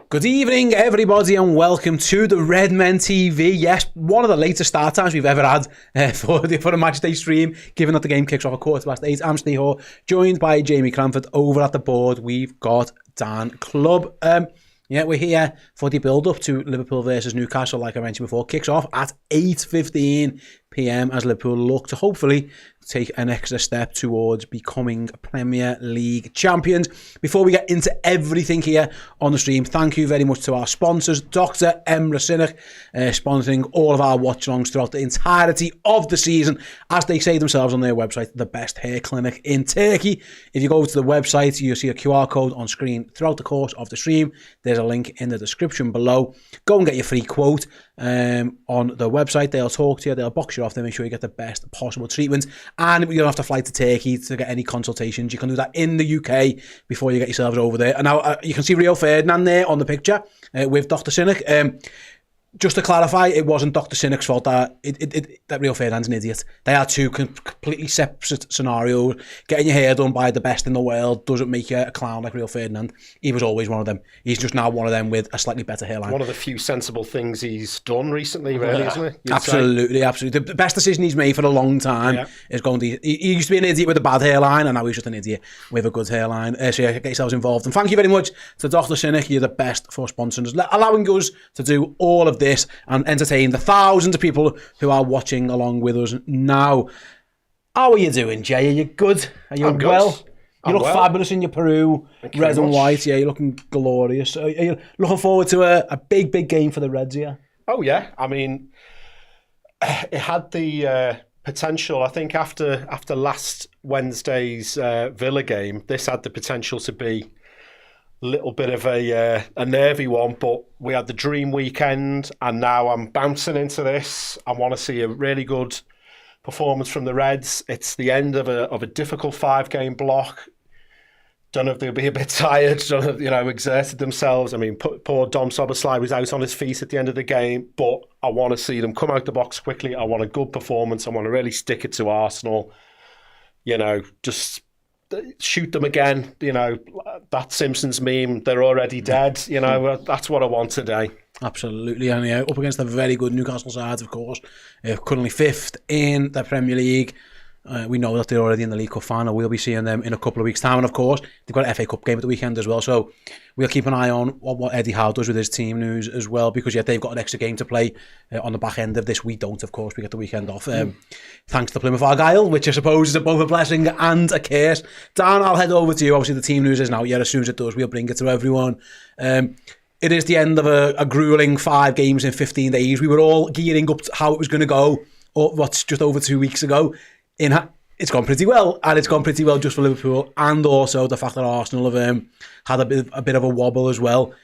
Good evening, everybody, and welcome to the Redmen TV. Yes, one of the latest start times we've ever had for a match day stream, given that the game kicks off at 8:15. I'm Steve Hall, joined by Jamie Cranford. Over at the board, we've got Dan Clubb. Yeah, we're here for the build-up to Liverpool versus Newcastle, like I mentioned before. Kicks off at 8:15 p.m. as Liverpool look to hopefully take an extra step towards becoming Premier League champions. Before we get into everything here on the stream, thank you very much to our sponsors, Dr. Emre Sinek, sponsoring all of our watch-alongs throughout the entirety of the season. As they say themselves on their website, the best hair clinic in Turkey. If you go to the website, you'll see a QR code on screen throughout the course of the stream. There's a link in the description below. Go and get your free quote on the website. They'll talk to you, they'll box you off, they'll make sure you get the best possible treatment. And you don't have to fly to Turkey to get any consultations. You can do that in the UK before you get yourselves over there. And now you can see Rio Ferdinand there on the picture with Dr. Sinek. Just to clarify, it wasn't Dr. Sinek's fault that Rio Ferdinand's an idiot. They are two completely separate scenarios. Getting your hair done by the best in the world doesn't make you a clown like Rio Ferdinand. He was always one of them. He's just now one of them with a slightly better hairline. One of the few sensible things he's done recently, really, isn't it? Absolutely, absolutely. The best decision he's made for a long time is going to... He used to be an idiot with a bad hairline, and now he's just an idiot with a good hairline. So yeah, get yourselves involved. And thank you very much to Dr. Sinek. You're the best for sponsors, allowing us to do all of this and entertain the thousands of people who are watching along with us now. How are you doing, Jay? Are you good? Are you well? You look fabulous in your Peru, red and white. Yeah, you're looking glorious. Are you looking forward to a big game for the Reds here? Oh, yeah. I mean, it had the potential, I think, after last Wednesday's Villa game, this had the potential to be little bit of a nervy one, but we had the dream weekend, and now I'm bouncing into this. I want to see a really good performance from the Reds. It's the end of a difficult 5-game block. Don't know if they'll be a bit tired. Don't know if, exerted themselves. I mean, poor Dom Szoboszlai was out on his feet at the end of the game, but I want to see them come out the box quickly. I want a good performance. I want to really stick it to Arsenal. Just shoot them again, that Simpsons meme, they're already dead, that's what I want today. Absolutely, and up against a very good Newcastle side, of course, currently 5th in the Premier League. We know that they're already in the League Cup final. We'll be seeing them in a couple of weeks' time, and of course, they've got an FA Cup game at the weekend as well, so we'll keep an eye on what Eddie Howe does with his team news as well, because they've got an extra game to play on the back end of this. We don't, of course. We get the weekend off, thanks to Plymouth Argyle, which I suppose is both a blessing and a curse. Dan, I'll head over to you. Obviously, the team news is now. Yeah, as soon as it does, we'll bring it to everyone. It is the end of a gruelling 5 games in 15 days. We were all gearing up to how it was going to go, just over 2 weeks ago. It's gone pretty well, and it's gone pretty well just for Liverpool, and also the fact that Arsenal have had a bit of a wobble as well.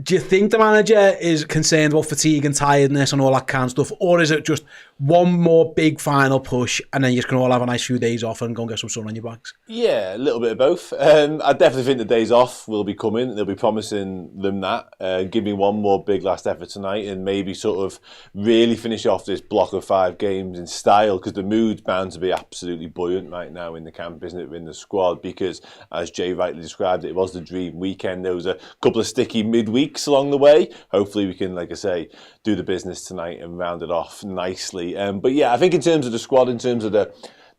Do you think the manager is concerned about fatigue and tiredness and all that kind of stuff, or is it just one more big final push and then you just can all have a nice few days off and go and get some sun on your backs? Yeah, a little bit of both. I definitely think the days off will be coming. They'll be promising them that. Give me one more big last effort tonight and maybe sort of really finish off this block of 5 games in style, because the mood's bound to be absolutely buoyant right now in the camp, isn't it, in the squad? Because, as Jay rightly described it was the dream weekend. There was a couple of sticky midweeks along the way. Hopefully we can, like I say, do the business tonight and round it off nicely. But yeah, I think in terms of the squad, in terms of the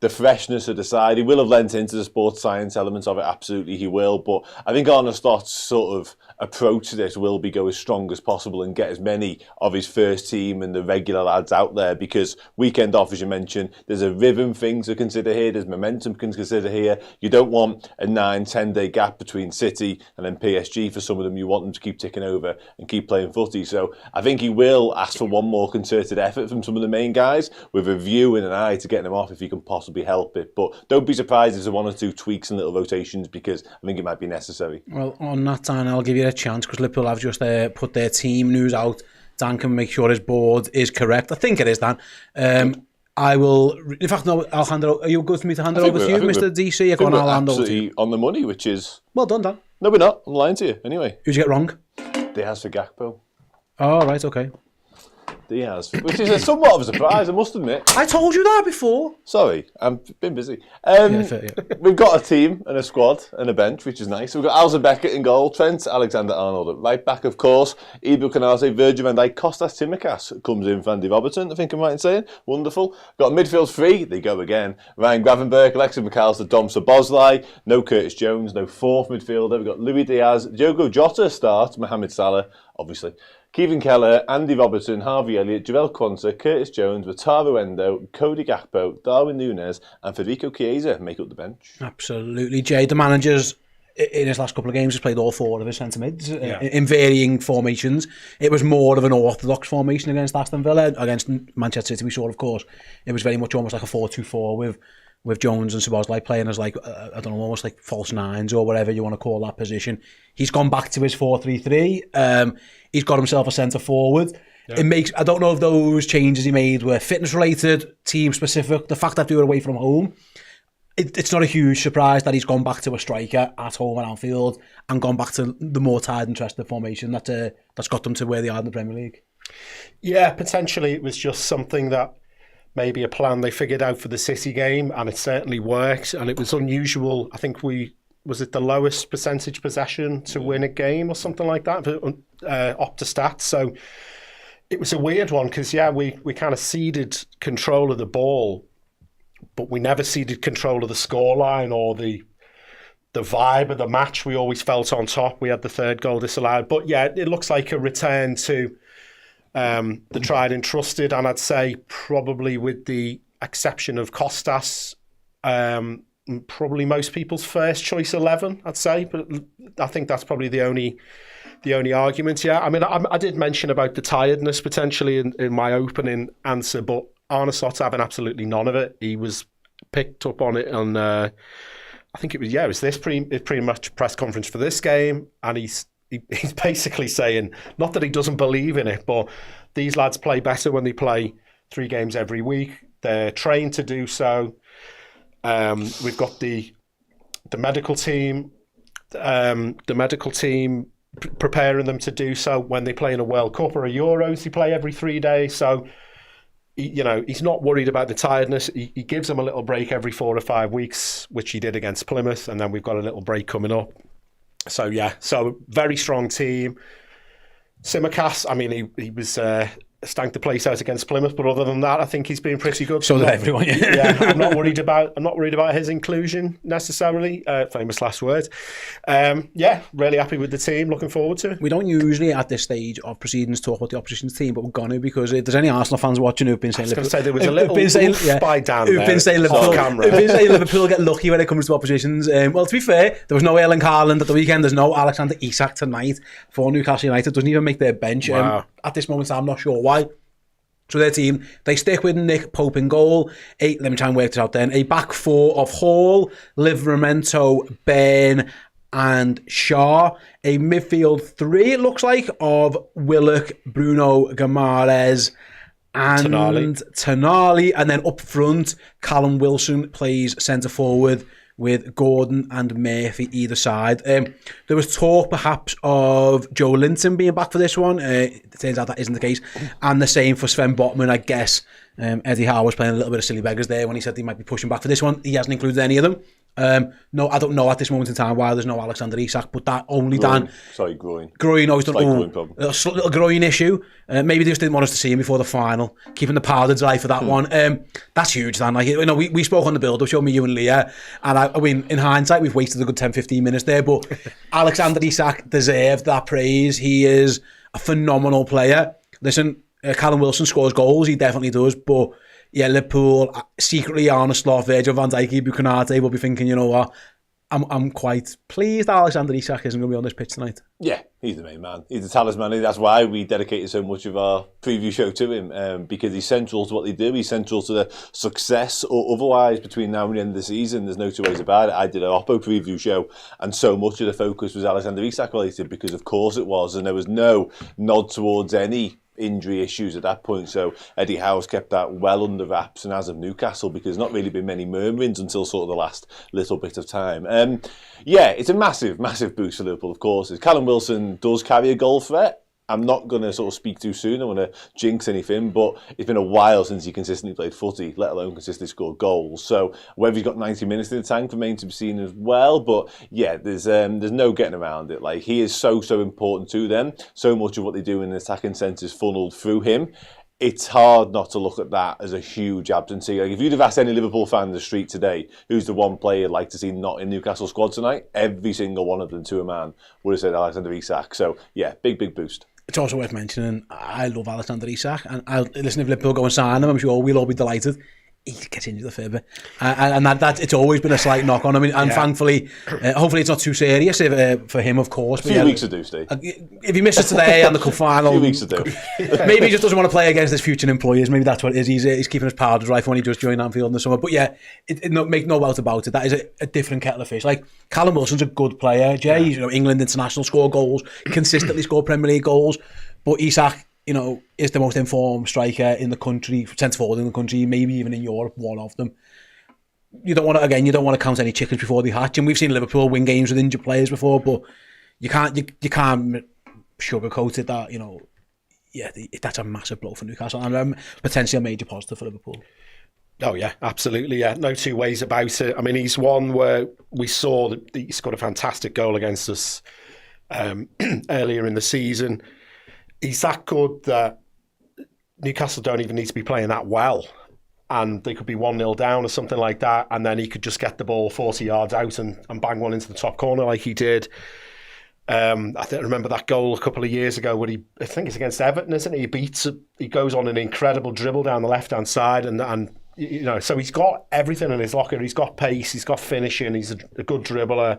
freshness of the side, he will have lent into the sports science elements of it, absolutely he will. But I think Arne Slot's sort of approach to this will be go as strong as possible and get as many of his first team and the regular lads out there, because weekend off, as you mentioned, there's a rhythm thing to consider here, there's momentum to consider here. You don't want a 9-10 day gap between City and then PSG for some of them. You want them to keep ticking over and keep playing footy. So I think he will ask for one more concerted effort from some of the main guys, with a view and an eye to getting them off if he can possibly help it. But don't be surprised if there's 1 or 2 tweaks and little rotations, because I think it might be necessary. Well, on that time, I'll give you a chance, because Liverpool have just put their team news out. Dan can make sure his board is correct. I think it is, Dan. I will, in fact, no, I'll hand it over. Are you good for me to hand it over to you, Mr. DC? I'll hand over to you. On the money, which is... Well done, Dan. No, we're not. I'm lying to you. Anyway. Who'd you get wrong? Diaz for Gakpo. Oh, right, okay. Diaz, which is somewhat of a surprise, I must admit. I told you that before. Sorry, I've been busy. Fair. We've got a team and a squad and a bench, which is nice. We've got Alza Beckett in goal, Trent Alexander-Arnold at right back, of course, Ibu Kanate, Virgil van Dijk, Kostas Tsimikas comes in for Andy Robertson, I think I'm right in saying. Wonderful. Got a midfield three, they go again. Ryan Gravenberg, Alexis McAllister, Dom Szoboszlai, no Curtis Jones, no fourth midfielder. We've got Louis Diaz, Diogo Jota starts, Mohamed Salah, obviously. Kevin Keller, Andy Robertson, Harvey Elliott, Joel Quansah, Curtis Jones, Wataru Endo, Cody Gakpo, Darwin Núñez and Federico Chiesa make up the bench. Absolutely. Jay, the manager's, in his last couple of games, has played all four of his centre-mids in varying formations. It was more of an orthodox formation against Aston Villa. Against Manchester City, we saw, of course, it was very much almost like a 4-2-4 with Jones and Szoboszlai playing as like, I don't know, almost like false nines or whatever you want to call that position. He's gone back to his 4-3-3. He's got himself a centre forward. Yeah. It makes, I don't know if those changes he made were fitness related, team specific. The fact that they were away from home, it's not a huge surprise that he's gone back to a striker at home at Anfield and gone back to the more tired and tested formation that's got them to where they are in the Premier League. Yeah, potentially it was just something that maybe a plan they figured out for the City game, and it certainly worked. And it was unusual. I think was it the lowest percentage possession to win a game or something like that, Opta stats. So it was a weird one because, we kind of ceded control of the ball, but we never ceded control of the scoreline or the vibe of the match. We always felt on top. We had the third goal disallowed. But yeah, it looks like a return to the tried and trusted, and I'd say probably with the exception of Kostas, probably most people's first choice 11, I'd say. But I think that's probably the only argument. Yeah, I mean, I did mention about the tiredness potentially in my opening answer, but Arne Slot having absolutely none of it. He was picked up on it on, I think it was this pretty much press conference for this game, and he's basically saying, not that he doesn't believe in it, but these lads play better when they play 3 games every week. They're trained to do so. We've got the medical team, preparing them to do so when they play in a World Cup or a Euros. They play every 3 days, so he's not worried about the tiredness. He gives them a little break every 4 or 5 weeks, which he did against Plymouth, and then we've got a little break coming up. So very strong team. Tsimikas, I mean, he was stank the place out against Plymouth, but other than that, I think he's been pretty good. So did everyone. Yeah, I'm not worried about his inclusion necessarily. Famous last words. Really happy with the team. Looking forward to it. We don't usually at this stage of proceedings talk about the opposition's team, but we're going to, because if there's any Arsenal fans watching who've been saying, I was going to say there was a little by Dan who've been saying Liverpool get lucky when it comes to oppositions. Well, to be fair, there was no Erling Haaland at the weekend. There's no Alexander Isak tonight for Newcastle United. Doesn't even make their bench. Wow. At this moment, I'm not sure why. So their team, they stick with Nick Pope in goal. Let me try and work this out then. A back four of Hall, Livramento, Ben and Shaw. A midfield three, it looks like, of Willock, Bruno Guimaraes and Tonali. And then up front, Callum Wilson plays centre forward with Gordon and Murphy either side. There was talk perhaps of Joe Linton being back for this one. It turns out that isn't the case. And the same for Sven Botman, I guess. Eddie Howe was playing a little bit of silly beggars there when he said he might be pushing back for this one. He hasn't included any of them. No, I don't know at this moment in time why there's no Alexander Isak, but that only groin. Groin, always done. Groin problem. A little groin issue. Maybe they just didn't want us to see him before the final, keeping the powder dry for that one. That's huge, Dan. Like, we spoke on the build-up show, me, you and Leah, and I mean, in hindsight, we've wasted a good 10-15 minutes there, but Alexander Isak deserved that praise. He is a phenomenal player. Listen, Callum Wilson scores goals, he definitely does, but yeah, Liverpool, secretly Arne Slot, Virgil van Dijk, Bukanate will be thinking, you know what, I'm quite pleased that Alexander Isak isn't going to be on this pitch tonight. Yeah, he's the main man. He's the talisman. That's why we dedicated so much of our preview show to him, because he's central to what they do. He's central to the success or otherwise between now and the end of the season. There's no two ways about it. I did an Oppo preview show, and so much of the focus was Alexander Isak related, because of course it was, and there was no nod towards any injury issues at that point, so Eddie Howe's kept that well under wraps, and as of Newcastle, because there's not really been many murmurings until sort of the last little bit of time. It's a massive boost for Liverpool, of course. Callum Wilson does carry a goal threat. I'm not going to sort of speak too soon. I want to jinx anything, but it's been a while since he consistently played footy, let alone consistently scored goals. So whether he's got 90 minutes in the tank remains to be seen as well. But yeah, there's no getting around it. Like, he is so important to them. So much of what they do in the attacking sense is funneled through him. It's hard not to look at that as a huge absentee. Like, if you'd have asked any Liverpool fan in the street today, who's the one player you'd like to see not in Newcastle squad tonight, every single one of them, to a man, would have said Alexander Isak. So yeah, big boost. It's also worth mentioning, I love Alexander Isak, and listen, if Liverpool go and sign him, I'm sure we'll all be delighted. He gets injured a fair bit, and that it's always been a slight knock on him. And thankfully, hopefully it's not too serious for him, of course. A few weeks to do, Steve. If he misses today and the cup final, a few weeks to do. Maybe he just doesn't want to play against his future employers. Maybe that's what it is. He's keeping his powder dry for when he does join Anfield in the summer. But yeah, make no doubt about it. That is a different kettle of fish. Like, Callum Wilson's a good player. Jay, England international, score goals, consistently score Premier League goals. But Isak, is the most informed striker in the country, centre forward in the country, maybe even in Europe, one of them. You don't want to count any chickens before they hatch. And we've seen Liverpool win games with injured players before, but you can't sugarcoat it that, that's a massive blow for Newcastle and potentially a major positive for Liverpool. Oh yeah, absolutely. Yeah, no two ways about it. I mean, he's one where we saw that he scored a fantastic goal against us earlier in the season. He's that good that Newcastle don't even need to be playing that well, and they could be 1-0 down or something like that, and then he could just get the ball 40 yards out and bang one into the top corner like he did. I remember that goal a couple of years ago where I think it's against Everton, isn't it? He goes on an incredible dribble down the left-hand side, and so he's got everything in his locker. He's got pace, he's got finishing, he's a good dribbler,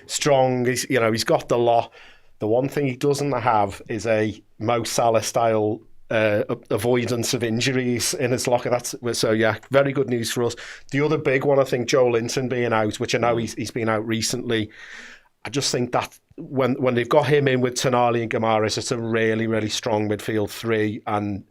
strong. He's got the lot. The one thing he doesn't have is a Mo Salah style avoidance of injuries in his locker. So yeah, very good news for us. The other big one, I think, Joe Linton being out, which I know he's been out recently. I just think that when they've got him in with Tonali and Guimaraes, it's a really, really strong midfield three, and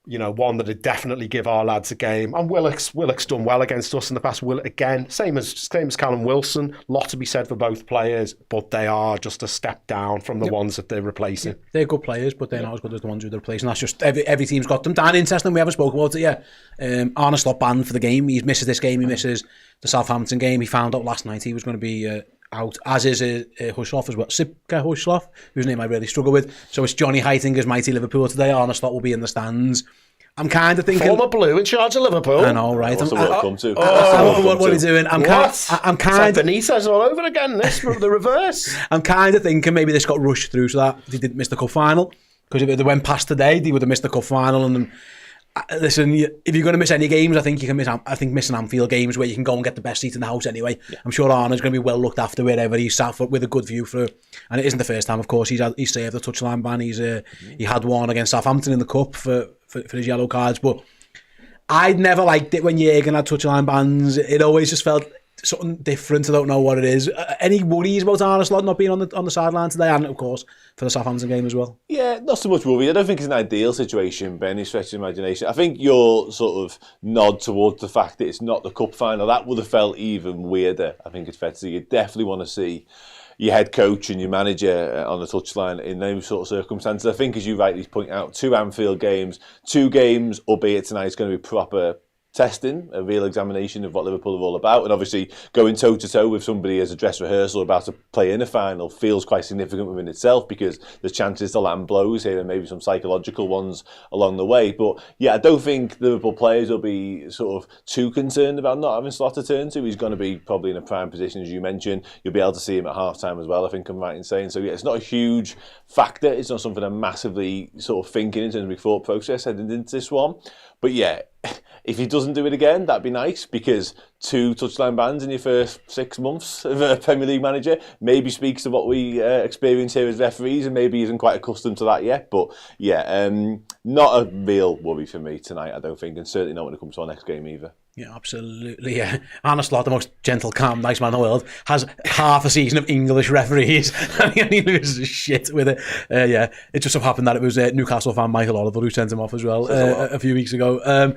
one that would definitely give our lads a game. And Willock's done well against us in the past. Willock, again, same as Callum Wilson. Lot to be said for both players, but they are just a step down from the ones that they're replacing. They're good players, but they're not as good as the ones who they're replacing. That's just every team's got them. Dan, interesting, we haven't spoken about it yet. Arne Slot banned for the game. He misses this game. He misses the Southampton game. He found out last night he was going to be out, as is Hushloff as well. Sipka Hushloff, whose name I really struggle with. So it's Johnny Heitinger's mighty Liverpool today. Arne Slot will be in the stands. I'm kind of thinking... Former Blue in charge of Liverpool. I know, right? What's the World Come to? What are you doing? I'm kind of... Benitez all over again, this, the reverse. I'm kind of thinking maybe this got rushed through so that they didn't miss the cup final. Because if they went past today, they would have missed the cup final. And listen, if you're going to miss any games, I think you can miss. I think missing Anfield games where you can go and get the best seat in the house anyway. Yeah. I'm sure Arne's going to be well looked after wherever he's sat with a good view for. And it isn't the first time, of course. He's saved a touchline ban. He had one against Southampton in the cup for his yellow cards. But I'd never liked it when Jürgen had touchline bans. It always just felt something different. I don't know what it is. Any worries about Arne Slot not being on the sideline today, and of course for the Southampton game as well? Yeah, not so much worry. I don't think it's an ideal situation by any stretch of imagination. I think your sort of nod towards the fact that it's not the cup final, that would have felt even weirder. I think it's fair to say you definitely want to see your head coach and your manager on the touchline in those sort of circumstances. I think, as you rightly point out, 2 Anfield games, 2 games, albeit tonight is going to be proper testing, a real examination of what Liverpool are all about, and obviously going toe-to-toe with somebody as a dress rehearsal about to play in a final feels quite significant within itself, because there's chances the land blows here and maybe some psychological ones along the way. But yeah, I don't think Liverpool players will be sort of too concerned about not having Slot to turn to. He's going to be probably in a prime position, as you mentioned. You'll be able to see him at half-time as well, I think I'm right in saying. So yeah, it's not a huge factor. It's not something I'm massively sort of thinking in terms of my thought process heading into this one. But yeah, if he doesn't do it again, that'd be nice, because 2 touchline bans in your first 6 months of a Premier League manager maybe speaks to what we experience here as referees, and maybe isn't quite accustomed to that yet. But yeah, not a real worry for me tonight, I don't think, and certainly not when it comes to our next game either. Yeah, absolutely. Yeah, Arne Slot, the most gentle, calm, nice man in the world, has half a season of English referees, and he loses shit with it. Yeah, it just so happened that it was Newcastle fan Michael Oliver who sent him off as well a few weeks ago.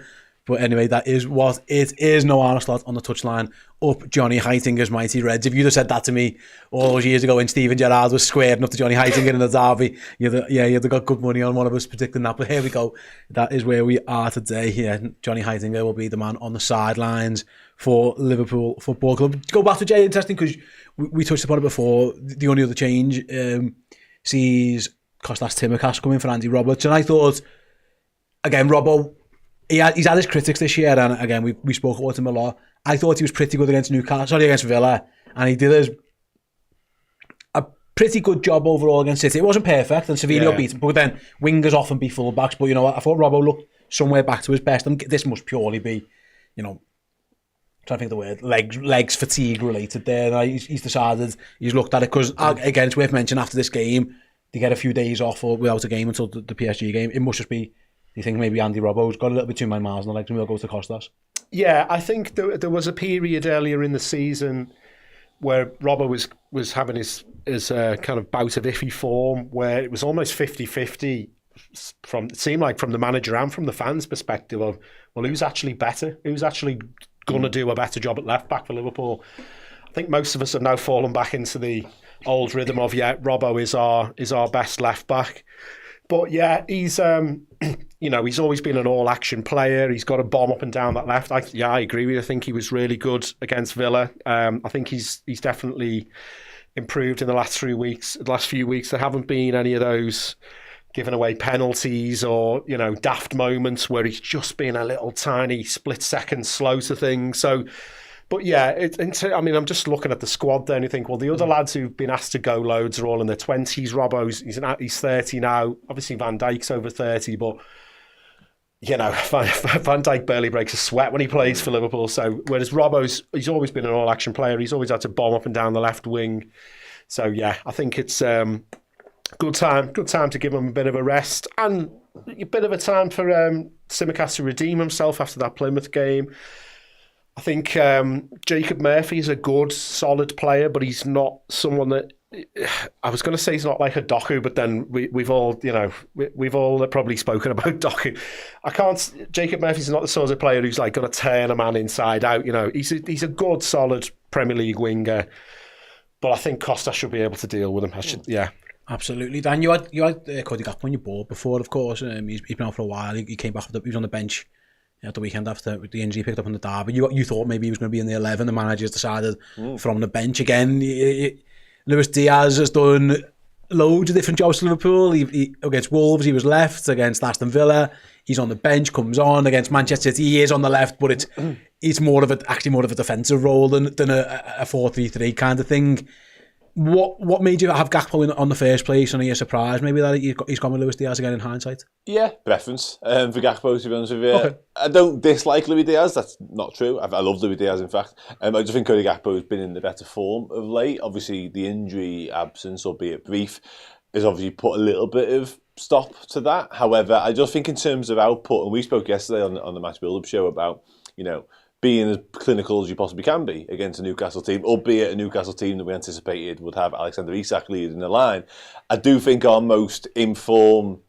But anyway, that is what it is. No Arne Slot on the touchline. Up Johnny Heitinger's mighty Reds. If you'd have said that to me all those years ago when Steven Gerrard was squaring up to Johnny Heitinger in the derby, you'd have got good money on one of us predicting that. But here we go. That is where we are today. Yeah, Johnny Heitinger will be the man on the sidelines for Liverpool Football Club. Go back to Jay, interesting, because we touched upon it before. The only other change sees Kostas Tsimikas come in for Andy Roberts. And I thought, again, Robbo, he's had his critics this year, and again, we spoke about him a lot. I thought he was pretty good against against Villa, and he did a pretty good job overall against City. It wasn't perfect, and Sevilla beat him, but then wingers often beat full-backs. But you know what, I thought Robbo looked somewhere back to his best, and this must purely be, I'm trying to think of the word, legs fatigue related there. And he's decided, he's looked at it, because again, it's worth mentioning, after this game, they get a few days off or without a game until the PSG game. It must just be, you think maybe Andy Robbo's got a little bit too many miles on the legs and we'll go to Kostas? Yeah, I think there was a period earlier in the season where Robbo was having his kind of bout of iffy form, where it was almost 50-50 it seemed like from the manager and from the fans' perspective of, well, who's actually better? Who's actually going to do a better job at left back for Liverpool? I think most of us have now fallen back into the old rhythm of, Robbo is our best left back. But yeah, he's he's always been an all-action player. He's got a bomb up and down that left. I agree with you. I think he was really good against Villa. I think he's definitely improved in the last few weeks. There haven't been any of those giving away penalties or daft moments where he's just been a little tiny split second slow to things. So. But yeah, I'm just looking at the squad there and you think, well, the other lads who've been asked to go loads are all in their 20s. Robbo's, he's 30 now. Obviously, Van Dijk's over 30, but, Van Dijk barely breaks a sweat when he plays for Liverpool. So, whereas he's always been an all-action player. He's always had to bomb up and down the left wing. So, yeah, I think it's good time to give him a bit of a rest and a bit of a time for Tsimikas to redeem himself after that Plymouth game. I think Jacob Murphy is a good, solid player, but he's not someone that I was going to say he's not like a Doku, but then we've all probably spoken about Doku. Jacob Murphy's not the sort of player who's like going to turn a man inside out. He's a good, solid Premier League winger, but I think Costa should be able to deal with him. Absolutely, Dan. You had Cody Gakpo on your board before, of course. He's been out for a while. He came back. He was on the bench at the weekend after the injury picked up on the derby. You thought maybe he was going to be in the 11. The manager's decided from the bench again. Luis Diaz has done loads of different jobs for Liverpool. He against Wolves, he was left. Against Aston Villa, he's on the bench, comes on. Against Manchester City, he is on the left, but it's more of a defensive role than a 4-3-3 kind of thing. What made you have Gakpo on the first place? And are you surprised maybe that he's gone with Luis Diaz again in hindsight? Yeah, preference for Gakpo, to be honest with you. Okay. I don't dislike Luis Diaz, that's not true. I love Luis Diaz, in fact. I just think Cody Gakpo has been in the better form of late. Obviously, the injury absence, albeit brief, has obviously put a little bit of stop to that. However, I just think in terms of output, and we spoke yesterday on the Match Build-up show about, being as clinical as you possibly can be against a Newcastle team, albeit a Newcastle team that we anticipated would have Alexander Isak leading the line. I do think our most informed,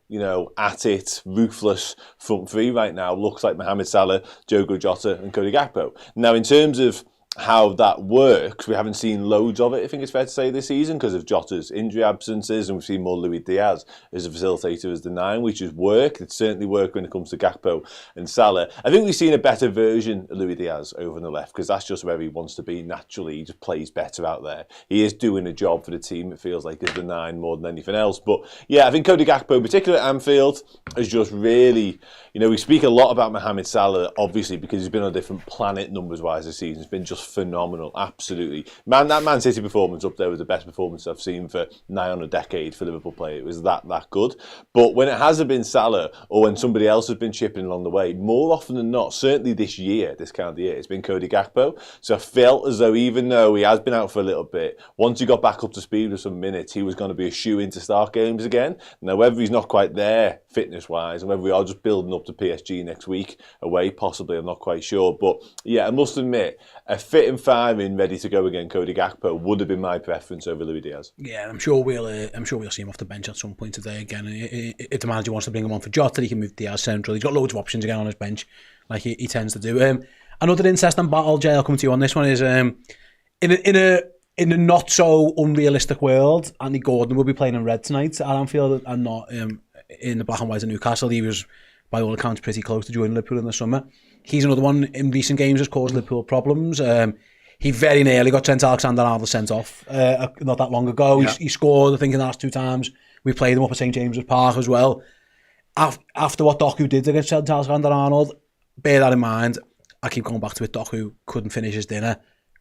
at it, ruthless front three right now looks like Mohamed Salah, Diogo Jota and Cody Gakpo. Now, in terms of how that works, we haven't seen loads of it, I think it's fair to say, this season because of Jota's injury absences, and we've seen more Luis Diaz as a facilitator as the 9, which has worked. It's certainly worked when it comes to Gakpo and Salah. I think we've seen a better version of Luis Diaz over on the left because that's just where he wants to be naturally. He just plays better out there. He is doing a job for the team, it feels like, as the 9 more than anything else. But yeah, I think Cody Gakpo, particularly at Anfield, has just really, we speak a lot about Mohamed Salah, obviously, because he's been on a different planet numbers-wise this season. It's been just phenomenal, absolutely. That Man City performance up there was the best performance I've seen for nigh on a decade for Liverpool player. It was that good. But when it hasn't been Salah, or when somebody else has been chipping along the way, more often than not, certainly this calendar year, it's been Cody Gakpo. So I felt as though, even though he has been out for a little bit, once he got back up to speed with some minutes, he was going to be a shoe-in to start games again. Now, whether he's not quite there fitness-wise, and whether we are just building up to PSG next week away, possibly, I'm not quite sure. But yeah, I must admit, a fit and firing, ready to go again, Cody Gakpo would have been my preference over Luis Diaz. Yeah, I'm sure we'll see him off the bench at some point today again. If the manager wants to bring him on for Jota, he can move Diaz central. He's got loads of options again on his bench. like he tends to do. Another interesting battle, Jay, I'll come to you on this one, is in a not so unrealistic world, Anthony Gordon will be playing in red tonight at Anfield and not in the black and white of Newcastle. He was, by all accounts, pretty close to joining Liverpool in the summer. He's another one in recent games has caused Liverpool problems. He very nearly got Trent Alexander-Arnold sent off not that long ago. Yeah. He scored, I think, in the last 2 times. We played him up at St James's Park as well. After what Doku did against Trent Alexander-Arnold, bear that in mind. I keep going back to it. Doku couldn't finish his dinner.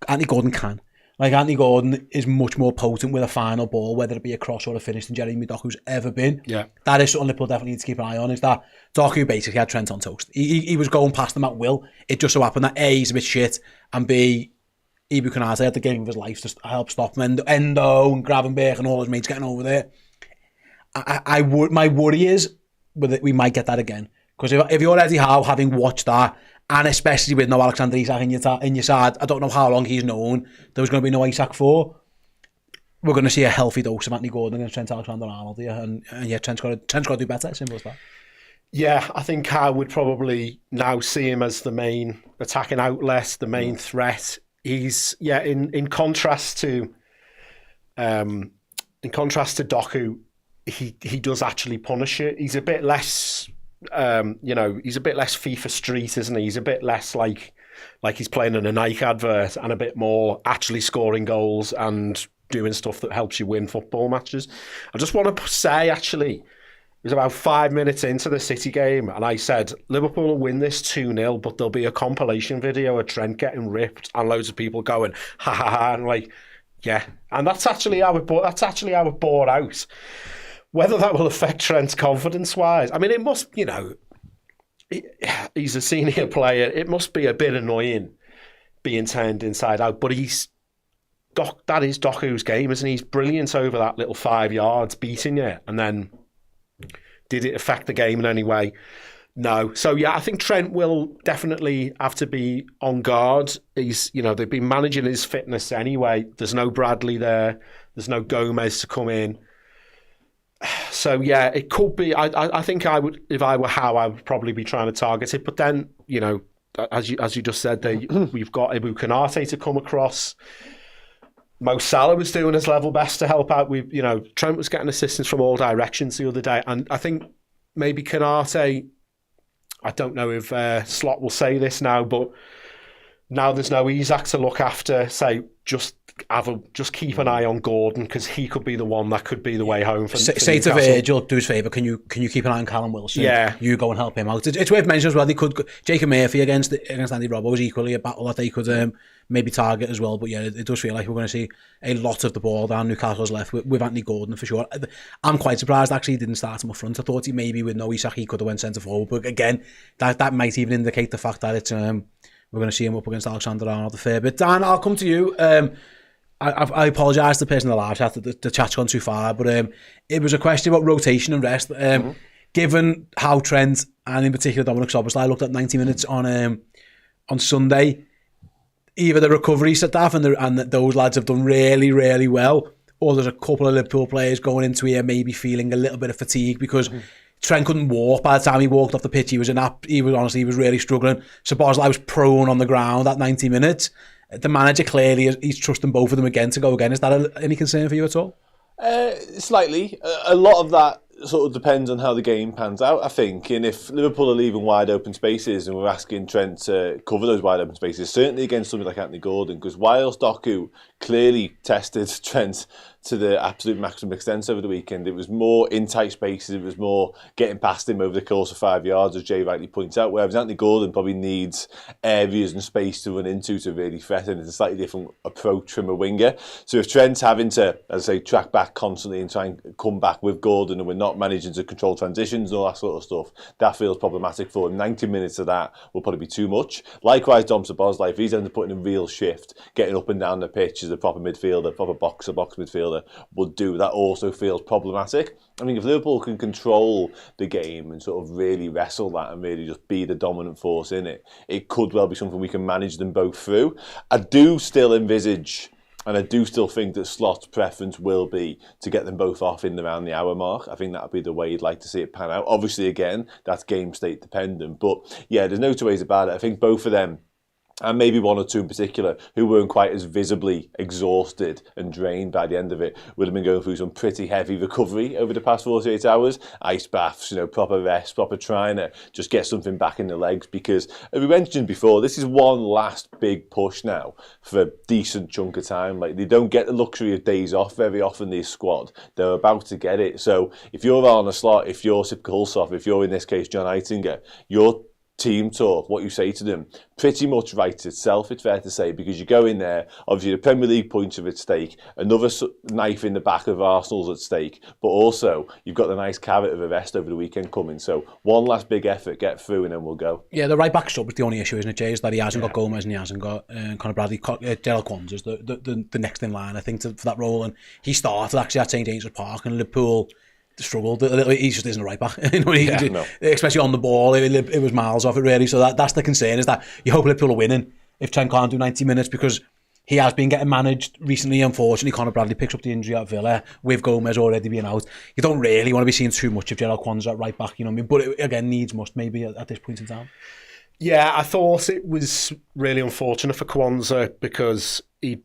Anthony Gordon can. Like, Anthony Gordon is much more potent with a final ball, whether it be a cross or a finish, than Jeremy Doku's ever been. Yeah. That is something Liverpool definitely need to keep an eye on, is that Doku basically had Trent on toast. He was going past him at will. It just so happened that A, he's a bit shit, and B, Ibu Konate had the game of his life to help stop him. Endo and Gravenberch and all his mates getting over there. My worry is that we might get that again. Because if you're Eddie Howe, having watched that, and especially with no Alexander Isak in your side, I don't know how long he's known there was going to be no Isak for. We're going to see a healthy dose of Anthony Gordon against Trent Alexander-Arnold here, and yeah, Trent's got to do better. Simple as that. Yeah, I think Howe would probably now see him as the main attacking outlet, the main threat. He's in contrast to Doku, he does actually punish it. He's a bit less. He's a bit less FIFA Street, isn't he? He's a bit less like he's playing in a Nike advert, and a bit more actually scoring goals and doing stuff that helps you win football matches. I just want to say, actually, it was about 5 minutes into the City game, and I said, Liverpool will win this 2-0, but there'll be a compilation video of Trent getting ripped and loads of people going, ha ha ha, and like, yeah. And that's actually how it bore out. Whether that will affect Trent's confidence-wise, I mean, it must, he's a senior player. It must be a bit annoying being turned inside out, but that is Doku's game, isn't he? He's brilliant over that little 5 yards, beating you. And then, did it affect the game in any way? No. So, yeah, I think Trent will definitely have to be on guard. They've been managing his fitness anyway. There's no Bradley there. There's no Gomez to come in. So yeah, it could be. I think I would, if I were Howe, I would probably be trying to target it. But then, as you just said, we've got Ibu Konate to come across. Mo Salah was doing his level best to help out. Trent was getting assistance from all directions the other day, and I think maybe Konate. I don't know if Slot will say this now, but now there's no Isak to look after. Say just keep an eye on Gordon, because he could be the one that could be the way home for say to Virgil, do us a favour, can you keep an eye on Callum Wilson? Yeah, you go and help him out. It's worth mentioning as well, they could Jacob Murphy against Andy Robbo was equally a battle that they could maybe target as well. But yeah, it does feel like we're going to see a lot of the ball down Newcastle's left with Anthony Gordon for sure. I'm quite surprised actually he didn't start him up front. I thought he maybe with no Isak he could have went centre forward, but again that might even indicate the fact that it's we're going to see him up against Alexander-Arnold a fair bit. Dan, I'll come to you. I apologise to the person in the live chat that the chat's gone too far, but it was a question about rotation and rest. Given how Trent, and in particular Dominic Szoboszlai, looked at 90 minutes on Sunday, either the recovery staff and those lads have done really, really well, or there's a couple of Liverpool players going into here maybe feeling a little bit of fatigue because Trent couldn't walk. By the time he walked off the pitch, he was really struggling. Szoboszlai was prone on the ground at 90 minutes. The manager clearly he's trusting both of them again to go again. Is that any concern for you at all? Slightly. A lot of that sort of depends on how the game pans out, I think. And if Liverpool are leaving wide open spaces and we're asking Trent to cover those wide open spaces, certainly against somebody like Anthony Gordon, because whilst Doku clearly tested Trent to the absolute maximum extent over the weekend, it was more in tight spaces, it was more getting past him over the course of 5 yards, as Jay rightly points out, whereas Anthony Gordon probably needs areas and space to run into to really threaten. It's a slightly different approach from a winger. So if Trent's having to, as I say, track back constantly and try and come back with Gordon, and we're not managing to control transitions and all that sort of stuff, that feels problematic for him. 90 minutes of that will probably be too much. Likewise, Dom Szoboszlai, if he's having to put in a real shift, getting up and down the pitch as a proper midfielder, proper box-to-box midfielder would do, that also feels problematic. I mean, if Liverpool can control the game and sort of really wrestle that and really just be the dominant force in it, it could well be something we can manage them both through. I do still envisage And I do still think that Slot's preference will be to get them both off in around the hour mark. I think that would be the way you'd like to see it pan out. Obviously, again, that's game state dependent. But yeah, there's no two ways about it. I think both of them, and maybe one or two in particular, who weren't quite as visibly exhausted and drained by the end of it, would have been going through some pretty heavy recovery over the past 48 hours. Ice baths, proper rest, proper trying to just get something back in the legs. Because, as we mentioned before, this is one last big push now for a decent chunk of time. Like, they don't get the luxury of days off very often, this squad. They're about to get it. So, if you're Arne Slot, if you're Sip Kulsov, if you're, in this case, John Eitinger, you're team talk, what you say to them, pretty much writes itself, it's fair to say, because you go in there, obviously the Premier League points are at stake, another knife in the back of Arsenal's at stake, but also you've got the nice carrot of a rest over the weekend coming. So one last big effort, get through, and then we'll go. Yeah, the right back sub is the only issue, isn't it, Jay? Is that he hasn't got Gomez and he hasn't got Conor Bradley. Gerald Kwanzaa's the next in line, I think, for that role, and he started actually at St James's Park, and Liverpool struggled a little. He just isn't a right back, especially on the ball. It was miles off it, really. So that's the concern, is that you hope Liverpool are winning if Trent can't do 90 minutes, because he has been getting managed recently. Unfortunately, Conor Bradley picks up the injury at Villa with Gomez already being out. You don't really want to be seeing too much of Gerald Kwanzaa at right back, you know what I mean? But it, again, needs must maybe at this point in time. Yeah, I thought it was really unfortunate for Kwanzaa, because he'd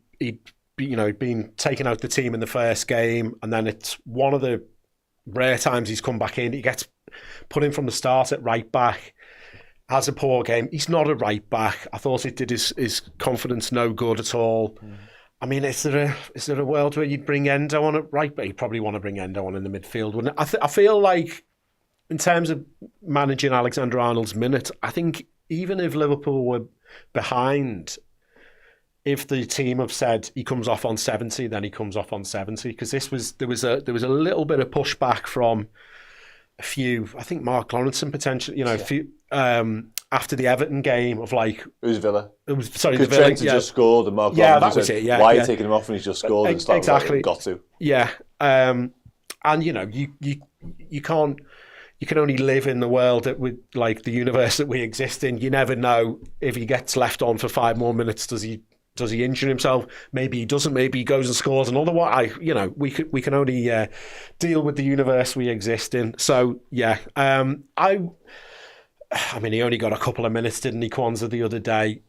been taken out the team in the first game, and then it's one of the rare times he's come back in. He gets put in from the start at right back, has a poor game. He's not a right back. I thought it did his confidence no good at all. I mean, is there a world where you'd bring Endo on at right back? You'd probably want to bring Endo on in the midfield, wouldn't it? I feel like, in terms of managing Alexander-Arnold's minutes, I think even if Liverpool were behind, if the team have said he comes off on 70, then he comes off on 70. Because there was a little bit of pushback from a few. I think Mark Lawrenson potentially, a few after the Everton game of like. It was Villa. It was sorry. Because Trent had just scored, and Mark that Lawrenson was said, it. Yeah, why are you taking him off when he's just scored? And exactly. Like, got to. Yeah, and you can't. You can only live in the world that with like the universe that we exist in. You never know if he gets left on for 5 more minutes. Does he injure himself? Maybe he doesn't. Maybe he goes and scores another one. We can only deal with the universe we exist in. So yeah, I mean, he only got a couple of minutes, didn't he, Kwanzaa, the other day?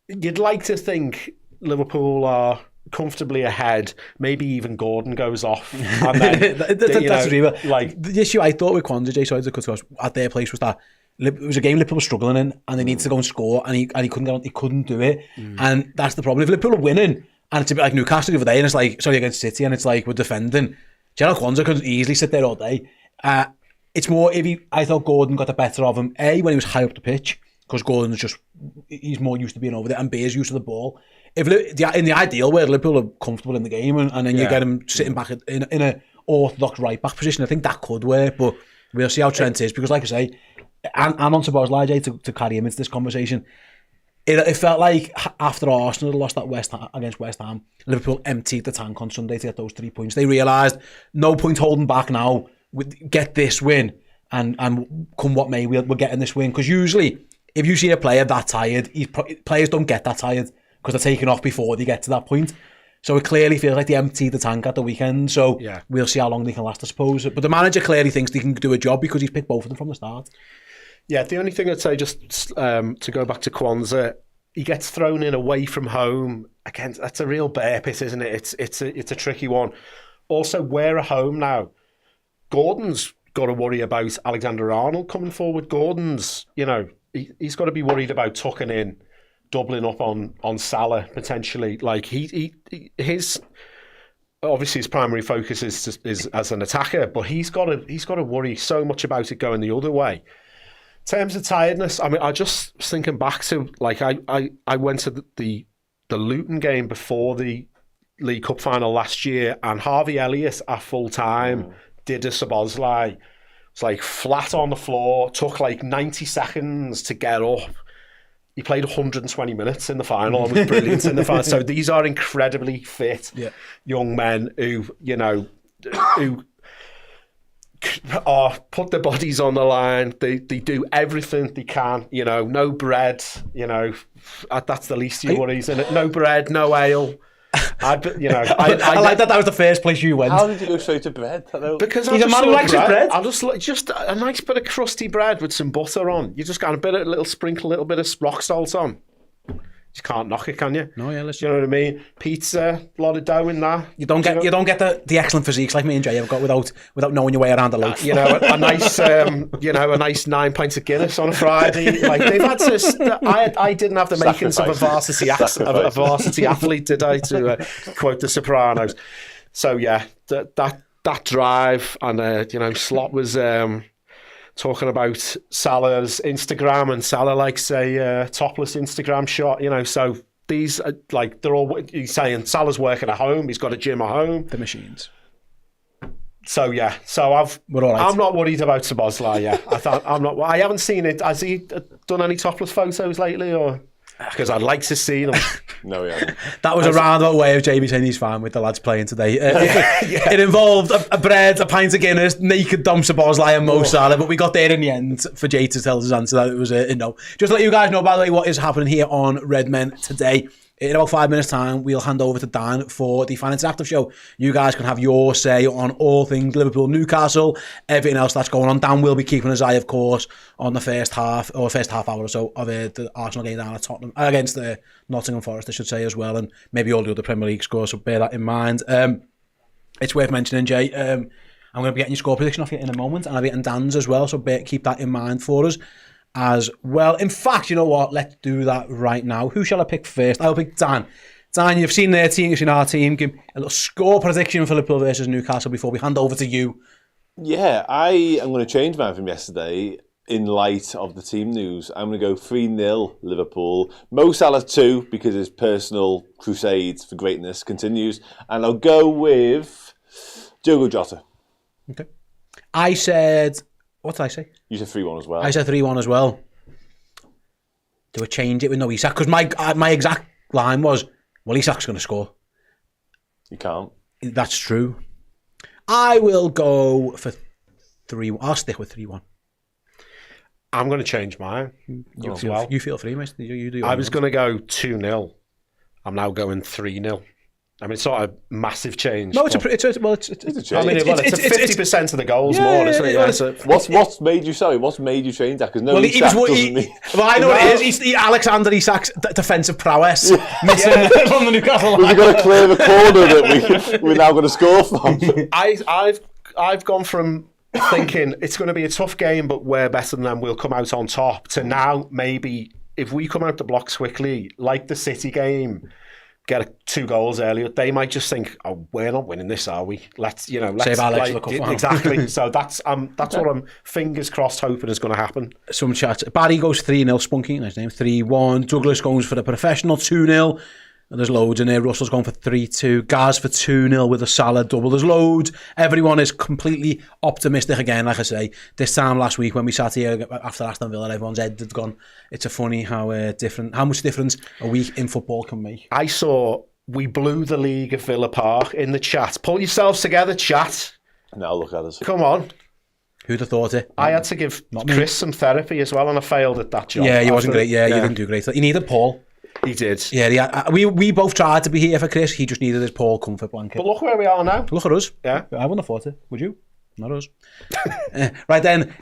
You'd like to think Liverpool are comfortably ahead. Maybe even Gordon goes off. And then, that's real. Like, the issue I thought with Kwanzaa, Jay, sorry to cut across, at their place was that it was a game Liverpool was struggling in, and they needed to go and score, and he couldn't get on, he couldn't do it, and that's the problem. If Liverpool are winning, and it's a bit like Newcastle the other day, and it's like, sorry, against City, and it's like we're defending, Gerald Kwanzaa could easily sit there all day. It's more I thought Gordon got the better of him, A, when he was high up the pitch, because Gordon's he's more used to being over there, and B, is used to the ball. If in the ideal where Liverpool are comfortable in the game, and then you get him sitting back in an orthodox right back position, I think that could work, but we'll see how Trent is, because like I say, and on to Boslai, to carry him into this conversation, it felt like after Arsenal lost that against West Ham, Liverpool emptied the tank on Sunday to get those 3 points. They realised no point holding back now. Get this win, and come what may, we're getting this win. Because usually, if you see a player that tired, players don't get that tired because they're taken off before they get to that point. So it clearly feels like they emptied the tank at the weekend. So we'll see how long they can last, I suppose. But the manager clearly thinks they can do a job because he's picked both of them from the start. Yeah, the only thing I'd say, just to go back to Kwanzaa, he gets thrown in away from home. Again, that's a real bear pit, isn't it? It's a tricky one. Also, we're at home now. Gordon's got to worry about Alexander-Arnold coming forward. Gordon's, he's got to be worried about tucking in, doubling up on Salah potentially. Like his obviously his primary focus is as an attacker, but he's got to worry so much about it going the other way. In terms of tiredness, I mean, I just was thinking back to, like, I went to the Luton game before the League Cup final last year, and Harvey Elliott at full time did a Szoboszlai. It's like flat on the floor, took like 90 seconds to get up. He played 120 minutes in the final and was brilliant in the final. So these are incredibly fit young men who are put their bodies on the line. They do everything they can. No bread. That's the least of your worries, isn't it? No bread, no ale. I like that was the first place you went. How did you go straight to bread? Because he's a man who likes his bread. I just a nice bit of crusty bread with some butter on. You just got a little sprinkle, a little bit of rock salt on. You can't knock it, can you? No, yeah, listen. You know what I mean? Pizza, a lot of dough in that. You don't get the excellent physiques like me and Jay have got without knowing your way around the loaf. A nice a nice 9 pints of Guinness on a Friday. Like they've had to. I didn't have the makings of a varsity athlete, did I? To quote The Sopranos. So yeah, that drive and Slot was. Talking about Salah's Instagram, and Salah likes a topless Instagram shot, so these are they're all, he's saying Salah's working at home, he's got a gym at home. The machines. So yeah, we're all right. I'm not worried about Szoboszlai, I haven't seen it. Has he done any topless photos lately, or? Because I'd like to see them. No, yeah. That was a roundabout way of Jamie saying he's fine with the lads playing today. It involved a bread, a pint of Guinness, naked Dom Szoboszlai and Mo Salah, but we got there in the end for Jay to tell us his answer that it was a no. Just to let you guys know, by the way, what is happening here on Redmen today. In about 5 minutes' time, we'll hand over to Dan for the Fan Interactive show. You guys can have your say on all things Liverpool, Newcastle, everything else that's going on. Dan will be keeping his eye, of course, on the first half hour or so of the Arsenal game down at Tottenham, against the Nottingham Forest, I should say, as well, and maybe all the other Premier League scores, so bear that in mind. It's worth mentioning, Jay, I'm going to be getting your score prediction off you in a moment, and I'll be getting Dan's as well, so keep that in mind for us as well. In fact, you know what? Let's do that right now. Who shall I pick first? I'll pick Dan. Dan, you've seen their team, you've seen our team. Give a little score prediction for Liverpool versus Newcastle before we hand over to you. Yeah, I am going to change mine from yesterday in light of the team news. I'm going to go 3-0 Liverpool. Mo Salah 2 because his personal crusade for greatness continues. And I'll go with Diogo Jota. Okay. I said... What did I say? You said 3-1 as well. I said 3-1 as well. Do I change it with no Isak? Because my exact line was, well, Isak's going to score. You can't. That's true. I will go for 3-1. I'll stick with 3-1. I'm going to change mine. You feel free, mate. You do. I was going to go 2-0. I'm now going 3-0. I mean, it's not a massive change. No, it's a change. I mean, it's 50% of the goals more, isn't it? What's made you change that? Because no Isak doesn't mean... Well, I know it is. It's Alexander Isak's defensive prowess missing from the Newcastle line. We've got to clear the corner that we're now going to score from. I've gone from thinking it's going to be a tough game, but we're better than them, we'll come out on top, to now maybe if we come out the blocks quickly, like the City game, get 2 goals earlier, they might just think, "Oh, we're not winning this, are we? Let's save our legs for the cup." Exactly. So that's what I'm fingers crossed hoping is going to happen. Some chat. Barry goes 3-0. Spunky, nice name. 3-1. Douglas goes for the professional 2-0. And there's loads in there. Russell's going for 3-2. Gaz for 2-0 with a Salah double. There's loads. Everyone is completely optimistic again, like I say. This time last week when we sat here after Aston Villa, everyone's head had gone. It's a funny how much difference a week in football can make. I saw we blew the league at Villa Park in the chat. Pull yourselves together, chat. Now look at us. Come on. Who'd have thought it? I had to give Chris some therapy as well, and I failed at that job. Yeah, you wasn't great. Yeah, you didn't do great. You needed Paul. He did. Yeah, we both tried to be here for Chris. He just needed his Paul comfort blanket. But look where we are now. Look at us. Yeah. I wouldn't have thought it. Would you? Not us. Right then,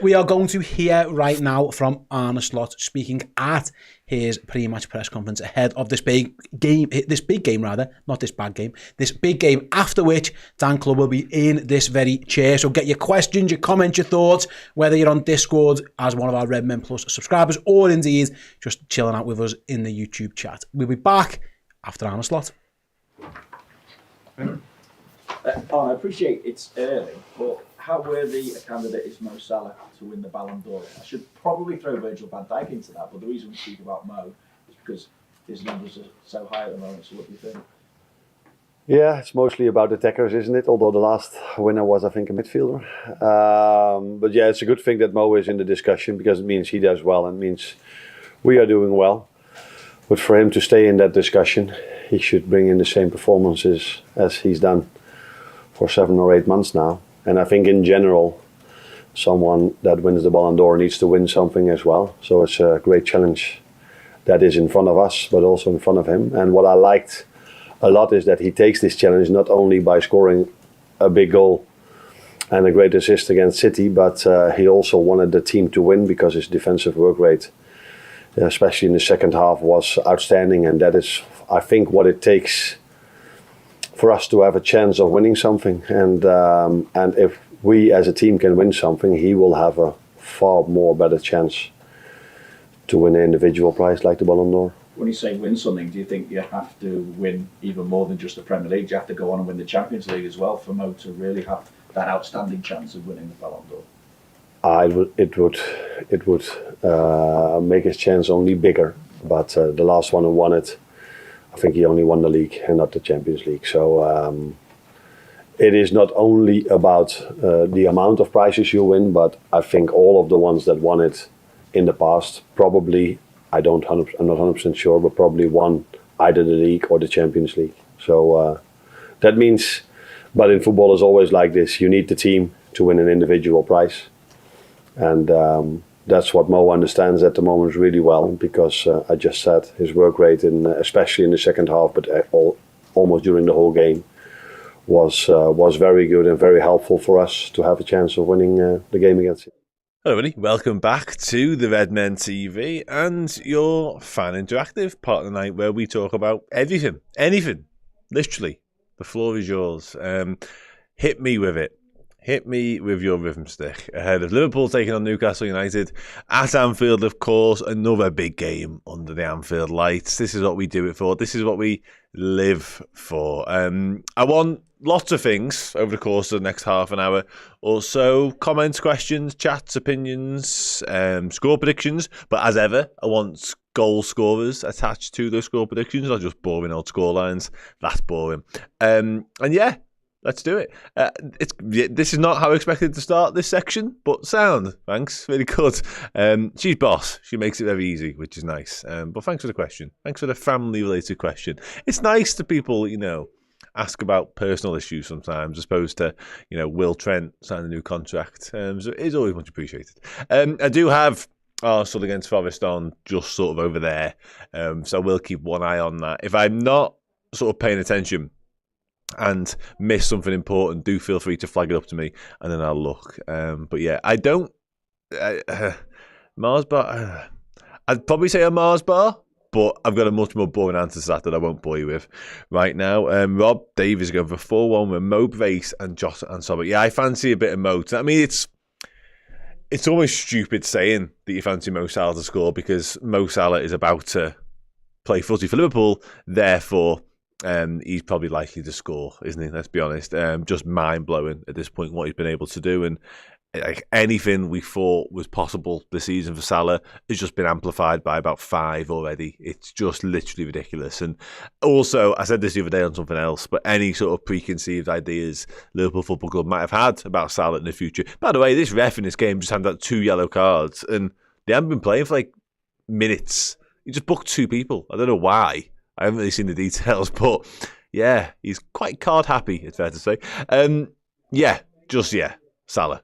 we are going to hear right now from Arne Slot speaking at his pre-match press conference ahead of this big game, this big game, after which Dan Club will be in this very chair. So get your questions, your comments, your thoughts, whether you're on Discord as one of our Redmen Plus subscribers or indeed just chilling out with us in the YouTube chat. We'll be back after Arne Slot. I appreciate it's early, but how worthy a candidate is Mo Salah to win the Ballon d'Or? I should probably throw Virgil van Dijk into that, but the reason we speak about Mo is because his numbers are so high at the moment. So what do you think? Yeah, it's mostly about attackers, isn't it? Although the last winner was, I think, a midfielder. But yeah, it's a good thing that Mo is in the discussion because it means he does well and means we are doing well. But for him to stay in that discussion, he should bring in the same performances as he's done for 7 or 8 months now. And I think in general, someone that wins the Ballon d'Or needs to win something as well. So it's a great challenge that is in front of us, but also in front of him. And what I liked a lot is that he takes this challenge not only by scoring a big goal and a great assist against City, but he also wanted the team to win because his defensive work rate, especially in the second half, was outstanding, and that is, I think, what it takes for us to have a chance of winning something. And if we as a team can win something, he will have a far more better chance to win an individual prize like the Ballon d'Or. When you say win something, do you think you have to win even more than just the Premier League? Do you have to go on and win the Champions League as well for Mo to really have that outstanding chance of winning the Ballon d'Or? It would make his chance only bigger. But the last one who won it, I think he only won the league and not the Champions League. So it is not only about the amount of prizes you win, but I think all of the ones that won it in the past probably, I'm not 100% sure, but probably won either the league or the Champions League. So that means, but in football it's always like this, you need the team to win an individual prize. And that's what Mo understands at the moment really well, because I just said his work rate, especially in the second half, but almost during the whole game, was very good and very helpful for us to have a chance of winning the game against him. Hello everybody, welcome back to the Redmen TV and your fan interactive part of the night where we talk about everything, anything, literally. The floor is yours. Hit me with it. Hit me with your rhythm stick. Ahead of Liverpool taking on Newcastle United at Anfield, of course, another big game under the Anfield lights. This is what we do it for. This is what we live for. I want lots of things over the course of the next half an hour. Also, comments, questions, chats, opinions, score predictions. But as ever, I want goal scorers attached to those score predictions, not just boring old score lines. That's boring. And yeah, let's do it. This is not how I expected to start this section, but sound. Thanks. Really good. She's boss. She makes it very easy, which is nice. But thanks for the question. Thanks for the family-related question. It's nice that people, ask about personal issues sometimes, as opposed to, Will Trent sign a new contract. So it's always much appreciated. I do have Arsenal against Forest on just sort of over there. So I will keep one eye on that. If I'm not sort of paying attention and miss something important, do feel free to flag it up to me and then I'll look. But yeah, I don't... Mars bar... I'd probably say a Mars bar, but I've got a much more boring answer to that I won't bore you with right now. Rob Davies going for 4-1 with Mo Brace and Jota and Sobber. Yeah, I fancy a bit of Mo. I mean, it's almost stupid saying that you fancy Mo Salah to score because Mo Salah is about to play footy for Liverpool, therefore he's probably likely to score, isn't he? Let's be honest. Just mind-blowing at this point what he's been able to do, and like anything we thought was possible this season for Salah has just been amplified by about 5 already. It's just literally ridiculous. And also, I said this the other day on something else, but any sort of preconceived ideas Liverpool Football Club might have had about Salah in the future. By the way, this ref in this game just handed out 2 yellow cards, and they haven't been playing for like minutes. He just booked 2 people. I don't know why. I haven't really seen the details, but yeah, he's quite card happy, it's fair to say. Salah.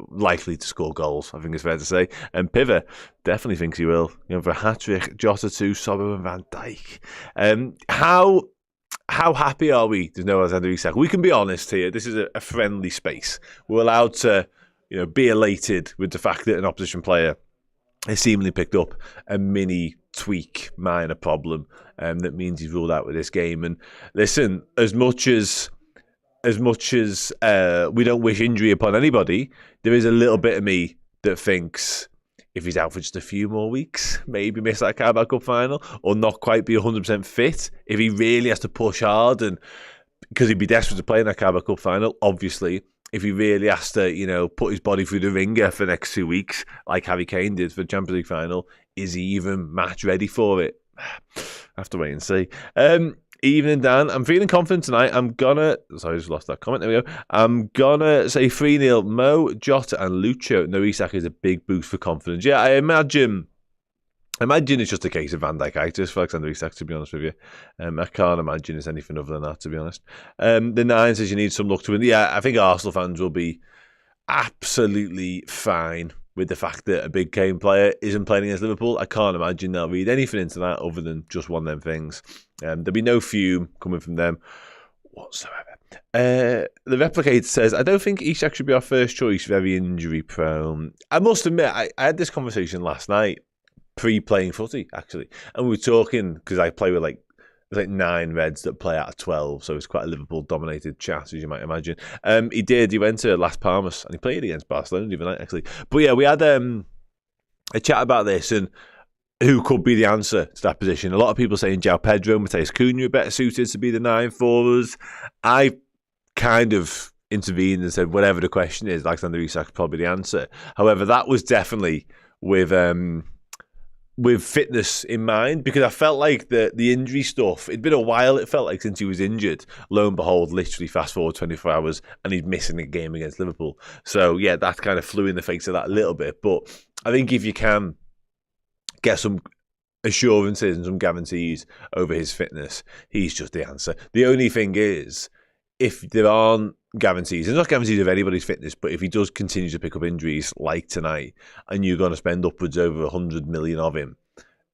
Likely to score goals, I think it's fair to say. And Piver definitely thinks he will. For a hat-trick, Jota 2, Sobber and Van Dijk. How happy are we? There's no Alexander Isak. We can be honest here. This is a friendly space. We're allowed to, be elated with the fact that an opposition player has seemingly picked up a mini tweak, minor problem, that means he's ruled out with this game. And listen, as much as we don't wish injury upon anybody, there is a little bit of me that thinks if he's out for just a few more weeks, maybe miss that Carabao Cup final, or not quite be 100% fit, if he really has to push hard, and because he'd be desperate to play in that Carabao Cup final, obviously, if he really has to, put his body through the ringer for the next 2 weeks, like Harry Kane did for the Champions League final, is he even match ready for it? I have to wait and see. Evening, Dan. I'm feeling confident tonight. Sorry, I just lost that comment. There we go. I'm gonna say 3-0 Mo, Jota and Lucho. No, Isak is a big boost for confidence. Yeah, I imagine it's just a case of Van Dijkitis for Alexander Isak, to be honest with you. I can't imagine it's anything other than that, to be honest. The 9 says you need some luck to win. Yeah, I think Arsenal fans will be absolutely fine with the fact that a big game player isn't playing against Liverpool. I can't imagine they'll read anything into that other than just one of them things. There'll be no fume coming from them whatsoever. The Replicator says, I don't think Isak should be our first choice, very injury prone. I must admit, I had this conversation last night, pre-playing footy, actually. And we were talking, because I play with there's 9 Reds that play out of 12, so it's quite a Liverpool-dominated chat, as you might imagine. He went to Las Palmas, and he played against Barcelona the other night, actually. But yeah, we had a chat about this, and who could be the answer to that position. A lot of people saying João Pedro, Mateus Cunha are better suited to be the 9 for us. I kind of intervened and said, whatever the question is, Alexander Isak's probably the answer. However, that was definitely with fitness in mind, because I felt like the injury stuff, it'd been a while, it felt like, since he was injured. Lo and behold, literally fast forward 24 hours and he's missing a game against Liverpool. So yeah, that kind of flew in the face of that a little bit. But I think if you can get some assurances and some guarantees over his fitness, he's just the answer. The only thing is, if there aren't guarantees, there's not guarantees of anybody's fitness, but if he does continue to pick up injuries like tonight, and you're going to spend upwards over 100 million of him,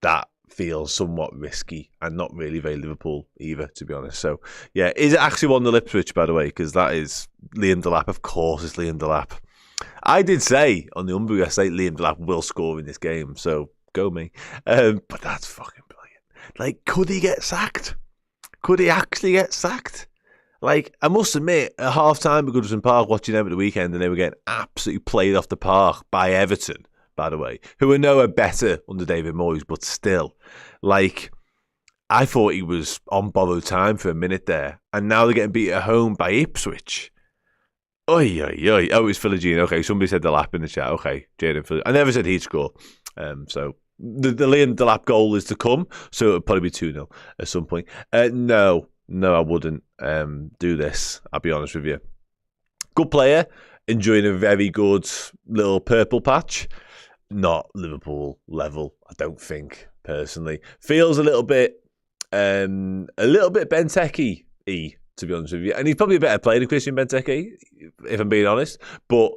that feels somewhat risky and not really very Liverpool either, to be honest. So yeah, is it actually won the Ipswich, by the way? Because that is Liam Delap. Of course it's Liam Delap. I did say on the Umbro yesterday, Liam Delap will score in this game, so go me. But that's fucking brilliant. Like, could he get sacked? Could he actually get sacked? Like, I must admit, at half-time at Goodison Park, watching them at the weekend, and they were getting absolutely played off the park by Everton, by the way, who are nowhere better under David Moyes, but still. Like, I thought he was on borrowed time for a minute there, and now they're getting beat at home by Ipswich. Oi, oi, oi. Oh, it's Philogene. Okay, somebody said Delap in the chat. Okay, Jaden Philogene. I never said he'd score. So the Liam Delap goal is to come, so it'll probably be 2-0 at some point. No, I wouldn't do this, I'll be honest with you. Good player, enjoying a very good little purple patch. Not Liverpool level, I don't think, personally. Feels a little bit Benteke-y, to be honest with you. And he's probably a better player than Christian Benteke, if I'm being honest. But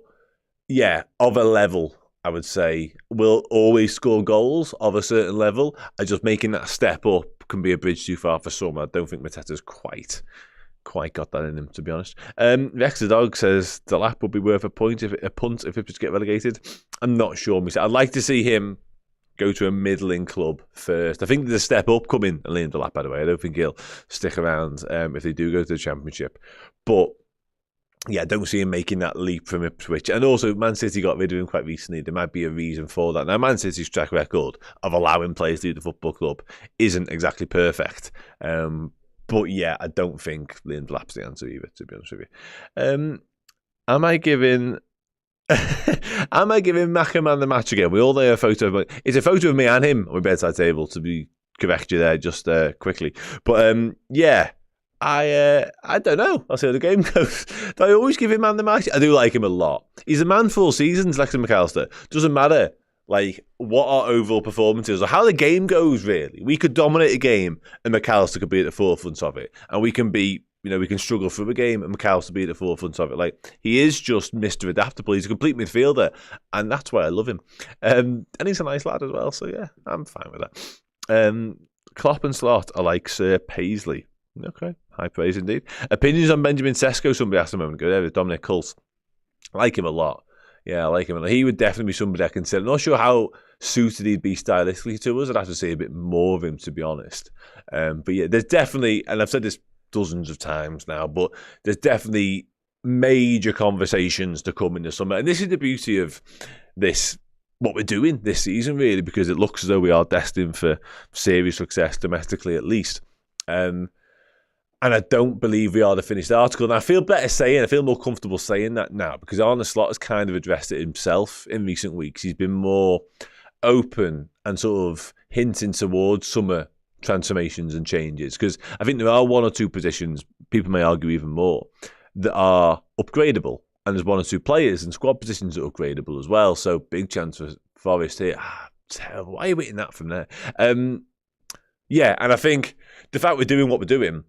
yeah, of a level, I would say, will always score goals of a certain level. And just making that step up can be a bridge too far for some. I don't think Mateta's quite got that in him, to be honest. Rex the Dog says Delap would be worth a punt if Ipswich get relegated. I'm not sure myself. I'd like to see him go to a middling club first. I think there's a step up coming, Liam Delap, by the way. I don't think he'll stick around if they do go to the Championship. But yeah, I don't see him making that leap from Ipswich. And also, Man City got rid of him quite recently. There might be a reason for that. Now, Man City's track record of allowing players to leave the football club isn't exactly perfect. But yeah, I don't think Liam Delap's the answer either, to be honest with you. Am I giving Mackerman the match again? We all know a photo of me. It's a photo of me and him on my bedside table, to be correct you there just quickly. But yeah, I don't know. I'll see how the game goes. Do I always give him man the match? I do like him a lot. He's a man for all seasons, Lexington McAllister. Doesn't matter like what our overall performance is or how the game goes, really. We could dominate a game and McAllister could be at the forefront of it. And we can we can struggle through a game and McAllister be at the forefront of it. Like, he is just Mr. Adaptable. He's a complete midfielder. And that's why I love him. And he's a nice lad as well. So yeah, I'm fine with that. Klopp and Slot are like Sir Paisley. Okay, high praise indeed. Opinions on Benjamin Sesko, somebody asked a moment ago. There was Dominic Culls. I like him a lot. Yeah, I like him a lot. He would definitely be somebody I consider. I'm not sure how suited he'd be stylistically to us. I'd have to say a bit more of him, to be honest. But yeah, there's definitely, and I've said this dozens of times now, but there's definitely major conversations to come in the summer. And this is the beauty of this, what we're doing this season, really, because it looks as though we are destined for serious success domestically, at least. And I don't believe we are the finished article. And I feel more comfortable saying that now because Arne Slot has kind of addressed it himself in recent weeks. He's been more open and sort of hinting towards summer transformations and changes. Because I think there are one or two positions, people may argue even more, that are upgradable. And there's one or two players and squad positions that are upgradable as well. So big chance for Forest here. Terrible. Why are you waiting that from there? Yeah, and I think the fact we're doing what we're doing,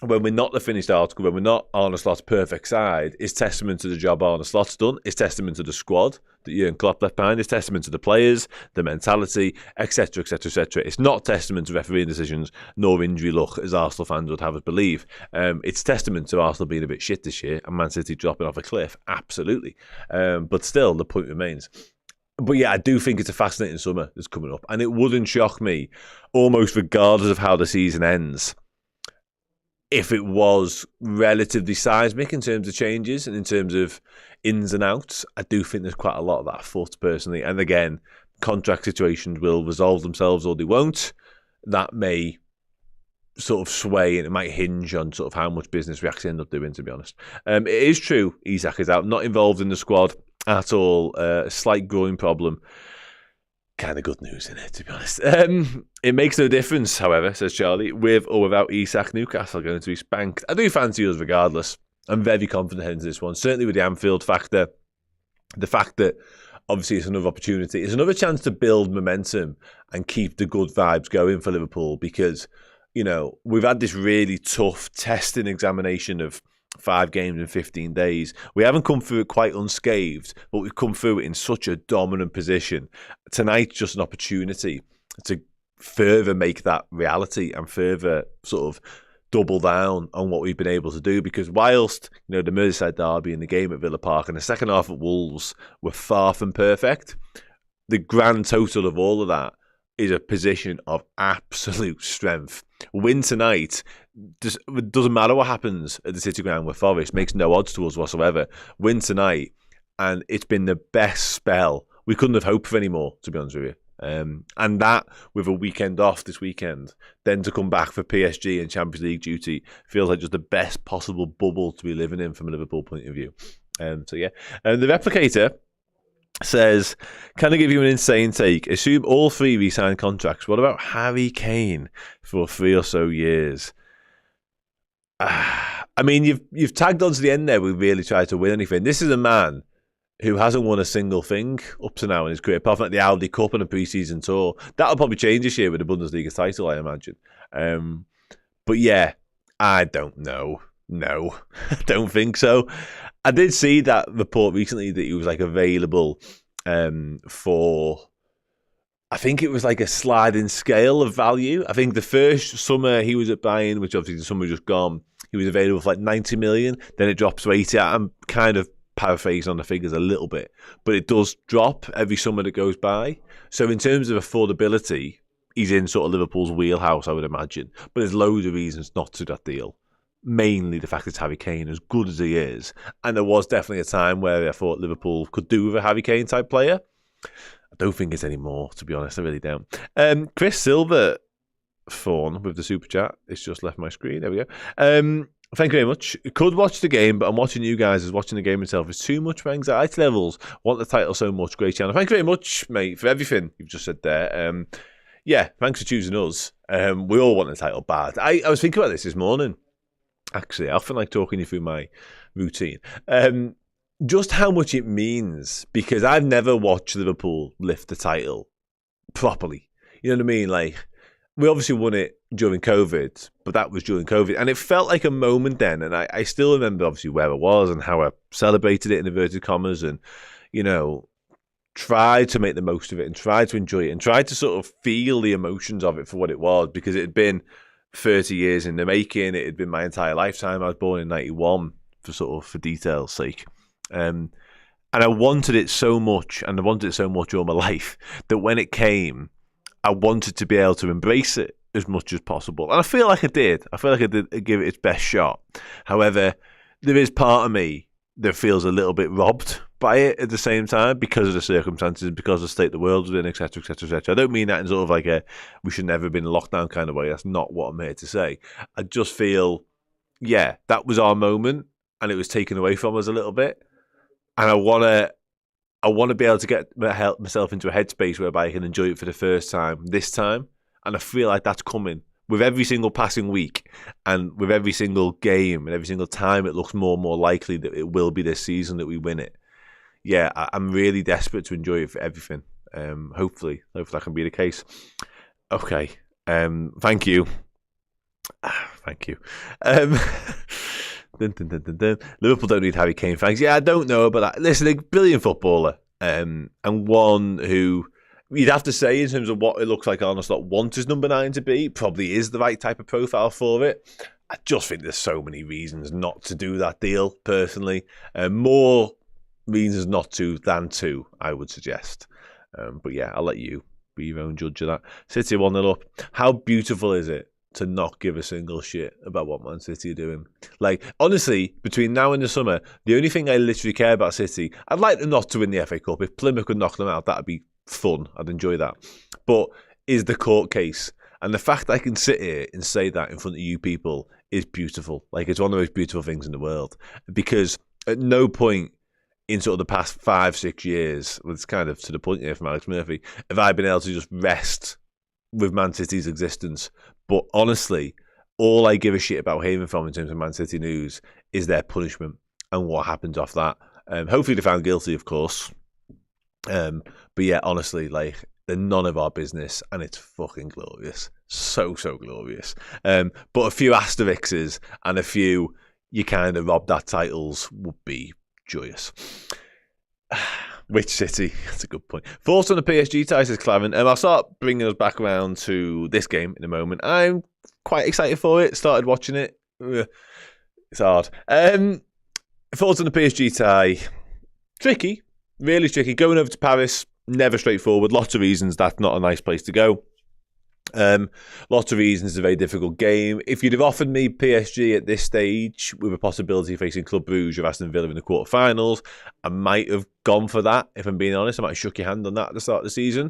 when we're not the finished article, when we're not Arne Slot's perfect side, is testament to the job Arne Slot's done. It's testament to the squad that Jurgen Klopp left behind. It's testament to the players, the mentality, etc., etc., etc. It's not testament to refereeing decisions nor injury luck, as Arsenal fans would have us believe. It's testament to Arsenal being a bit shit this year and Man City dropping off a cliff. Absolutely. But still, the point remains. But yeah, I do think it's a fascinating summer that's coming up. And it wouldn't shock me, almost regardless of how the season ends, if it was relatively seismic in terms of changes and in terms of ins and outs. I do think there's quite a lot of that afoot, personally. And again, contract situations will resolve themselves or they won't. That may sort of sway and it might hinge on sort of how much business we actually end up doing, to be honest. It is true, Isak is out, not involved in the squad at all. A slight growing problem. Kind of good news, isn't it, to be honest? It makes no difference, however, says Charlie, with or without Isak. Newcastle going to be spanked. I do fancy us regardless. I'm very confident into this one, certainly with the Anfield factor. The fact that obviously it's another opportunity. It's another chance to build momentum and keep the good vibes going for Liverpool because, you know, we've had this really tough testing examination of 5 games in 15 days. We haven't come through it quite unscathed, but we've come through it in such a dominant position. Tonight's just an opportunity to further make that reality and further sort of double down on what we've been able to do, because whilst, you know, the Merseyside derby and the game at Villa Park and the second half at Wolves were far from perfect, the grand total of all of that is a position of absolute strength. Win tonight, it doesn't matter what happens at the City Ground with Forest, makes no odds to us whatsoever. Win tonight, and it's been the best spell. We couldn't have hoped for any more, to be honest with you. And that, with a weekend off this weekend, then to come back for PSG and Champions League duty, feels like just the best possible bubble to be living in from a Liverpool point of view. So yeah, the Replicator says, can I give you an insane take? Assume all 3 re-signed contracts. What about Harry Kane for 3 or so years? I mean, you've tagged on to the end there. We really tried to win anything. This is a man who hasn't won a single thing up to now in his career, apart from like the Audi Cup and a pre-season tour. That'll probably change this year with the Bundesliga title, I imagine. But yeah, I don't know. No, I don't think so. I did see that report recently that he was like available for, I think it was like a sliding scale of value. I think the first summer he was at Bayern, which obviously the summer just gone, he was available for like 90 million. Then it drops to 80. I'm kind of paraphrasing on the figures a little bit, but it does drop every summer that goes by. So in terms of affordability, he's in sort of Liverpool's wheelhouse, I would imagine. But there's loads of reasons not to that deal. Mainly the fact that Harry Kane, as good as he is, and there was definitely a time where I thought Liverpool could do with a Harry Kane type player. I don't think it's anymore, to be honest. I really don't. Chris Silver Thorn with the super chat. It's just left my screen. There we go. Thank you very much. Could watch the game, but I'm watching you guys as watching the game itself is too much for anxiety levels. Want the title so much. Great channel. Thank you very much, mate, for everything you've just said there. Yeah, thanks for choosing us. We all want the title bad. I was thinking about this morning. Actually, I often like talking you through my routine. Just how much it means, because I've never watched Liverpool lift the title properly. You know what I mean? Like, we obviously won it during COVID, but that was during COVID. And it felt like a moment then. And I still remember, obviously, where I was and how I celebrated it in inverted commas and, you know, tried to make the most of it and tried to enjoy it and tried to sort of feel the emotions of it for what it was, because it had been 30 years in the making. It had been my entire lifetime. I was born in 91 for detail's sake. And I wanted it so much, and I wanted it so much all my life, that when it came, I wanted to be able to embrace it as much as possible. And I feel like I did. I feel like I did give it its best shot. However, there is part of me that feels a little bit robbed by it at the same time, because of the circumstances, because of the state the world was in, etc., etc., etc. I don't mean that in sort of like a we should never have been in lockdown kind of way. That's not what I'm here to say. I just feel, yeah, that was our moment, and it was taken away from us a little bit. And I want to be able to get myself into a headspace whereby I can enjoy it for the first time this time. And I feel like that's coming with every single passing week, and with every single game and every single time it looks more and more likely that it will be this season that we win it. Yeah, I'm really desperate to enjoy it for everything. Hopefully that can be the case. Okay. Thank you. Thank you. Liverpool don't need Harry Kane fans. Yeah, I don't know about that. Listen, a brilliant footballer, and one who you'd have to say in terms of what it looks like Arne Slot wants his number 9 to be, probably is the right type of profile for it. I just think there's so many reasons not to do that deal, personally. More reasons not to than to, I would suggest. But yeah, I'll let you be your own judge of that. City 1-0 up. How beautiful is it to not give a single shit about what Man City are doing? Like, honestly, between now and the summer, the only thing I literally care about City, I'd like them not to win the FA Cup. If Plymouth could knock them out, that'd be fun. I'd enjoy that. But is the court case. And the fact I can sit here and say that in front of you people is beautiful. Like, it's one of the most beautiful things in the world. Because at no point in sort of the past 5-6 years, well, it's kind of to the point here from Alex Murphy, have I been able to just rest with Man City's existence. But honestly, all I give a shit about hearing from in terms of Man City news is their punishment and what happens off that. Hopefully they're found guilty, of course. But yeah, honestly, like, they're none of our business, and it's fucking glorious. So glorious. But a few asterisks and a few you kind of robbed that titles would be joyous. Which City? That's a good point. Thoughts on the PSG tie, says Claven. I'll start bringing us back around to this game in a moment. I'm quite excited for it. Started watching it. It's hard. Thoughts on the PSG tie? Tricky. Really tricky. Going over to Paris, never straightforward. Lots of reasons that's not a nice place to go. Lots of reasons. It's a very difficult game. If you'd have offered me PSG at this stage with a possibility of facing Club Brugge or Aston Villa in the quarterfinals, I might have gone for that, if I'm being honest. I might have shook your hand on that at the start of the season.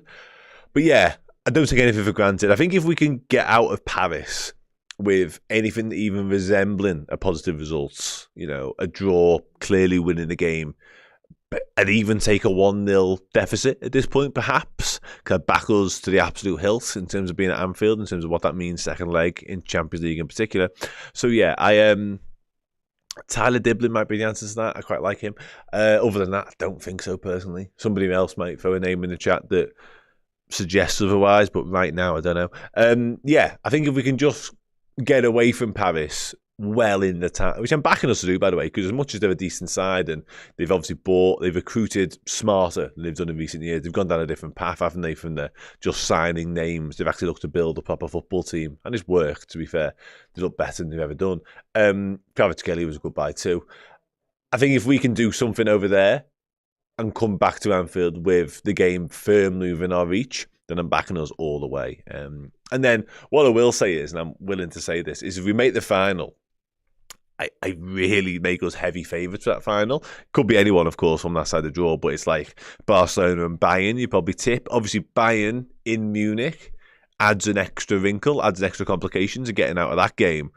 But yeah, I don't take anything for granted. I think if we can get out of Paris with anything even resembling a positive result, you know, a draw, clearly winning the game, and even take a 1-0 deficit at this point, perhaps, can back us to the absolute hilt in terms of being at Anfield, in terms of what that means second leg in Champions League in particular. So yeah, Tyler Diblin might be the answer to that. I quite like him. Other than that, I don't think so personally. Somebody else might throw a name in the chat that suggests otherwise, but right now I don't know. Yeah, I think if we can just get away from Paris well in the time, which I'm backing us to do, by the way, because as much as they're a decent side and they've obviously they've recruited smarter than they've done in recent years. They've gone down a different path, haven't they, from the just signing names. They've actually looked to build a proper football team, and it's worked, to be fair. They look better than they've ever done. Kvaratskhelia was a good buy too. I think if we can do something over there and come back to Anfield with the game firmly within our reach, then I'm backing us all the way. And then what I will say is, and I'm willing to say this, is if we make the final, I really make us heavy favourites for that final. Could be anyone, of course, from that side of the draw, but it's like Barcelona and Bayern, you probably tip. Obviously, Bayern in Munich adds an extra wrinkle, adds extra complications of getting out of that game.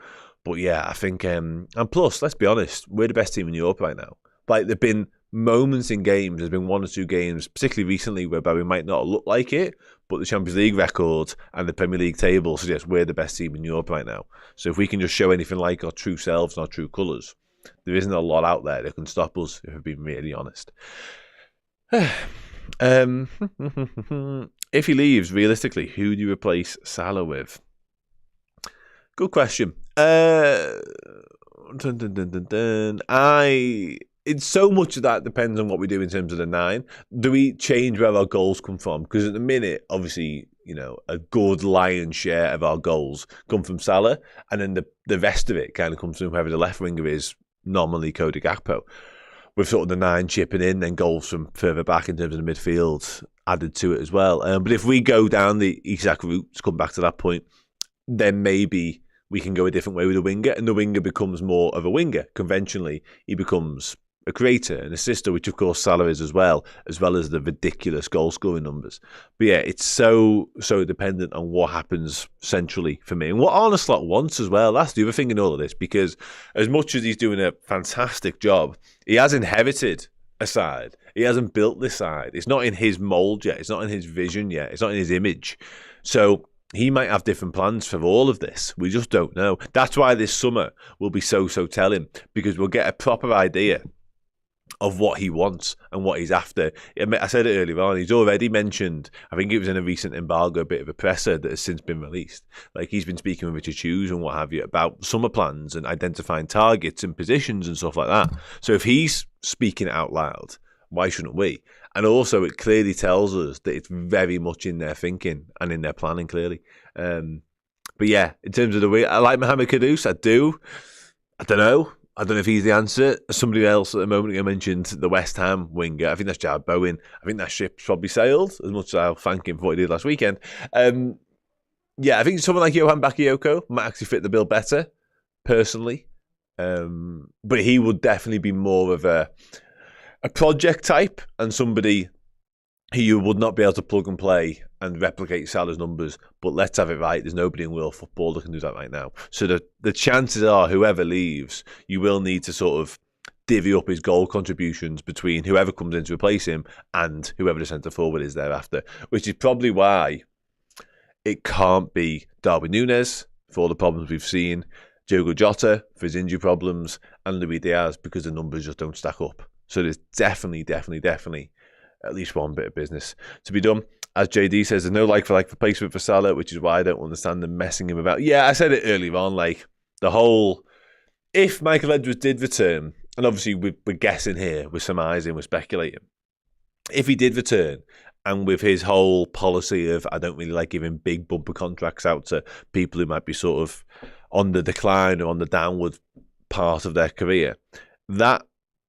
But yeah, I think, and plus, let's be honest, we're the best team in Europe right now. Like, there have been moments in games, there's been 1 or 2 games, particularly recently, whereby we might not look like it, but the Champions League record and the Premier League table suggest we're the best team in Europe right now. So if we can just show anything like our true selves and our true colours, there isn't a lot out there that can stop us, if we're being really honest. If he leaves, realistically, who do you replace Salah with? Good question. It's so much of that depends on what we do in terms of the 9. Do we change where our goals come from? Because at the minute, obviously, you know, a good lion's share of our goals come from Salah, and then the rest of it kind of comes from whoever the left winger is, normally Cody Gakpo. With sort of the 9 chipping in, then goals from further back in terms of the midfield added to it as well. But if we go down the Isak route, to come back to that point, then maybe we can go a different way with the winger, and the winger becomes more of a winger. Conventionally, he becomes a creator, an assister, which of course Salah is as well as the ridiculous goal-scoring numbers. But yeah, it's so dependent on what happens centrally for me. And what Arne Slot wants as well, that's the other thing in all of this, because as much as he's doing a fantastic job, he has inherited a side. He hasn't built this side. It's not in his mould yet. It's not in his vision yet. It's not in his image. So he might have different plans for all of this. We just don't know. That's why this summer will be so telling, because we'll get a proper idea of what he wants and what he's after. I said it earlier on, he's already mentioned, I think it was in a recent embargo bit of a presser that has since been released. Like, he's been speaking with Richard Hughes and what have you about summer plans and identifying targets and positions and stuff like that. So if he's speaking it out loud, why shouldn't we? And also, it clearly tells us that it's very much in their thinking and in their planning, clearly. But yeah, in terms of the way, I like Mohamed Kudus, I do. I don't know if he's the answer. Somebody else at the moment ago mentioned the West Ham winger. I think that's Jared Bowen. I think that ship's probably sailed, as much as I'll thank him for what he did last weekend. Yeah, I think someone like Johan Bakayoko might actually fit the bill better, personally. But he would definitely be more of a project type and somebody who you would not be able to plug and play and replicate Salah's numbers. But let's have it right. There's nobody in world football that can do that right now. So the chances are, whoever leaves, you will need to sort of divvy up his goal contributions between whoever comes in to replace him and whoever the centre forward is thereafter, which is probably why it can't be Darwin Núñez for all the problems we've seen, Diogo Jota for his injury problems, and Luis Diaz because the numbers just don't stack up. So there's definitely at least one bit of business to be done. As JD says, there's no like-for-like replacement for Salah, which is why I don't understand them messing him about. Yeah, I said it earlier on, like, the whole... If Michael Edwards did return, and obviously we're guessing here, we're surmising, we're speculating. If he did return, and with his whole policy of, I don't really like giving big bumper contracts out to people who might be sort of on the decline or on the downward part of their career, that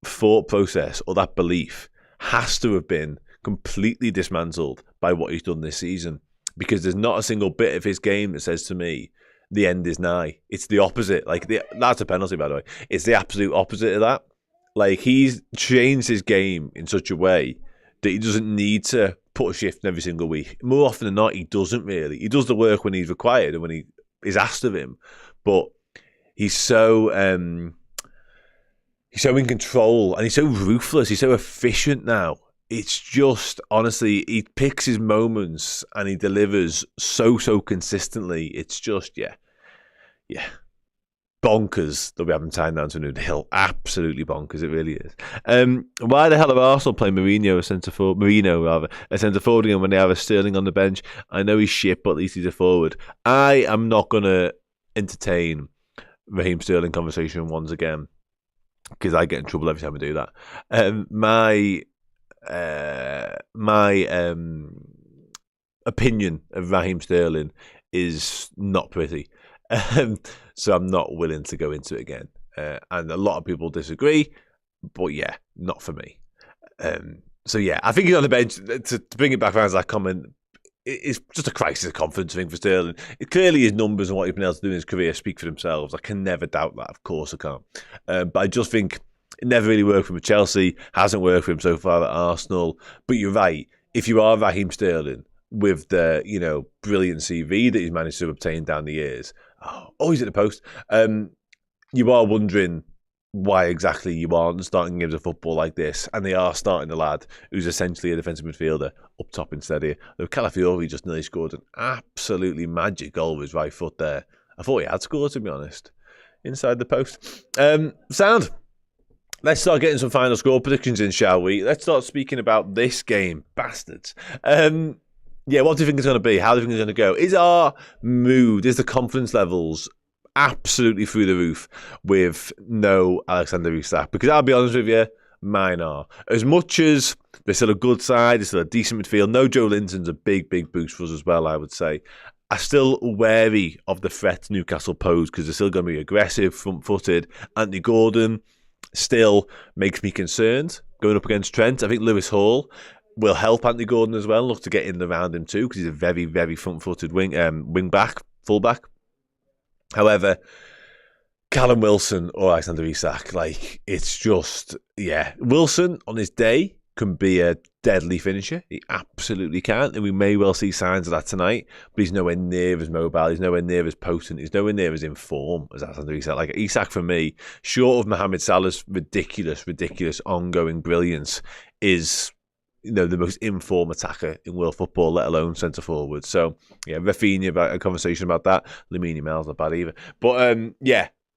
thought process or that belief has to have been completely dismantled by what he's done this season, because there's not a single bit of his game that says to me the end is nigh. It's the opposite. Like, that's a penalty, by the way. It's the absolute opposite of that. Like, he's changed his game in such a way that he doesn't need to put a shift in every single week. More often than not, he doesn't really. He does the work when he's required and when he is asked of him, but he's so in control and he's so ruthless. He's so efficient now. It's just, honestly, he picks his moments and he delivers so consistently. It's just, yeah, bonkers that we haven't tied down to a new deal. Absolutely bonkers, it really is. Why the hell are Arsenal playing Marino as centre forward again when they have a Sterling on the bench? I know he's shit, but at least he's a forward. I am not going to entertain Raheem Sterling conversation once again, because I get in trouble every time I do that. My opinion of Raheem Sterling is not pretty, so I'm not willing to go into it again. And a lot of people disagree, but yeah, not for me. So yeah, I think he's on the bench. To bring it back around to that comment, it's just a crisis of confidence thing for Sterling. Clearly, his numbers and what he's been able to do in his career speak for themselves. I can never doubt that. Of course, I can't. But I just think it never really worked for him at Chelsea. Hasn't worked for him so far at Arsenal. But you're right. If you are Raheem Sterling with the brilliant CV that he's managed to obtain down the years, he's at the post. You are wondering why exactly you aren't starting games of football like this, and they are starting the lad who's essentially a defensive midfielder up top instead here. Though Calafiori just nearly scored an absolutely magic goal with his right foot there. I thought he had scored, to be honest, inside the post. Sound. Let's start getting some final score predictions in, shall we? Let's start speaking about this game, bastards. What do you think it's going to be? How do you think it's going to go? Is our mood, is the confidence levels absolutely through the roof with no Alexander Isak? Because I'll be honest with you, mine are. As much as they're still a good side, they're still a decent midfield. No Joe Linton's a big boost for us as well, I would say. I'm still wary of the threat Newcastle pose because they're still going to be aggressive, front-footed. Anthony Gordon still makes me concerned going up against Trent. I think Lewis Hall will help Anthony Gordon as well. Look to get in around him too because he's a very, very front-footed wing back, full-back. However, Callum Wilson or Alexander Isak, it's just, Wilson on his day can be a deadly finisher. He absolutely can, and we may well see signs of that tonight, but he's nowhere near as mobile, he's nowhere near as potent, he's nowhere near as in form as Alexander Isak. Isak, for me, short of Mohamed Salah's ridiculous ongoing brilliance, is the most in-form attacker in world football, let alone centre-forward. So, Rafinha, about a conversation about that. Lamine Yamal's not bad either. But,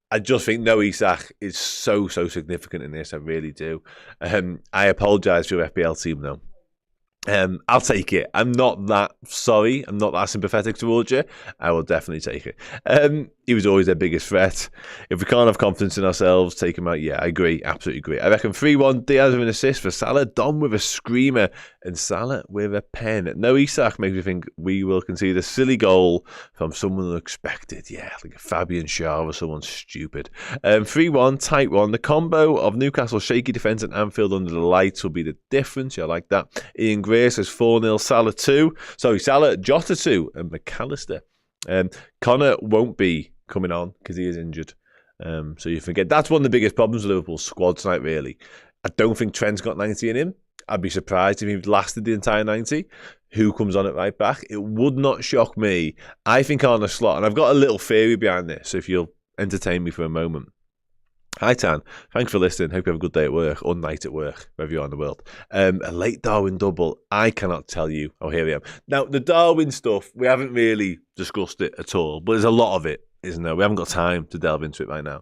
I just think no Isak is so significant in this. I really do. I apologise for your FPL team though. I'll take it. I'm not that sorry. I'm not that sympathetic towards you. I will definitely take it. He was always their biggest threat. If we can't have confidence in ourselves, take him out. Yeah, I agree. Absolutely agree. I reckon 3-1. Diaz with an assist for Salah. Dom with a screamer. And Salah with a pen. No Isak makes me think we will concede a silly goal from someone unexpected. Yeah, like a Fabian Schär or someone stupid. 3-1. Tight one. The combo of Newcastle's shaky defence and Anfield under the lights will be the difference. Yeah, I like that. Ian Gray says 4-0. Salah 2. Sorry, Salah, Jota 2 and McAllister. Connor won't be coming on because he is injured. So you forget. That's one of the biggest problems with Liverpool's squad tonight, really. I don't think Trent's got 90 in him. I'd be surprised if he lasted the entire 90. Who comes on at right back? It would not shock me. I think Arne Slot, and I've got a little theory behind this, so if you'll entertain me for a moment. Hi, Tan. Thanks for listening. Hope you have a good day at work or night at work, wherever you are in the world. A late Darwin double. I cannot tell you. Oh, here we are. Now, the Darwin stuff, we haven't really discussed it at all, but there's a lot of it, isn't there? We haven't got time to delve into it right now.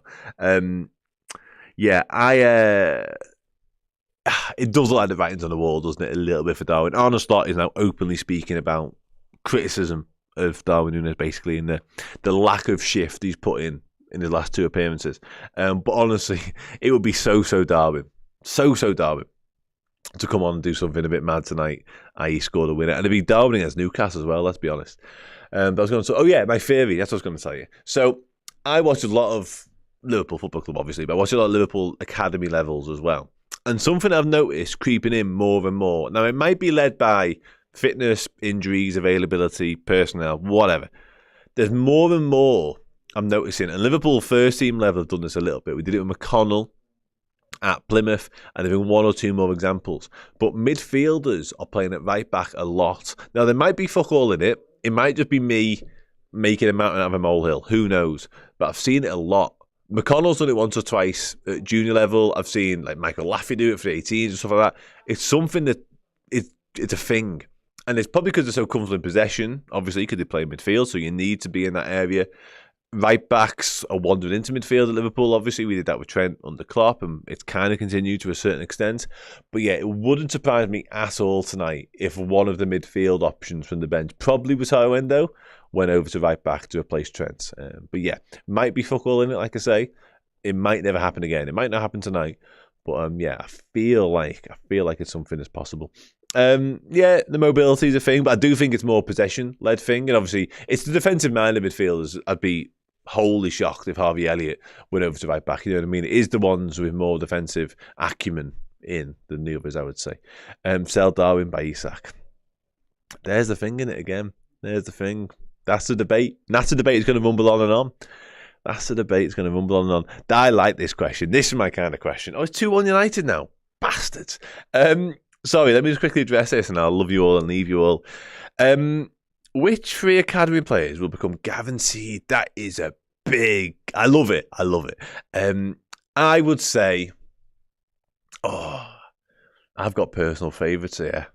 It does look like the writing's on the wall, doesn't it? A little bit for Darwin. Arne Slot is now openly speaking about criticism of Darwin Núñez, basically, and the lack of shift he's put in his last 2 appearances. But honestly, it would be so Darwin. So Darwin to come on and do something a bit mad tonight, i.e. score the winner. And it'd be Darwin against Newcastle as well, let's be honest. But I was going to say, oh yeah, my theory, that's what I was going to tell you. So I watched a lot of Liverpool Football Club, obviously, but I watched a lot of Liverpool academy levels as well. And something I've noticed creeping in more and more. Now, it might be led by fitness, injuries, availability, personnel, whatever. There's more and more I'm noticing. And Liverpool first team level have done this a little bit. We did it with McConnell at Plymouth, and there have been 1 or 2 more examples. But midfielders are playing at right back a lot. Now, there might be fuck all in it. It might just be me making a mountain out of a molehill. Who knows? But I've seen it a lot. McConnell's done it once or twice at junior level. I've seen like Michael Laffy do it for 18s and stuff like that. It's something that it's a thing. And it's probably because they're so comfortable in possession, obviously, because they play midfield, so you need to be in that area. Right backs are wandering into midfield at Liverpool, obviously. We did that with Trent under Klopp, and it's kind of continued to a certain extent. But yeah, it wouldn't surprise me at all tonight if one of the midfield options from the bench, probably was Endo, went over to right back to replace Trent. But yeah, might be fuck all in it, like I say. It might never happen again. It might not happen tonight. But yeah, I feel like it's something that's possible. Yeah, the mobility is a thing, but I do think it's more possession-led thing. And obviously, it's the defensive-minded midfielders. I'd be wholly shocked if Harvey Elliott went over to right back. You know what I mean? It is the ones with more defensive acumen in than the others, I would say. Sell Darwin by Isak. There's the thing in it again. There's the thing. That's the debate. That's the debate. It's going to rumble on and on. That's the debate. It's going to rumble on and on. I like this question. This is my kind of question. Oh, it's 2-1 United now. Bastards. Sorry, let me just quickly address this and I'll love you all and leave you all. Which 3 academy players will become guaranteed? That is a big... I love it. I would say... I've got personal favourites here.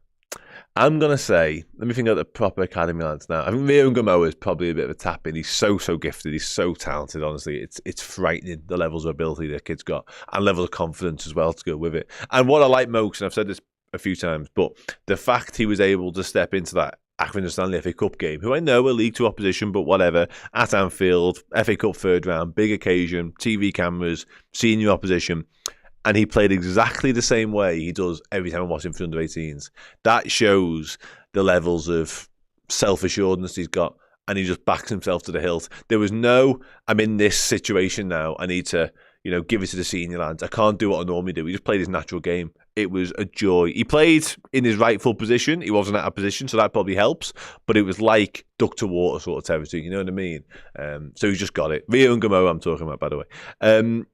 I'm going to say... Let me think of the proper academy lads now. I think Rio Ngamo is probably a bit of a tap-in. He's so gifted. He's so talented, honestly. It's frightening, the levels of ability the kid's got. And levels of confidence as well to go with it. And what I like most, and I've said this a few times, but the fact he was able to step into that Accrington Stanley FA Cup game, who I know are League 2 opposition, but whatever, at Anfield, FA Cup 3rd round, big occasion, TV cameras, senior opposition, and he played exactly the same way he does every time I watch him for under 18s. That shows the levels of self-assurance he's got, and he just backs himself to the hilt. There was no, I'm in this situation now, I need to, give it to the senior lads. I can't do what I normally do. He just played his natural game. It was a joy. He played in his rightful position. He wasn't out of position, so that probably helps. But it was like duck to water sort of territory, you know what I mean? So he's just got it. Rio Ngamo I'm talking about, by the way.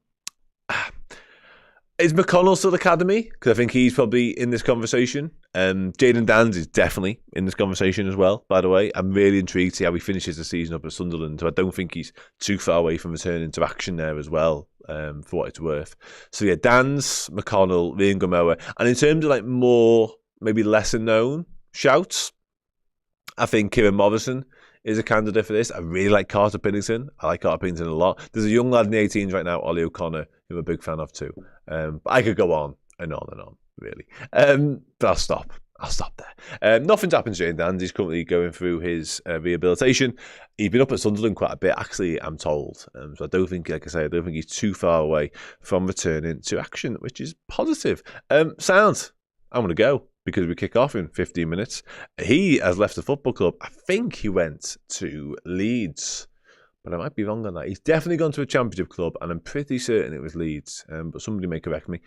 Is McConnell still academy? Because I think he's probably in this conversation. Jayden Danns is definitely in this conversation as well, by the way. I'm really intrigued to see how he finishes the season up at Sunderland. So I don't think he's too far away from returning to action there as well, for what it's worth. So yeah, Danns, McConnell, Rio Ngamo. And in terms of like more, maybe lesser known shouts, I think Kieran Morrison is a candidate for this. I really like Carter Pennington. I like Carter Pennington a lot. There's a young lad in the 18s right now, Ollie O'Connor, who I'm a big fan of too. But I could go on and on and on, really. But I'll stop. there. Nothing's happened to Jane Dands. He's currently going through his rehabilitation. He's been up at Sunderland quite a bit, actually, I'm told. So I don't think, like I say, I don't think he's too far away from returning to action, which is positive. Sounds. I'm going to go because we kick off in 15 minutes. He has left the football club. I think he went to Leeds, but I might be wrong on that. He's definitely gone to a championship club, and I'm pretty certain it was Leeds, but somebody may correct me.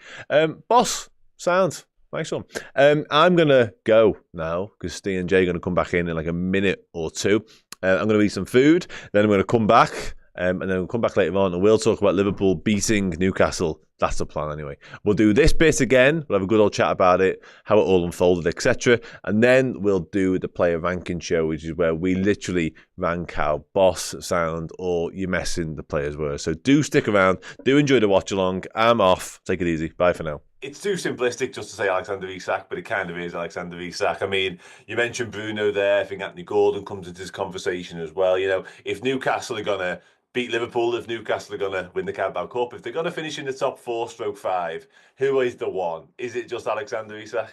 Boss, sound. Nice one. I'm going to go now because Steve and Jay are going to come back in like a minute or two. I'm going to eat some food, then I'm going to come back, and then we'll come back later on and we'll talk about Liverpool beating Newcastle. That's the plan anyway. We'll do this bit again. We'll have a good old chat about it, how it all unfolded, etc. And then we'll do the player ranking show, which is where we literally rank how boss, sound, or you're messing the players were. So do stick around. Do enjoy the watch along. I'm off. Take it easy. Bye for now. It's too simplistic just to say Alexander Isak, but it kind of is Alexander Isak. I mean, you mentioned Bruno there. I think Anthony Gordon comes into this conversation as well. You know, if Newcastle are going to beat Liverpool, if Newcastle are going to win the Carabao Cup, if they're going to finish in the top 4/5, who is the one? Is it just Alexander Isak?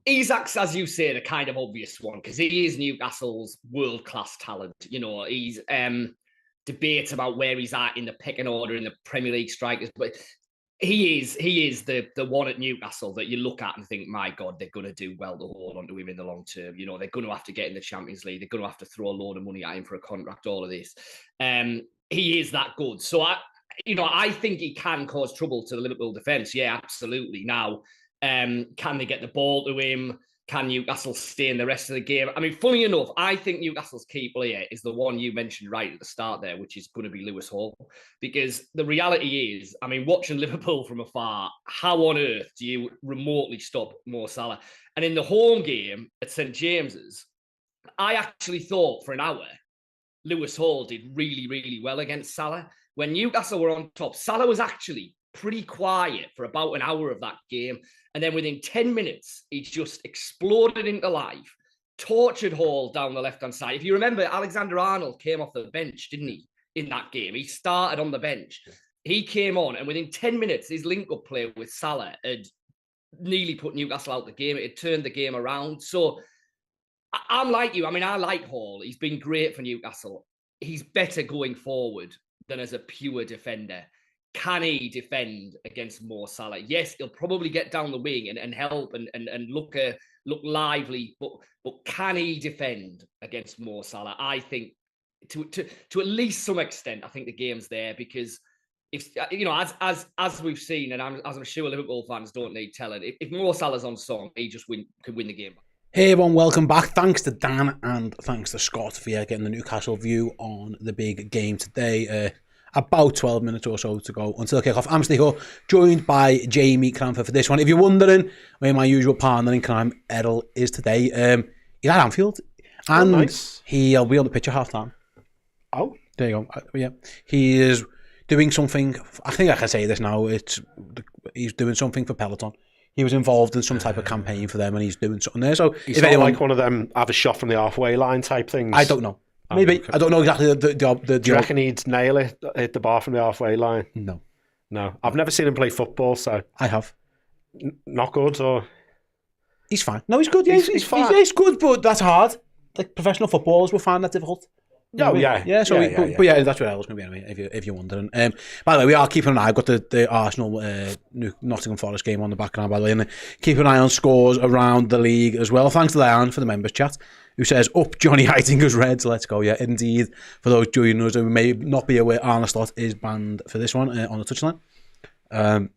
Isak's, as you say, the kind of obvious one because he is Newcastle's world-class talent. You know, he's debates about where he's at in the pecking order in the Premier League strikers, but he is the one at Newcastle that you look at and think, my God, they're going to do well to hold on to him in the long term. You know, they're going to have to get in the Champions League. They're going to have to throw a load of money at him for a contract, all of this. He is that good. So, I think he can cause trouble to the Liverpool defence. Yeah, absolutely. Now, can they get the ball to him? Can Newcastle stay in the rest of the game? I mean, funny enough, I think Newcastle's key player is the one you mentioned right at the start there, which is going to be Lewis Hall. Because the reality is, I mean, watching Liverpool from afar, how on earth do you remotely stop Mo Salah? And in the home game at St James's, I actually thought for an hour, Lewis Hall did really, really well against Salah. When Newcastle were on top, Salah was actually pretty quiet for about an hour of that game. And then within 10 minutes, he just exploded into life, tortured Hall down the left-hand side. If you remember, Alexander-Arnold came off the bench, didn't he, in that game? He started on the bench. He came on, and within 10 minutes, his link-up play with Salah had nearly put Newcastle out the game. It had turned the game around. So I'm like you. I mean, I like Hall. He's been great for Newcastle. He's better going forward than as a pure defender. Can he defend against Mo Salah? Yes, he'll probably get down the wing and help and look lively, but can he defend against Mo Salah? I think to at least some extent, I think the game's there because if as we've seen, and as I'm sure Liverpool fans don't need telling, if Mo Salah's on song, he just could win the game. Hey everyone, welcome back. Thanks to Dan and thanks to Scott for getting the Newcastle view on the big game today. About 12 minutes or so to go until kick-off. I'm Steve, joined by Jamie Cranford for this one. If you're wondering where my usual partner in crime, Errol, is today, he's at Anfield. And nice. He'll be on the pitch at half-time. Oh. There you go. Yeah. He is doing something, I think I can say this now, he's doing something for Peloton. He was involved in some type of campaign for them and he's doing something there. So he's not like one of them have a shot from the halfway line type things? I don't know. Maybe. Okay. I don't know exactly the Do you reckon he'd nail it, hit the bar from the halfway line? No. I've never seen him play football, so... I have. Not good, or...? He's fine. No, he's good. Yeah, he's fine. He's good, but that's hard. Like, professional footballers will find that difficult. Oh, yeah. Yeah, so but that's what I was going to be anyway, if you're wondering. By the way, we are keeping an eye. I've got the Arsenal Nottingham Forest game on the background, by the way, and keeping an eye on scores around the league as well. Thanks to Diane for the members chat, who says, up Johnny Heitinger's Reds, let's go. Yeah, indeed. For those joining us who may not be aware, Arne Slot is banned for this one on the touchline.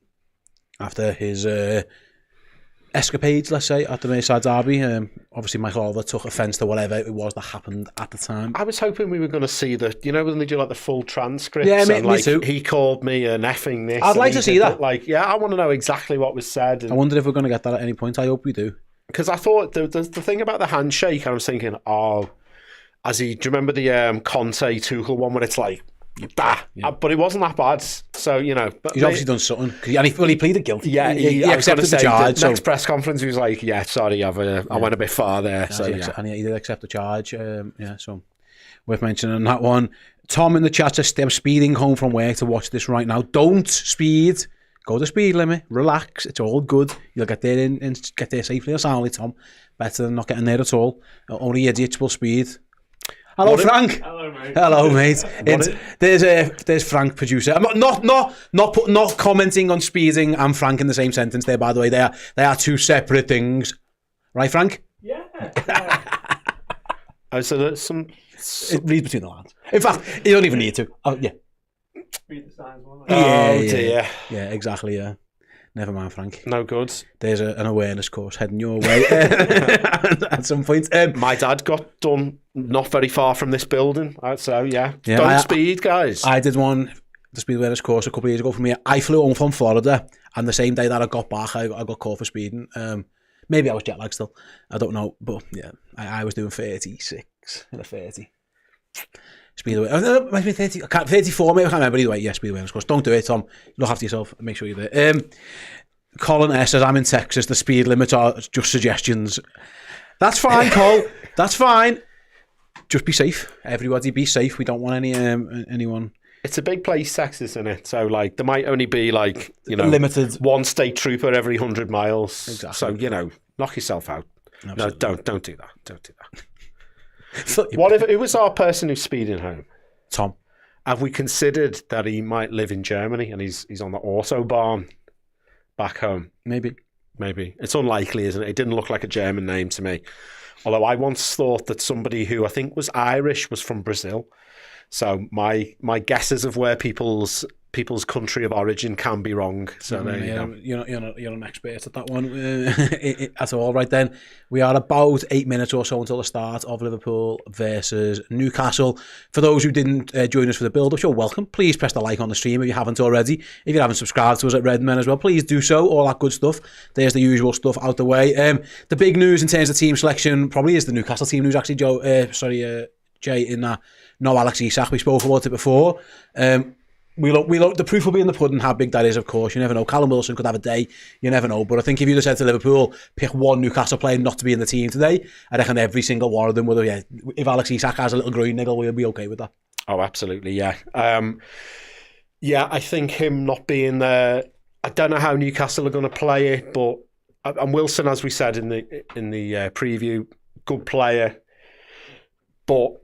After his escapades, let's say, at the Merseyside derby. Obviously, Michael Oliver took offence to whatever it was that happened at the time. I was hoping we were going to see when they do like the full transcripts. Yeah, me too. He called me an effing this. I'd like to see that. I want to know exactly what was said. I wonder if we're going to get that at any point. I hope we do. Because I thought the thing about the handshake, I was thinking, do you remember the Conte Tuchel one where it's like, But it wasn't that bad. So, you know. But he's obviously done something. And he pleaded guilty. Yeah, he accepted the charge. Next press conference, he was like, yeah, sorry, I went a bit far there. And he did accept the charge. So worth mentioning that one. Tom in the chat says, I'm speeding home from work to watch this right now. Don't speed. Go the speed limit. Relax. It's all good. You'll get there and get there safely or soundly, Tom. Better than not getting there at all. Only idiots will speed. Hello, Frank. Hello, mate. There's Frank, producer. I'm not commenting on speeding and Frank in the same sentence there. By the way, they are two separate things, right, Frank? Yeah. So there's some. It reads between the lines. In fact, you don't even need to. Oh, yeah. Read the signs, one. Dear. Yeah, exactly. Yeah. Never mind, Frank. No good. There's an awareness course heading your way at some point. My dad got done not very far from this building. So, yeah. Don't speed, guys. I did the speed awareness course a couple of years ago from here. I flew home from Florida, and the same day that I got back, I got caught for speeding. Maybe I was jet lagged still. I don't know. But, yeah, I was doing 36 in a 30. Speed away. Maybe 30. 34, maybe I can't remember. Either way, yeah, speed awareness course. Don't do it, Tom. Look after yourself. Make sure you're there. Colin S says, I'm in Texas. The speed limits are just suggestions. That's fine, Cole. That's fine. Just be safe. Everybody be safe. We don't want anyone. It's a big place, Texas, isn't it? So, like, there might only be, like, you know, limited one state trooper every 100 miles. Exactly. So, you know, knock yourself out. Absolutely. No, don't do that. Don't do that. What if it was our person who's speeding home? Tom. Have we considered that he might live in Germany and he's on the Autobahn back home? Maybe. It's unlikely, isn't it? It didn't look like a German name to me. Although I once thought that somebody who I think was Irish was from Brazil. So my guesses of where people's country of origin can be wrong. So there you go. You're an expert at that one at all. Right then, we are about 8 minutes or so until the start of Liverpool versus Newcastle. For those who didn't join us for the build-up, you're welcome. Please press the like on the stream if you haven't already. If you haven't subscribed to us at Redmen as well, please do so. All that good stuff. There's the usual stuff out the way. The big news in terms of team selection probably is the Newcastle team news. Actually, Jay, in that no Alex Isak. We spoke about it before. We look. The proof will be in the pudding how big that is, of course. You never know. Callum Wilson could have a day. You never know. But I think if you'd have said to Liverpool, pick one Newcastle player not to be in the team today, I reckon every single one of them would have, if Alex Isak has a little groin niggle, we'll be okay with that. Oh, absolutely, yeah. I think him not being there, I don't know how Newcastle are going to play it, but and Wilson, as we said in the preview, good player, but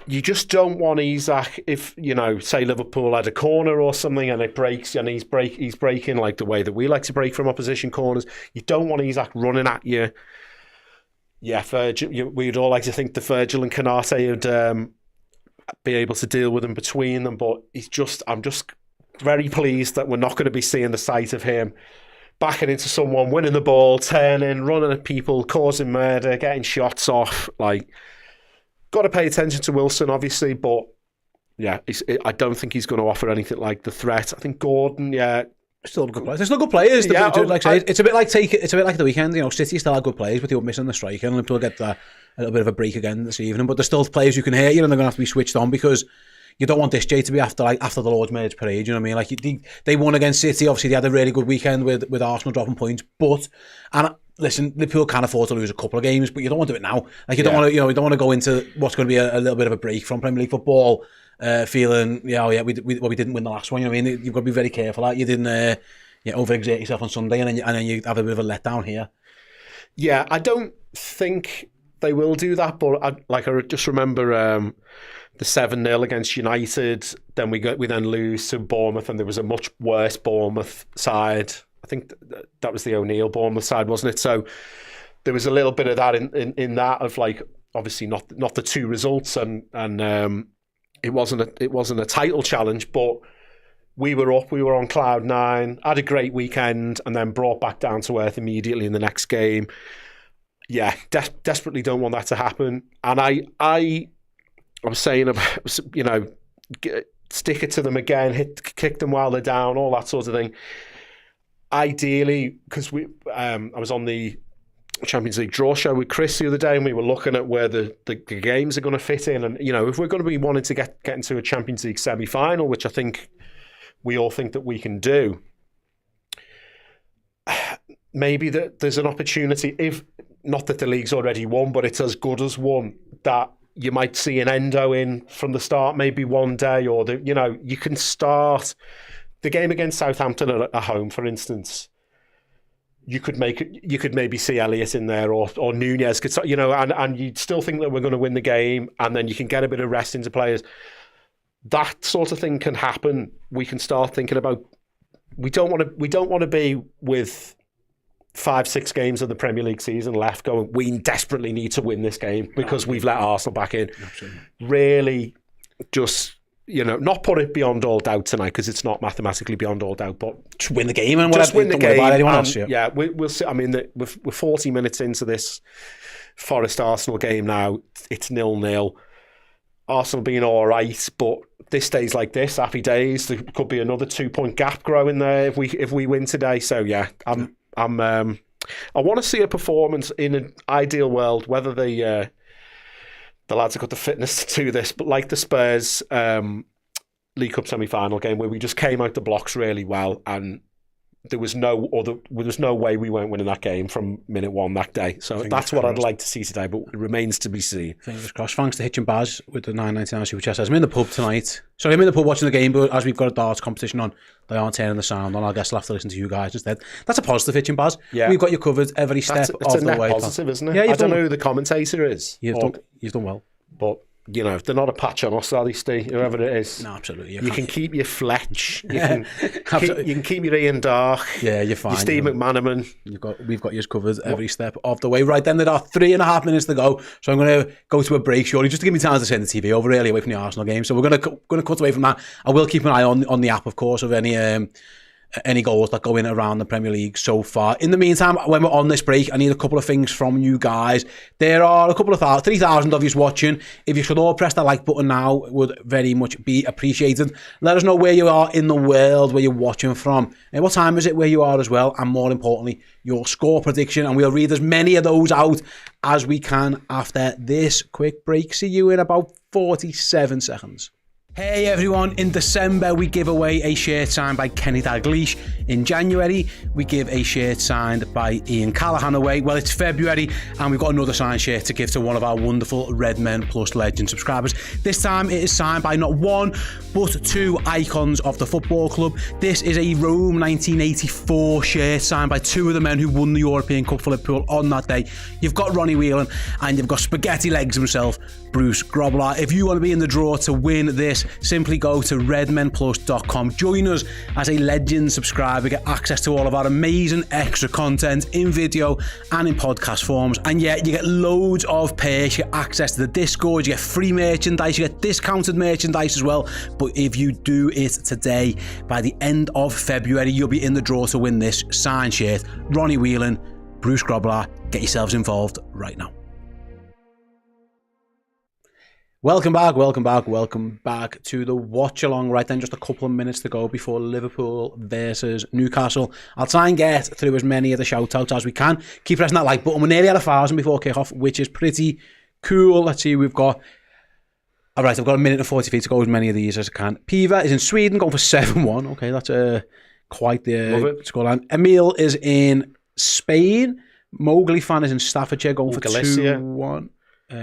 you just don't want Isak if, you know, say Liverpool had a corner or something and it breaks and he's breaking like the way that we like to break from opposition corners. You don't want Isak running at you. Yeah, Virgil, we'd all like to think that Virgil and Canate would be able to deal with him between them, but I'm just very pleased that we're not going to be seeing the sight of him backing into someone, winning the ball, turning, running at people, causing murder, getting shots off. Like, got to pay attention to Wilson, obviously, but yeah, I don't think he's going to offer anything like the threat. I think Gordon, still good players. There's still good players. Yeah, it's a bit like the weekend. You know, City still have good players, but they were missing the striker, and Liverpool get a little bit of a break again this evening. But there's still players you can hit, and they're going to have to be switched on because you don't want this Jay to be after the Lord's Marriage Parade. You know what I mean? Like they won against City. Obviously, they had a really good weekend with Arsenal dropping points, and listen, Liverpool can afford to lose a couple of games, but you don't want to do it now. Like you don't want to, you don't want to go into what's going to be a little bit of a break from Premier League football, feeling, we didn't win the last one. You know what I mean? You've got to be very careful that you didn't overexert yourself on Sunday, and then you have a bit of a letdown here. Yeah, I don't think they will do that, but I just remember the 7-0 against United. Then we then lose to Bournemouth, and there was a much worse Bournemouth side. I think that was the O'Neill Bournemouth side, wasn't it? So there was a little bit of that in that of like, obviously not the two results, and it wasn't a title challenge, but we were on cloud nine, had a great weekend, and then brought back down to earth immediately in the next game. Yeah, desperately don't want that to happen. And I was saying about, you know, stick it to them again, kick them while they're down, all that sort of thing. Ideally, because I was on the Champions League draw show with Chris the other day, and we were looking at where the games are going to fit in. And, if we're going to be wanting to get into a Champions League semi-final, which I think we all think that we can do, maybe that there's an opportunity, if not that the league's already won, but it's as good as won, that you might see an Endo in from the start, maybe one day, or you can start the game against Southampton at home, for instance. You could maybe see Elliott in there, or Nunez could, and you'd still think that we're going to win the game, and then you can get a bit of rest into players. That sort of thing can happen. We can start thinking about. We don't want to be with 5-6 games of the Premier League season left going, we desperately need to win this game because we've let Arsenal back in. Absolutely. Really, just. Not put it beyond all doubt tonight, because it's not mathematically beyond all doubt, but just win the game and whatever. Just win the game. Anyone else, yeah, we'll see. I mean, we're 40 minutes into this Forest Arsenal game now. It's 0-0. Arsenal being all right, but this stays like this. Happy days. There could be another 2-point gap growing there if we win today. So yeah, I want to see a performance in an ideal world, whether the lads have got the fitness to do this, but like the Spurs League Cup semi-final game, where we just came out the blocks really well, and there was no way we weren't winning that game from minute one that day. So that's what I'd like to see today, but it remains to be seen. Fingers crossed. Thanks to Hitch and Baz with the 9.99 super chat. I'm in the pub tonight. Sorry, I'm in the pub watching the game, but as we've got a darts competition on, they aren't turning the sound on. I guess I'll have to listen to you guys instead. That's a positive, Hitch and Baz. Yeah. We've got you covered every step of the way. It's positive, isn't it? Yeah, I don't know who the commentator is. You've done well. But they're not a patch on us, are they, Steve? Whoever it is. No, absolutely. You can keep your Fletch. You can keep your Ian Dark. Yeah, you're fine. Your Steve McManaman. We've got yours covered every step of the way. Right then, there are 3.5 minutes to go, so I'm going to go to a break shortly, just to give me time to turn the TV over really away from the Arsenal game. So we're going to cut away from that. I will keep an eye on the app, of course, of any goals that go in around the Premier League so far. In the meantime, when we're on this break, I need a couple of things from you guys. There are a couple of 3,000 of you watching. If you could all press that like button now, it would very much be appreciated. Let us know where you are in the world, where you're watching from, and what time is it where you are as well, and more importantly, your score prediction, and we'll read as many of those out as we can after this quick break. See you in about 47 seconds. Hey everyone, in December we give away a shirt signed by Kenny Dalglish. In January we give a shirt signed by Ian Callaghan away. Well, it's February and we've got another signed shirt to give to one of our wonderful Redmen Plus Legend subscribers. This time it is signed by not one but two icons of the football club. This is a Rome 1984 shirt signed by two of the men who won the European Cup for Liverpool on that day. You've got Ronnie Whelan and you've got Spaghetti Legs himself, Bruce Grobbelaar. If you want to be in the draw to win this, simply go to redmenplus.com. Join us as a legend subscriber. Get access to all of our amazing extra content in video and in podcast forms. And yeah, you get loads of perks. You get access to the Discord. You get free merchandise. You get discounted merchandise as well. But if you do it today, by the end of February, you'll be in the draw to win this signed shirt. Ronnie Whelan, Bruce Grobbelaar. Get yourselves involved right now. Welcome back to the watch along. Right then, just a couple of minutes to go before Liverpool versus Newcastle. I'll try and get through as many of the shout outs as we can. Keep pressing that like button. We're nearly at 1,000 before kickoff, which is pretty cool. Let's see, we've got... All right, I've got a minute and 40 feet to go as many of these as I can. Piva is in Sweden, going for 7-1. Okay, that's quite the scoreline. Emil is in Spain. Mowgli fan is in Staffordshire, going for Galicia. 2-1.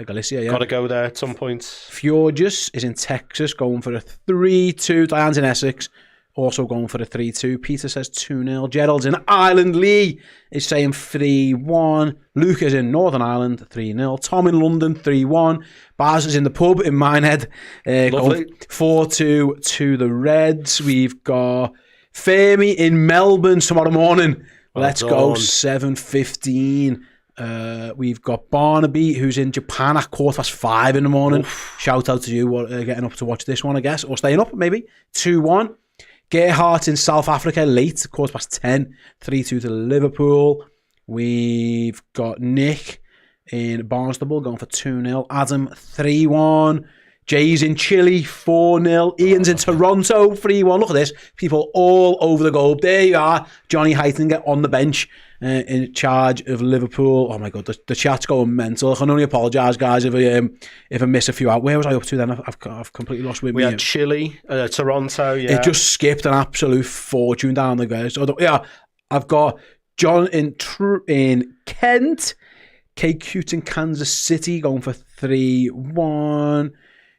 Galicia, yeah. Got to go there at some point. Fjorges is in Texas, going for a 3-2. Diane's in Essex, also going for a 3-2. Peter says 2-0. Gerald's in Ireland. Lee is saying 3-1. Luke is in Northern Ireland, 3-0. Tom in London, 3-1. Baz is in the pub in Minehead, going 4-2 to the Reds. We've got Fermi in Melbourne tomorrow morning. Let's go, 7:15. We've got Barnaby, who's in Japan at 5:15 in the morning. Oof. Shout out to you getting up to watch this one, I guess, or staying up maybe. 2-1. Gerhardt in South Africa late, 10:15, 3-2 to Liverpool. We've got Nick in Barnstable going for 2-0. Adam 3-1. Jay's in Chile 4-0. Ian's in Toronto 3-1. Look at this, people all over the globe. There you are, Johnny Heitinger on the bench. in charge of Liverpool. Oh my God, the chat's going mental. I can only apologise, guys, if I miss a few out. Where was I up to then? I've completely lost with me. We had Chile, Toronto. Yeah, it just skipped an absolute fortune down the guys. So yeah, I've got John in Kent, K Cute in Kansas City going for 3-1.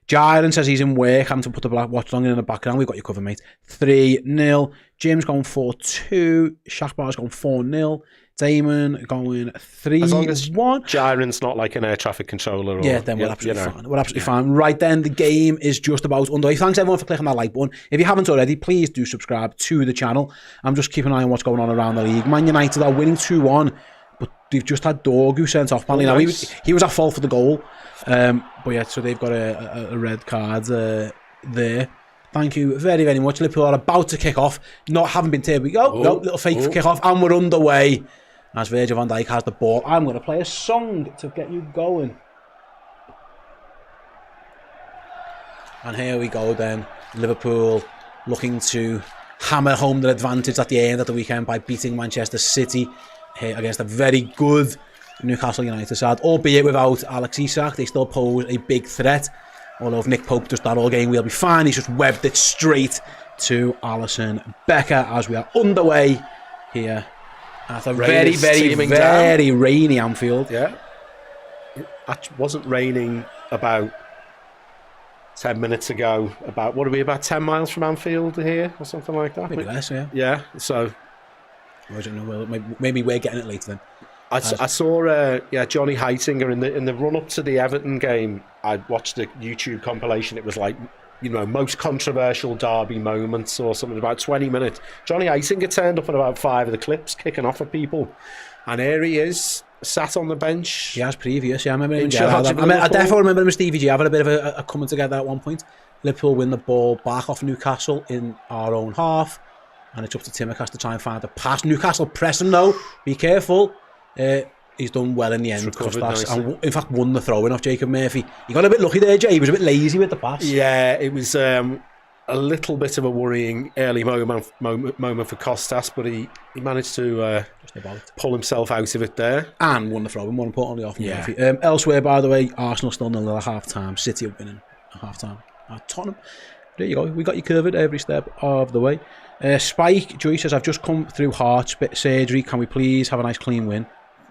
Jaren says he's in work, having to put the watch along in the background. We've got you covered, mate. 3-0. Jim's going 4-2. Shaqbar's going 4-0. Damon going 3-1. As long as Jaren's not like an air traffic controller. Or, yeah, then we're absolutely fine. We're absolutely fine. Right then, the game is just about underway. Thanks everyone for clicking that like button. If you haven't already, please do subscribe to the channel. I'm just keeping an eye on what's going on around the league. Man United are winning 2-1, but they've just had Dorgu sent off. Man, nice. He was at fault for the goal. But yeah, so they've got a red card there. Thank you very, very much. Liverpool are about to kick off. Haven't been here. We go. No, little fake kick off, and we're underway. As Virgil van Dijk has the ball, I'm going to play a song to get you going. And here we go then. Liverpool looking to hammer home their advantage at the end of the weekend by beating Manchester City here against a very good Newcastle United side, albeit without Alex Isak. They still pose a big threat. Although if Nick Pope does that all game, we'll be fine. He's just webbed it straight to Alisson Becker as we are underway here at a very rainy Anfield. Yeah, it wasn't raining about 10 minutes ago. What are we, about 10 miles from Anfield here or something like that? Maybe less, yeah. Yeah, so I don't know. Well, maybe we're getting it later then. I saw Johnny Heitinger in the run up to the Everton game. I watched a YouTube compilation. It was like, most controversial derby moments or something, about 20 minutes. Johnny Heitinger turned up in about 5 of the clips, kicking off at people, and here he is, sat on the bench. He has previous, yeah. I remember him. I definitely remember him and Stevie G having a bit of a coming together at one point. Liverpool win the ball back off Newcastle in our own half, and it's up to Timmercast to try and find a pass. Newcastle pressing though. Be careful. He's done well in the end. And in fact, won the throw-in off Jacob Murphy. He got a bit lucky there, Jay. He was a bit lazy with the pass. Yeah, it was a little bit of a worrying early moment for Kostas, but he managed to pull himself out of it there. And won the throw-in, more importantly, off Murphy. Elsewhere, by the way, Arsenal still 0 at half-time. City are winning at half-time. Tottenham. There you go. We got you covered every step of the way. Spike Joy says, I've just come through heart surgery. Can we please have a nice clean win?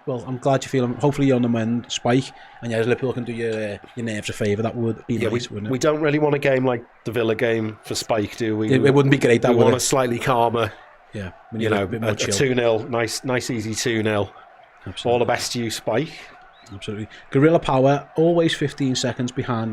Well, I'm glad you're feeling. Hopefully you're on the mend, Spike. And yeah, Liverpool can do your nerves a favour. That would be nice, wouldn't it? We don't really want a game like the Villa game for Spike, do we? It wouldn't be great. That we want a slightly calmer. Yeah, a 2-0, nice, easy 2-0. All the best to you, Spike. Absolutely. Guerrilla Power, always 15 seconds behind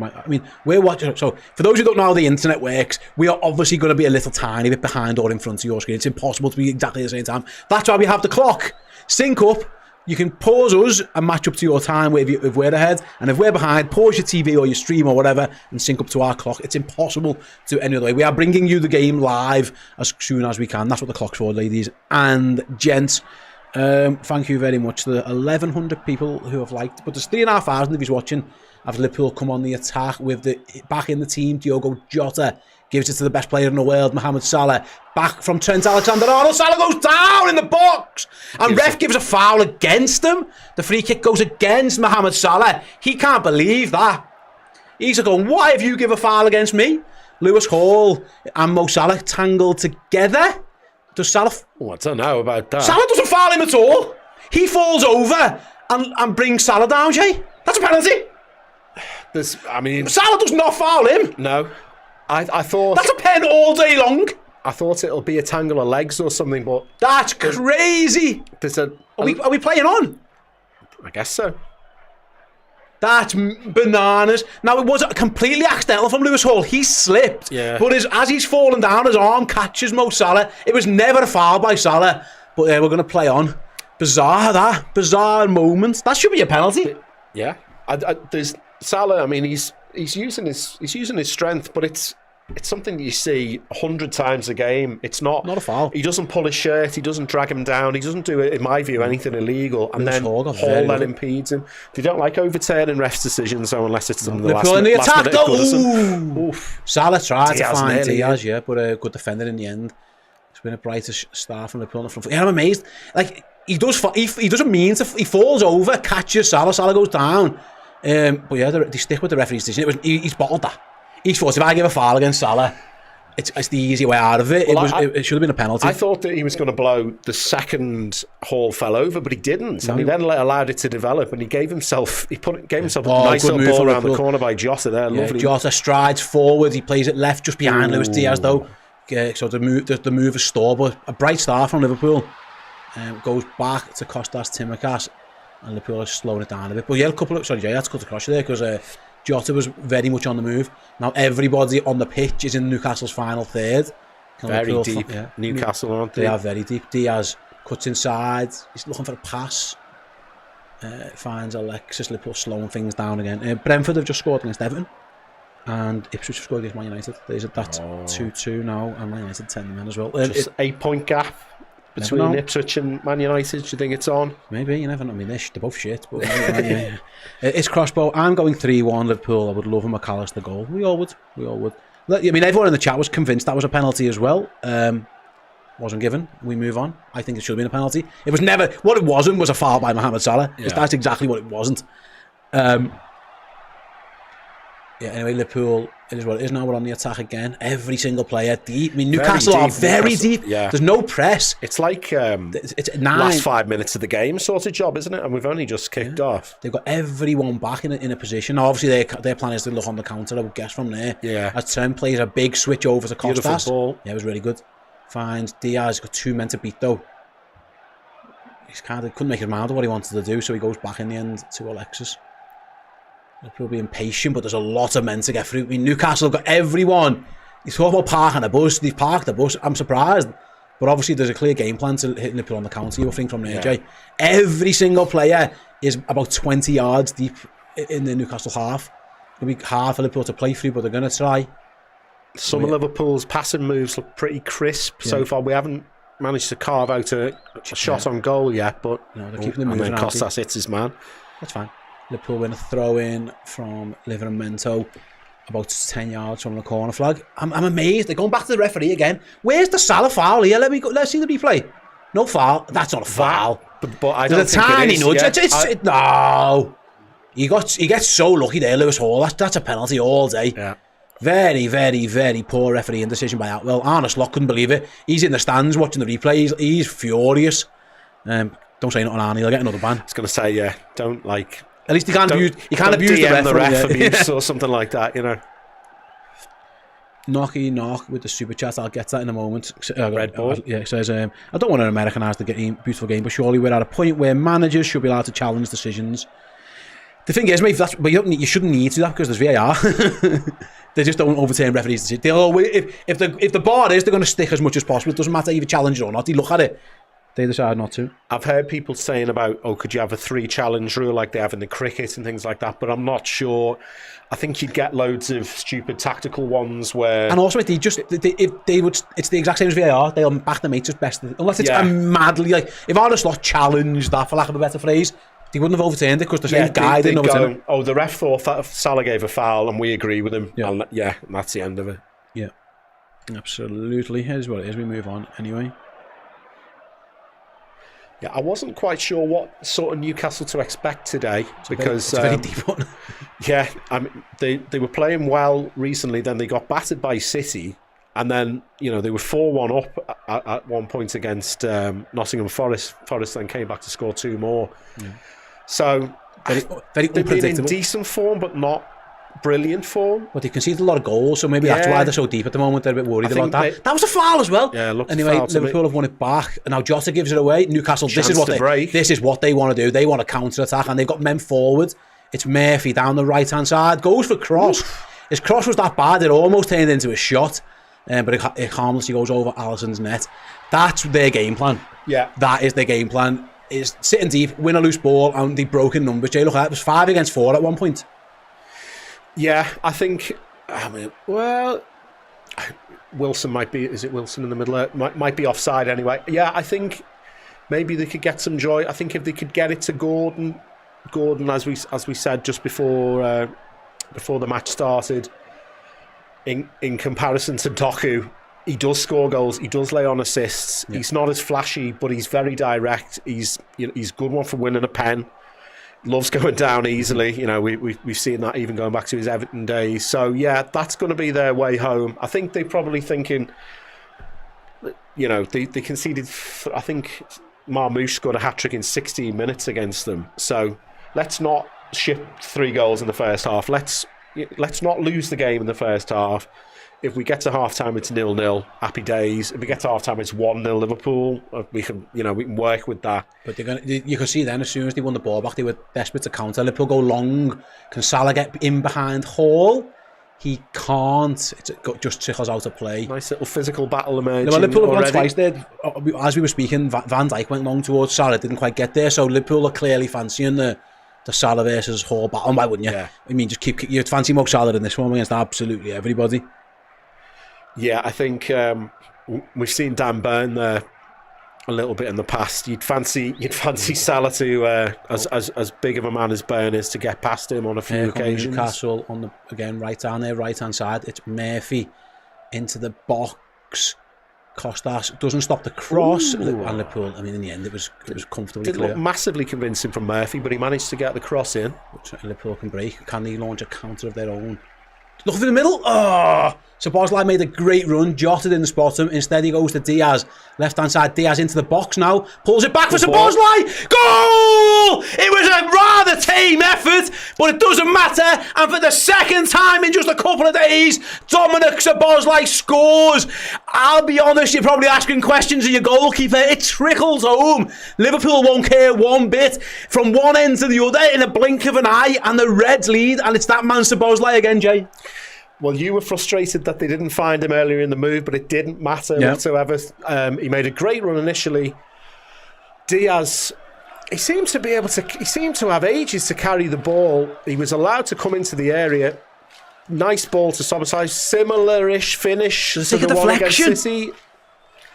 we're watching. So, for those who don't know how the internet works, we are obviously going to be a little tiny bit behind or in front of your screen. It's impossible to be exactly at the same time. That's why we have the clock. Sync up. You can pause us and match up to your time if we're ahead. And if we're behind, pause your TV or your stream or whatever and sync up to our clock. It's impossible to do any other way. We are bringing you the game live as soon as we can. That's what the clock's for, ladies and gents. Thank you very much to the 1,100 people who have liked. But there's 3,500 if he's watching. After Liverpool come on the attack with the back in the team, Diogo Jota gives it to the best player in the world, Mohamed Salah. Back from Trent Alexander-Arnold. Salah goes down in the box. And ref gives a foul against him. The free kick goes against Mohamed Salah. He can't believe that. He's going, why have you give a foul against me? Lewis Hall and Mo Salah tangled together. Does Salah... I don't know about that. Salah doesn't foul him at all. He falls over and brings Salah down, Jay. That's a penalty. Salah does not foul him. No. I thought... That's a pen all day long. I thought it'll be a tangle of legs or something, but... That's crazy. Are we playing on? I guess so. That's bananas. Now, it was completely accidental from Lewis Hall. He slipped. Yeah. But as he's falling down, his arm catches Mo Salah. It was never a foul by Salah. But we're going to play on. Bizarre moment. That should be a penalty. Yeah. There's Salah, he's using his strength, but it's something that you see 100 times a game. It's not a foul. He doesn't pull his shirt. He doesn't drag him down. He doesn't do, in my view, anything illegal. And then Hall then impedes him. They don't like overturning refs' decisions, so unless it's in the last minute. Salah tried to find Diaz, but a good defender in the end. It's been a brighter star from Liverpool on the front foot. Yeah, I'm amazed. he doesn't mean to. He falls over, catches Salah. Salah goes down. But yeah, they stick with the referee's decision. He's bottled that. He's thought, if I give a foul against Salah, it's the easy way out of it. Well, it should have been a penalty. I thought that he was going to blow the second Hall fell over, but he didn't. No. And he then allowed it to develop, and he gave himself a nice little ball around the corner by Jota there. Lovely. Jota strides forward. He plays it left just behind Luis Diaz, though. So the move is stalled, but a bright start from Liverpool. Goes back to Kostas Tsimikas, and Liverpool is slowing it down a bit. But yeah, Jay, that's cut across you there, because Jota was very much on the move. Now everybody on the pitch is in Newcastle's final third. Very deep. Newcastle, aren't they? They are very deep. Diaz cuts inside. He's looking for a pass. Finds Alexis. Liverpool slowing things down again. Brentford have just scored against Everton, and Ipswich have scored against Man United. That's 2-2 now, and Man United 10 men as well. Just 8-point gap between Ipswich and Man United. Do you think it's on? Maybe, you never know. I mean, they're both shit. But yeah. It's crossbow. I'm going 3-1 Liverpool. I would love a McAllister goal. We all would. I mean, everyone in the chat was convinced that was a penalty as well. Wasn't given. We move on. I think it should have been a penalty. It was never. What it wasn't was a foul by Mohamed Salah. Yeah. That's exactly what it wasn't. Anyway, Liverpool, it is what it is now. We're on the attack again. Every single player deep. I mean, Newcastle are very deep. Yeah. There's no press. It's like it's last 5 minutes of the game sort of job, isn't it? And we've only just kicked off. They've got everyone back in a position. Now, obviously, their plan is to look on the counter, I would guess, from there. Yeah. As Trent plays a big switch over to Kostas. Beautiful ball. Yeah, it was really good. Finds Diaz. Got 2 men to beat, though. He's couldn't make his mind of what he wanted to do, so he goes back in the end to Alexis. Liverpool being patient, but there's a lot of men to get through. I mean, Newcastle have got everyone. He's talking about parking a bus. They've parked the bus. I'm surprised. But obviously, there's a clear game plan to hit Liverpool on the counter, you would think, from there, Jay. Every single player is about 20 yards deep in the Newcastle half. It'll be hard for Liverpool to play through, but they're going to try. Some of Liverpool's passing moves look pretty crisp so far. We haven't managed to carve out a shot on goal yet, but they're keeping the moving. And then Kostas hits his man. That's fine. Liverpool win a throw-in from Livramento about 10 yards from the corner flag. I'm amazed. They're going back to the referee again. Where's the Salah foul here? Let's see the replay. No foul. That's not a foul. But I don't think tiny it is. nudge. No. He gets so lucky there, Lewis Hall. That's a penalty all day. Yeah. Very, very, very poor refereeing decision by Atwell. Arne Slot couldn't believe it. He's in the stands watching the replay. He's furious. Don't say nothing, Arnie. He'll get another ban. I was going to say, don't like... At least he can't abuse the ref abuse or something like that, you know. Knock with the super chat. I'll get that in a moment. Red ball. Yeah, it says, I don't want to Americanise the beautiful game, but surely we're at a point where managers should be allowed to challenge decisions. The thing is, mate, but you shouldn't need to do that because there's VAR. They just don't overturn referees' decisions. If the bar is, they're going to stick as much as possible. It doesn't matter if you challenge it or not. They look at it. They decide not to. I've heard people saying about, could you have a 3 challenge rule like they have in the cricket and things like that, but I'm not sure. I think you'd get loads of stupid tactical ones where... And also, if they would, it's the exact same as VAR. They'll back the mates as best. Unless it's madly, like, if Arne Slot challenged that, for lack of a better phrase, they wouldn't have overturned it because the same guy didn't overturn it. The ref thought that Salah gave a foul and we agree with him. Yeah, and that's the end of it. Yeah, absolutely. Here's what it is. We move on anyway. Yeah, I wasn't quite sure what sort of Newcastle to expect today because it's a very deep one. Yeah, I mean they were playing well recently. Then they got battered by City, and then they were 4-1 up at one point against Nottingham Forest. Forest then came back to score 2 more. Yeah. So very they've been in decent form, but not brilliant form. But they conceded a lot of goals, so maybe that's why they're so deep at the moment. They're a bit worried about that. That was a foul as well. Yeah, looked anyway, foul Liverpool have won it back, and now Jota gives it away. Newcastle, this is what they want to do. They want to counter attack, and they've got men forward. It's Murphy down the right hand side, goes for cross. His cross was that bad it almost turned into a shot, but it harmlessly goes over Alisson's net. That's their game plan. Yeah, that is their game plan. Is sitting deep, win a loose ball, and the broken numbers. Jay, look at that. It was 5 against 4 at one point. Yeah, I think. Wilson might be. Is it Wilson in the middle? Might be offside anyway. Yeah, I think maybe they could get some joy. I think if they could get it to Gordon, as we said just before the match started, in comparison to Doku, he does score goals. He does lay on assists. Yeah. He's not as flashy, but he's very direct. He's good one for winning a pen. Loves going down easily. You know, we've seen that even going back to his Everton days. So yeah, that's going to be their way home. I think they're probably thinking, you know, they conceded. I think Marmoush scored a hat-trick in 16 minutes against them. So let's not ship 3 goals in the first half. Let's not lose the game in the first half. If we get to half-time, it's 0-0. Happy days. If we get to half-time, it's 1-0 Liverpool. We can work with that. But you can see then, as soon as they won the ball back, they were desperate to counter. Liverpool go long. Can Salah get in behind Hall? He can't. It just trickles out of play. Nice little physical battle emerging. No, Liverpool have gone twice there. As we were speaking, Van Dijk went long towards Salah, didn't quite get there. So Liverpool are clearly fancying the Salah versus Hall battle. Why wouldn't you? Yeah. I mean, just you'd fancy Mo Salah in this one against absolutely everybody. Yeah, I think we've seen Dan Burn there a little bit in the past. You'd fancy Salah to as big of a man as Burn is to get past him on a few occasions. Newcastle on the right down there, right hand side. It's Murphy into the box. Costas doesn't stop the cross. Ooh. And Liverpool, I mean, in the end, it was comfortably clear. Didn't look massively convincing from Murphy, but he managed to get the cross in. Which Liverpool can break. Can they launch a counter of their own? Look for the middle. Oh! So Bosley made a great run, jotted in the bottom. Instead, he goes to Diaz. Left-hand side, Diaz into the box now. Pulls it back for Bosley. Goal! It was a rather tame effort, but it doesn't matter. And for the second time in just a couple of days, Dominic Szoboszlai scores. I'll be honest, you're probably asking questions of your goalkeeper. It trickles home. Liverpool won't care one bit. From one end to the other in a blink of an eye, and the Reds lead, and it's that man Szoboszlai again, Jay. Well, you were frustrated that they didn't find him earlier in the move, but it didn't matter whatsoever. He made a great run initially. Diaz, he seemed to have ages to carry the ball. He was allowed to come into the area. Nice ball to Szoboszlai. Similar-ish finish to the one against City.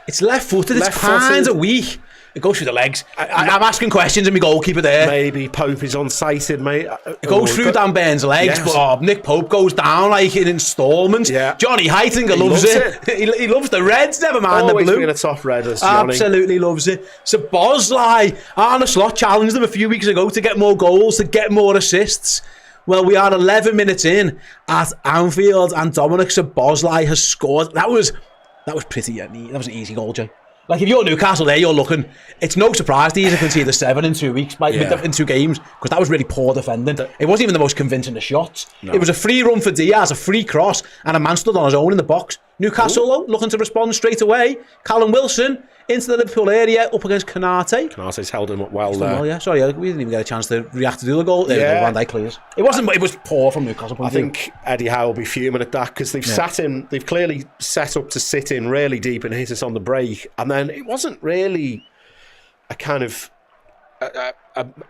It's left-footed. It's kind of weak. It goes through the legs. I'm asking questions of my goalkeeper there. Maybe Pope is unsighted, mate. It goes through Dan Burn's legs, but Nick Pope goes down like in instalments. Yeah. Johnny Heitinger loves it. He loves the Reds, never mind always the blue. Being a top Redders, Johnny. Absolutely loves it. So Bosley, Arne Slot challenged him a few weeks ago to get more goals, to get more assists. Well, we are 11 minutes in at Anfield, and Dominic Szoboszlai has scored. That was pretty. That was an easy goal, Jay. Like, if you're Newcastle there, you're looking... It's no surprise these can see the 7 in 2 weeks, in 2 games, because that was really poor defending. It wasn't even the most convincing of shots. No. It was a free run for Diaz, a free cross, and a man stood on his own in the box. Newcastle, looking to respond straight away. Callum Wilson into the Liverpool area, up against Konate. Konate's held him up well there. Well, yeah, sorry, we didn't even get a chance to react to the other goal. Van Dijk clears. It was poor from Newcastle. I think Eddie Howe will be fuming at that, because they've clearly set up to sit in really deep and hit us on the break, and then it wasn't really a kind of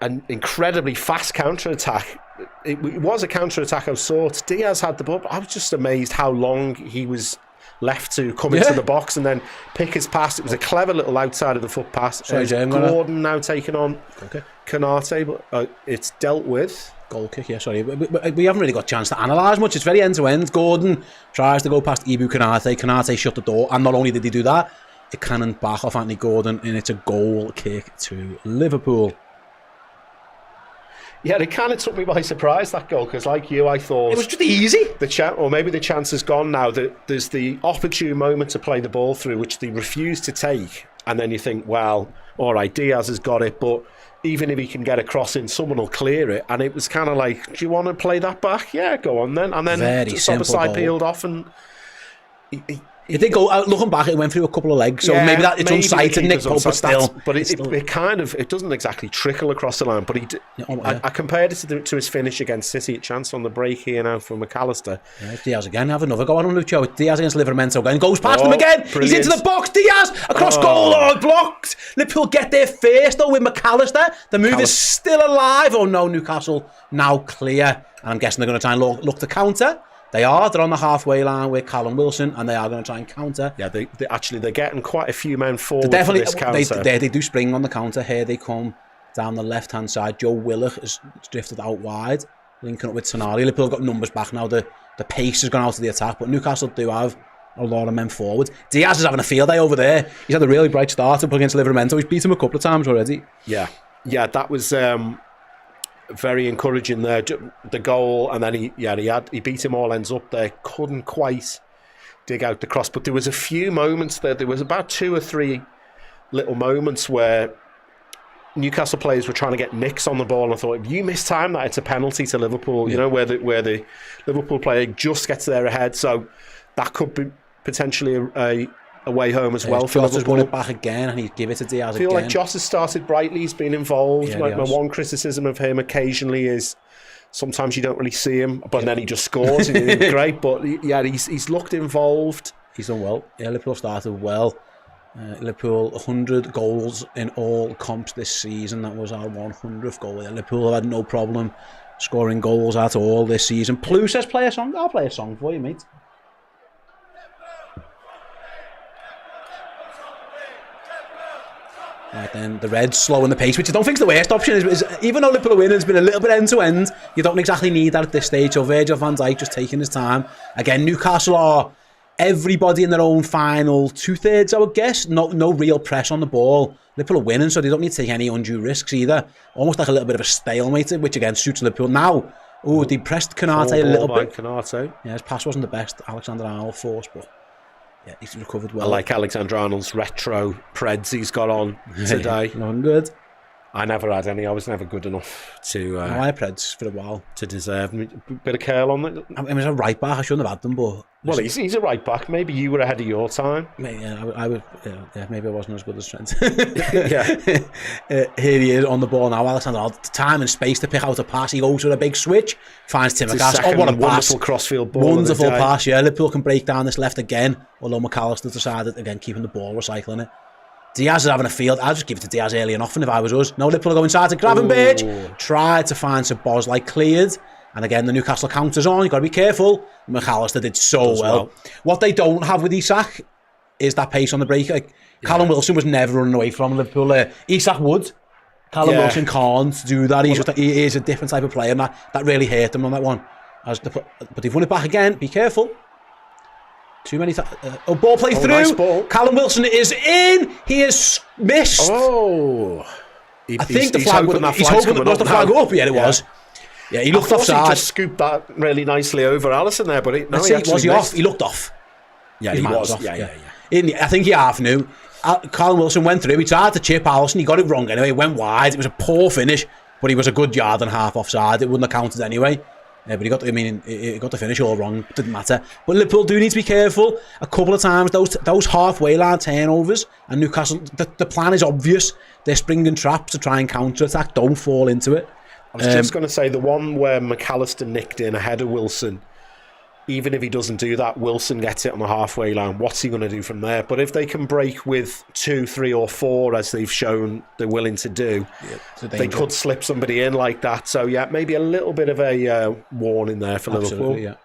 an incredibly fast counter-attack. It was a counter-attack of sorts. Diaz had the ball, but I was just amazed how long he was left to come into the box and then pick his pass. It was a clever little outside of the foot pass. Sorry, Jay, Gordon now taking on Konate, but it's dealt with. Goal kick, yeah, sorry. We haven't really got a chance to analyse much. It's very end-to-end. Gordon tries to go past Ibu Konate. Konate shut the door, and not only did he do that, it cannoned back off Anthony Gordon, and it's a goal kick to Liverpool. Yeah, it kind of took me by surprise, that goal, because like you, I thought... It was just easy. Or maybe the chance has gone now. That there's the opportune moment to play the ball through, which they refuse to take. And then you think, well, all right, Diaz has got it, but even if he can get a cross in, someone will clear it. And it was kind of like, do you want to play that back? Yeah, go on then. And then Szoboszlai peeled off, and... It did go out. Looking back, it went through a couple of legs, so maybe it's unsighted, Nick Pope, but still. But it doesn't exactly trickle across the line. But I compared it to his finish against City. A chance on the break here now for McAllister. Yeah, Diaz again. Have another go on Lucho. Diaz against Livramento again. Goes past him again. Brilliant. He's into the box. Diaz across goal. Blocked. Liverpool get there first though with McAllister. The move is still alive. Oh no, Newcastle now clear. And I'm guessing they're going to try and look to counter. They're on the halfway line with Callum Wilson, and they are going to try and counter. Yeah, they're getting quite a few men forward for this counter. They do spring on the counter. Here they come down the left-hand side. Joe Willock has drifted out wide, linking up with Tonali. Liverpool got numbers back now. The pace has gone out of the attack, but Newcastle do have a lot of men forward. Diaz is having a field day over there. He's had a really bright start up against Liverpool. He's beat him a couple of times already. Yeah, that was very encouraging there. The goal, and then he beat him all ends up there. Couldn't quite dig out the cross, but there was a few moments there. There was about 2 or 3 little moments where Newcastle players were trying to get nicks on the ball, and I thought, if you miss time, that it's a penalty to Liverpool. You know, where the Liverpool player just gets there ahead, so that could be potentially a way home as well for Joss Liverpool. has won it back again, and he'd give it to Diaz again. I feel like Joss has started brightly. He's been involved. Yeah, my one criticism of him occasionally is sometimes you don't really see him, but then he just scores. And he's great, but he's looked involved. He's done well. Yeah, Liverpool started well. Liverpool 100 goals in all comps this season. That was our 100th goal. Liverpool have had no problem scoring goals at all this season. Plu says play a song. I'll play a song for you, mate. Right then, the Reds slowing the pace, which I don't think is the worst option. Is even though Liverpool winning has been a little bit end to end, you don't exactly need that at this stage. So Virgil van Dijk just taking his time. Again, Newcastle are everybody in their own final 2/3, I would guess. No real press on the ball. Liverpool are winning, so they don't need to take any undue risks either. Almost like a little bit of a stalemate, which again suits Liverpool. Now, they pressed Konate a little bit. Konate. Yeah, his pass wasn't the best. Alexander-Arnold force, but yeah, he's recovered well. I like Alexander-Arnold's retro Preds he's got on today. Looking good. I never had any. I was never good enough to. I had Preds for a while to deserve a bit of curl on it. I mean, as a right back, I shouldn't have had them, but he's a right back. Maybe you were ahead of your time. Yeah, I would. Yeah, maybe I wasn't as good as Trent. Here he is on the ball now. Alexander, time and space to pick out a pass. He goes with a big switch, finds Timmercast. Oh, what a pass! Wonderful crossfield ball. Wonderful pass. Yeah, Liverpool can break down this left again. Although McAllister decided again keeping the ball, recycling it. Diaz is having a field. I'll just give it to Diaz early and often if I was us. No, Liverpool go inside to Gravenberch. Tried to find some balls like cleared. And again, the Newcastle counters on. You've got to be careful. McAllister did so well. What they don't have with Isak is that pace on the break. Like, Callum Wilson was never running away from Liverpool. Isak would. Callum Wilson can't do that. He is a different type of player. And that really hurt him on that one. But they've won it back again. Be careful. Too many times. Ball play through. Nice ball. Callum Wilson is in. He is missed. Oh. I think the flag was the flag up. Yeah, it was. Yeah, he looked offside. He just scooped that really nicely over Alisson there, but was he off? He looked off. Yeah, he was. Off. Yeah. I think he half knew. Callum Wilson went through. He tried to chip Alisson. He got it wrong anyway. He went wide. It was a poor finish, but he was a good yard and a half offside. It wouldn't have counted anyway. Yeah, but he got the finish all wrong. Didn't matter. But Liverpool do need to be careful. A couple of times, those halfway line turnovers, and Newcastle, the plan is obvious. They're springing traps to try and counter-attack. Don't fall into it. I was just going to say, the one where McAllister nicked in ahead of Wilson, even if he doesn't do that, Wilson gets it on the halfway line. What's he going to do from there? But if they can break with 2, 3 or 4, as they've shown they're willing to do, they could slip somebody in like that. So yeah, maybe a little bit of a warning there for Liverpool. Yeah.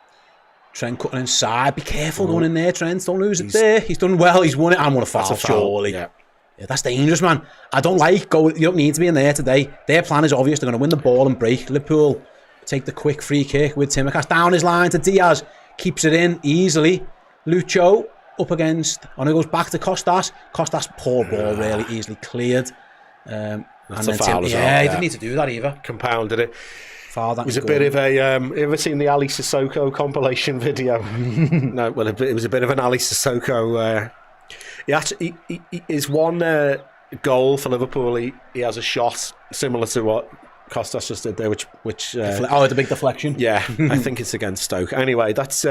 Trent cutting inside. Be careful going in there, Trent. Don't lose it there. He's done well. He's won it. I'm going to foul, surely. Yeah, that's dangerous, man. I don't like go. You don't need to be in there today. Their plan is obvious. They're going to win the ball and break. Liverpool take the quick free kick with Timmercast down his line to Diaz. Keeps it in easily. Lucho up against. And it goes back to Costas. Costas, poor ball, really easily cleared. That's a foul as well. Yeah, he didn't need to do that either. Compounded it. Foul, that was a bit of a. You ever seen the Ali Sissoko compilation video? No, well, it was a bit of an Ali Sissoko. His one goal for Liverpool, he has a shot similar to what Costas just did there, which the big deflection. Yeah, I think it's against Stoke. Anyway, that's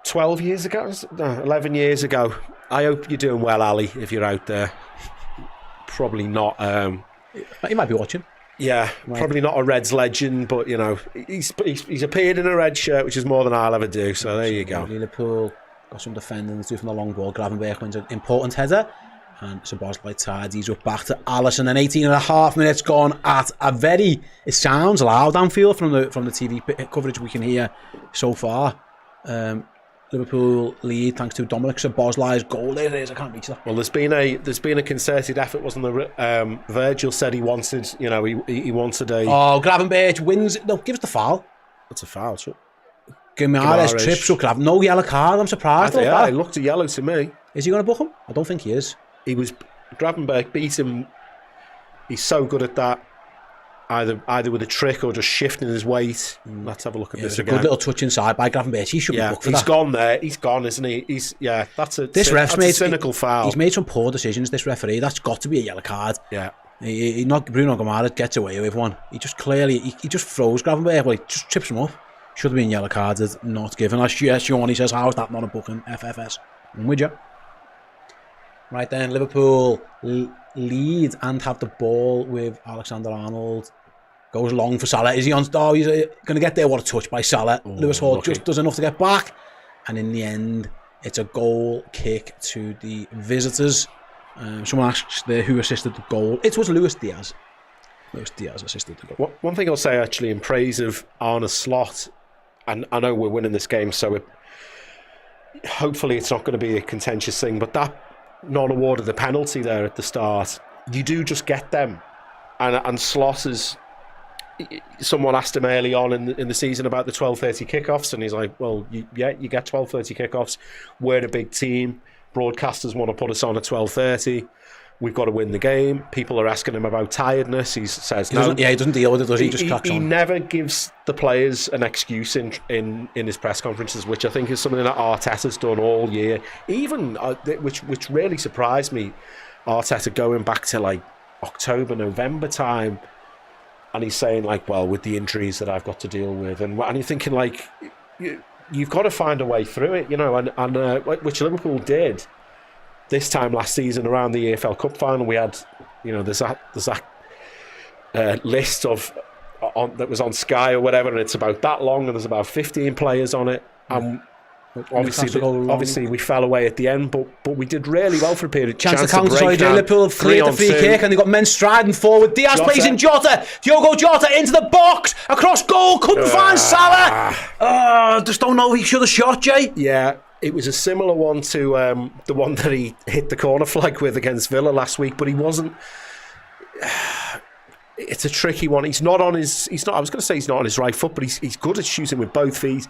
12 years ago, 11 years ago. I hope you're doing well, Ali, if you're out there. Probably not. He might be watching. Yeah, probably not a Reds legend, but you know, he's appeared in a red shirt, which is more than I'll ever do. So there you go. Liverpool got some defending to do from the long ball. Gravenberch wins an important header. And Szoboszlai tidies up back to Alisson. And 18 and a half minutes gone at a very... It sounds loud, Anfield, from the TV coverage we can hear so far. Liverpool lead thanks to Dominic Szoboszlai's goal. There it is, I can't reach that. Well, there's been a concerted effort, wasn't there? Virgil said he wanted, he wanted a... Oh, Gravenberch wins... No, give us the foul. That's a foul, sure. Guimaraes trips up, have no yellow card. I'm surprised. Yeah, it looked a yellow to me. Is he going to book him? I don't think he is. He was Gravenberch beat him. He's so good at that. Either with a trick or just shifting his weight. Let's have a look at this again. A good little touch inside by Gravenberch. He should be booked for that. He's gone there. He's gone, isn't he? That's a cynical foul. He's made some poor decisions, this referee. That's got to be a yellow card. Yeah. Bruno Guimaraes gets away with one. He just clearly, he just throws Gravenberch. Well, he just trips him up. Should have been yellow cards, not given. As Shawnee says, how is that not a booking? FFS. I'm with you. Right then, Liverpool lead and have the ball with Alexander-Arnold. Goes long for Salah. Is he on? Oh, he's going to get there. What a touch by Salah. Lewis Hall just does enough to get back. And in the end, it's a goal kick to the visitors. Someone asks who assisted the goal. It was Luis Diaz. Luis Diaz assisted the goal. One thing I'll say, actually, in praise of Arne Slot, and I know we're winning this game, so hopefully it's not going to be a contentious thing, but that non-award of the penalty there at the start, you do just get them. And Slot is... Someone asked him early on in the season about the 12:30 kickoffs, and he's like, well, you get 12:30 kickoffs. We're a big team. Broadcasters want to put us on at 12:30. We've got to win the game. People are asking him about tiredness. He says no. He doesn't deal with it, does he? Just cracks on. He never gives the players an excuse in his press conferences, which I think is something that Arteta's done all year. Even which really surprised me. Arteta going back to like October, November time. And he's saying, like, well, with the injuries that I've got to deal with. And you're thinking, like, you've got to find a way through it, and which Liverpool did this time last season around the EFL Cup final. We had, there's that list of that was on Sky or whatever, and it's about that long, and there's about 15 players on it. And obviously we fell away at the end, but we did really well for a period. Chance to counter, Liverpool have cleared the free kick, and they've got men striding forward. Diaz plays in Jota. Diogo Jota into the box, across goal, couldn't find Salah. Just don't know, he should have shot, Jay. Yeah, it was a similar one to the one that he hit the corner flag with against Villa last week, but he wasn't. It's a tricky one. He's not. I was going to say he's not on his right foot, but he's good at shooting with both feet.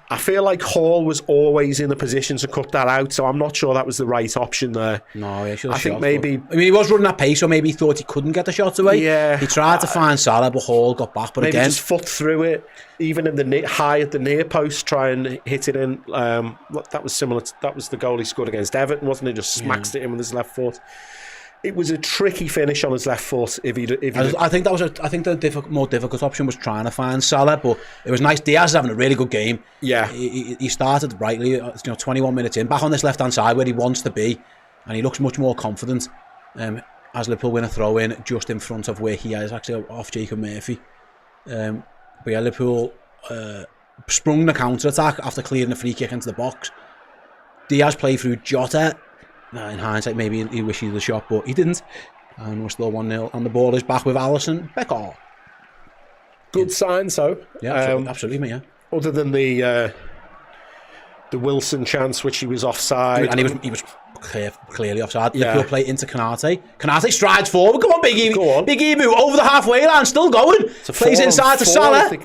I feel like Hall was always in the position to cut that out, so I'm not sure that was the right option there. No, yeah, I think maybe... I mean, he was running at pace, so maybe he thought he couldn't get the shots away. Yeah. He tried to find Salah, but Hall got back. But maybe again, just foot through it, even in the high at the near post, try and hit it in. That was similar. That was the goal he scored against Everton, wasn't it? Just smacks it in with his left foot. It was a tricky finish on his left foot. I think the more difficult option was trying to find Salah, but it was nice. Diaz having a really good game. Yeah, he started brightly. 21 minutes in, back on this left hand side where he wants to be, and he looks much more confident. As Liverpool win a throw in just in front of where he is, actually off Jacob Murphy. But yeah, Liverpool sprung the counter attack after clearing the free kick into the box. Diaz played through Jota. In hindsight, maybe he wished he had the shot, but he didn't. And we're still 1-0. And the ball is back with Alisson Becker. Good sign, so. Yeah, absolutely, mate, yeah. Other than the Wilson chance, which he was offside. And he was clearly offside. Yeah. Liverpool play into Kanate. Kanate strides forward. Come on, Big E. Big E move over the halfway line. Still going. Plays inside to Salah.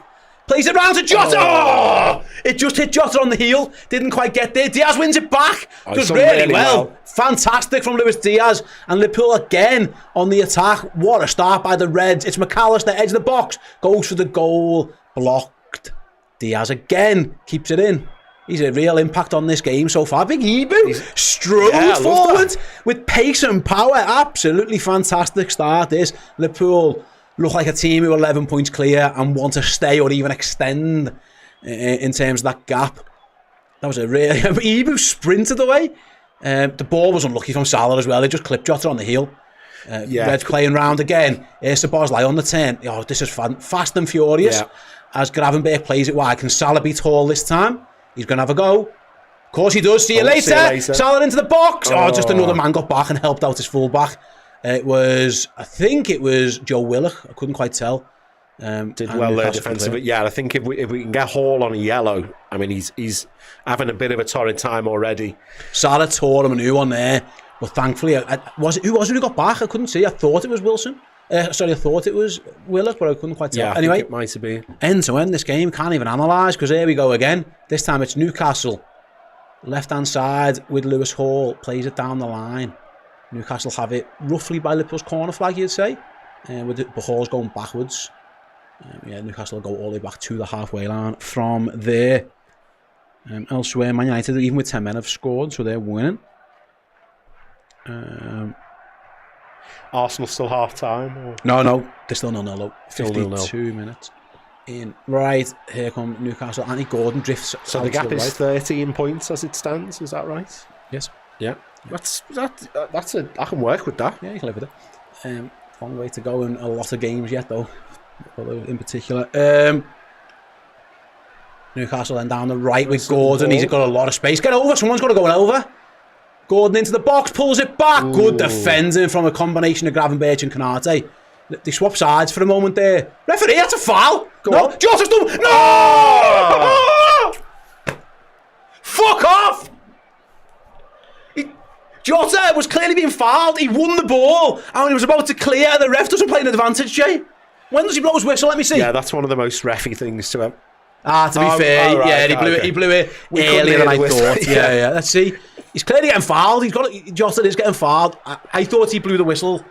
Plays it round to Jota. Oh! It just hit Jota on the heel. Didn't quite get there. Diaz wins it back. Does really well. Fantastic from Luis Diaz. And Liverpool again on the attack. What a start by the Reds. It's McAllister, edge of the box. Goes for the goal. Blocked. Diaz again keeps it in. He's a real impact on this game so far. Big Ebu strode forward with pace and power. Absolutely fantastic start this. Liverpool look like a team who are 11 points clear and want to stay or even extend in terms of that gap. That was a really... Ebu sprinted away. The ball was unlucky from Salah as well. They just clipped Jota on the heel. Reds playing round again. Sabozlai on the turn. Oh, this is fast and furious. Yeah. As Gravenberch plays it wide. Can Salah be tall this time? He's going to have a go. Of course he does. See you later. Salah into the box. Just another man got back and helped out his fullback. I think it was Joe Willock. I couldn't quite tell. Did well there defensively. Yeah, I think if we can get Hall on a yellow, I mean, he's having a bit of a torrid time already. Salah tore him a new one there, but thankfully, who got back? I couldn't see. I thought it was Wilson. Sorry, I thought it was Willock, but I couldn't quite tell. Yeah, Anyway, I think it might have been. end to end this game, can't even analyse, because here we go again. This time it's Newcastle. Left-hand side with Lewis Hall, plays it down the line. Newcastle have it roughly by Liverpool's corner flag, you'd say. With the Hall's going backwards. Newcastle will go all the way back to the halfway line from there. Elsewhere, Man United, even with 10 men, have scored, so they're winning. Arsenal still half time? No, they're still 0-0 though. Still 52 minutes in. Right, here come Newcastle. Anthony Gordon drifts So out the gap to the is right. 13 points as it stands, is that right? Yes. Yeah. I can work with that. Yeah, you can live with it. Long way to go in a lot of games yet, though. Although in particular. Newcastle then down the right with Gordon. He's got a lot of space. Get over. Someone's got to go over. Gordon into the box, pulls it back. Ooh. Good defending from a combination of Gravenberch and Konate. They swap sides for a moment there. Referee, that's a foul. Go on. Jota's done. No! Fuck off! Jota was clearly being fouled. He won the ball and he was about to clear. The ref doesn't play an advantage, Jay. When does he blow his whistle? Let me see. Yeah, that's one of the most reffy things to him. To be fair, right, he blew it earlier than I thought. Yeah. Let's see. He's clearly getting fouled. Jota is getting fouled. I thought he blew the whistle.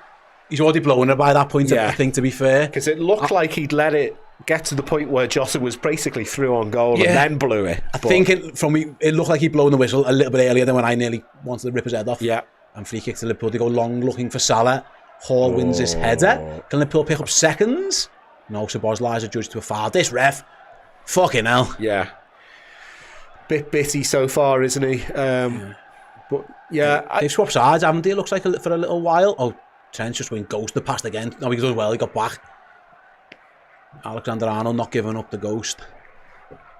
He's already blown it by that point, I think, to be fair. Because it looked like he'd let it get to the point where Jota was basically through on goal and then blew it. I think it looked like he'd blown the whistle a little bit earlier than when I nearly wanted to rip his head off. Yeah. And free kick to Liverpool. They go long looking for Salah. Hall wins his header. Can Liverpool pick up seconds? No, Szoboszlai's adjudged to a foul. This ref, fucking hell. Yeah. Bit bitty so far, isn't he? But yeah. They've swapped sides, haven't they? It looks like for a little while. Oh, Trent's just went ghosted past again. No, he does well. He got back. Alexander-Arnold not giving up the ghost.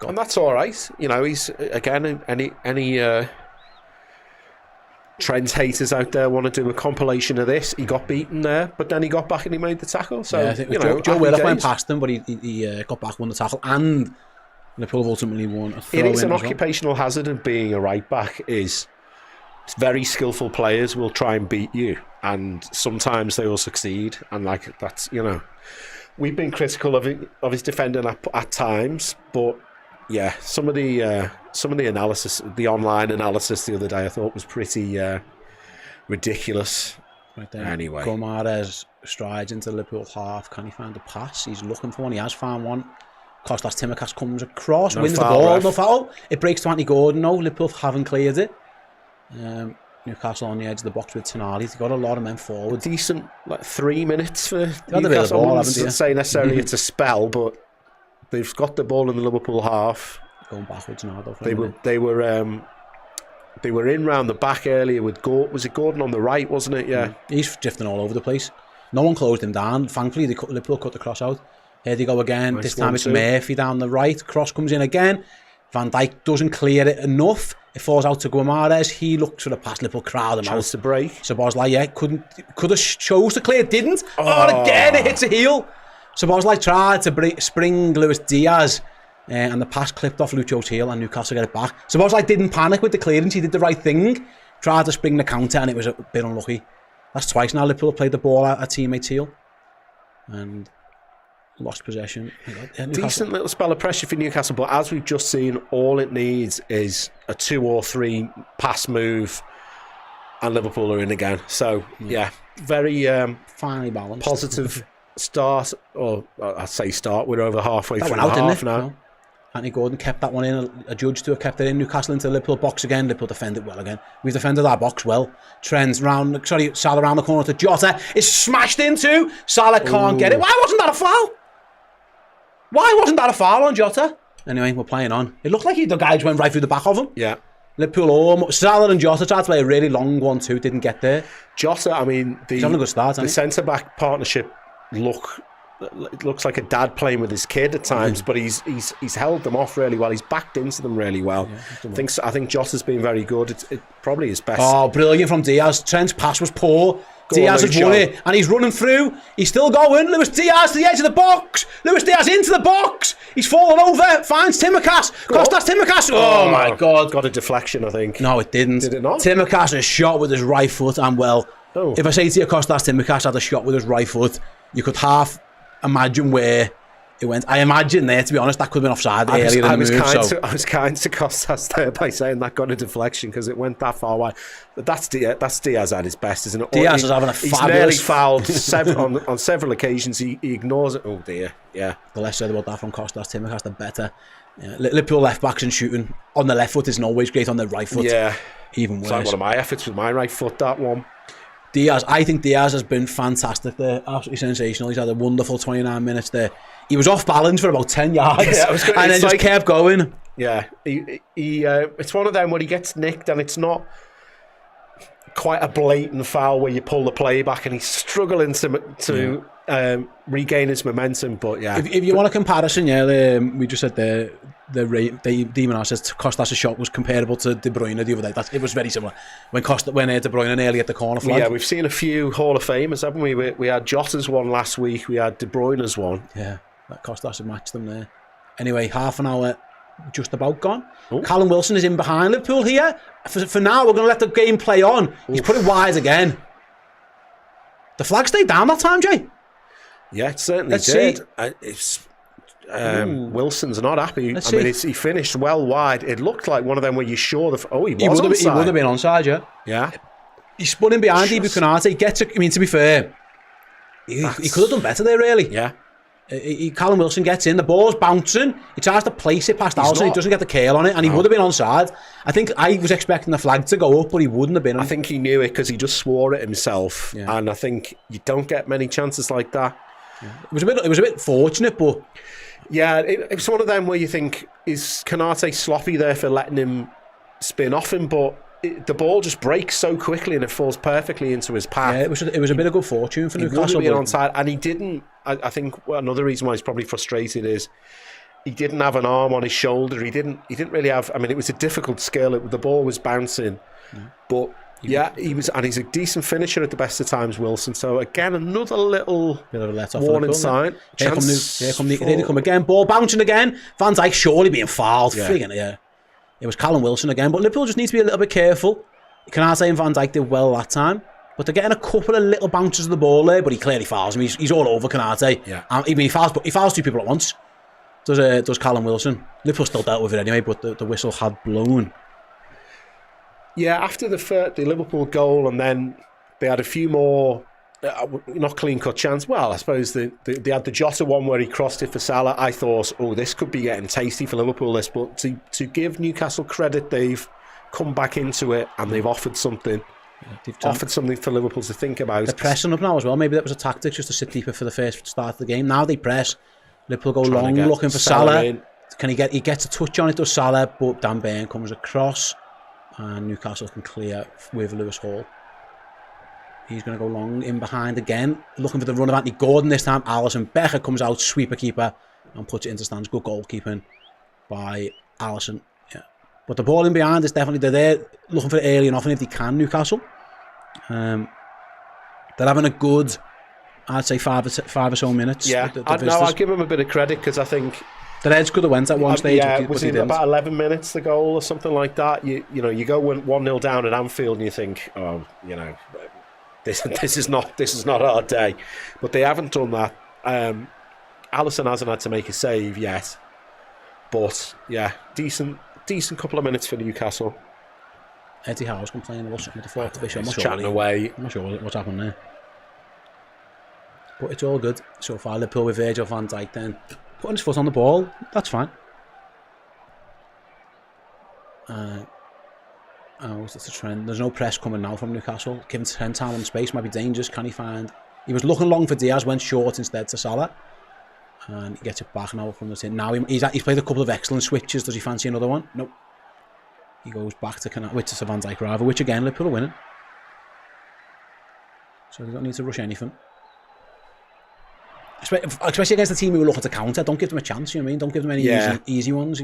And that's all right. You know, he's, again, any Trent haters out there want to do a compilation of this. He got beaten there, but then he got back and he made the tackle. So, I think Joe Willock went past him, but he got back, won the tackle, and Liverpool ultimately won a throw-in. It is an occupational hazard of being a right back. Is very skillful players will try and beat you, and sometimes they will succeed. And like that's, we've been critical of his defending at times, but yeah, some of the analysis, the online analysis the other day, I thought was pretty ridiculous. Right there. Anyway, Gomares strides into the Liverpool half. Can he find a pass? He's looking for one. He has found one. Kostas Tsimikas comes across, wins the ball. Ref. No foul. It breaks to Anthony Gordon. No, Liverpool haven't cleared it. Newcastle on the edge of the box with Tonali. They've got a lot of men forward. Decent, 3 minutes for Newcastle. I wouldn't say necessarily it's a spell, but they've got the ball in the Liverpool half. Going backwards now, though. They were in round the back earlier with Gordon. Was it Gordon on the right, wasn't it? Yeah. He's drifting all over the place. No one closed him down. Thankfully, Liverpool cut the cross out. Here they go again. Nice. This time it's Murphy down the right. Cross comes in again. Van Dijk doesn't clear it enough. It falls out to Gomares. He looks for the pass. Liverpool crowd him Chance out. To break. Szoboszlai, could have chose to clear, didn't. Oh, again, it hits a heel. Szoboszlai tried to spring Luis Diaz, and the pass clipped off Lucho's heel, and Newcastle get it back. Szoboszlai didn't panic with the clearance. He did the right thing. Tried to spring the counter, and it was a bit unlucky. That's twice now Liverpool played the ball at a teammate's heel. And lost possession. Decent little spell of pressure for Newcastle, but as we've just seen, all it needs is a 2 or 3 pass move and Liverpool are in again. So yeah, very finely balanced, positive start. Or I say start, we're over halfway through the half now. No. Anthony Gordon kept that one in. A judge to have kept it in. Newcastle into the Liverpool box again. Liverpool defended well again. We've defended our box well. Salah around the corner to Jota. It's smashed into. Salah can't get it. Why wasn't that a foul? Why wasn't that a foul on Jota? Anyway, we're playing on. It looked like the guy just went right through the back of him. Yeah. Liverpool, Salah and Jota tried to play a really long one too. Didn't get there. Jota, I mean, he's having a good start. The centre-back partnership looks like a dad playing with his kid at times, but he's held them off really well. He's backed into them really well. Yeah, I think Jota's been very good. It probably his best. Oh, brilliant from Diaz. Trent's pass was poor. Diaz has won it, and he's running through. He's still going. Luis Diaz to the edge of the box. Luis Diaz into the box. He's fallen over. Finds Tsimikas. Kostas Tsimikas. Oh my God! Got a deflection, I think. No, it didn't. Did it not? Tsimikas has shot with his right foot, and if I say to you, Kostas Tsimikas had a shot with his right foot, you could half imagine where it went. I imagine there, to be honest, that could have been offside earlier in the move. I was kind to Costas there by saying that got a deflection because it went that far wide. But that's Diaz at his best, isn't it? Diaz is having a He's fabulous... nearly fouled on several occasions. He ignores it. Oh dear, yeah. The less said about that from Costas Tsimikas, the better. Yeah, Liverpool left backs and shooting on the left foot isn't always great. On the right foot, yeah, even worse. It's like one of my efforts with my right foot. That one. Diaz, I think Diaz has been fantastic there, absolutely sensational. He's had a wonderful 29 minutes there. He was off balance for about 10 yards and then just kept going. Yeah, he it's one of them where he gets nicked and it's not quite a blatant foul where you pull the play back and he's struggling to regain his momentum. But yeah, if you want a comparison, we just said the Demon says Costas' shot was comparable to De Bruyne the other day. it was very similar when De Bruyne nearly at the corner flag. Yeah, we've seen a few Hall of Famers, haven't we? We had Jota's one last week. We had De Bruyne's one. Yeah, that Costas had matched them there. Anyway, half an hour just about gone. Ooh. Callum Wilson is in behind Liverpool here. For now, we're going to let the game play on. Oof. He's put it wide again. The flag stayed down that time, Jay. Yeah, it certainly did. Wilson's not happy. He finished well wide. It looked like one of them where you sure he would have been onside, yeah. Yeah. He spun in behind Ibu Konate. To be fair, he could have done better there, really. Yeah. Callum Wilson gets in, the ball's bouncing, he tries to place it past Alisson, he doesn't get the curl on it, and he would have been onside. I think I was expecting the flag to go up, but he wouldn't have been. I think he knew it because he just swore it himself, and I think you don't get many chances like that. Yeah. It was a bit fortunate, but yeah, it's one of them where you think, is Konate sloppy there for letting him spin off him, but the ball just breaks so quickly and it falls perfectly into his path. Yeah, it was a bit of good fortune for Newcastle. He would have been onside, and he didn't. I think another reason why he's probably frustrated is he didn't have an arm on his shoulder. He didn't really have. I mean, it was a difficult skill. The ball was bouncing, but he was, and he's a decent finisher at the best of times, Wilson. So again, another little warning sign. Here they come again. Ball bouncing again. Van Dijk surely being fouled. Yeah. It was Callum Wilson again, but Liverpool just need to be a little bit careful. Konate and Van Dijk did well that time, but they're getting a couple of little bounces of the ball there, but he clearly fouls him. He's all over Konate. Yeah. He fouls two people at once. Does Callum Wilson. Liverpool still dealt with it anyway, but the whistle had blown. Yeah, after the Liverpool goal, and then they had a few more not clean-cut chance. Well, I suppose they had the Jota one where he crossed it for Salah. I thought, this could be getting tasty for Liverpool, but to give Newcastle credit, they've come back into it and they've offered something. Yeah, they've offered something for Liverpool to think about. They're pressing up now as well. Maybe that was a tactic just to sit deeper for the first start of the game. Now they press. Liverpool go long, looking for Salah. He gets a touch on it, does Salah, but Dan Burn comes across and Newcastle can clear with Lewis Hall. He's going to go long in behind again, looking for the run of Anthony Gordon this time. Alisson Becker comes out, sweeper keeper, and puts it into stands. Good goalkeeping by Alisson. Yeah, but the ball in behind is definitely, they're there looking for it early and often if they can. Newcastle, they're having a good, I'd say five or so minutes. Yeah, I'll give them a bit of credit because I think the Reds could have went at one stage. Yeah, was it about 11 minutes the goal or something like that? You go 1-0 down at Anfield and you think, This is not our day, but they haven't done that. Alisson hasn't had to make a save yet, but yeah, decent couple of minutes for Newcastle. Eddie Howe's complaining about something with the fourth division. He's chatting away. I'm not sure what's happened there, but it's all good so far. Liverpool with Virgil van Dijk then putting his foot on the ball. That's fine. It's a trend. There's no press coming now from Newcastle. Giving Trent time and space might be dangerous. Can he find? He was looking long for Diaz, went short instead to Salah, and he gets it back now from the tin. Now he's played a couple of excellent switches. Does he fancy another one? Nope. He goes back to Van Dijk rather, which again Liverpool are winning. So they don't need to rush anything. Especially against the team who were looking to counter. Don't give them a chance. You know what I mean? Don't give them any easy ones.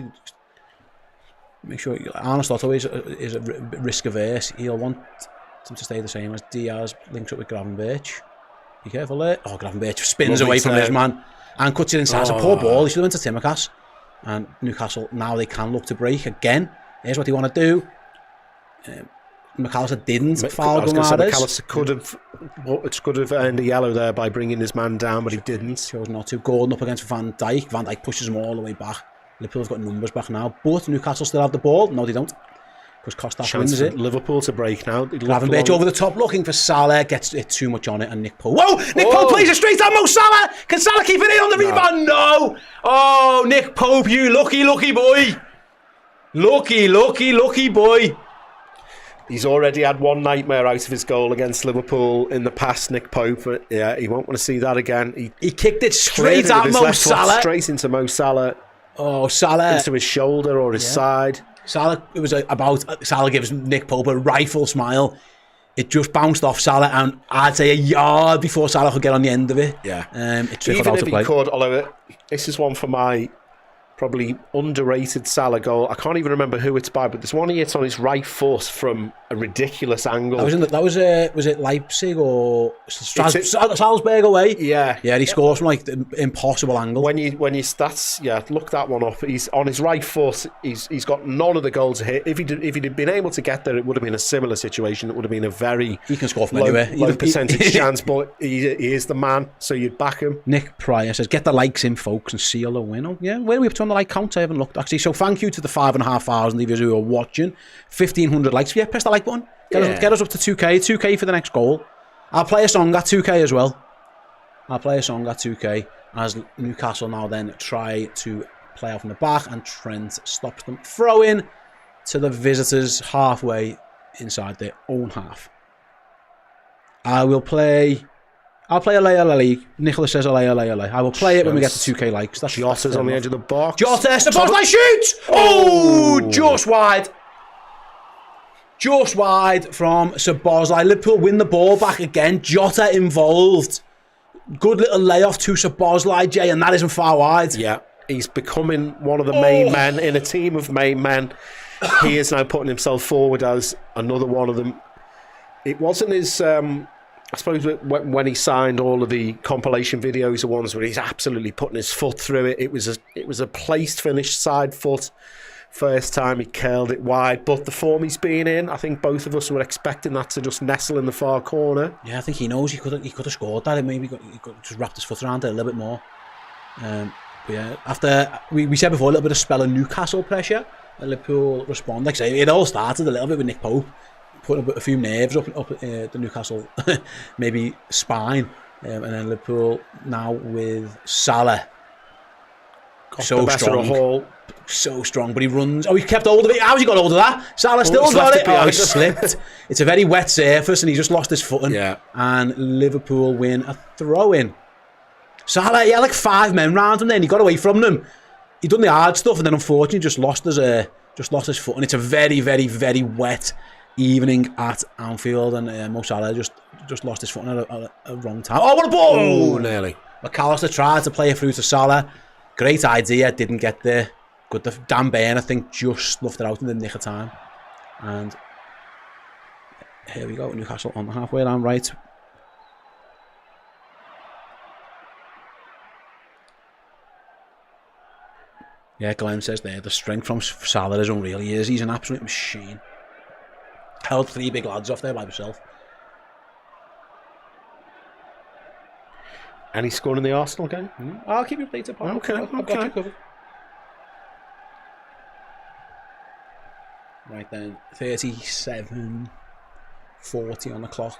Make sure Arne Slot always is a risk averse. He'll want them to stay the same as Diaz links up with Gravenberch. Be careful there. Gravenberch spins away from his man and cuts it inside. It's a poor ball. He should have went to Tsimikas. And Newcastle, now they can look to break again. Here's what they want to do. McAllister didn't foul Gomares. McAllister could have earned a yellow there by bringing his man down, but he didn't. Chose not to. Gordon up against Van Dijk. Van Dijk pushes him all the way back. Liverpool have got numbers back now, but Newcastle still have the ball. No, they don't. Because Kostas wins it. Liverpool to break now. Gravenberch over the top, looking for Salah. Gets it too much on it, and Nick Pope. Whoa! Nick Pope plays it straight at Mo Salah. Can Salah keep it in on the rebound? No. Oh, Nick Pope, you lucky boy. Lucky boy. He's already had one nightmare out of his goal against Liverpool in the past, Nick Pope. Yeah, he won't want to see that again. He kicked it straight at Mo Salah. Straight into Mo Salah. Oh, Salah. Into his shoulder or his side. Salah gives Nick Pope a rifle smile. It just bounced off Salah, and I'd say a yard before Salah could get on the end of it. Yeah. It trickled out to play. He could, although this is one for my probably underrated Salah goal. I can't even remember who it's by, but there's one he hits on his right foot from a ridiculous angle. Was it Leipzig or Salzburg away? Yeah. Yeah, he scores from like the impossible angle. When you look that one up. He's on his right foot. He's got none of the goals to hit. If he'd been able to get there, it would have been a similar situation. It would have been a very he can score from anywhere. Low percentage chance, but he is the man, so you'd back him. Nick Pryor says, "Get the likes in, folks, and seal the win." Oh, yeah, where are we up to on the like count? I haven't looked actually. So thank you to the 5,500 of you who are watching. 1,500 likes. Yeah, press the like button. Get us up to 2K. 2K for the next goal. I'll play a song at 2K as well. I'll play a song at 2K as Newcastle now then try to play out from the back, and Trent stops them. Throw in to the visitors halfway inside their own half. I'll play Alay. Nicholas says Alay. I will play it when we get to 2K likes. Jota's on the edge of the box. Jota, Szoboszlai shoots! Oh, just wide. Just wide from Szoboszlai. Liverpool win the ball back again. Jota involved. Good little layoff to Szoboszlai, Jay, and that isn't far wide. Yeah, he's becoming one of the main men in a team of main men. He is now putting himself forward as another one of them. It wasn't his... I suppose when he signed all of the compilation videos, the ones where he's absolutely putting his foot through it. It was a placed finish side foot. First time he curled it wide, but the form he's been in, I think both of us were expecting that to just nestle in the far corner. Yeah, I think he knows he could have scored that. Maybe he could just wrapped his foot around it a little bit more. But yeah, after we said before, a little bit of spell of Newcastle pressure, Liverpool respond. Like I say, it all started a little bit with Nick Pope putting a few nerves up the Newcastle maybe spine, and then Liverpool now with Salah. So strong, but he runs. Oh, he kept hold of it. How's he got hold of that? Salah still got it. Oh, he slipped. It's a very wet surface, and he just lost his footing. Yeah. And Liverpool win a throw-in. Salah, he had like 5 men round him. Then he got away from them. He done the hard stuff, and then unfortunately just lost his footing. It's a very, very, very wet evening at Anfield, and Mo Salah just lost his footing at a wrong time. Oh, what a ball! Oh, nearly. McAllister tried to play it through to Salah. Great idea, didn't get there. Good. Dan Burn, I think, just snuffed it out in the nick of time. And here we go, Newcastle on the halfway line, right. Yeah, Glenn says there, the strength from Salah is unreal. He's an absolute machine. Held 3 big lads off there by himself. And he's scored in the Arsenal game? I'll keep you updated. Okay. I've got you covered. Right then, 37:40 on the clock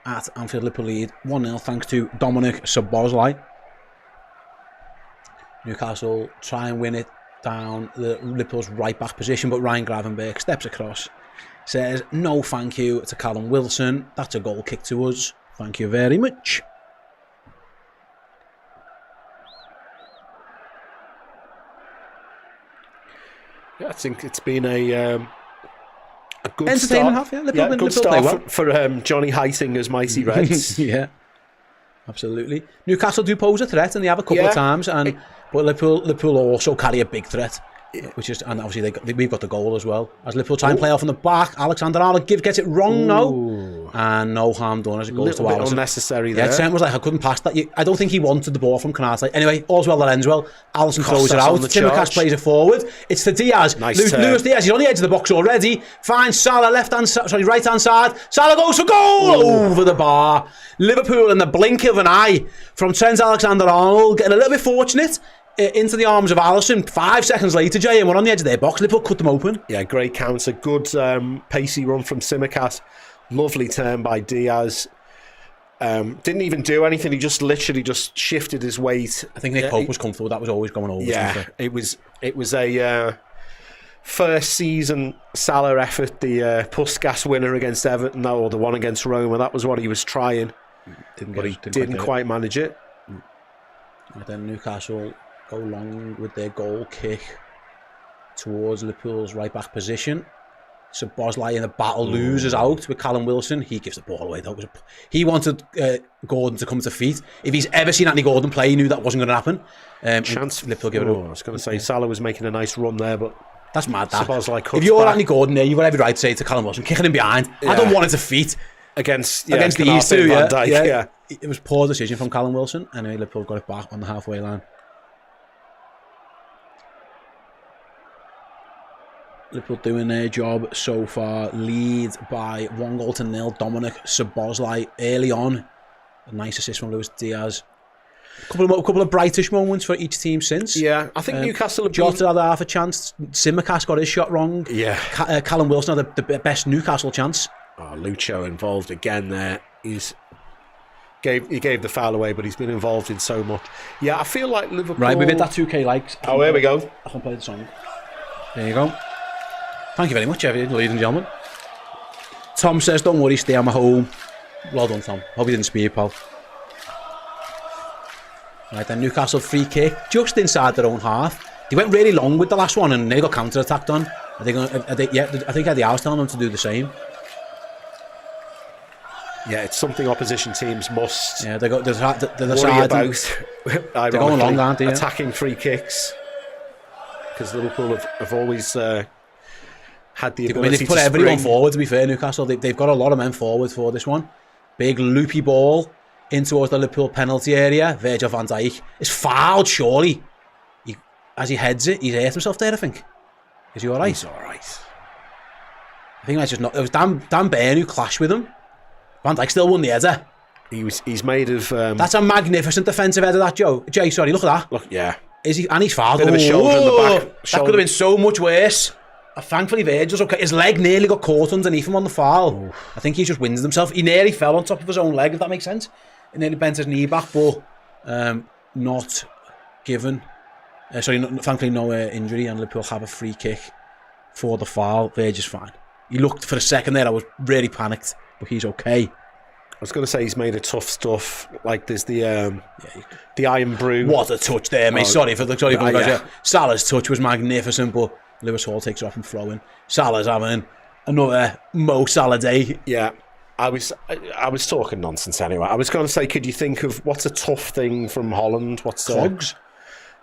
at Anfield. Liverpool lead 1-0 thanks to Dominic Szoboszlai. Newcastle try and win it down the Liverpool's right back position, but Ryan Gravenberch steps across, says no thank you to Callum Wilson. That's a goal kick to us. Thank you very much. Yeah, I think it's been a good entertaining start. Half, yeah. Good start for Johnny Heitinger's Mighty Reds. Yeah, absolutely. Newcastle do pose a threat, and they have a couple of times, but Liverpool also carry a big threat, and obviously we've got the goal as well. As Liverpool try and play off on the back, Alexander-Arnold gets it wrong now, And no harm done as it goes to Little bit Alisson. unnecessary Yeah, there. Trent was like, I couldn't pass that. I don't think he wanted the ball from Canate. Anyway, all's well that ends well. Alisson throws it Costas out. on the Timbercast charge. plays it forward. It's to Diaz. Nice turn. Luis Diaz, he's on the edge of the box already. Finds Salah right hand side. Salah goes for goal over the bar. Liverpool in the blink of an eye from Trent Alexander-Arnold, getting a little bit fortunate into the arms of Alisson. 5 seconds later, Jay, and we're on the edge of their box. Liverpool cut them open. Yeah, great counter. Good pacey run from Tsimikas. Lovely turn by Diaz. Didn't even do anything. He just literally just shifted his weight. I think Nick Pope was comfortable. That was always going over. Yeah, it was a first season Salah effort. The Puskas winner against Everton, or the one against Roma. That was what he was trying, but he didn't quite manage it. And then Newcastle go long with their goal kick towards Liverpool's right back position. So Bosley in the battle loses out with Callum Wilson. He gives the ball away. He wanted Gordon to come to feet. If he's ever seen Anthony Gordon play, he knew that wasn't going to happen. Chance. Liverpool give it I up. was going to say Salah was making a nice run there, but that's mad. That if you're Anthony Gordon there, you've got every right to say to Callum Wilson, kicking him behind. Yeah. I don't want it to feet against these two. Van Dijk, yeah. It was poor decision from Callum Wilson. Anyway, Liverpool got it back on the halfway line. Liverpool doing their job so far. Lead by 1-0. Dominic Szoboszlai early on. A nice assist from Luis Diaz. A couple of brightish moments for each team since. Yeah, I think Newcastle have Jota had half a chance. Tsimikas got his shot wrong. Yeah. Callum Wilson had the best Newcastle chance. Oh, Lucho involved again there. He gave the foul away, but he's been involved in so much. Yeah, I feel like Liverpool... Right, we've hit that 2k likes. Oh, here we go. I can play the song. There you go. Thank you very much, ladies and gentlemen. Tom says, don't worry, stay on my home. Well done, Tom. Hope you didn't spear, pal. Right, then Newcastle free kick, just inside their own half. They went really long with the last one and they got counter-attacked on. I think Eddie Howe's telling them to do the same. Yeah, it's something opposition teams must they're the worry about. They're going long, aren't they? Attacking free kicks. Because Liverpool have always... had the ability they've put everyone forward, to be fair, Newcastle. They've got a lot of men forward for this one. Big loopy ball in towards the Liverpool penalty area. Virgil van Dijk is fouled, surely. As he heads it, he's hurt himself there, I think. Is he all right? He's all right. I think that's just not... It was Dan Burn who clashed with him. Van Dijk still won the header. He's made of... That's a magnificent defensive header, that, Joe. Jay, sorry, look at that. Look, yeah. And he's fouled. Bit of a shoulder in the back. That could have been so much worse. Thankfully, Virgil's okay. His leg nearly got caught underneath him on the foul. Oof. I think he just winded himself. He nearly fell on top of his own leg, if that makes sense. He nearly bent his knee back, but not given. Thankfully, no injury, and Liverpool have a free kick for the foul. Virgil's fine. He looked for a second there. I was really panicked, but he's okay. I was going to say he's made of tough stuff. Like there's the Iron Brew. What a touch there, mate. Sorry for the guys. Salah's touch was magnificent, but Lewis Hall takes it off and throwing. Salah's having another Mo Salah day. Yeah, I was talking nonsense anyway. I was going to say, could you think of what's a tough thing from Holland? What's clogs?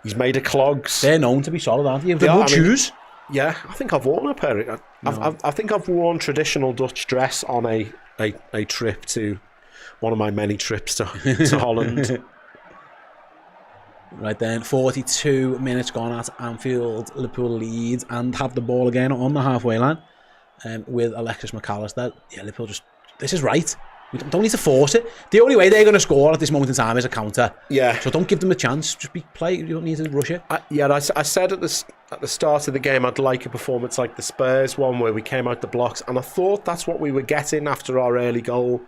He's made of clogs. They're known to be solid, aren't they? They're good shoes. Yeah, I think I've worn a pair. I think I've worn traditional Dutch dress on a trip to one of my many trips to Holland. Right then, 42 minutes gone at Anfield. Liverpool leads and have the ball again on the halfway line with Alexis McAllister. Yeah, Liverpool just... This is right. We don't need to force it. The only way they're going to score at this moment in time is a counter. Yeah. So don't give them a chance. Just play. You don't need to rush it. I said at the start of the game I'd like a performance like the Spurs one where we came out the blocks, and I thought that's what we were getting after our early goal.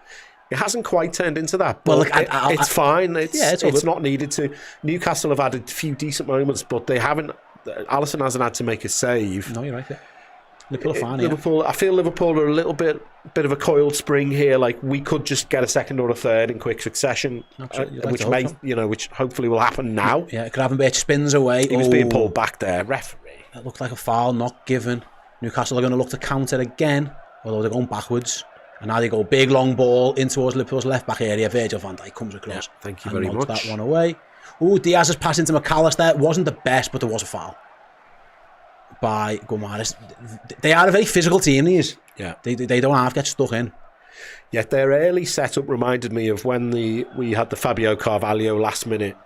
It hasn't quite turned into that, but look, it's fine. It's not needed to. Newcastle have had a few decent moments, but they haven't. Alisson hasn't had to make a save. No, you're right. Yeah. Liverpool are fine. Liverpool, I feel Liverpool are a little bit of a coiled spring here. Like we could just get a second or a third in quick succession, which hopefully will happen now. Yeah, Gravenberch spins away. He was being pulled back there. Referee. That looked like a foul, not given. Newcastle are going to look to counter again, although they're going backwards. And now they go big long ball in towards Liverpool's left back area. Virgil van Dijk comes across. Yeah, thank you very much. That one away. Diaz's pass into McAllister wasn't the best, but there was a foul by Gomares. They are a very physical team, these. Yeah. They don't half get stuck in. Yet their early setup reminded me of when we had the Fabio Carvalho last minute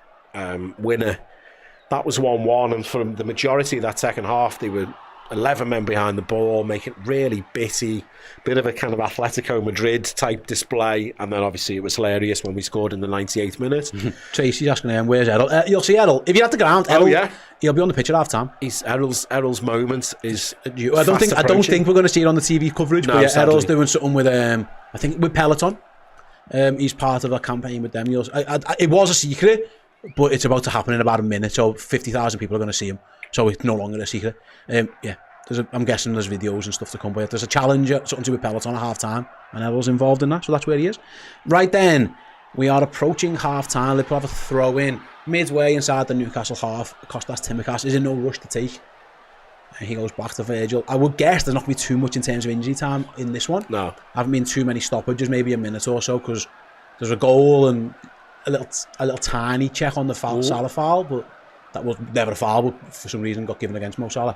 winner. That was 1-1, and for the majority of that second half, they were 11 men behind the ball, making it really bitty, bit of a kind of Atletico Madrid type display, and then obviously it was hilarious when we scored in the 98th minute. Tracy's asking him, where's Errol? You'll see Errol. If you're at the ground, Errol, he'll be on the pitch at half time. Errol's moment is. I don't think we're going to see it on the TV coverage, but yeah, Errol's doing something with I think with Peloton. He's part of a campaign with them. It was a secret, but it's about to happen in about a minute, so 50,000 people are going to see him. So it's no longer a secret. I'm guessing there's videos and stuff to come, but there's a challenger, something to do with Peloton at half time, and Errol's involved in that, so that's where he is. Right then, we are approaching half time. Liverpool have a throw in midway inside the Newcastle half. Kostas Tsimikas is in no rush to take, and he goes back to Virgil. I would guess there's not going to be too much in terms of injury time in this one. No. Haven't been too many stoppages, maybe a minute or so, because there's a goal and a little tiny check on the Salah foul, but that was never a foul, but for some reason got given against Mo Salah.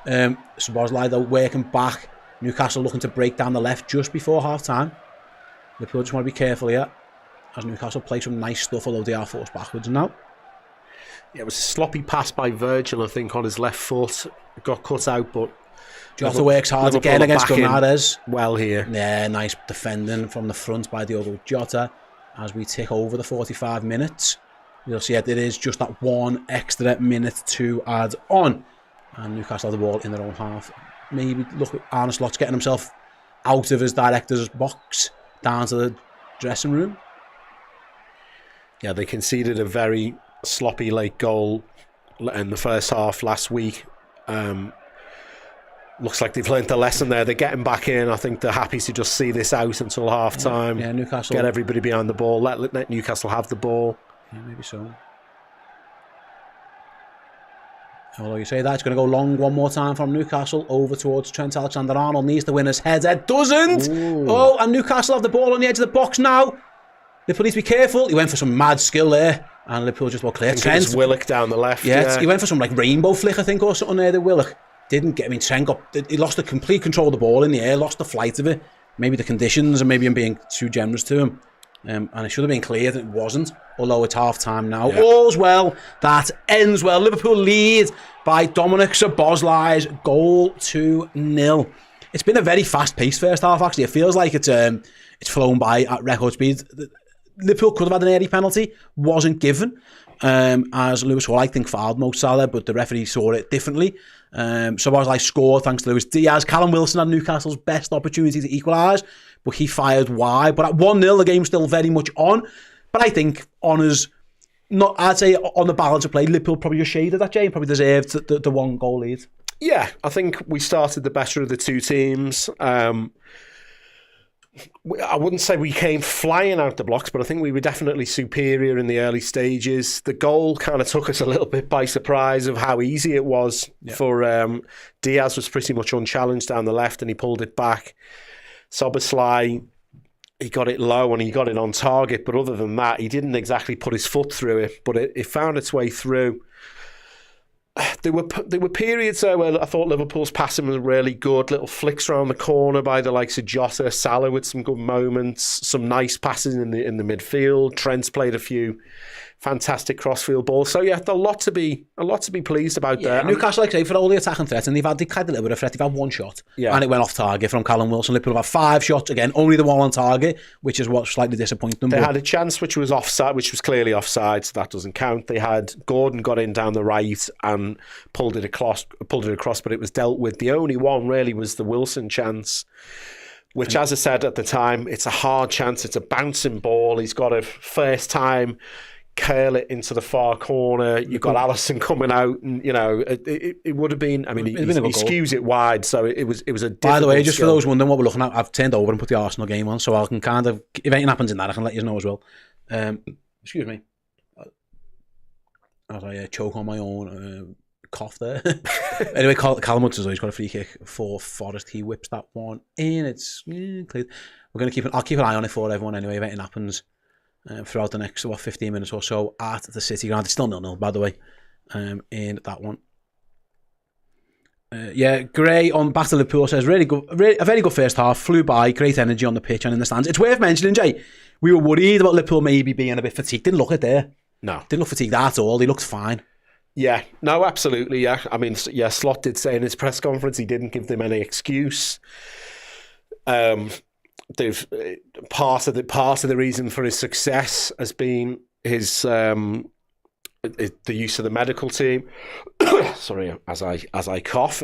Szoboszlai though working back. Newcastle looking to break down the left just before half time. Liverpool just want to be careful here, as Newcastle play some nice stuff, although they are forced backwards now. Yeah, it was a sloppy pass by Virgil, I think, on his left foot. It got cut out, but Jota works hard again against Guimaraes. Well here. Yeah, nice defending from the front by Diogo Jota. As we tick over the 45 minutes, you'll see it is just that one extra minute to add on. And Newcastle have the ball in their own half. Maybe look at Arne Slot's getting himself out of his director's box, down to the dressing room. Yeah, they conceded a very sloppy late goal in the first half last week. Looks like they've learnt the lesson there. They're getting back in. I think they're happy to just see this out until half time. Yeah, Newcastle. Get everybody behind the ball. Let Newcastle have the ball. Yeah, maybe so. Although you say that, it's going to go long one more time from Newcastle over towards Trent Alexander-Arnold. Needs the winner's header. Doesn't! Ooh. Oh, and Newcastle have the ball on the edge of the box now. Liverpool needs to be careful. He went for some mad skill there, and Liverpool just clear. Trent. Willock down the left. Yeah, he went for some rainbow flick, I think, or something there, the Willock. Didn't get, Trent he lost the complete control of the ball in the air, lost the flight of it. Maybe the conditions, and maybe I'm being too generous to him. And it should have been clear that it wasn't, although it's half time now. Yeah. All's well that ends well. Liverpool lead by Dominic Szoboszlai's goal 2-0. It's been a very fast-paced first half, actually. It feels like it's flown by at record speed. Liverpool could have had an early penalty, wasn't given, as Lewis Hall, I think, fouled Mo Salah, but the referee saw it differently. Szoboszlai scored thanks to Luis Diaz. Callum Wilson had Newcastle's best opportunity to equalise, but he fired wide. But at 1-0, the game's still very much on. But I think honours, I'd say on the balance of play, Liverpool probably just shaded that, Jay, and probably deserved the one goal lead. Yeah, I think we started the better of the two teams. I wouldn't say we came flying out the blocks, but I think we were definitely superior in the early stages. The goal kind of took us a little bit by surprise of how easy it was for Diaz. Was pretty much unchallenged down the left, and he pulled it back. Szoboszlai, he got it low and he got it on target, but other than that, he didn't exactly put his foot through it, but it found its way through. There were periods there where I thought Liverpool's passing was really good. Little flicks around the corner by the likes of Jota, Salah with some good moments, some nice passes in the midfield. Trent's played a few fantastic crossfield balls. So yeah, a lot to be pleased about there. Newcastle, like I say, for all the attacking threats, and they've had a little bit of threat. They've had one shot, and it went off target from Callum Wilson. Liverpool have had 5 shots again, only the one on target, which is what slightly disappointed them. They had a chance which was offside, which was clearly offside, so that doesn't count. They had Gordon got in down the right and pulled it across, but it was dealt with. The only one really was the Wilson chance, which, as I said at the time, it's a hard chance. It's a bouncing ball. He's got a first time curl it into the far corner. You've got Alisson coming out, and it would have been. I mean, he skews it wide, so it was a. By the way, just for those wondering what we're looking at, I've turned over and put the Arsenal game on, so I can kind of, if anything happens in that, I can let you know as well. Excuse me, as I choke on my own cough there. Anyway, Callum Hudson, he's got a free kick for Forest. He whips that one in. It's clear. We're going to I'll keep an eye on it for everyone anyway, if anything happens throughout the next 15 minutes or so at the City ground. It's still 0-0, by the way, in that one. Yeah, Gray on back to Liverpool says, a very good first half, flew by, great energy on the pitch and in the stands. It's worth mentioning, Jay, we were worried about Liverpool maybe being a bit fatigued. Didn't look it there. No. Didn't look fatigued at all. They looked fine. Yeah, no, absolutely, yeah. I mean, yeah, Slot did say in his press conference he didn't give them any excuse. They've part of the reason for his success has been his the use of the medical team. Sorry, as I cough.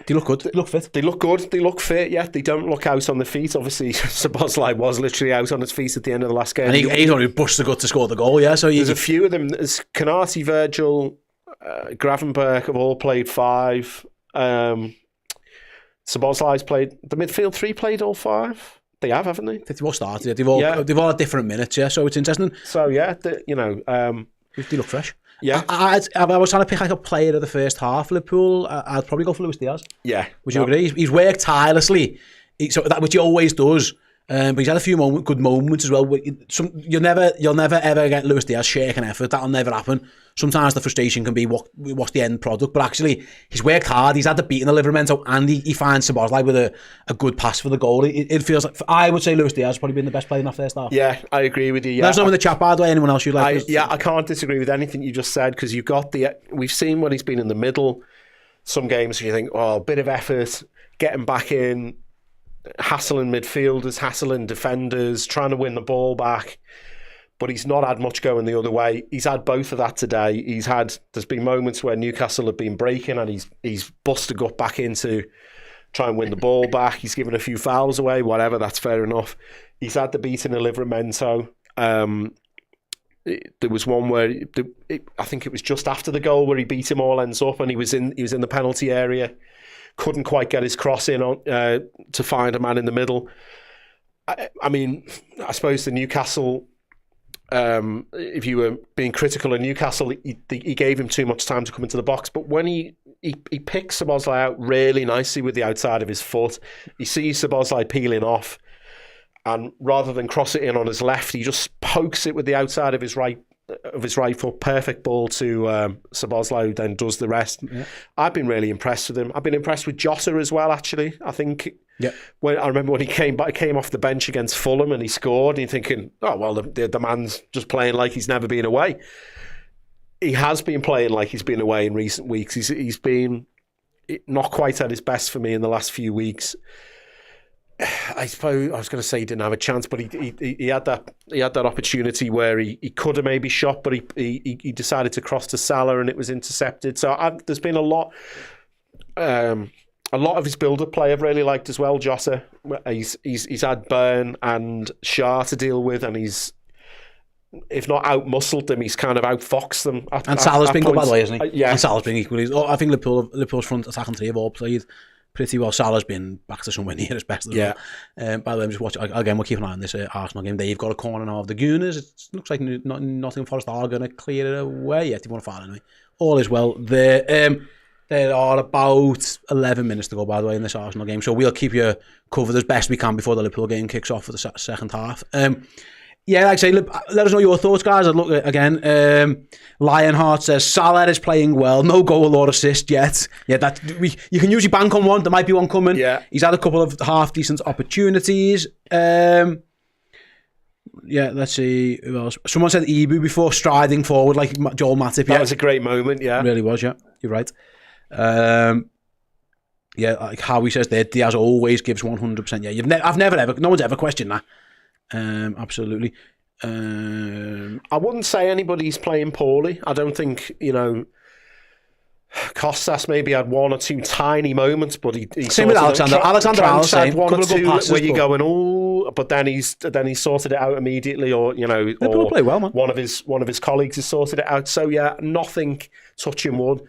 They look good. They look fit. They look good. They look fit. Yeah, they don't look out on the feet. Obviously, Szoboszlai was literally out on his feet at the end of the last game. And he's already pushed the gut to score the goal. Yeah, so there's a few of them. There's Konate, Virgil, Gravenberch have all played 5. Szoboszlai's played the midfield 3. Played all 5. They have, haven't they? They've all started. They've all had different minutes. Yeah, so it's interesting. So yeah, they look fresh. Yeah, I was trying to pick like a player of the first half. Liverpool, I'd probably go for Luis Diaz. Yeah, would you agree? He's worked tirelessly, which he always does. But he's had a few good moments as well. You'll never ever get Luis Diaz shaking effort. That'll never happen. Sometimes the frustration can be what's the end product, but actually he's worked hard. He's had the beat in the Liverpool, and he finds Szoboszlai with a good pass for the goal. It feels like, I would say Luis Diaz has probably been the best player in that first half. Yeah, I agree with you. Yeah. Let us know in the chat, by the way, anyone else you'd like. I can't disagree with anything you just said, because you've got we've seen when he's been in the middle. Some games you think, a bit of effort, getting back in, hassling midfielders, hassling defenders, trying to win the ball back. But he's not had much going the other way. He's had both of that today. There's been moments where Newcastle have been breaking and he's busted gut back in to try and win the ball back. He's given a few fouls away, whatever, that's fair enough. He's had the beat in the Livramento. There was one where I think it was just after the goal where he beat him all ends up, and he was in the penalty area. Couldn't quite get his cross in to find a man in the middle. I mean, I suppose the Newcastle, if you were being critical of Newcastle, he gave him too much time to come into the box. But when he picks Szoboszlai out really nicely with the outside of his foot, he sees Szoboszlai peeling off, and rather than cross it in on his left, he just pokes it with the outside of his right foot. Perfect ball to Szoboszlai, who then does the rest. Yeah. I've been really impressed with him. I've been impressed with Jota as well, actually. I think I remember when he came off the bench against Fulham and he scored, and you're thinking, oh, well, the man's just playing like he's never been away. He has been playing like he's been away in recent weeks. He's been not quite at his best for me in the last few weeks. I suppose I was going to say he didn't have a chance, but he had that opportunity where he could have maybe shot, but he decided to cross to Salah and it was intercepted. So there's been a lot of his build-up play I've really liked as well. Jota, he's had Burn and Shah to deal with, and he's, if not out-muscled them, he's kind of out-foxed them. And Salah's been good, by the way, isn't he? Yeah, and Salah's been equally. I think Liverpool's front attacking 3 have all played pretty well. Salah's been back to somewhere near his best as well. By the way, I'm just watching again. We'll keep an eye on this Arsenal game. They've got a corner now of the Gooners. It looks like Nottingham Forest are going to clear it away. They want to find anyway. All is well. There are about 11 minutes to go, by the way, in this Arsenal game. So we'll keep you covered as best we can before the Liverpool game kicks off for the second half. Yeah, like I say, let us know your thoughts, guys. I'd look again. Lionheart says Salah is playing well, no goal or assist yet. Yeah, you can usually bank on one. There might be one coming. Yeah, he's had a couple of half decent opportunities. Yeah, let's see who else. Someone said Ibu before, striding forward like Joel Matip. That was a great moment. Yeah, it really was. Yeah, you're right. Yeah, like Howie says there, Diaz always gives 100%. Yeah, I've never ever, no one's ever questioned that. Absolutely. I wouldn't say anybody's playing poorly. I don't think, Kostas maybe had 1 or 2 tiny moments, but he same with Alexander. Alexander had 1 or 2 passes, where you're going, oh, but then he sorted it out immediately, or Liverpool play well, man. One of his colleagues has sorted it out. So yeah, nothing touching wood.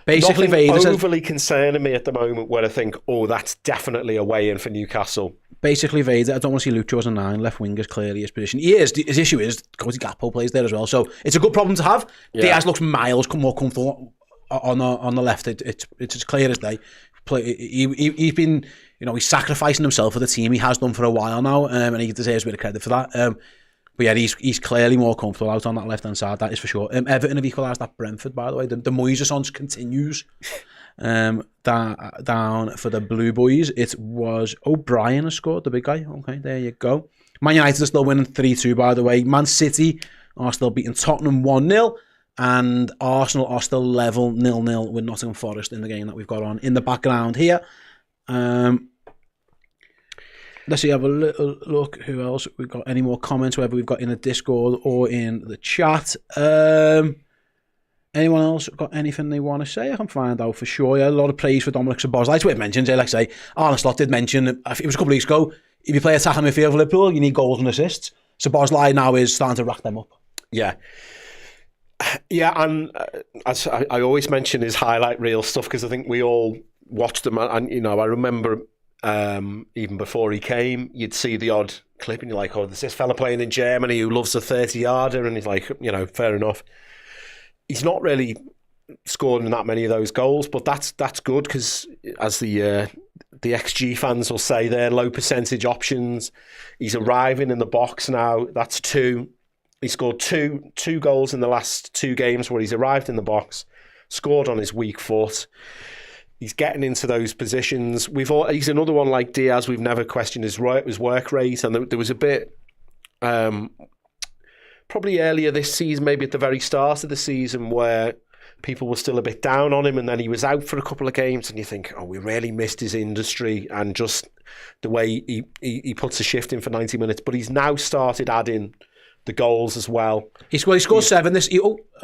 Basically, nothing overly concerning me at the moment, where I think, oh, that's definitely a way in for Newcastle. Basically, Vader, I don't want to see Lucho as a 9. Left wing is clearly his position. He is. His issue is Cody Gakpo plays there as well, so it's a good problem to have. Yeah. Diaz looks miles more comfortable on the left. It's as clear as day. He's been, he's sacrificing himself for the team. He has done for a while now, and he deserves a bit of credit for that. But yeah, he's clearly more comfortable out on that left hand side. That is for sure. Everton have equalised at Brentford, by the way. The Moises continues. down for the Blue Boys. It was O'Brien who scored, the big guy. Okay, there you go. Man United are still winning 3-2, by the way. Man City are still beating Tottenham 1-0. And Arsenal are still level 0-0 with Nottingham Forest in the game that we've got on in the background here. Let's see, have a little look. Who else? We've got any more comments, whether we've got in the Discord or in the chat. Anyone else got anything they want to say? I can find out for sure. Yeah, a lot of praise for Dominic Szoboszlai. It's worth mentioning, like I say, Arne Slot did mention, it was a couple of weeks ago, if you play attacking midfield for Liverpool, you need goals and assists. Szoboszlai now is starting to rack them up. Yeah. Yeah, and as I always mention his highlight reel stuff, because I think we all watched them, and you know, I remember even before he came, you'd see the odd clip and you're like, oh, there's this fella playing in Germany who loves a 30-yarder, and he's like, you know, fair enough. He's not really scored in that many of those goals, but that's good, because as the XG fans will say, they're low percentage options. He's arriving in the box now. That's 2. He scored two goals in the last 2 games where he's arrived in the box, scored on his weak foot. He's getting into those positions. He's another one like Diaz. We've never questioned his work rate, and there was a bit probably earlier this season, maybe at the very start of the season, where people were still a bit down on him, and then he was out for a couple of games, and you think, oh, we really missed his industry and just the way he puts a shift in for 90 minutes. But he's now started adding the goals as well. He scored 7 this.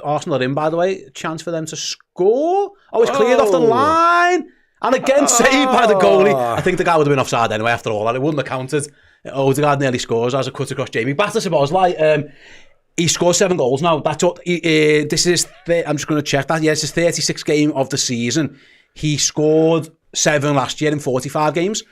Arsenal are in, by the way. Chance for them to score. Oh, it's cleared off the line, and again saved by the goalie. I think the guy would have been offside anyway. After all that, it wouldn't have counted. Odegaard nearly scores as a cut across Jamie. Back to Szoboszlai. He scored 7 goals now. That's what. This is. I'm just going to check that. Yes, it's his 36th game of the season. He scored 7 last year in 45 games.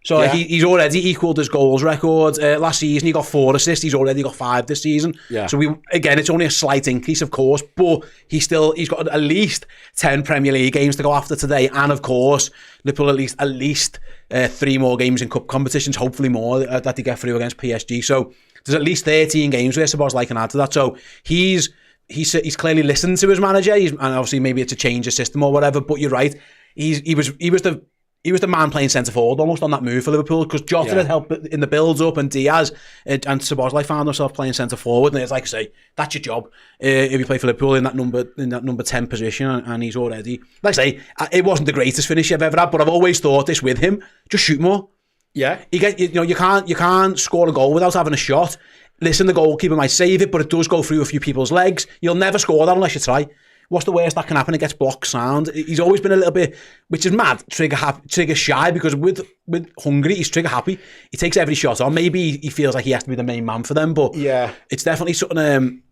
So yeah. He's already equalled his goals record. Last season he got 4 assists. He's already got 5 this season. Yeah. So it's only a slight increase, of course, but he's got at least 10 Premier League games to go after today, and of course Liverpool at least 3 more games in cup competitions, hopefully more that they get through against PSG. So there's at least 13 games where Szoboszlai can add to that. So he's clearly listened to his manager. And obviously maybe it's a change of system or whatever. But you're right. He was the man playing centre forward almost on that move for Liverpool, because Jota had helped in the builds up, and Diaz and Szoboszlai found himself playing centre forward, and it's like I say, that's your job if you play for Liverpool in that number 10 position, and he's already, like I say, it wasn't the greatest finish I've ever had, but I've always thought this with him: just shoot more. Yeah, you can't score a goal without having a shot. Listen, the goalkeeper might save it, but it does go through a few people's legs. You'll never score that unless you try. What's the worst that can happen? It gets blocked sound. He's always been a little bit, which is mad, trigger shy, because with Hungary, he's trigger happy. He takes every shot on. Maybe he feels like he has to be the main man for them, but yeah, it's definitely something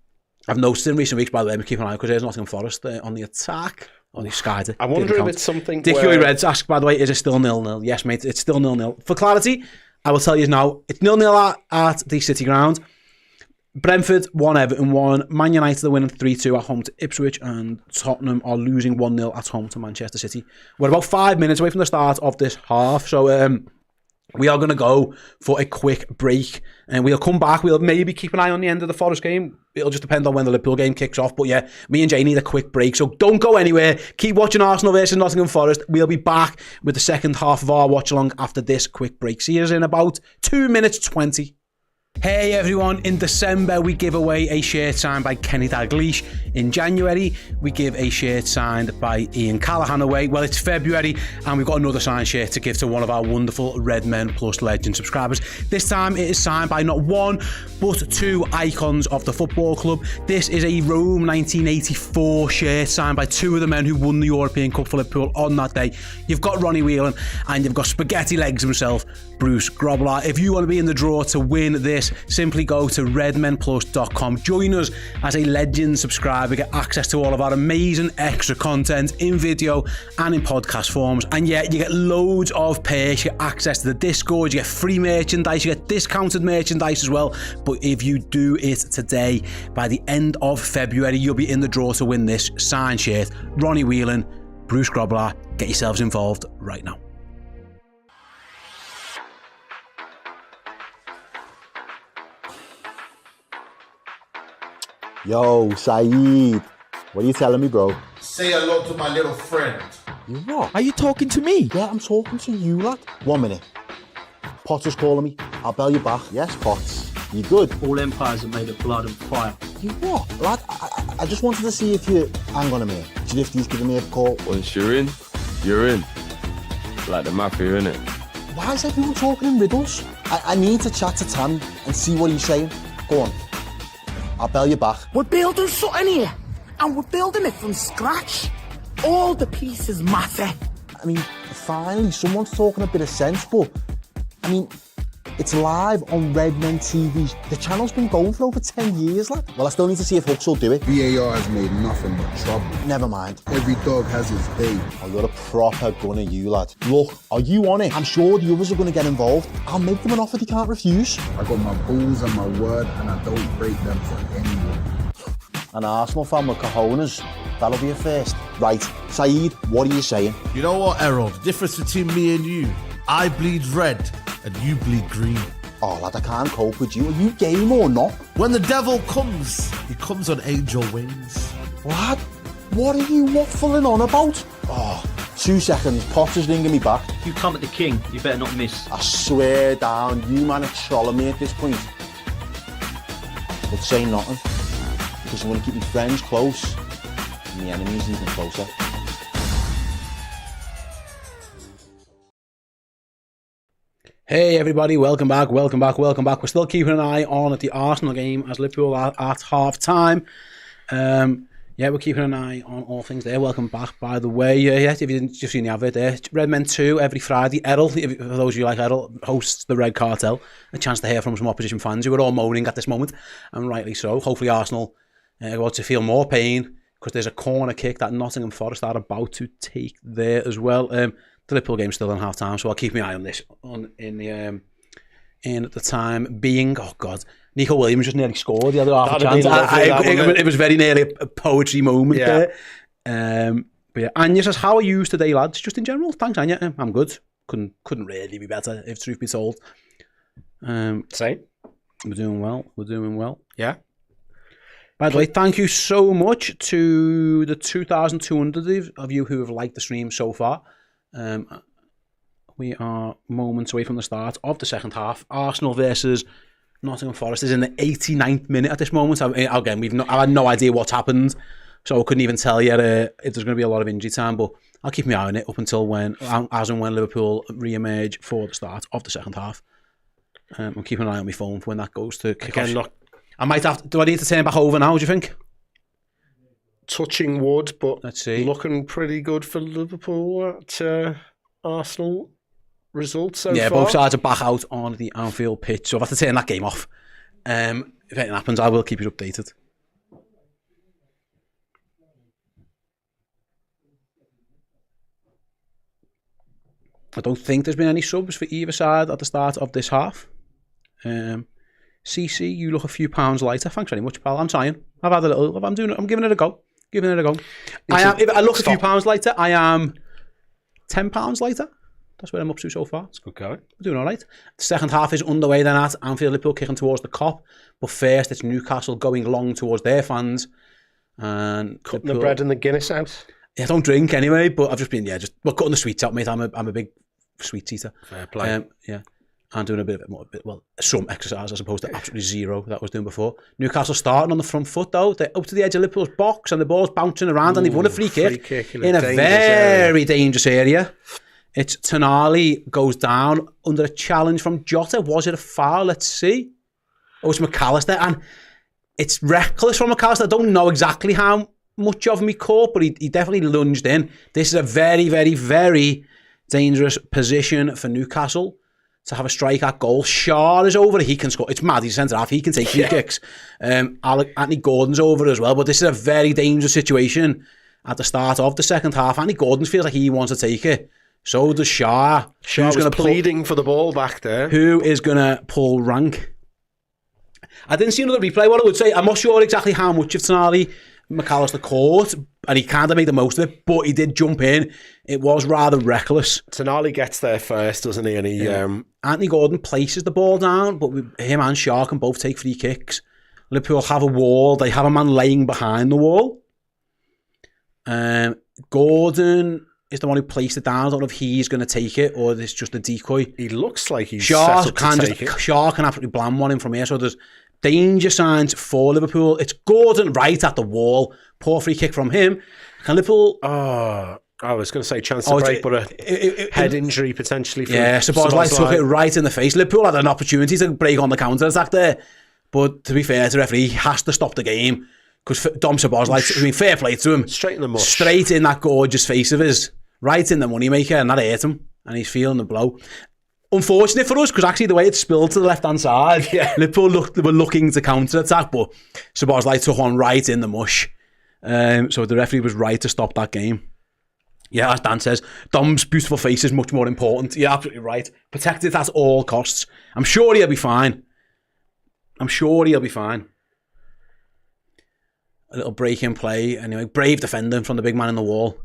I've noticed in recent weeks, by the way. I'm keeping an eye, because there's Nottingham Forest on the attack. On the skied it. I wonder if it's something Dick Huey Reds asked, by the way, is it still 0-0? Yes, mate, it's still 0-0. For clarity, I will tell you now, it's 0-0 at the City Ground. Brentford 1, Everton 1. Man United are winning 3-2 at home to Ipswich, and Tottenham are losing 1-0 at home to Manchester City. We're about 5 minutes away from the start of this half, so we are going to go for a quick break, and we'll come back. We'll maybe keep an eye on the end of the Forest game. It'll just depend on when the Liverpool game kicks off, but yeah, me and Jay need a quick break, so don't go anywhere. Keep watching Arsenal versus Nottingham Forest. We'll be back with the second half of our watch-along after this quick break. See you in about 2 minutes 20. Hey everyone, in December we give away a shirt signed by Kenny Dalglish. In January we give a shirt signed by Ian Callaghan away. Well, it's February and we've got another signed shirt to give to one of our wonderful Redmen Plus Legend subscribers. This time it is signed by not one but 2 icons of the football club. This is a Rome 1984 shirt signed by 2 of the men who won the European Cup for Liverpool on that day. You've got Ronnie Whelan and you've got spaghetti legs himself, Bruce Grobbelaar. If you want to be in the draw to win this, simply go to redmenplus.com. Join us as a legend subscriber. Get access to all of our amazing extra content in video and in podcast forms. And yeah, you get loads of perks. You get access to the Discord. You get free merchandise. You get discounted merchandise as well. But if you do it today, by the end of February, you'll be in the draw to win this signed shirt. Ronnie Whelan, Bruce Grobbelaar. Get yourselves involved right now. Yo, Saeed, what are you telling me, bro? Say hello to my little friend. You what? Are you talking to me? Yeah, I'm talking to you, lad. 1 minute. Potter's calling me. I'll bell you back. Yes, Potts. You good? All empires are made of blood and fire. You what? Lad, I just wanted to see if you... Hang on a minute. Drifty's giving me a call. Once you're in, you're in. Like the mafia, innit? Why is everyone talking in riddles? I need to chat to Tammy and see what he's saying. Go on. I'll bell you back. We're building something here, and we're building it from scratch. All the pieces matter. I mean, finally, someone's talking a bit of sense, but... I mean, it's live on Redmen TV. The channel's been going for over 10 years, lad. Well, I still need to see if Hooks will do it. VAR has made nothing but trouble. Never mind. Every dog has his day. Oh, you're a proper gunner, you lad. Look, are you on it? I'm sure the others are going to get involved. I'll make them an offer they can't refuse. I got my balls and my word, and I don't break them for anyone. An Arsenal fan with cojones. That'll be a first. Right, Saeed, what are you saying? You know what, Errol? The difference between me and you, I bleed red and you bleed green. Oh, lad, I can't cope with you. Are you game or not? When the devil comes, he comes on angel wings. Lad, what are you waffling on about? Oh, 2 seconds. Potter's ringing me back. You come at the king, you better not miss. I swear down, you man are trolling me at this point. But say nothing, because I want to keep my friends close and the enemies even closer. Hey everybody, welcome back. We're still keeping an eye on at the Arsenal game as Liverpool are at half time. Yeah, we're keeping an eye on all things there. Welcome back, by the way. If you didn't just seen the advert there, Redmen 2 every Friday. Errol, for those of you like Errol, hosts the Red Cartel. A chance to hear from some opposition fans who are all moaning at this moment, and rightly so. Hopefully Arsenal are about to feel more pain because there's a corner kick that Nottingham Forest are about to take there as well. The Liverpool game's still on half time, so I'll keep my eye on this in the time being. Oh God, Nico Williams just nearly scored the other half chance. It was very nearly a poetry moment there. But yeah, Anya says, "How are you today, lads? Just in general, thanks, Anya. I'm good. Couldn't really be better, if truth be told. Same. We're doing well. Yeah. By the way, thank you so much to the 2,200 of you who have liked the stream so far. We are moments away from the start of the second half. Arsenal versus Nottingham Forest is in the 89th minute at this moment. Again, I had no idea what's happened, so I couldn't even tell you if there's going to be a lot of injury time. But I'll keep my eye on it up until when Liverpool re-emerge for the start of the second half. I'm keeping an eye on my phone for when that goes to kick off. I might have to. Do I need to turn back over now? Do you think? Touching wood, but let's see. Looking pretty good for Liverpool at Arsenal results so far. Yeah, both sides are back out on the Anfield pitch, so I've had to turn that game off. If anything happens, I will keep you updated. I don't think there's been any subs for either side at the start of this half. CC, you look a few pounds lighter. Thanks very much, pal. I'm trying. I've had a little. I'm giving it a go. If I look a few pounds lighter, I am 10 pounds lighter. That's where I'm up to so far. Okay. We're doing all right. The second half is underway then at Anfield. Liverpool kicking towards the Kop. But first, it's Newcastle going long towards their fans. And cutting the bread and the Guinness out. Yeah, I don't drink anyway, but I've just been, cutting the sweets out, mate. I'm a big sweets eater. Fair play. Yeah. I'm doing a bit more, some exercise as opposed to absolutely zero that I was doing before. Newcastle starting on the front foot though. They're up to the edge of Liverpool's box and the ball's bouncing around and they've won a free kick in a very dangerous area. It's Tonali goes down under a challenge from Jota. Was it a foul? Let's see. Oh, it's McAllister, and it's reckless from McAllister. I don't know exactly how much of him he caught, but he definitely lunged in. This is a very, very, very dangerous position for Newcastle to have a strike at goal. Shaw is over. He can score. It's mad. He's centre half. He can take free kicks. Anthony Gordon's over as well. But this is a very dangerous situation at the start of the second half. Anthony Gordon feels like he wants to take it. So does Shaw. Shaw was pleading for the ball back there. Who is going to pull rank? I didn't see another replay. What I would say, I'm not sure exactly how much of Tonali McAllister caught, and he kind of made the most of it, but he did jump in. It was rather reckless. Tonali gets there first, doesn't he? And he Anthony Gordon places the ball down, but him and Shaw can both take free kicks. Liverpool have a wall. They have a man laying behind the wall. Gordon is the one who placed it down. I don't know if he's going to take it or it's just a decoy. He looks like he's set up to take it. Shaw can absolutely blam one in from here. So there's danger signs for Liverpool. It's Gordon right at the wall. Poor free kick from him. Can Liverpool... Oh, I was going to say chance to break, but a head injury potentially. For Szoboszlai took it right in the face. Liverpool had an opportunity to break on the counter-attack there. But to be fair to the referee, he has to stop the game. Because Dom Szoboszlai, I mean, fair play to him. Straight in the mush. Straight in that gorgeous face of his. Right in the moneymaker, and that hurt him. And he's feeling the blow. Unfortunate for us, because actually the way it spilled to the left-hand side, Liverpool were looking to counter-attack, but Szoboszlai took one right in the mush. So the referee was right to stop that game. Yeah, as Dan says, Dom's beautiful face is much more important. You're absolutely right. Protect it at all costs. I'm sure he'll be fine. A little break in play. Anyway, brave defending from the big man in the wall.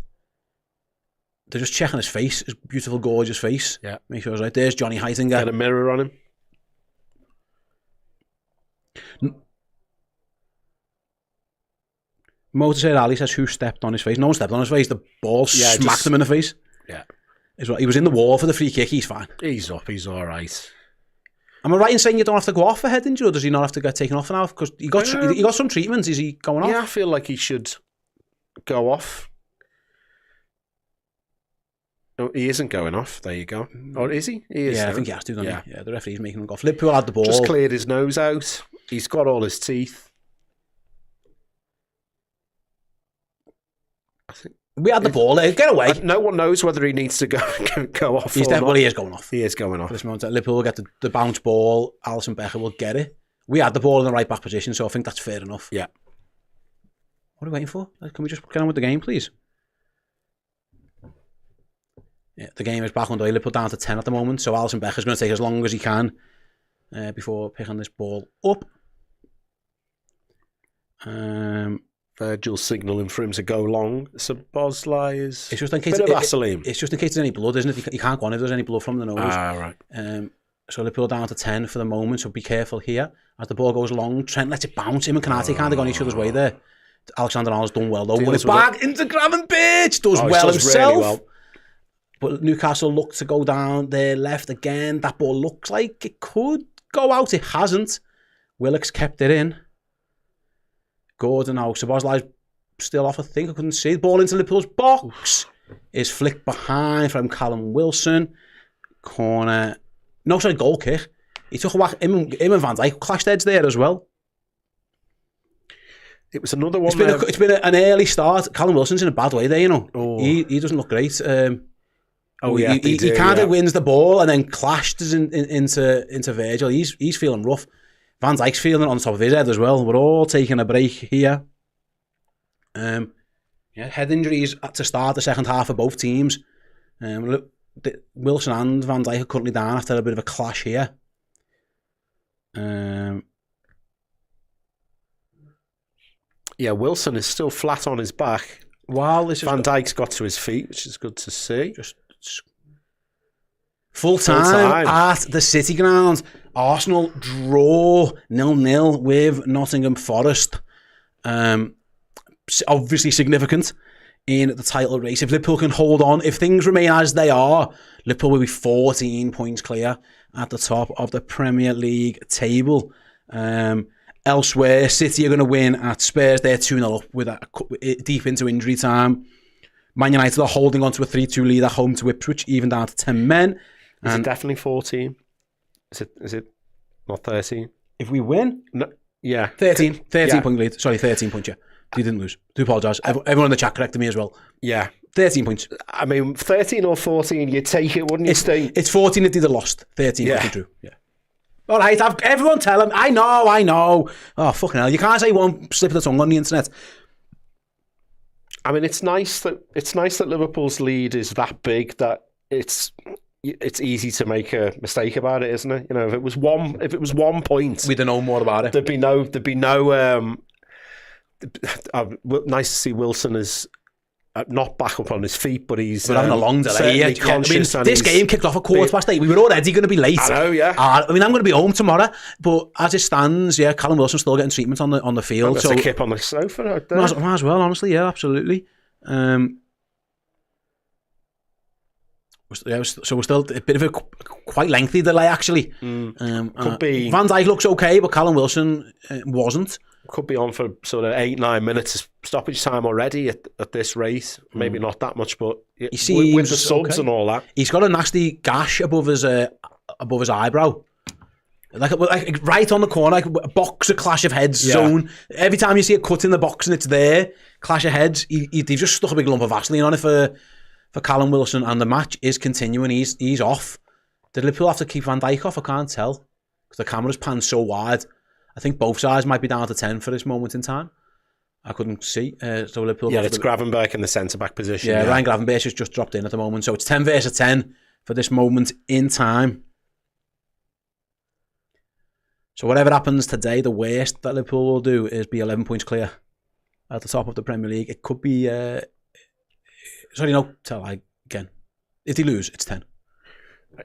They're just checking his face, his beautiful, gorgeous face. Yeah. Make sure it's right. There's Johnny Heitinger. Got a mirror on him. Motorhead Ali says, who stepped on his face? No one stepped on his face. The ball smacked him in the face. Yeah. He was in the wall for the free kick. He's fine. He's up. He's all right. Am I right in saying you don't have to go off for head injury, or does he not have to get taken off now? Because he got some treatments. Is he going off? Yeah, I feel like he should go off. Oh, he isn't going off. There you go. Or is he? He is. Yeah, I think he has to, doesn't he? Yeah, the referee's making him go off. Liverpool had the ball. Just cleared his nose out. He's got all his teeth. I think we had the ball there. Get away. No one knows whether he needs to go off. He is going off. He is going off. For this moment, Liverpool will get the bounce ball. Alisson Becker will get it. We had the ball in the right back position, so I think that's fair enough. Yeah. What are we waiting for? Can we just get on with the game, please? Yeah, the game is back underway. Liverpool down to 10 at the moment, so Alisson Becker's going to take as long as he can before picking this ball up. Virgil's signalling for him to go long. Szoboszlai is it's just in case bit of Vaseline. It's just in case there's any blood, isn't it? You can't go on if there's any blood from the nose. Right. So Liverpool down to 10 for the moment, so be careful here. As the ball goes long, Trent lets it bounce. Him and Kanate can't go on each other's way there. Alexander-Arnold's done well though. Won it back into Gravenberch. Does well himself. Really well. But Newcastle look to go down their left again. That ball looks like it could go out. It hasn't. Willock's kept it in. Gordon now. Szoboszlai's still off, I think. I couldn't see. The ball into Liverpool's box. Is flicked behind from Callum Wilson. Corner. No, sorry, goal kick. He took a whack. Him and Van Dijk clashed heads there as well. It was another one. It's been an early start. Callum Wilson's in a bad way there, you know. Oh. He doesn't look great. He kind of wins the ball and then clashes into Virgil. He's feeling rough. Van Dijk's feeling it on top of his head as well. We're all taking a break here. Head injuries to start the second half of both teams. Wilson and Van Dijk are currently down after a bit of a clash here. Wilson is still flat on his back. Wow, Van Dijk's got to his feet, which is good to see. Just full time at the City ground. Arsenal draw 0-0 with Nottingham Forest. Obviously significant in the title race. If Liverpool can hold on, if things remain as they are, Liverpool will be 14 points clear at the top of the Premier League table. Elsewhere, City are going to win at Spurs. They're 2-0 up with deep into injury time. Man United are holding on to a 3-2 lead at home to Ipswich, even down to 10 men. Is it definitely 14? Is it not 13? If we win? No. Yeah. 13 point lead. Sorry, 13 points, yeah. You didn't lose. Do apologise. Everyone in the chat corrected me as well. Yeah. 13 points. I mean, 13 or 14, you'd take it, wouldn't you, Steve? It's 14 if they'd have lost. 13 if they drew. Yeah. All right, everyone tell him. I know. Oh, fucking hell. You can't say one slip of the tongue on the internet. I mean, it's nice that Liverpool's lead is that big that it's easy to make a mistake about it, isn't it? You know, if it was 1 point, we'd know more about it. There'd be no. Nice to see Wilson is not back up on his feet, but he's having a long delay. This game kicked off at 8:15. We were already going to be late. I know, yeah. I mean, I'm going to be home tomorrow, but as it stands, yeah, Callum Wilson's still getting treatment on the field. That's a kip on the sofa out there. Might as well, honestly, yeah, absolutely. So we're still a bit of a quite lengthy delay, actually. Could be. Van Dijk looks okay, but Callum Wilson wasn't. Could be on for sort of 8-9 minutes of stoppage time already at this rate. Maybe not that much, but with the subs and all that. He's got a nasty gash above his eyebrow. Like right on the corner, like a box, a clash of heads zone. Every time you see a cut in the box and it's there, clash of heads, they've just stuck a big lump of Vaseline on it for Callum Wilson, and the match is continuing. He's off. Did Liverpool have to keep Van Dijk off? I can't tell because the camera's panned so wide. I think both sides might be down to 10 for this moment in time. I couldn't see. So Liverpool. Yeah, it's Gravenberch in the centre-back position. Yeah, Ryan Gravenberch has just dropped in at the moment. So it's 10 versus 10 for this moment in time. So whatever happens today, the worst that Liverpool will do is be 11 points clear at the top of the Premier League. It could be... tell I again. If they lose, it's 10.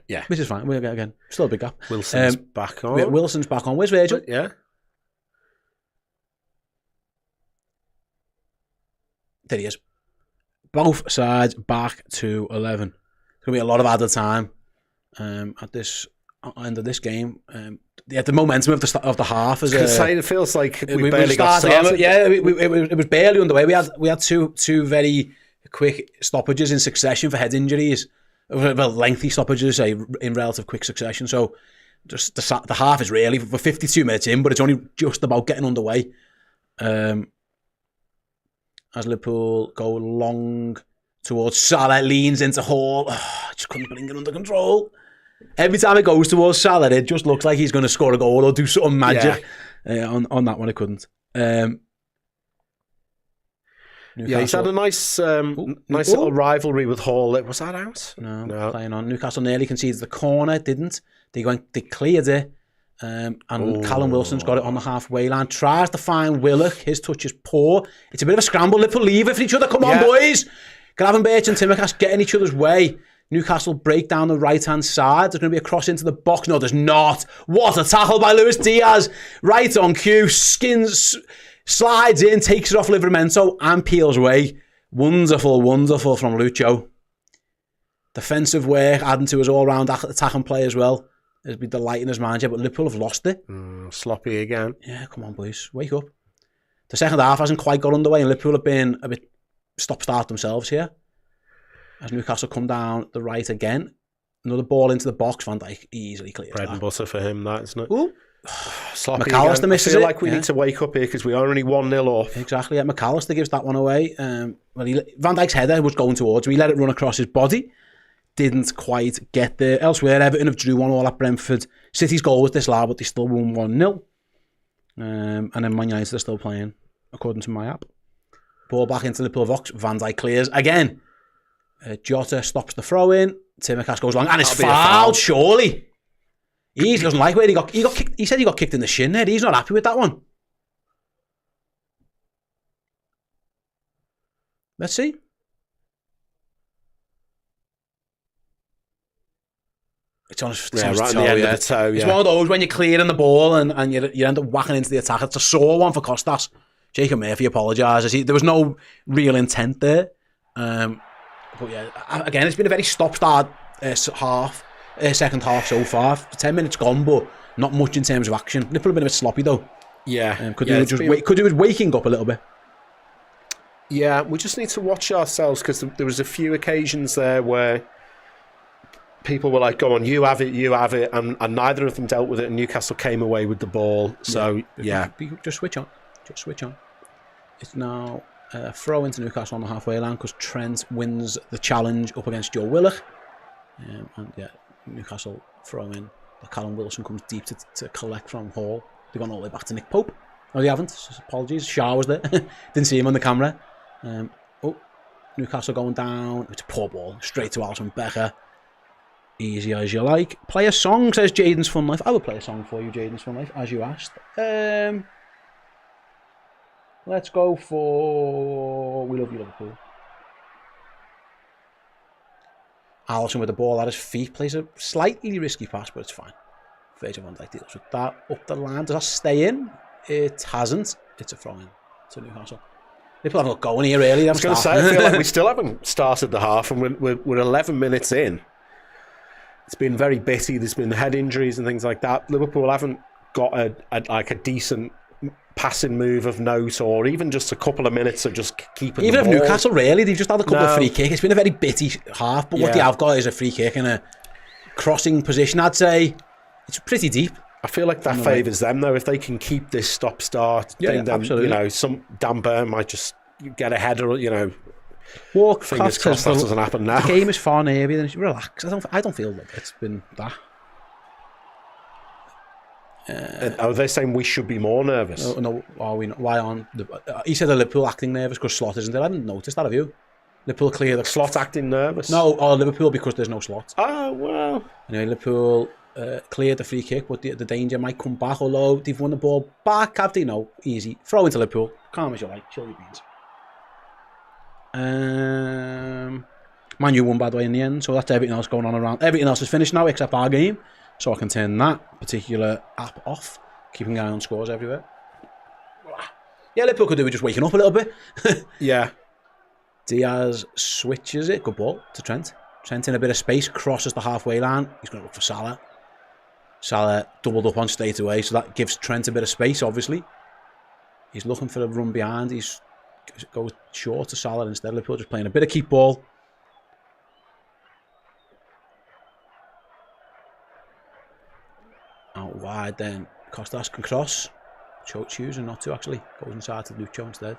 Yeah. Which is fine. We'll get again. Still a big gap. Wilson's back on. Wilson's back on. Where's Virgil? Yeah. There he is. Both sides back to 11. There's going to be a lot of added time at this end of this game. The momentum of the half is. It feels like we barely got started. Yeah, it was barely underway. We had two very quick stoppages in succession for head injuries. Well, lengthy stoppages, say, in relative quick succession. So, just the half is really we're 52 minutes in, but it's only just about getting underway. As Liverpool go long towards Salah, leans into Hall. Just couldn't bring it under control. Every time it goes towards Salah, it just looks like he's going to score a goal or do something magic. On that one, it couldn't. Yeah, he's had a nice little rivalry with Hall. Was that out? No, playing on. Newcastle nearly conceded the corner, didn't. They cleared it. And Callum Wilson's got it on the halfway line. Tries to find Willock. His touch is poor. It's a bit of a scramble. Liverpool leave it for each other. Come on, boys. Gravenberch and Tsimikas get in each other's way. Newcastle break down the right-hand side. There's going to be a cross into the box. No, there's not. What a tackle by Luis Diaz. Right on cue. Slides in, takes it off Livramento and peels away. Wonderful from Lucho. Defensive work, adding to his all-round attacking play as well. It'll be delighting his manager, but Liverpool have lost it. Sloppy again. Yeah, come on, boys. Wake up. The second half hasn't quite got underway, and Liverpool have been a bit stop-start themselves here. As Newcastle come down the right again. Another ball into the box. Van Dijk easily clears Bread and butter for him, that, isn't it? Ooh. Sloppy McAllister again. misses I feel it. like we need to wake up here because we are only 1-0 off. Exactly. Yeah, McAllister gives that one away. Van Dijk's header was going towards him. He let it run across his body. Didn't quite get there. Elsewhere, Everton have drew 1-1 at Brentford. City's goal was disallowed, but they still won 1-0. And then Man United are still playing, according to my app. Ball back into Liverpool box. Van Dijk clears again. Jota stops the throw in. Tsimikas goes long, and it's fouled. Surely. He doesn't like where he got kicked. He said he got kicked in the shin there. He's not happy with that one. Let's see. It's on his, right at the end of the toe. It's one of those when you're clearing the ball and you end up whacking into the attack. It's a sore one for Costas. Jacob Murphy apologises. There was no real intent there. But yeah, again, it's been a very stop-start second half so far. 10 minutes gone, but not much in terms of action. Liverpool have been a bit sloppy though. Yeah. Could do with waking up a little bit. Yeah, we just need to watch ourselves because there was a few occasions there where people were like, go on, you have it, and neither of them dealt with it, and Newcastle came away with the ball. So, yeah. Just switch on. It's now a throw into Newcastle on the halfway line because Trent wins the challenge up against Joe Willock. And yeah, Newcastle throw in. Callum Wilson comes deep to collect from Hall. They've gone all the way back to Nick Pope. No, they haven't. Apologies. Shah was there. Didn't see him on the camera. Newcastle going down. It's a poor ball. Straight to Alisson Becker. Easy as you like. Play a song, says Jaden's Fun Life. I will play a song for you, Jaden's Fun Life, as you asked. Let's go for We Love You, Liverpool. Alisson with the ball at his feet. Plays a slightly risky pass, but it's fine. Virgil van Dijk deals with that. Up the line. Does that stay in? It hasn't. It's a throw-in to Newcastle. People haven't got going here, really. I was going to say, I feel like we still haven't started the half, and we're 11 minutes in. it's been very bitty. There's been head injuries and things like that. Liverpool haven't got a decent passing move of note, or even just a couple of minutes of just keeping even the if ball. Newcastle, really, they've just had a couple of free kicks. It's been a very bitty half, but what they have got is a free kick and a crossing position. I'd say it's pretty deep. I feel like that favours them though. If they can keep this stop-start thing, then absolutely. you know, some Dan Burn might just get ahead, or you know. Fingers crossed that doesn't happen now. The game is far nearer than relax. I don't feel like it's been that. Are they saying we should be more nervous? No, are we not? Why aren't he said the Liverpool acting nervous because Slot isn't there? I haven't noticed that, have you? Liverpool clear the Slot acting nervous? No, or Liverpool because there's no Slot. Oh, well. Anyway, Liverpool cleared the free kick, but the danger might come back, although they've won the ball back, have they? No, easy. Throw into Liverpool. Calm as you like, chill your beans. Man U won, by the way, in the end, so that's everything else going on around. Everything else is finished now except our game, so I can turn that particular app off, keeping an eye on scores everywhere. Yeah, Liverpool could do with just waking up a little bit. Yeah. Diaz switches it, good ball to Trent. Trent in a bit of space, crosses the halfway line. He's going to look for Salah. Salah doubled up on straight away, so that gives Trent a bit of space, obviously. He's looking for a run behind. He goes short to Salah instead. Liverpool just playing a bit of keep ball. Out wide then. Costas can cross. Choosing not to, actually. Goes inside to Lucho instead.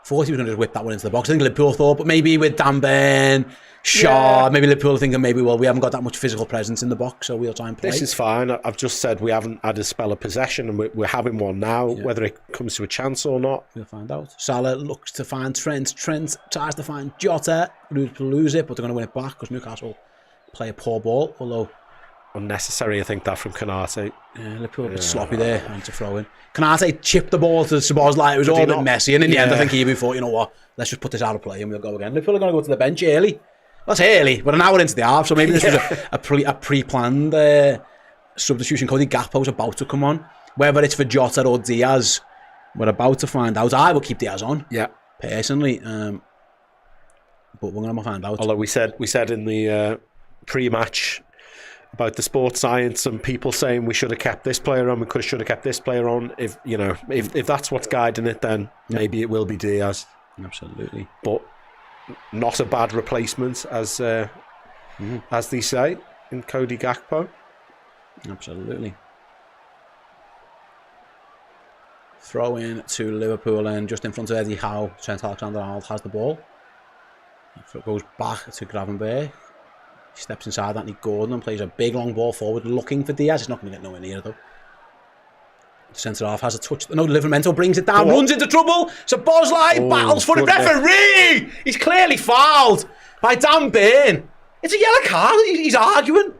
Thought he was going to just whip that one into the box. I think Liverpool thought, but maybe with Dan Burn, Shaw, maybe Liverpool thinking maybe, well, we haven't got that much physical presence in the box, so we'll try and play. This is fine. I've just said we haven't had a spell of possession, and we're having one now. Yeah. Whether it comes to a chance or not, we'll find out. Salah looks to find Trent. Trent tries to find Jota. Liverpool lose it, but they're going to win it back because Newcastle play a poor ball, although unnecessary, I think, that from Konate. Yeah, Liverpool a bit sloppy there, and to throw in. Konate chipped the ball to Szoboszlai. It was all a bit messy, and in the end, I think he thought, you know what, let's just put this out of play and we'll go again. Liverpool are going to go to the bench early. That's early, but an hour into the half, so maybe this was a pre-planned substitution. Cody Gakpo's about to come on. Whether it's for Jota or Diaz, we're about to find out. I will keep Diaz on, personally, but we're going to find out. Although we said in the pre-match about the sports science and people saying we should have kept this player on, we should have kept this player on. If you know, if that's what's guiding it, then maybe it will be Diaz. Absolutely, but not a bad replacement, as they say, in Cody Gakpo. Absolutely. Throw in to Liverpool, and just in front of Eddie Howe, Trent Alexander-Arnold has the ball. It goes back to Gravenberch. He steps inside Anthony Gordon and plays a big long ball forward, looking for Diaz. He's not going to get nowhere near it though. The centre half has a touch. No, Livramento brings it down, runs into trouble. So Szoboszlai battles for the referee. He's clearly fouled by Dan Burn. It's a yellow card. He's arguing.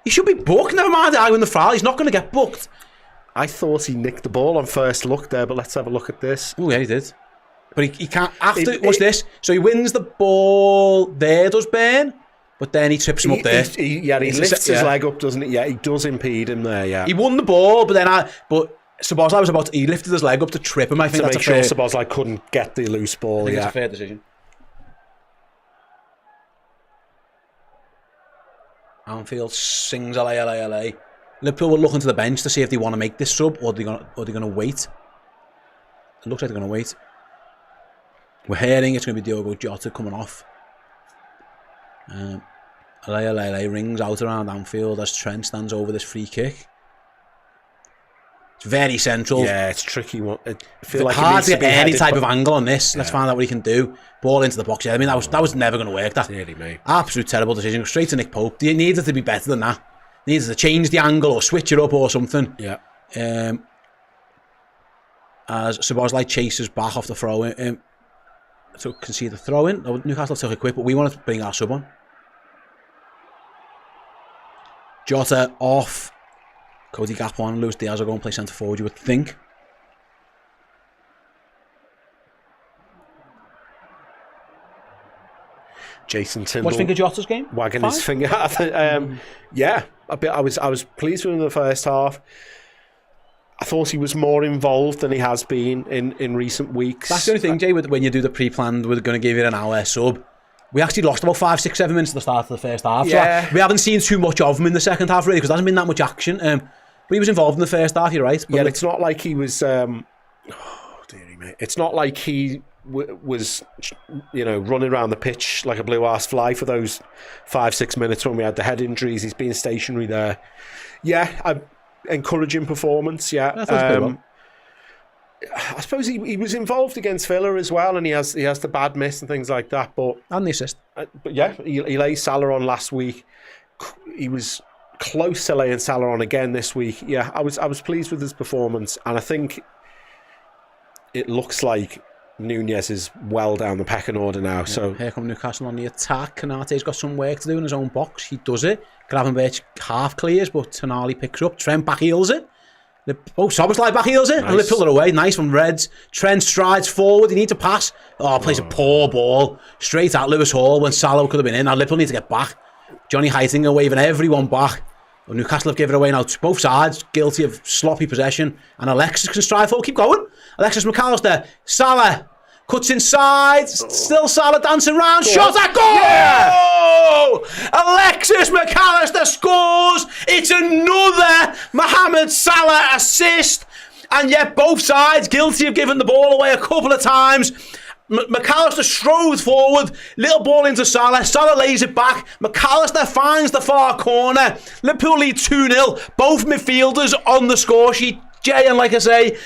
He should be booked. Never mind arguing the foul. He's not going to get booked. I thought he nicked the ball on first look there, but let's have a look at this. Oh yeah, he did. But he can't. Watch this. So he wins the ball there, does Burn? But then he trips him up there. He lifts his leg up, doesn't he? Yeah, he does impede him there, yeah. He won the ball, but then Szoboszlai was he lifted his leg up to trip him. I think that's a fair... Szoboszlai couldn't get the loose ball, I think it's a fair decision. Anfield sings LA, LA, LA. Liverpool were looking to the bench to see if they want to make this sub or they're going to wait. It looks like they're going to wait. We're hearing it's going to be Diogo Jota coming off. LA rings out around Anfield as Trent stands over this free kick. It's very central. Yeah, it's tricky. I feel like hard to get any type of angle on this. Let's find out what he can do. Ball into the box. Yeah, I mean that was never going to work. That really, mate. Absolute terrible decision. Straight to Nick Pope. He needed to be better than that. He needed to change the angle or switch it up or something. Yeah. As Szoboszlai chases back off the throw in. So concede the throw in. Newcastle took it quick, but we wanted to bring our sub on. Jota off. Cody Gakpo on. Luis Diaz will go and play centre forward, you would think. Jason Tindall. What do you think of Jota's game? Wagging his finger. Yeah, a bit. I was pleased with him in the first half. I thought he was more involved than he has been in recent weeks. That's the only thing, Jay, when you do the pre-planned, we're going to give it an hour sub. We actually lost about 5, 6, 7 minutes at the start of the first half. Yeah. So we haven't seen too much of him in the second half, really, because there hasn't been that much action. But he was involved in the first half, you're right. But yeah, it's not like he was... dearie mate. It's not like he was, running around the pitch like a blue-arsed fly for those 5, 6 minutes when we had the head injuries. He's been stationary there. Yeah, encouraging performance, yeah. I suppose he was involved against Villa as well, and he has the bad miss and things like that. And the assist. But yeah, he laid Salah on last week. He was close to laying Salah on again this week. Yeah, I was pleased with his performance, and I think it looks like Nunez is well down the pecking order now. Yeah, so here come Newcastle on the attack. Kanate's got some work to do in his own box. He does it. Gravenberch half clears, but Tonali picks up. Trent back heels it. Szoboszlai back heels it, nice. And Liverpool are away. Nice from Reds. Trent strides forward. He needs to pass. Plays a poor ball straight at Lewis Hall when Salah could have been in. Now Liverpool need to get back. Johnny Heitinger waving everyone back. Well, Newcastle have given it away now. Both sides guilty of sloppy possession, and Alexis can stride forward. Keep going. Alexis McAllister. Salah cuts inside. Still Salah dancing round. Shot at goal! Yeah. Alexis McAllister scores. It's another Mohamed Salah assist. And yet both sides guilty of giving the ball away a couple of times. McAllister strode forward, little ball into Salah. Salah lays it back. McAllister finds the far corner. Liverpool lead 2-0. Both midfielders on the score sheet. Jay, and like I say,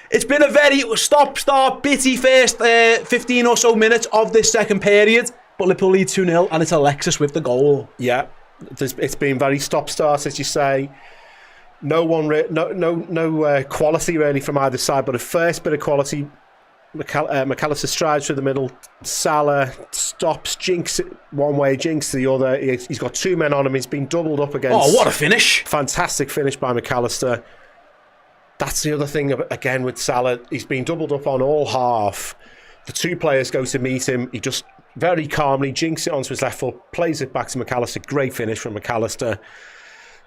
it's been a very stop-start, bitty first 15 or so minutes of this second period. But Liverpool lead 2-0, and it's Alexis with the goal. Yeah, it's been very stop-start, as you say. No quality really from either side, but a first bit of quality. McAllister strides through the middle. Salah stops, jinks it one way, jinks the other. He's got two men on him. He's been doubled up against. Oh, what a finish! Fantastic finish by McAllister. That's the other thing again with Salah. He's been doubled up on all half. The two players go to meet him. He just very calmly jinks it onto his left foot, plays it back to McAllister. Great finish from McAllister.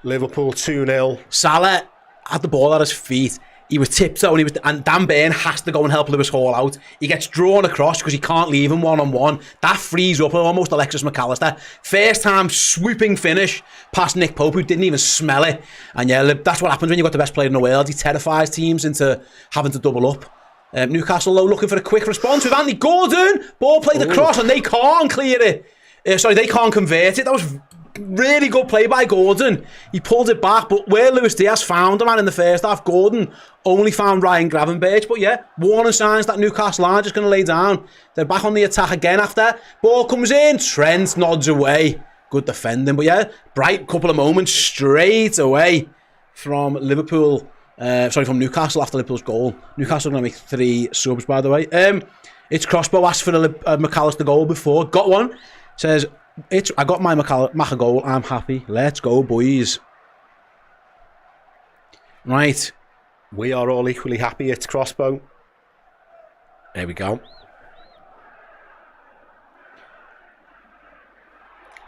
Liverpool 2-0. Salah had the ball at his feet. He was tiptoeing, and Dan Burn has to go and help Lewis Hall out. He gets drawn across because he can't leave him one-on-one. That frees up almost Alexis McAllister. First time swooping finish past Nick Pope, who didn't even smell it. And yeah, that's what happens when you've got the best player in the world. He terrifies teams into having to double up. Newcastle, though, looking for a quick response with Anthony Gordon. Ball played across, and they can't clear it. They can't convert it. That was really good play by Gordon. He pulled it back, but where Luis Diaz found a man in the first half, Gordon only found Ryan Gravenberch. But yeah, warning signs that Newcastle aren't just going to lay down. They're back on the attack again after. Ball comes in, Trent nods away. Good defending, but yeah, bright couple of moments straight away from Liverpool. From Newcastle after Liverpool's goal. Newcastle are going to make 3 subs, by the way. It's Crossbow asked for a McAllister goal before. Got one. Says, I got my Maca goal. I'm happy. Let's go, boys. Right. We are all equally happy. It's Crossbow. There we go.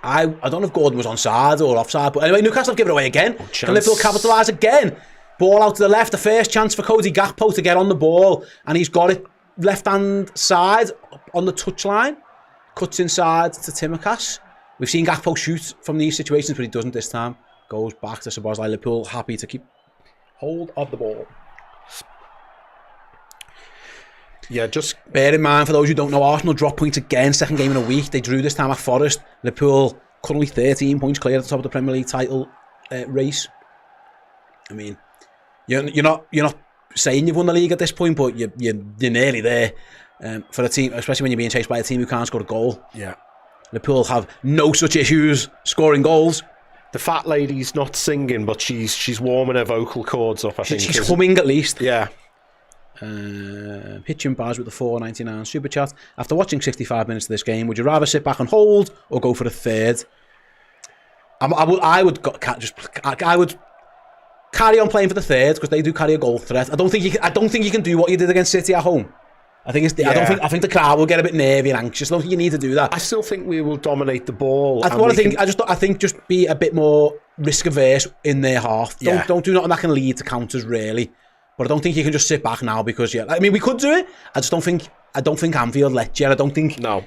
I don't know if Gordon was onside or offside, but anyway, Newcastle have given it away again. Can Liverpool capitalise again? Ball out to the left. The first chance for Cody Gakpo to get on the ball, and he's got it left-hand side on the touchline. Cuts inside to Timikas. We've seen Gakpo shoot from these situations, but he doesn't this time. Goes back to Szoboszlai. Liverpool happy to keep hold of the ball. Yeah, just bear in mind, for those who don't know, Arsenal dropped points again, second game in a week. They drew this time at Forest. Liverpool currently 13 points clear at the top of the Premier League title race. I mean, you're not saying you've won the league at this point, but you're nearly there. For a team, especially when you're being chased by a team who can't score a goal. Yeah. Liverpool have no such issues scoring goals. The fat lady's not singing, but she's warming her vocal cords up, I think. She's humming at least. Yeah. Hitchin Baz with the $4.99 super chat. After watching 65 minutes of this game, would you rather sit back and hold or go for a third? I would carry on playing for the third because they do carry a goal threat. I don't think you can do what you did against City at home. I think the crowd will get a bit nervy and anxious. I don't think you need to do that. I still think we will dominate the ball. I think just be a bit more risk averse in their half. Don't do nothing that can lead to counters really. But I don't think you can just sit back now because we could do it. I don't think Anfield let you. I don't think. No.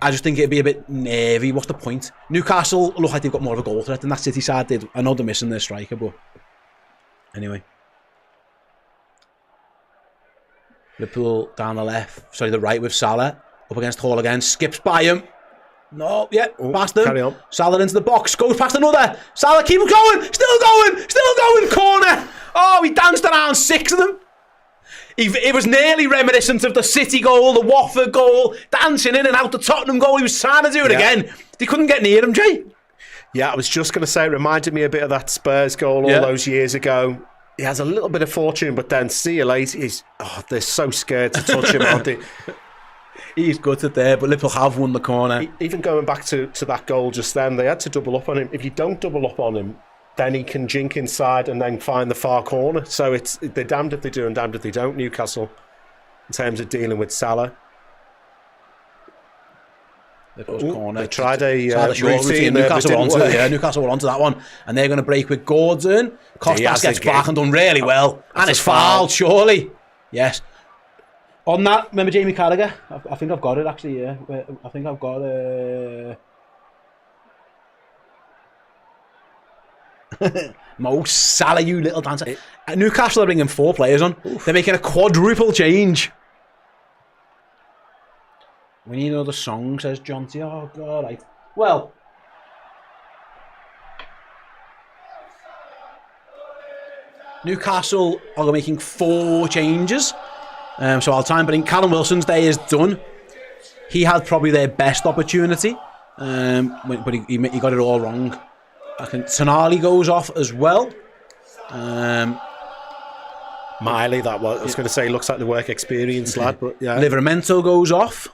I just think it'd be a bit nervy. What's the point? Newcastle look like they've got more of a goal threat than that City side did. I know they're missing their striker, but anyway. Liverpool down the left, sorry, the right with Salah. Up against Hall again, skips by him. No, yeah, past him. Carry on. Salah into the box, goes past another. Salah, keep him going, still going, corner. Oh, he danced around 6 of them. It was nearly reminiscent of the City goal, the Watford goal, dancing in and out the Tottenham goal. He was trying to do it again. They couldn't get near him, Jay. Yeah, I was just going to say, it reminded me a bit of that Spurs goal all those years ago. He has a little bit of fortune, but then see you later. They're so scared to touch him, aren't they? He's gutted there, but Liverpool have won the corner. Even going back to that goal just then, they had to double up on him. If you don't double up on him, then he can jink inside and then find the far corner. So they're damned if they do and damned if they don't, Newcastle, in terms of dealing with Salah. Corner. They tried a routine. Newcastle were onto that one, and they're going to break with Gordon. Costas gets back and done really well, and it's fouled, surely. Yes. On that, remember Jamie Carragher? I think I've got it actually. Yeah, I think I've got Mo Salah, you little dancer. Newcastle are bringing 4 players on. Oof. They're making a quadruple change. We need another song, says John T. Oh, God. Right. Well. Newcastle are making 4 changes. So I'll try and bring Callum Wilson's day is done. He had probably their best opportunity. But he got it all wrong. I think Tonali goes off as well. Miley, that was. I was going to say, looks like the work experience lad, but yeah. Livramento goes off.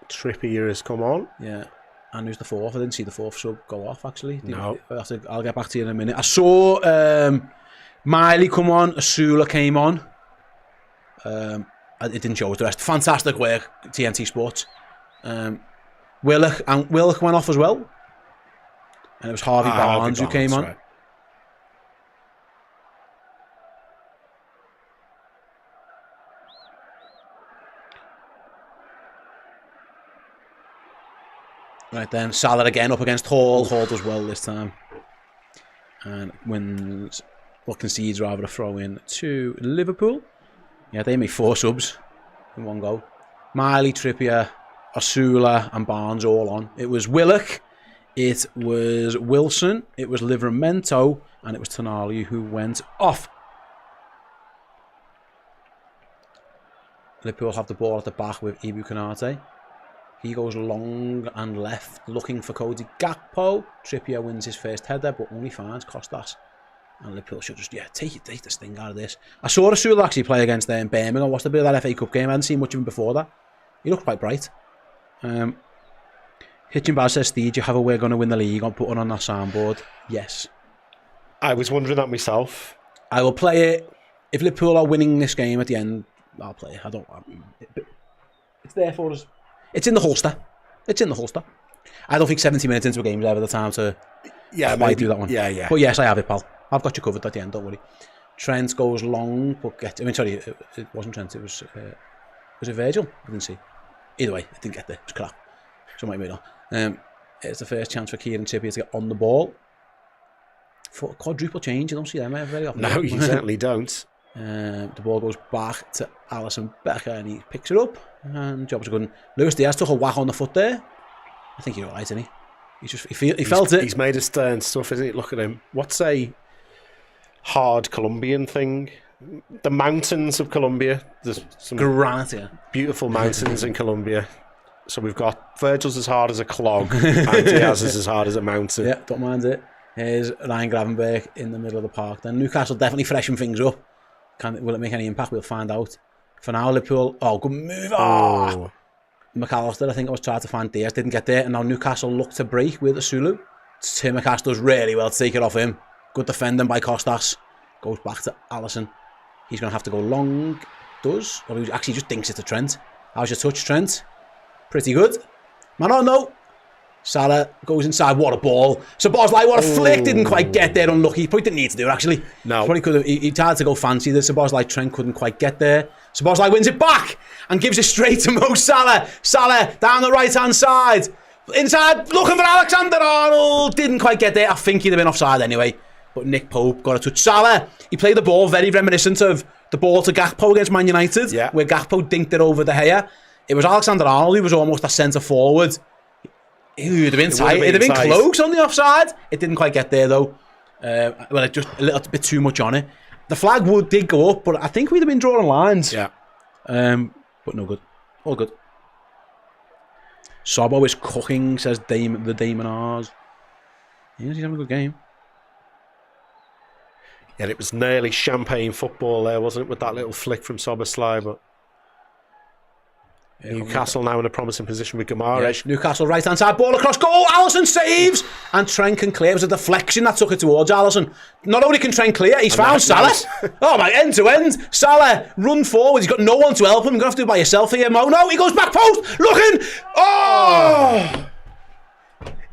Trippier has come on. Yeah. And who's the 4th? I didn't see the 4th sub go off, actually. No. I'll get back to you in a minute. I saw Miley come on. Asula came on. It didn't show us the rest. Fantastic work, TNT Sports. Willock went off as well. And it was Harvey Barnes who came on. Right then, Salah again up against Hall. Hall does well this time. And wins, or concedes rather, a throw in to Liverpool. Yeah, they made 4 subs in one go. Miley, Trippier, Asula and Barnes all on. It was Willock, it was Wilson, it was Livramento, and it was Tonali who went off. Liverpool have the ball at the back with Ibu Konate. He goes long and left, looking for Cody Gakpo. Trippier wins his first header, but only finds Costas. And Liverpool should just, take the sting out of this. I saw Rasul actually play against them in Birmingham. Watched a bit of that FA Cup game. I hadn't seen much of him before that. He looked quite bright. Hitchin Baz says, Steve, do you have a way going to win the league on putting on that soundboard? Yes. I was wondering that myself. I will play it. If Liverpool are winning this game at the end, I'll play it. It's there for us. It's in the holster. I don't think 70 minutes into a game is ever the time to do that one. Yeah. But yes, I have it, pal. I've got you covered at the end, don't worry. Trent goes long, but it wasn't Trent, it was it Virgil? I didn't see. Either way, it didn't get there. It was crap. So might be not. It's the first chance for Kieran Trippier to get on the ball. For quadruple change, you don't see them very often. No, you certainly don't. The ball goes back to Alisson Becker and he picks it up. And job's good. Luis Diaz took a whack on the foot there. I think he's alright, isn't he? He felt it. He's made of stern stuff, isn't he? Look at him. What's a hard Colombian thing? The mountains of Colombia. There's some granite, beautiful mountains in Colombia. So we've got Virgil's as hard as a clog and Diaz is as hard as a mountain. Yeah, don't mind it. Here's Ryan Gravenberg in the middle of the park. Then Newcastle definitely freshen things up. Will it make any impact? We'll find out. For now, Liverpool. Oh, good move. Oh. McAllister, I think I was trying to find Diaz, didn't get there. And now Newcastle look to break with Asulu. Timakash does really well to take it off him. Good defending by Costas. Goes back to Alisson. He's going to have to go long. Does. Or he actually just dinks it to Trent. How's your touch, Trent? Pretty good. Man, oh no. Salah goes inside. What a ball. Szoboszlai, what a flick. Didn't quite get there. Unlucky. He probably didn't need to do it, actually. No. Probably could have. He tried to go fancy. The Szoboszlai Trent couldn't quite get there. Szoboszlai wins it back and gives it straight to Mo Salah. Salah down the right-hand side. Inside, looking for Alexander-Arnold. Didn't quite get there. I think he'd have been offside anyway. But Nick Pope got a touch. Salah, he played the ball very reminiscent of the ball to Gakpo against Man United, where Gakpo dinked it over the hair. It was Alexander-Arnold who was almost a centre-forward. It would have been tight. It'd have been close on the offside. It didn't quite get there, though. Well, it just a little bit too much on it. The flag did go up, but I think we'd have been drawing lines. Yeah. But no good. All good. Sobo is cooking, says the Damon R's. Yes, he's having a good game. Yeah, it was nearly champagne football there, wasn't it, with that little flick from Szoboszlai, but Newcastle now in a promising position with Guimaraes. Yeah, Newcastle right-hand side, ball across goal, Alisson saves! And Trent can clear. It was a deflection that took it towards Alisson. Not only can Trent clear, he's found Salah. Oh my, end to end. Salah, run forward. He's got no one to help him. You're going to have to do it by yourself here, Mo. No, he goes back post, looking! Oh!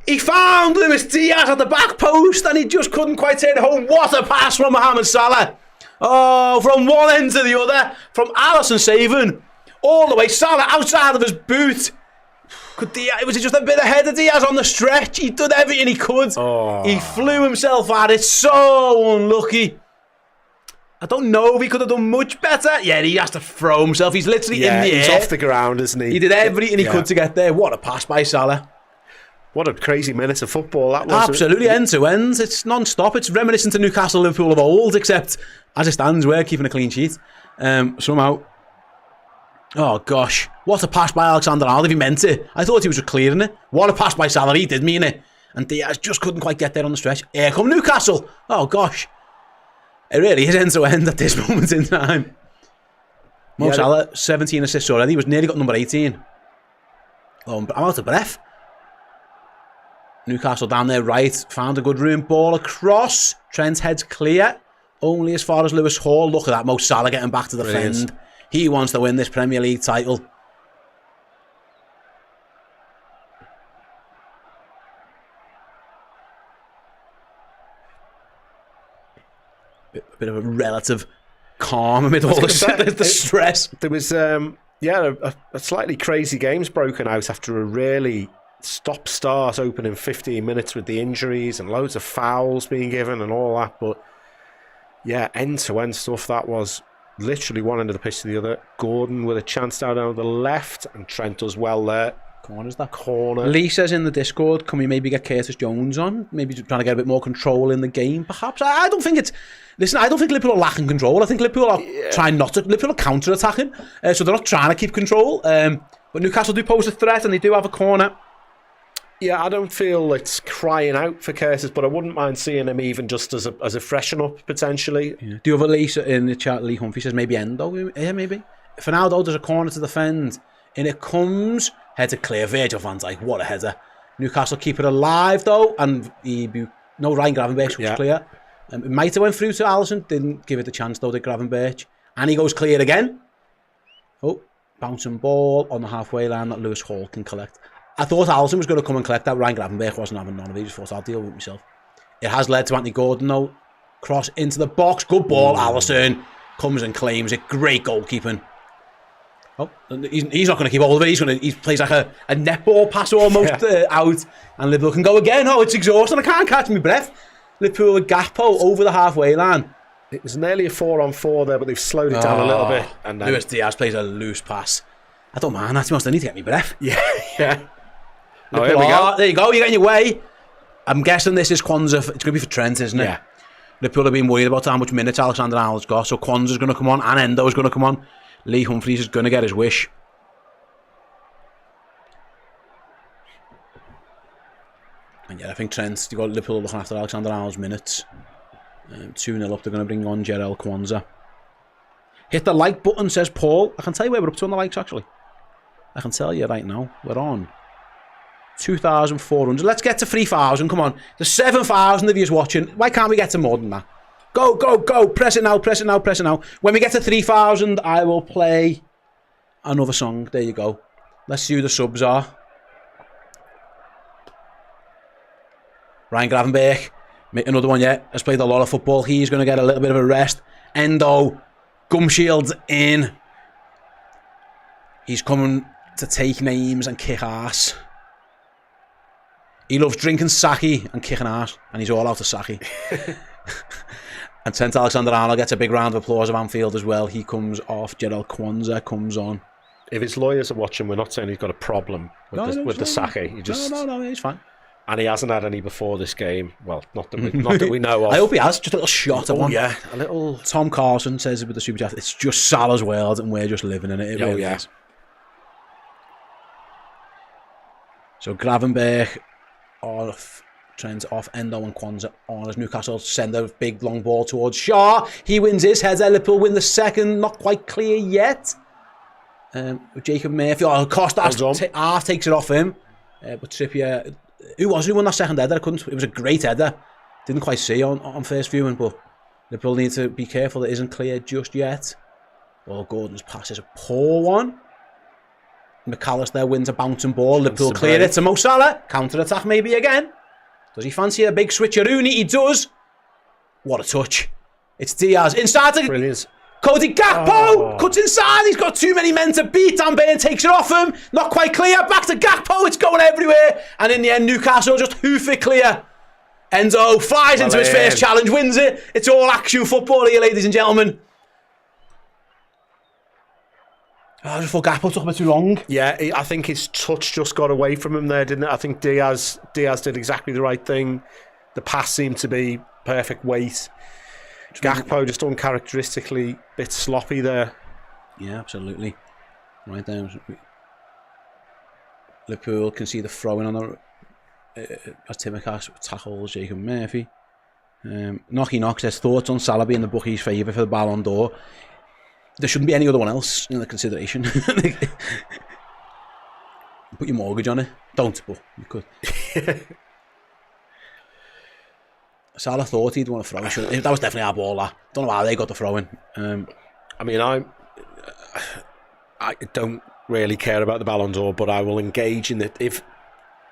He found Luis Diaz at the back post and he just couldn't quite take it home. What a pass from Mohamed Salah. Oh, from one end to the other. From Alisson saving. All the way, Salah outside of his boot. It was just a bit ahead of Diaz on the stretch. He did everything he could. Oh. He flew himself at it. So unlucky. I don't know if he could have done much better. Yeah, he has to throw himself. He's literally in the air. He's off the ground, isn't he? He did everything he could to get there. What a pass by Salah. What a crazy minute of football that was. Absolutely, end to end. It's non-stop. It's reminiscent to Newcastle Liverpool of old, except as it stands, we're keeping a clean sheet. Somehow. Oh, gosh. What a pass by Alexander-Arnold if he meant it. I thought he was clearing it. What a pass by Salah. He did mean it. And Diaz just couldn't quite get there on the stretch. Here come Newcastle. Oh, gosh. It really is end to end at this moment in time. Mo Salah, 17 assists already. He was nearly got number 18. Oh, I'm out of breath. Newcastle down there right, found a good room, ball across, Trent's head's clear, only as far as Lewis Hall. Look at that, Mo Salah getting back to defend. He wants to win this Premier League title. A bit of a relative calm amid all the stress. There was, a slightly crazy games broken out after a really stop-start opening 15 minutes with the injuries and loads of fouls being given and all that. But yeah, end-to-end stuff. That was literally one end of the pitch to the other. Gordon with a chance down on the left and Trent does well there. Corner's that corner. Lee says in the Discord, can we maybe get Curtis Jones on? Maybe trying to get a bit more control in the game, perhaps. I don't think it's... Listen, I don't think Liverpool are lacking control. I think Liverpool are trying not to... Liverpool are counter-attacking, so they're not trying to keep control. But Newcastle do pose a threat and they do have a corner. Yeah, I don't feel it's crying out for Curtis, but I wouldn't mind seeing him even just as a freshen up, potentially. Yeah. Do you have a Lee in the chat? Lee Humphrey says maybe Endo. Yeah, maybe. For now, though, there's a corner to defend. And it comes... Header clear. Virgil van Dijk. What a header. Newcastle keep it alive, though. And no, Ryan Gravenberch was clear. It might have went through to Alisson. Didn't give it the chance, though, did Gravenberch. And he goes clear again. Oh, bouncing ball on the halfway line that Lewis Hall can collect. I thought Alisson was going to come and collect that. Ryan Gravenberch wasn't having none of it. He just thought, I'll deal with it myself. It has led to Anthony Gordon, though. Cross into the box. Good ball. Alisson comes and claims it. Great goalkeeping. Oh, he's not going to keep hold of it. He plays like a netball pass almost out. And Liverpool can go again. Oh, it's exhausting. I can't catch my breath. Liverpool with Gakpo over the halfway line. It was nearly a 4-on-4 there, but they've slowed it down a little bit. And then... Luis Diaz plays a loose pass. I don't mind that. To be honest, I need to get my breath. Yeah. Oh, here we go. There you go. You're getting your way. I'm guessing this is Kwanzaa. It's going to be for Trent, isn't it? Yeah. Liverpool have been worried about how much minutes Alexander-Arnold's got. So Kwanzaa's going to come on and Endo's going to come on. Lee Humphries is going to get his wish. And yeah, I think Trent, you've got Liverpool looking after Alexander-Arnold's minutes. 2-0 up, they're going to bring on Jarell Kwanzaa. Hit the like button, says Paul. I can tell you where we're up to on the likes, actually. I can tell you right now. We're on 2,400. Let's get to 3,000. Come on. There's 7,000 of you watching. Why can't we get to more than that? Go, go, go. Press it now, press it now, press it now. When we get to 3,000, I will play another song. There you go. Let's see who the subs are. Ryan Gravenberch, another one yet, has played a lot of football. He's going to get a little bit of a rest. Endo, gum shields in. He's coming to take names and kick ass. He loves drinking sake and kicking ass, and he's all out of sake. And Trent Alexander-Arnold gets a big round of applause of Anfield as well. He comes off. Gerald Kwanzaa comes on. If his lawyers are watching, we're not saying he's got a problem with the sake. He just no, he's fine. And he hasn't had any before this game. Well, not that we know of. I hope he has. Just a little shot of one. Yeah, a little. Tom Carlson says it with the super chat. It's just Salah's world, and we're just living in it. It really is. So Gravenberch off, Trent off, Endo and Kwanzaa on as Newcastle send a big long ball towards Shaw. He wins his header. Liverpool win the second. Not quite clear yet. Jacob Murphy, Costa half takes it off him. But Trippier, who won that second header? It was a great header. Didn't quite see on first viewing, but Liverpool need to be careful. It isn't clear just yet. Well, Gordon's pass is a poor one. McAllister wins a bouncing ball. Liverpool clear it to Mo Salah. Counter-attack maybe again. Does he fancy a big switcheroo? He does. What a touch. It's Diaz. Inside to Brilliant. Cody Gakpo. Cuts inside. He's got too many men to beat. Dan Burn takes it off him. Not quite clear. Back to Gakpo. It's going everywhere. And in the end, Newcastle just hoof it clear. Enzo flies into his first challenge. Wins it. It's all action football here, ladies and gentlemen. I just thought Gakpo took a bit too long. Yeah, I think his touch just got away from him there, didn't it? I think Diaz did exactly the right thing. The pass seemed to be perfect weight. Gakpo just uncharacteristically a bit sloppy there. Yeah, absolutely. Right down. Liverpool can see the throw-in on the as Timikas tackles Jacob Murphy. Knocky Knock says thoughts on Salah being the bookies' favourite for the Ballon d'Or. There shouldn't be any other one else in the consideration. Put your mortgage on it. Don't, but you could. Salah thought he'd want to throw. That was definitely our ball. That. Don't know how they got the throw in. I mean, I don't really care about the Ballon d'Or, but I will engage in it. If,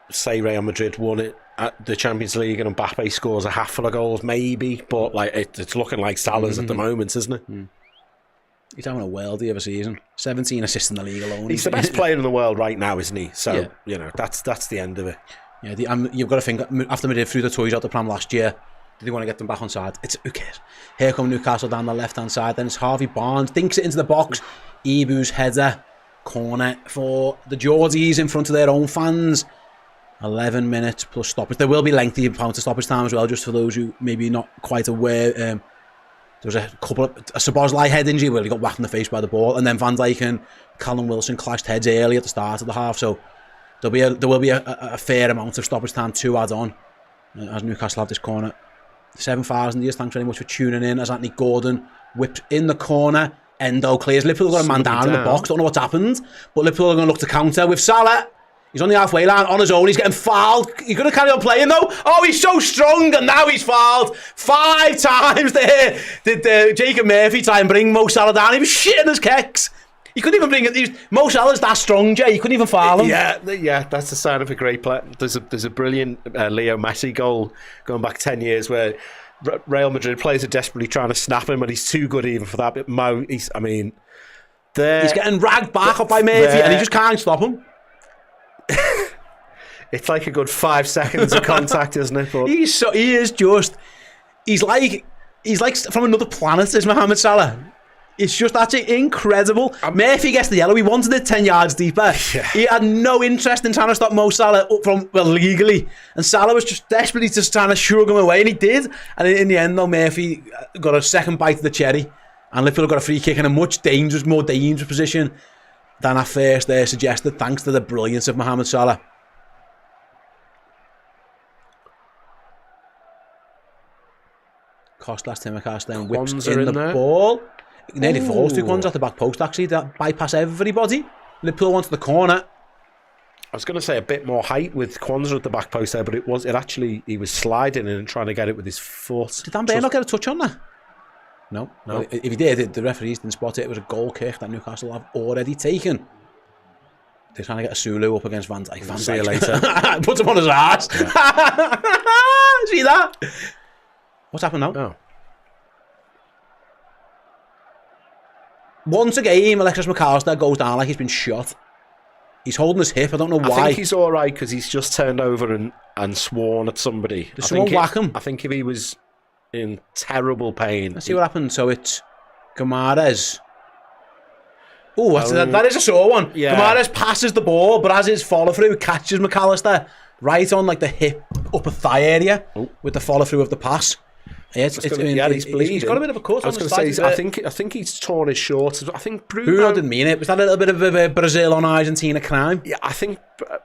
say, Real Madrid won it at the Champions League and Mbappe scores a half full of goals, maybe. But like it's looking like Salah's at the moment, isn't it? He's having a worldie of a season. 17 assists in the league alone. He's the best player in the world right now, isn't he? So, you know, that's the end of it. Yeah, you've got to think, after Madrid threw the toys out the pram last year, did they want to get them back on side? Who cares? Here come Newcastle down the left-hand side. Then it's Harvey Barnes. Dinks it into the box. Ibu's header. Corner for the Geordies in front of their own fans. 11 minutes plus stoppage. There will be lengthy amount of stoppage time as well, just for those who maybe not quite aware. There was a Szoboszlai head injury where he got whacked in the face by the ball, and then Van Dijk and Callum Wilson clashed heads early at the start of the half, so there will be a fair amount of stoppage time to add on as Newcastle have this corner. 7,000 years, thanks very much for tuning in as Anthony Gordon whipped in the corner. Endo clears. Liverpool got a man down in the box, don't know what's happened, but Liverpool are going to look to counter with Salah. He's on the halfway line on his own. He's getting fouled. He's going to carry on playing though. Oh, he's so strong, and now he's fouled 5 times there. Did Jacob Murphy try and bring Mo Salah down? He was shitting his kicks. He couldn't even bring it. Mo Salah's that strong, Jay. He couldn't even foul him. Yeah, that's the sign of a great player. There's a brilliant Leo Messi goal going back 10 years where Real Madrid players are desperately trying to snap him, and he's too good even for that. But Mo, he's getting ragged back up by Murphy, and he just can't stop him. It's like a good 5 seconds of contact, isn't it? But he's like from another planet, is Mohamed Salah. It's just actually incredible. Murphy gets the yellow. He wanted it 10 yards deeper. Yeah. He had no interest in trying to stop Mo Salah up from legally, and Salah was just desperately just trying to shrug him away, and he did. And in the end, though, Murphy got a second bite of the cherry, and Liverpool got a free kick in a much more dangerous position than at first suggested, thanks to the brilliance of Mohamed Salah. Kostas Timikas then whips in the ball. He nearly falls 2 ones at the back post, actually. That bypass everybody. Liverpool onto the corner. I was going to say a bit more height with Kwanzaa at the back post there, but he was sliding in and trying to get it with his foot. Did Dan Burn not get a touch on that? No. Well, if he did, the referees didn't spot it. It was a goal kick that Newcastle have already taken. They're trying to get a Sulu up against Van Dijk. Van See you Dijk. later. Puts him on his ass. Yeah. See that? What's happened now? Oh. Once a game, Alexis McAllister goes down like he's been shot. He's holding his hip. I don't know why. I think he's all right because he's just turned over and sworn at somebody. Did someone whack him? I think if he was in terrible pain. Let's see what happened. So it's Guimaraes. Oh, that is a sore one. Yeah. Guimaraes passes the ball, but as his follow through, catches McAllister right on like the hip, upper thigh area with the follow through of the pass. Yeah, he's bleeding. He's got a bit of a cut. I was going to say, I think he's torn his shorts. I think Bruno didn't mean it. Was that a little bit of a Brazil on Argentina crime? Yeah, I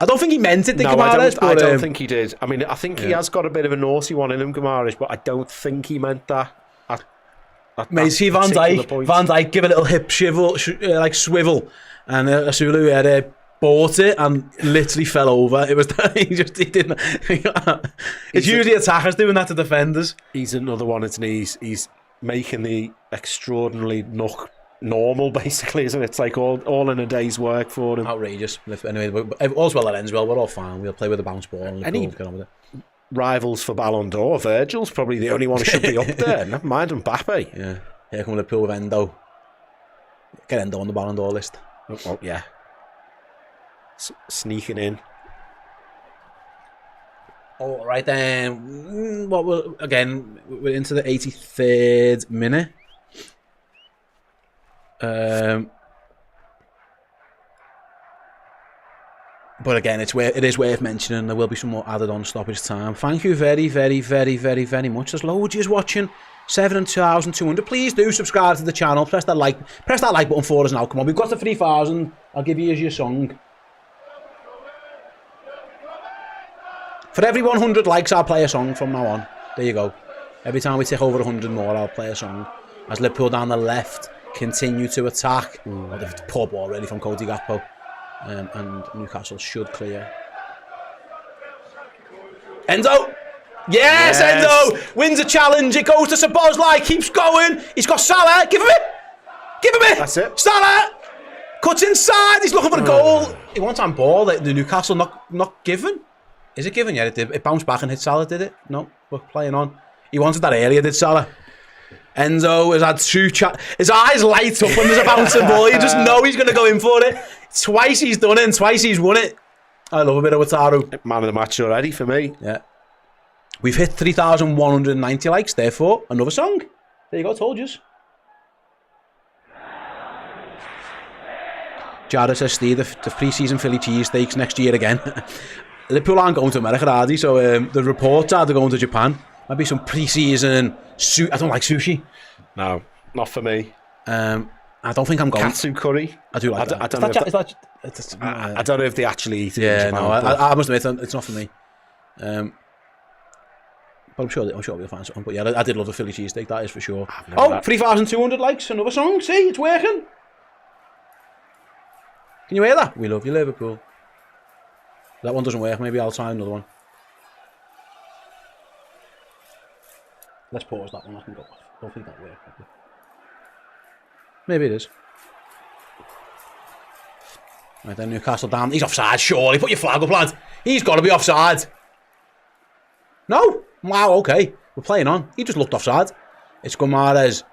don't think he meant it. I don't think he did. I mean, I think he has got a bit of a naughty one in him, Guimaraes, but I don't think he meant that. Mate, see Van Dijk give a little hip swivel, and Sulu had bought it and literally fell over. It was he didn't. It's usually attackers doing that to defenders. He's another one, isn't he? He's making the extraordinarily normal, basically, isn't it? It's like all in a day's work for him. Outrageous. Anyway, all's well that ends well. We're all fine. We'll play with a bounce ball and get on with it. Rivals for Ballon d'Or. Virgil's probably the only one who should be up there. Never mind Mbappe. Yeah. Here come Liverpool with Endo. Get Endo on the Ballon d'Or list. Oh yeah. Sneaking in. All right then. We're into the 83rd minute. But again, it is worth mentioning there will be some more added on stoppage time. Thank you very, very, very, very, very much. There's loads of you watching. 7,200. Please do subscribe to the channel. Press that like button for us now. Come on, we've got to 3,000. I'll give you your song. For every 100 likes, I'll play a song from now on. There you go. Every time we take over 100 more, I'll play a song. As Liverpool down the left continue to attack. Oh, the poor ball really from Cody Gakpo. And Newcastle should clear. Enzo! Yes, Enzo! Wins a challenge. It goes to Szoboszlai. Keeps going. He's got Salah. Give him it! Give him it! That's it. Salah! Cuts inside. He's looking for the goal. He wants on ball. The Newcastle not given. Is it given yet? It bounced back and hit Salah, did it? No, we're playing on. He wanted that earlier, did Salah? Enzo has had two his eyes light up when there's a bouncing ball. You just know he's going to go in for it. Twice he's done it and twice he's won it. I love a bit of Wataru. Man of the match already for me. Yeah. We've hit 3,190 likes, therefore, another song. There you go, told you. Jared says, Steve, the pre-season Philly cheesesteaks next year again. Liverpool aren't going to America, are they? So the reports are they're going to Japan. Maybe some pre-season... I don't like sushi. No, not for me. I don't think I'm going. Katsu curry. I do like that. I don't know if they actually eat it in Japan. No, I must admit, it's not for me. But I'm sure we'll find something. But yeah, I did love the Philly cheesesteak, that is for sure. 3,200 likes, another song. See, it's working. Can you hear that? We love you, Liverpool. That one doesn't work. Maybe I'll try another one. Let's pause that one. I can go off. I don't think that worked. Maybe it is. Right then, Newcastle down. He's offside, surely. Put your flag up, lad. He's got to be offside. No? Wow, okay. We're playing on. He just looked offside. It's Guimaraes.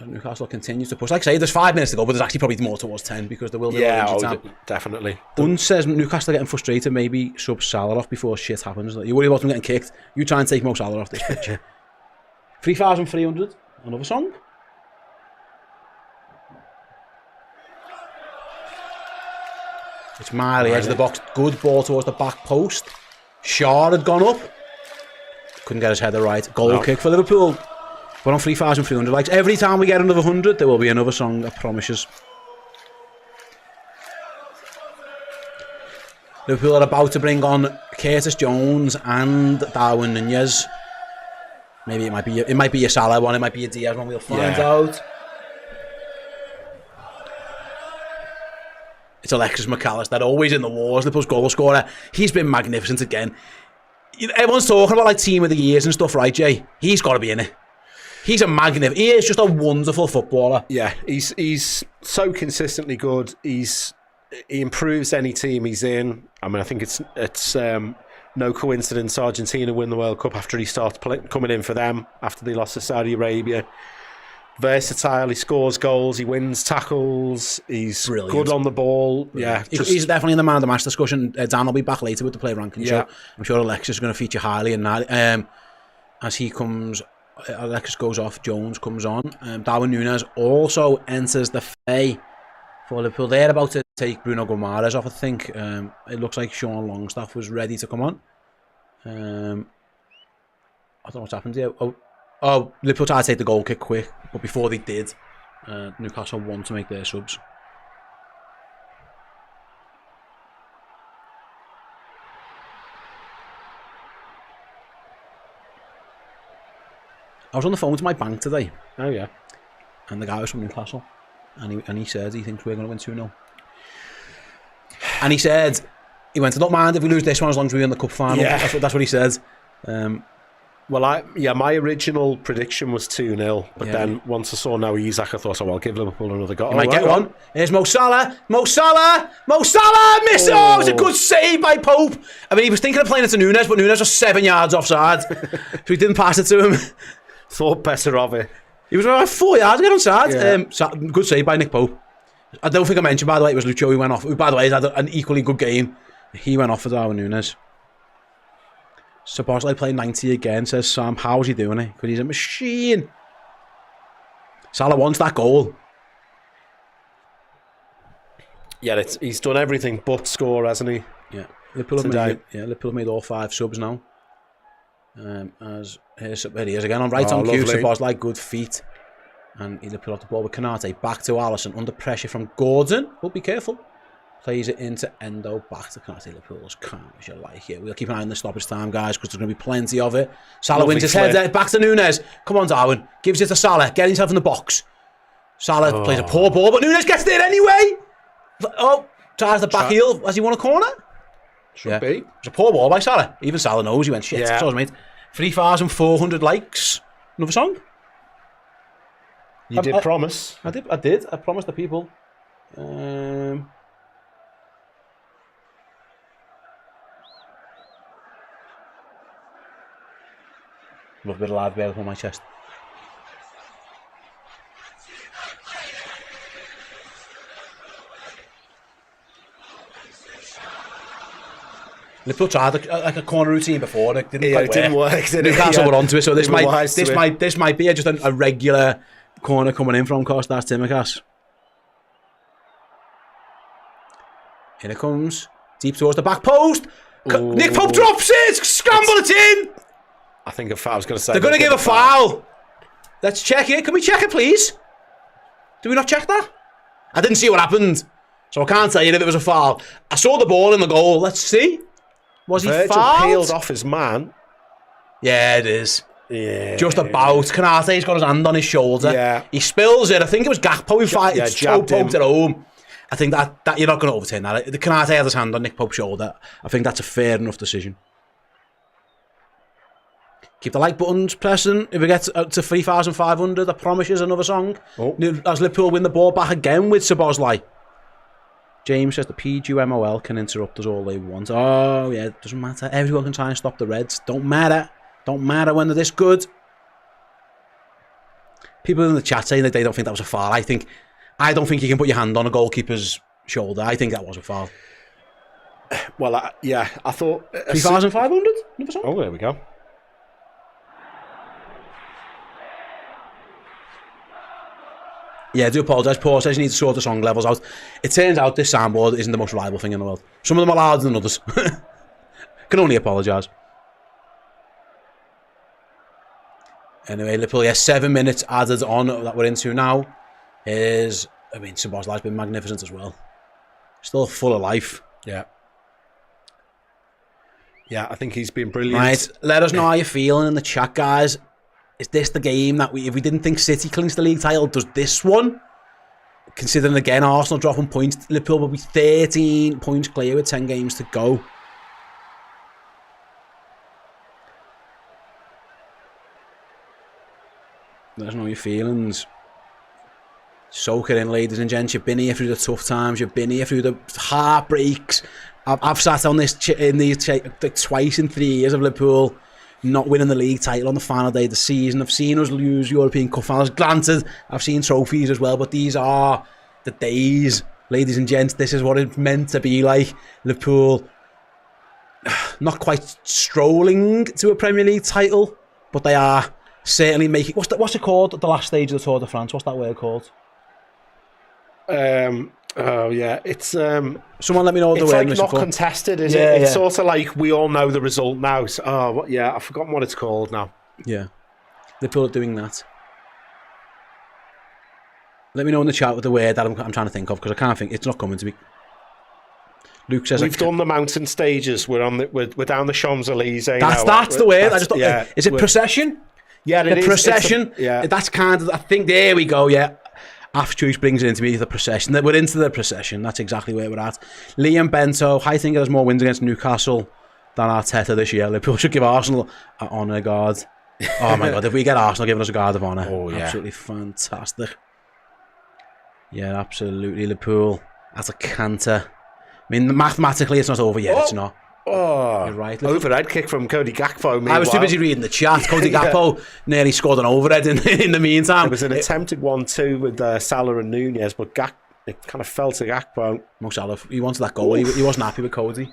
Newcastle continues to push. Like I say, there's 5 minutes to go, but there's actually probably more towards 10 because there will be time. Definitely. Un says Newcastle are getting frustrated, maybe sub Salah off before shit happens. You worry about them getting kicked, you try and take Mo Salah off this pitch. 3,300, another song. It's Miley, edge of the box, good ball towards the back post. Shaw had gone up. Couldn't get his header right. Goal kick for Liverpool. We're on 3,300 likes. Every time we get another 100, there will be another song, I promise. Liverpool are about to bring on Curtis Jones and Darwin Nunez. Maybe it might be a Salah one, it might be a Diaz one. We'll find out. It's Alexis McAllister, always in the wars. Liverpool's goal scorer. He's been magnificent again. Everyone's talking about like team of the years and stuff, right, Jay? He's got to be in it. He's a magnet. He is just a wonderful footballer. Yeah, he's so consistently good. He improves any team he's in. I mean, I think it's no coincidence Argentina win the World Cup after he starts coming in for them after they lost to Saudi Arabia. Versatile, he scores goals, he wins tackles, he's good on the ball. Yeah, he's definitely in the man of the match discussion. Dan will be back later with the player ranking show. I'm sure Alexis is going to feature highly in that. As he comes, Alexis goes off, Jones comes on. Darwin Núñez also enters the fray for Liverpool. They're about to take Bruno Guimaraes off, I think. It looks like Sean Longstaff was ready to come on. I don't know what's happened here. Oh, Liverpool tried to take the goal kick quick, but before they did, Newcastle won to make their subs. I was on the phone to my bank today. Oh yeah. And the guy was from Newcastle. And he said he thinks we're going to win 2-0. And he said, he went, I don't mind if we lose this one as long as we win the cup final. Yeah. That's what he said. Well, my original prediction was 2-0, but then once I saw Noah Isak, I thought, I'll give Liverpool another goal. He might get one. Here's Mo Salah. Mo Salah! Mo Salah! Missed it! Oh, it was a good save by Pope. I mean, he was thinking of playing it to Núñez, but Núñez was 7 yards offside. So he didn't pass it to him. Thought better of it. He was about 4 yards to get onside. Yeah. Good save by Nick Pope. I don't think I mentioned, by the way, it was Lucho who went off. Who, by the way, has had an equally good game. He went off for Darwin Núñez. Szoboszlai playing 90 again, says Sam. How's he doing it? Because he's a machine. Salah wants that goal. Yeah, he's done everything but score, hasn't he? Yeah. Liverpool have made all 5 subs now. As here he is again on on cue. Szoboszlai, good feet. And he'll pull off the ball with Konate. Back to Alisson, under pressure from Gordon. But be careful. Plays it into Endo, back to Konate. Liverpool as calm as you like here. We'll keep an eye on the stoppage time, guys, because there's going to be plenty of it. Salah wins his head. Back to Núñez. Come on, Darwin. Gives it to Salah. Get himself in the box. Salah plays a poor ball, but Núñez gets there anyway. Oh, tries the back heel. Has he won a corner? Should be. It was a poor ball by Salah. Even Salah knows he went shit. Yeah. Mate. 3,400 likes. Another song? You did promise. I did. I promised the people. Love a bit of loud bear on my chest. Liverpool tried a corner routine before. It didn't work. Newcastle were onto it, so this might be just a regular corner coming in from Kostas Tsimikas. Here it comes, deep towards the back post. Nick Pope drops it, scramble it in. I think a foul. I was going to say they're going to give a foul. Let's check it. Can we check it, please? Do we not check that? I didn't see what happened, so I can't tell you if it was a foul. I saw the ball in the goal. Let's see. Was he fouled? Peeled off his man. Yeah, it is. Yeah. Just about. Konate's got his hand on his shoulder. Yeah. He spills it. I think it was Gakpo who poked it home. I think that you're not going to overturn that. The Konate had his hand on Nick Pope's shoulder. I think that's a fair enough decision. Keep the like buttons pressing. If we get to 3,500, I promise you another song. As Liverpool win the ball back again with Szoboszlai. James says the PGMOL can interrupt us all they want. Oh, yeah, it doesn't matter. Everyone can try and stop the Reds. Don't matter. Don't matter when they're this good. People in the chat saying that they don't think that was a foul. I don't think you can put your hand on a goalkeeper's shoulder. I think that was a foul. Well, I thought... 3,500? Oh, there we go. Yeah, I do apologise. Paul says you need to sort the song levels out. It turns out this soundboard isn't the most reliable thing in the world. Some of them are louder than others. Can only apologise. Anyway, Liverpool, 7 minutes added on that we're into now. Szoboszlai's been magnificent as well. Still full of life. Yeah. Yeah, I think he's been brilliant. Right, let us know how you're feeling in the chat, guys. Is this the game that if we didn't think City clinks the league title, does this one? Considering again Arsenal dropping points, Liverpool will be 13 points clear with 10 games to go. Let us know your feelings. Soak it in, ladies and gents. You've been here through the tough times. You've been here through the heartbreaks. I've sat on this twice in 3 years of Liverpool not winning the league title on the final day of the season. I've seen us lose European Cup finals. Granted, I've seen trophies as well, but these are the days, ladies and gents. This is what it's meant to be like. Liverpool, not quite strolling to a Premier League title, but they are certainly making... What's it called at the last stage of the Tour de France? What's that word called? Oh yeah, it's someone let me know the word. It's like not contested, is it? It's sort of like we all know the result now. So, I've forgotten what it's called now. Yeah, Liverpool are doing that. Let me know in the chat with the word that I'm trying to think of, because I can't think. It's not coming to me. Luke says we've done the mountain stages. We're down the Champs-Elysees. That's the word. Is it procession? Yeah, the procession. That's kind of. I think there we go. Yeah. After Choice brings it into me, the procession. We're into the procession. That's exactly where we're at. Liam Bento, I think there's more wins against Newcastle than Arteta this year. Liverpool should give Arsenal an honour guard. Oh my God, if we get Arsenal giving us a guard of honour, absolutely fantastic. Yeah, absolutely. Liverpool as a canter. I mean, mathematically, it's not over yet. It's not. Oh, you're right. Overhead kick from Cody Gakpo. Meanwhile. I was too busy reading the chat. Cody Gakpo nearly scored an overhead in the meantime. It was an attempted 1-2 with Salah and Nunez, but it kind of fell to Gakpo. Mo Salah, he wanted that goal. He wasn't happy with Cody.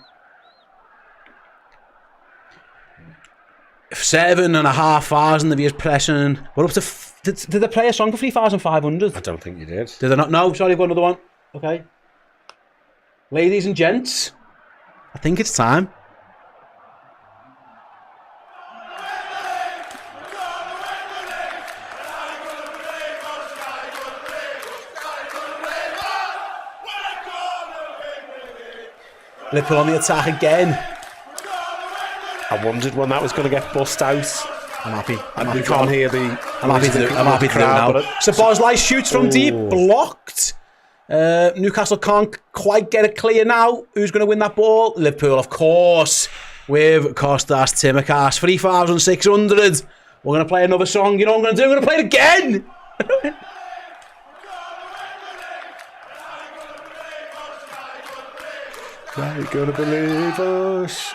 7,500 of years pressing. We're up to... Did they play a song for 3,500? I don't think you did. Did they not? No, sorry, I've got another one. Okay. Ladies and gents, I think it's time. Liverpool on the attack again. I wondered when that was going to get bust out. I'm happy. We can't hear the... I'm happy to do it now. So Bosley shoots from deep, blocked. Newcastle can't quite get it clear now. Who's going to win that ball? Liverpool, of course, with Kostas Tsimikas. 3,600. We're going to play another song. You know what I'm going to do? I'm going to play it again. They're going to believe us.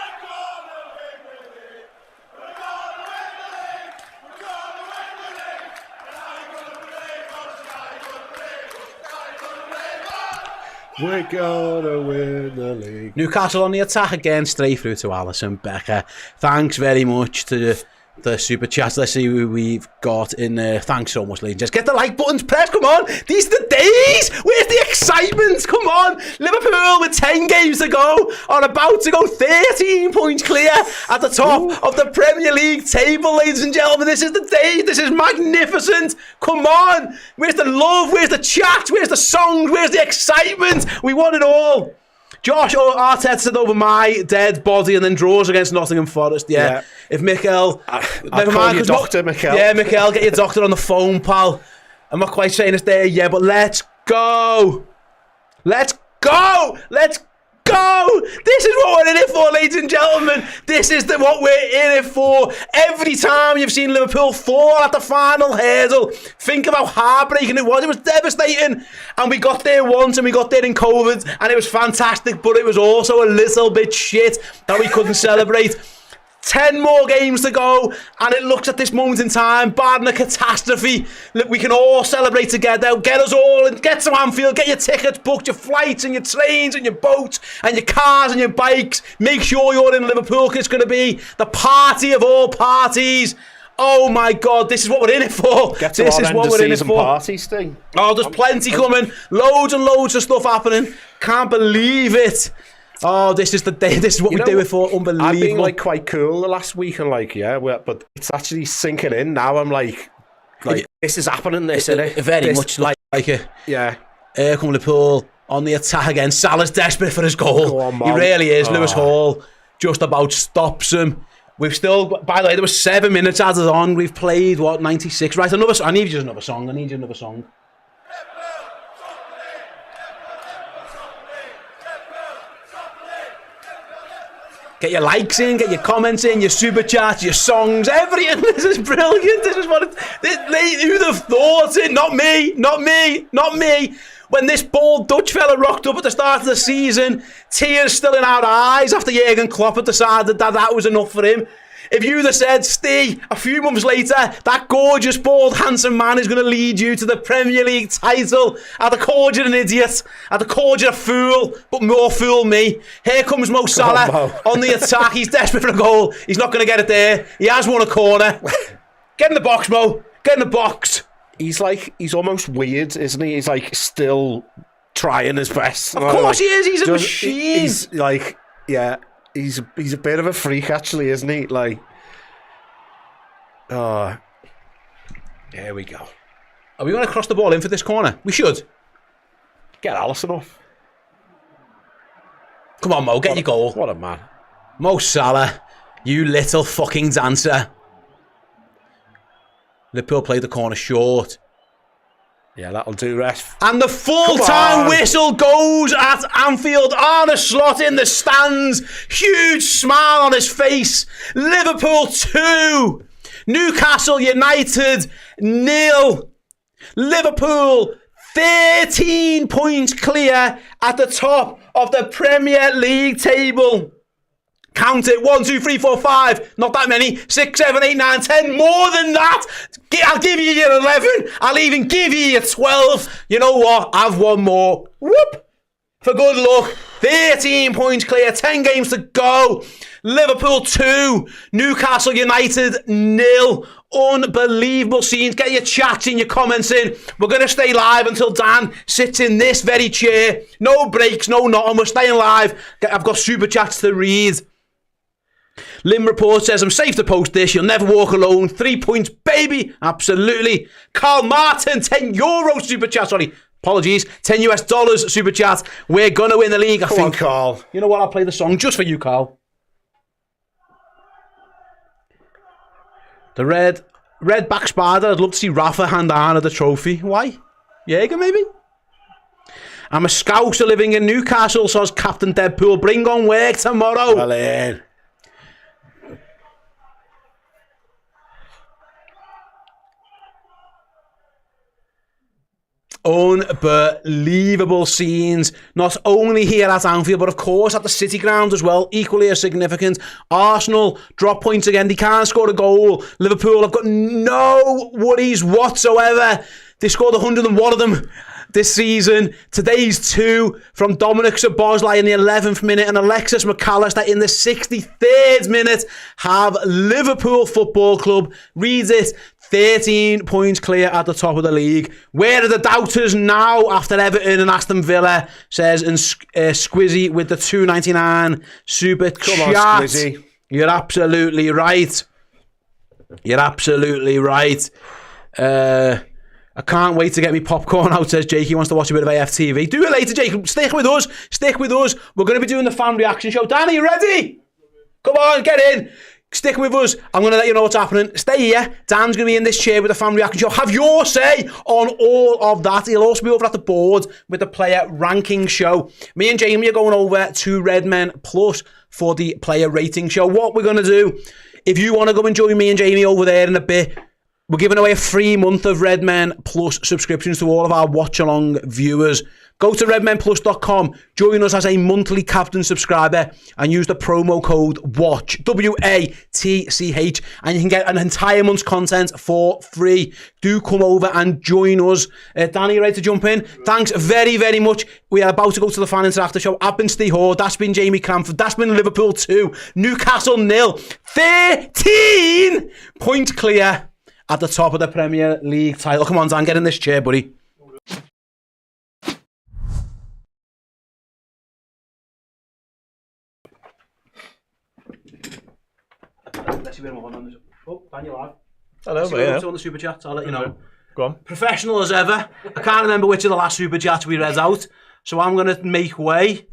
We're gonna win the league. Newcastle on the attack again, straight through to Alison Becker. Thanks very much to the super chats. Let's see who we've got in there. Thanks so much, ladies. Just get the like buttons pressed. Come on. These are the days. Where's the excitement? Come on. Liverpool with 10 games to go are about to go 13 points clear at the top of the Premier League table, ladies and gentlemen. This is the day. This is magnificent. Come on. Where's the love? Where's the chat? Where's the songs? Where's the excitement? We want it all. Josh Arteta said over my dead body and then draws against Nottingham Forest. Yeah. If Mikel... never mind. Your doctor, Mikel. Yeah, Mikel, get your doctor on the phone, pal. I'm not quite saying it's there yet, but let's go. Let's go. Let's go. This is what we're in it for, ladies and gentlemen. This is what we're in it for. Every time you've seen Liverpool fall at the final hurdle, think of how heartbreaking it was. It was devastating. And we got there once and we got there in COVID and it was fantastic, but it was also a little bit shit that we couldn't celebrate. 10 more games to go, and it looks at this moment in time, barring a catastrophe, look, we can all celebrate together. Get us all, get to Anfield, get your tickets booked, your flights and your trains and your boats and your cars and your bikes. Make sure you're in Liverpool, because it's going to be the party of all parties. Oh my God, this is what we're in it for. This is what we're in it for. Party, Sting. Oh, there's plenty coming. Loads and loads of stuff happening. Can't believe it. Oh, this is the day. This is what we do it for. Unbelievable. I've been quite cool the last week, and but it's actually sinking in now. I'm like this is happening. This isn't it? Very much like it. Yeah. Here come Liverpool on the attack again. Salah's desperate for his goal. On, he really is. Lewis Hall just about stops him. We've still, by the way, there was 7 minutes added on. We've played 96. Right, another. I need you another song. Get your likes in, get your comments in, your super chats, your songs, everything. This is brilliant. This is what who'd have thought it? Not me, not me, not me. When this bald Dutch fella rocked up at the start of the season, tears still in our eyes after Jurgen Klopp had decided that was enough for him. If you'd have said, Steve, a few months later, that gorgeous, bald, handsome man is going to lead you to the Premier League title, I'd have called you an idiot. I'd have called you a fool, but more fool me. Here comes Mo Salah on the attack. He's desperate for a goal. He's not going to get it there. He has won a corner. Get in the box, Mo. Get in the box. He's almost weird, isn't he? He's like still trying his best. Of course he is. He's a machine. He's like, yeah. He's a bit of a freak, actually, isn't he? Like, oh, here we go. Are we going to cross the ball in for this corner? We should. Get Alisson off. Come on, Mo, get your goal. What a man. Mo Salah, you little fucking dancer. Liverpool played the corner short. Yeah, that'll do, ref. And the full-time whistle goes at Anfield. Arne Slot in the stands. Huge smile on his face. Liverpool 2. Newcastle United 0. Liverpool 13 points clear at the top of the Premier League table. Count it. 1, 2, 3, 4, 5. Not that many. 6, 7, 8, 9, 10. More than that. I'll give you your 11. I'll even give you your 12. You know what? I've one more. Whoop. For good luck. 13 points clear. 10 games to go. Liverpool 2. Newcastle United 0. Unbelievable scenes. Get your chats in, your comments in. We're going to stay live until Dan sits in this very chair. No breaks, no nothing. We're staying live. I've got super chats to read. Lim Report says, I'm safe to post this. You'll never walk alone. 3 points, baby. Absolutely. Carl Martin, €10 super chat. Sorry, apologies. $10 super chat. We're going to win the league, I think. Come on, Carl. You know what? I'll play the song just for you, Carl. The red back spider. I'd love to see Rafa hand Arne the trophy. Why? Jaeger, maybe? I'm a Scouser living in Newcastle, says Captain Deadpool. Bring on work tomorrow. Well in. Unbelievable scenes, not only here at Anfield, but of course at the City Ground as well, equally as significant. Arsenal drop points again, they can't score a goal. Liverpool have got no worries whatsoever. They scored 101 of them this season. Today's 2 from Dominic Szoboszlai in the 11th minute and Alexis McAllister in the 63rd minute have Liverpool Football Club, reads it, 13 points clear at the top of the league. Where are the doubters now after Everton and Aston Villa, says Squizzy with the $2.99 super chat. Come on, Squizzy. You're absolutely right. You're absolutely right. I can't wait to get me popcorn out, says Jake. He wants to watch a bit of AFTV. Do it later, Jake. Stick with us. Stick with us. We're going to be doing the fan reaction show. Danny, you ready? Come on, get in. Stick with us. I'm going to let you know what's happening. Stay here. Dan's going to be in this chair with the fan reaction show. Have your say on all of that. He'll also be over at the board with the player ranking show. Me and Jamie are going over to Redmen Plus for the player rating show. What we're going to do, if you want to go and join me and Jamie over there in a bit, we're giving away a free month of Redmen Plus subscriptions to all of our watch-along viewers. Go to redmenplus.com, join us as a monthly Captain subscriber and use the promo code WATCH, WATCH, and you can get an entire month's content for free. Do come over and join us. Danny, you ready to jump in? Thanks very, very much. We are about to go to the Fan Interactive Show. I've been Steve Hoare, that's been Jamie Cranford, that's been Liverpool 2, Newcastle 0, 13 points clear at the top of the Premier League title. Come on, Dan, get in this chair, buddy. Let's see where I'm on this. Oh, Dan, you're live. Hello, mate. On the super chats, I'll let you know. Go on. Professional as ever. I can't remember which of the last super chats we read out, so I'm going to make way.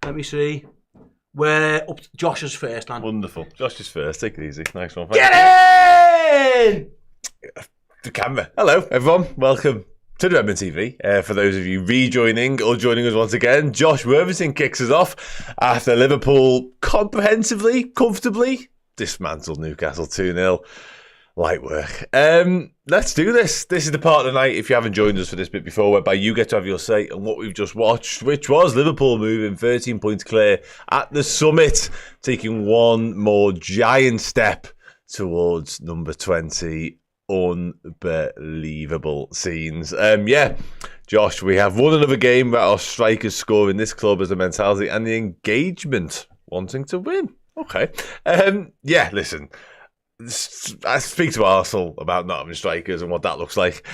Let me see. We're up to Josh's first, Dan. Wonderful. Josh is first. Take it easy. Nice one. Get in! The camera. Hello, everyone. Welcome to the Redmen TV. For those of you rejoining or joining us once again, Josh Worthington kicks us off after Liverpool comprehensively, comfortably dismantled Newcastle 2-0. Light work. Let's do this. This is the part of the night, if you haven't joined us for this bit before, whereby you get to have your say on what we've just watched, which was Liverpool moving 13 points clear at the summit, taking one more giant step towards number 20. Unbelievable scenes. Josh, we have won another game where our strikers score in this club as the mentality and the engagement wanting to win. Okay. Listen. I speak to Arsenal about not having strikers and what that looks like.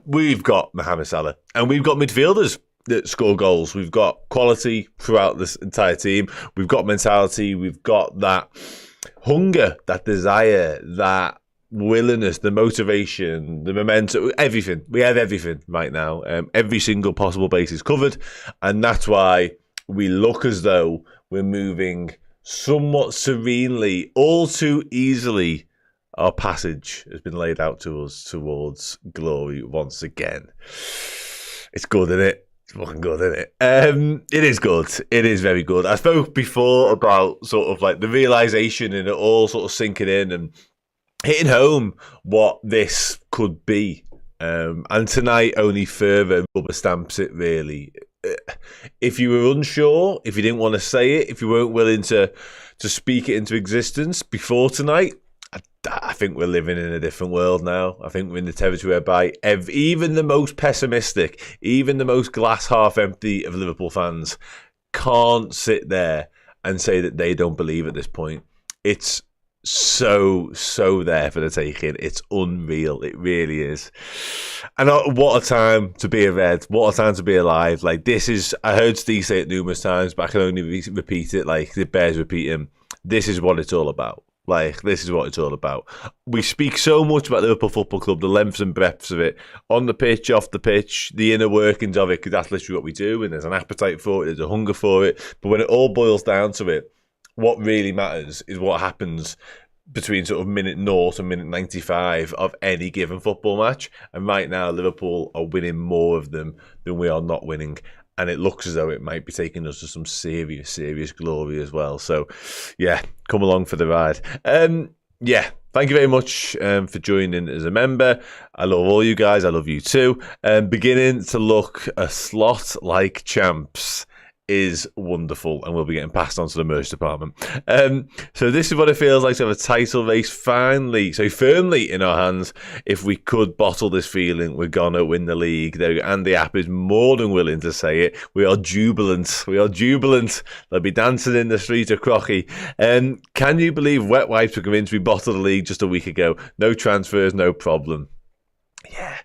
We've got Mohamed Salah and we've got midfielders that score goals. We've got quality throughout this entire team. We've got mentality. We've got that hunger, that desire, that willingness, the motivation, the momentum, everything. We have everything right now. Every single possible base is covered. And that's why we look as though we're moving somewhat serenely, all too easily. Our passage has been laid out to us towards glory once again. It's good, isn't it? It's fucking good, isn't it? It is good. It is very good. I spoke before about sort of like the realisation and it all sort of sinking in and hitting home what this could be. And tonight only further rubber stamps it, really. If you were unsure, if you didn't want to say it, if you weren't willing to speak it into existence before tonight, I think we're living in a different world now. I think we're in the territory whereby even the most pessimistic, even the most glass half empty of Liverpool fans can't sit there and say that they don't believe at this point. It's so there for the taking. It's unreal. It really is. And what a time to be a Red. What a time to be alive. Like, this is, I heard Steve say it numerous times, but I can only repeat it. Like, it bears repeating. This is what it's all about. Like, this is what it's all about. We speak so much about Liverpool Football Club, the lengths and breadths of it, on the pitch, off the pitch, the inner workings of it, because that's literally what we do, and there's an appetite for it, there's a hunger for it. But when it all boils down to it, what really matters is what happens between sort of minute 0 and minute 95 of any given football match. And right now, Liverpool are winning more of them than we are not winning. And it looks as though it might be taking us to some serious glory as well. So, yeah, come along for the ride. Thank you very much for joining as a member. I love all you guys. I love you too. Beginning to look a slot like champs is wonderful, and we'll be getting passed on to the merch department. So this is what it feels like to have a title race finally, so firmly in our hands. If we could bottle this feeling, we're gonna win the league. And the app is more than willing to say it. We are jubilant. We are jubilant. They'll be dancing in the street of Crocky. Can you believe Wet Wipes were convinced we bottled the league just a week ago? No transfers, no problem. Yeah.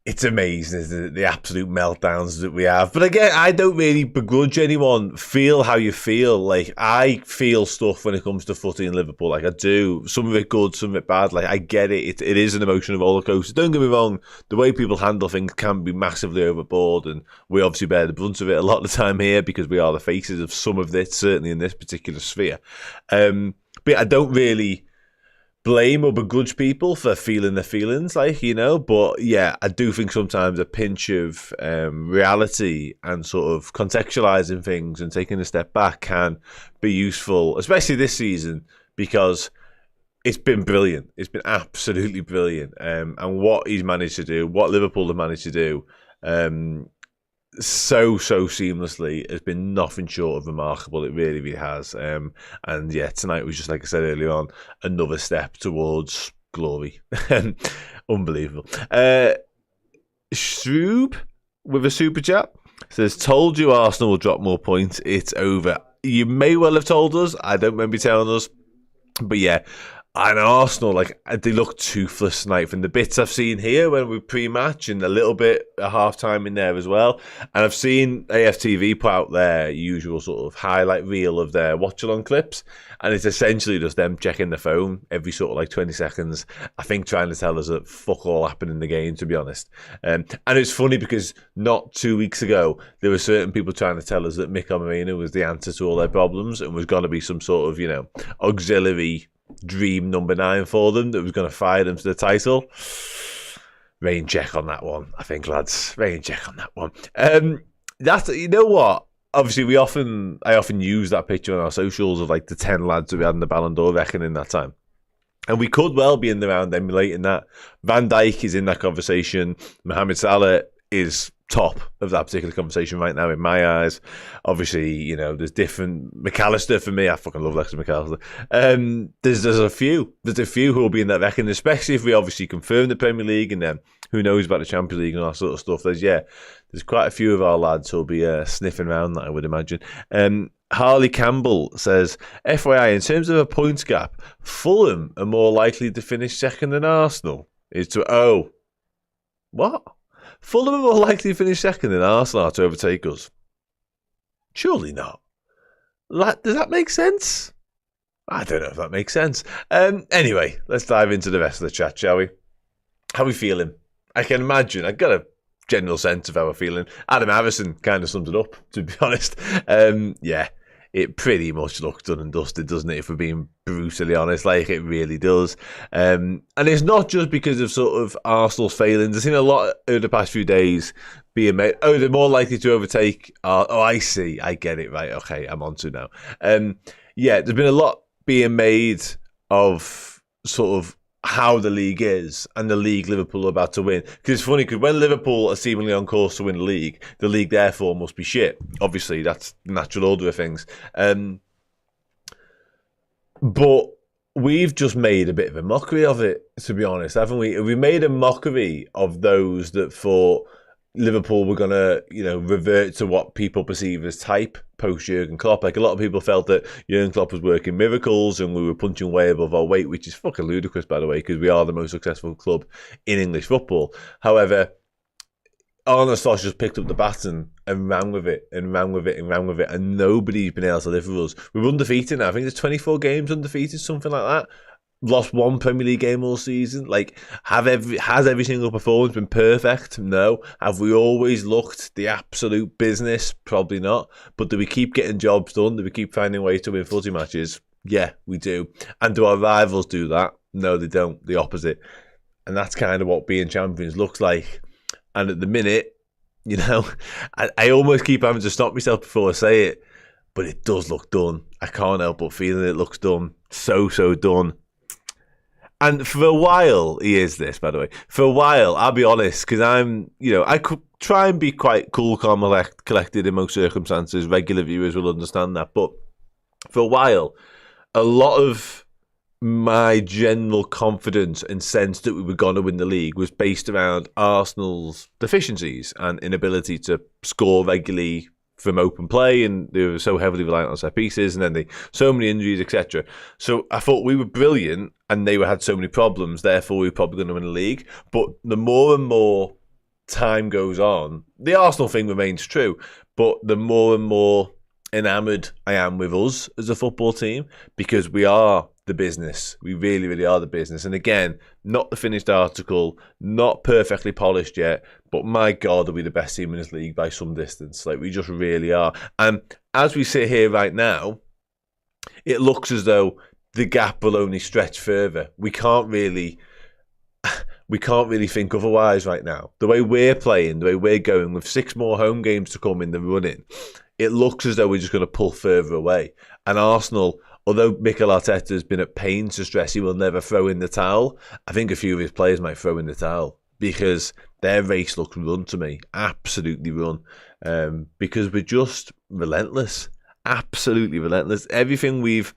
It's amazing, isn't it? The absolute meltdowns that we have. But again, I don't really begrudge anyone. Feel how you feel. Like, I feel stuff when it comes to footy in Liverpool. Like, I do. Some of it good, some of it bad. Like, I get it. It is an emotional rollercoaster. Don't get me wrong. The way people handle things can be massively overboard, and we obviously bear the brunt of it a lot of the time here because we are the faces of some of this, certainly in this particular sphere. But I don't really blame or begrudge people for feeling their feelings, like, you know, but yeah, I do think sometimes a pinch of reality and sort of contextualizing things and taking a step back can be useful, especially this season, because it's been brilliant. It's been absolutely brilliant. And what he's managed to do, what Liverpool have managed to do, so seamlessly has been nothing short of remarkable. It really has. And yeah, tonight was just, like I said earlier on, another step towards glory. Unbelievable. Shroob with a super chat says, told you Arsenal will drop more points. It's over. You may well have told us. I don't remember you telling us. But yeah, and Arsenal, like, they look toothless tonight from the bits I've seen here when we pre-match and a little bit at half-time in there as well. And I've seen AFTV put out their usual sort of highlight reel of their watch-along clips. And it's essentially just them checking the phone every sort of like 20 seconds. I think trying to tell us that fuck all happened in the game, to be honest. And it's funny because not 2 weeks ago, there were certain people trying to tell us that Mikel Merino was the answer to all their problems and was going to be some sort of, you know, auxiliary dream number 9 for them that was going to fire them to the title. rain check on that one, I think, lads. Rain check on that one. That's, you know what? Obviously, I often use that picture on our socials of like the 10 lads that we had in the Ballon d'Or reckoning that time. And we could well be in the round emulating that. Van Dijk is in that conversation. Mohamed Salah is top of that particular conversation right now in my eyes. Obviously, you know, there's different. McAllister, for me, I fucking love Alexis McAllister. There's a few who will be in that reckoning, especially if we obviously confirm the Premier League, and then who knows about the Champions League and all that sort of stuff. There's quite a few of our lads who'll be sniffing around that, I would imagine. Harley Campbell says, FYI, in terms of a points gap, Fulham are more likely to finish second than Arsenal. What? Fulham are more likely to finish second than Arsenal to overtake us? Surely not. Does that make sense? I don't know if that makes sense. Anyway, let's dive into the rest of the chat, shall we? How are we feeling? I can imagine. I've got a general sense of how we're feeling. Adam Harrison kind of summed it up, to be honest. Yeah, it pretty much looks done and dusted, doesn't it, if we're being brutally honest? Like, it really does. And it's not just because of sort of Arsenal's failings. I've seen a lot over the past few days being made. Oh, they're more likely to overtake. I see. I get it. Right. Okay, I'm on to now. Yeah, there's been a lot being made of sort of how the league is and the league Liverpool are about to win. Because it's funny, because when Liverpool are seemingly on course to win the league therefore must be shit. Obviously, that's the natural order of things. But we've just made a bit of a mockery of it, to be honest, haven't we? We made a mockery of those that thought Liverpool were going to, revert to what people perceive as type post-Jurgen Klopp. Like, a lot of people felt that Jurgen Klopp was working miracles and we were punching way above our weight, which is fucking ludicrous, by the way, because we are the most successful club in English football. However, Arne Slot just picked up the baton and ran with it, and nobody's been able to live with us. We're undefeated now. I think there's 24 games undefeated, something like that. Lost one Premier League game all season. Like, has every single performance been perfect? No. Have we always looked the absolute business? Probably not. But do we keep getting jobs done? Do we keep finding ways to win footy matches? Yeah, we do. And do our rivals do that? No, they don't. The opposite. And that's kind of what being champions looks like. And at the minute, I almost keep having to stop myself before I say it, but it does look done. I can't help but feeling it looks done. So done. And for a while, he is this, by the way. For a while, I'll be honest, because I could try and be quite cool, calm, collected in most circumstances. Regular viewers will understand that. But for a while, a lot of my general confidence and sense that we were going to win the league was based around Arsenal's deficiencies and inability to score regularly from open play, and they were so heavily reliant on set pieces, and then so many injuries, etc. So I thought we were brilliant, and they had so many problems, therefore we were probably going to win the league. But the more and more time goes on, the Arsenal thing remains true, but the more and more enamoured I am with us as a football team, because we are the business. We really, really are the business. And again, not the finished article, not perfectly polished yet, but my God, are we the best team in this league by some distance. Like, we just really are. And as we sit here right now, it looks as though the gap will only stretch further. We can't really think otherwise right now. The way we're playing, the way we're going, with 6 more home games to come in the running, it looks as though we're just going to pull further away. And Arsenal, although Mikel Arteta has been at pains to stress he will never throw in the towel, I think a few of his players might throw in the towel, because their race looks run to me. Absolutely run. Because we're just relentless. Absolutely relentless. Everything we've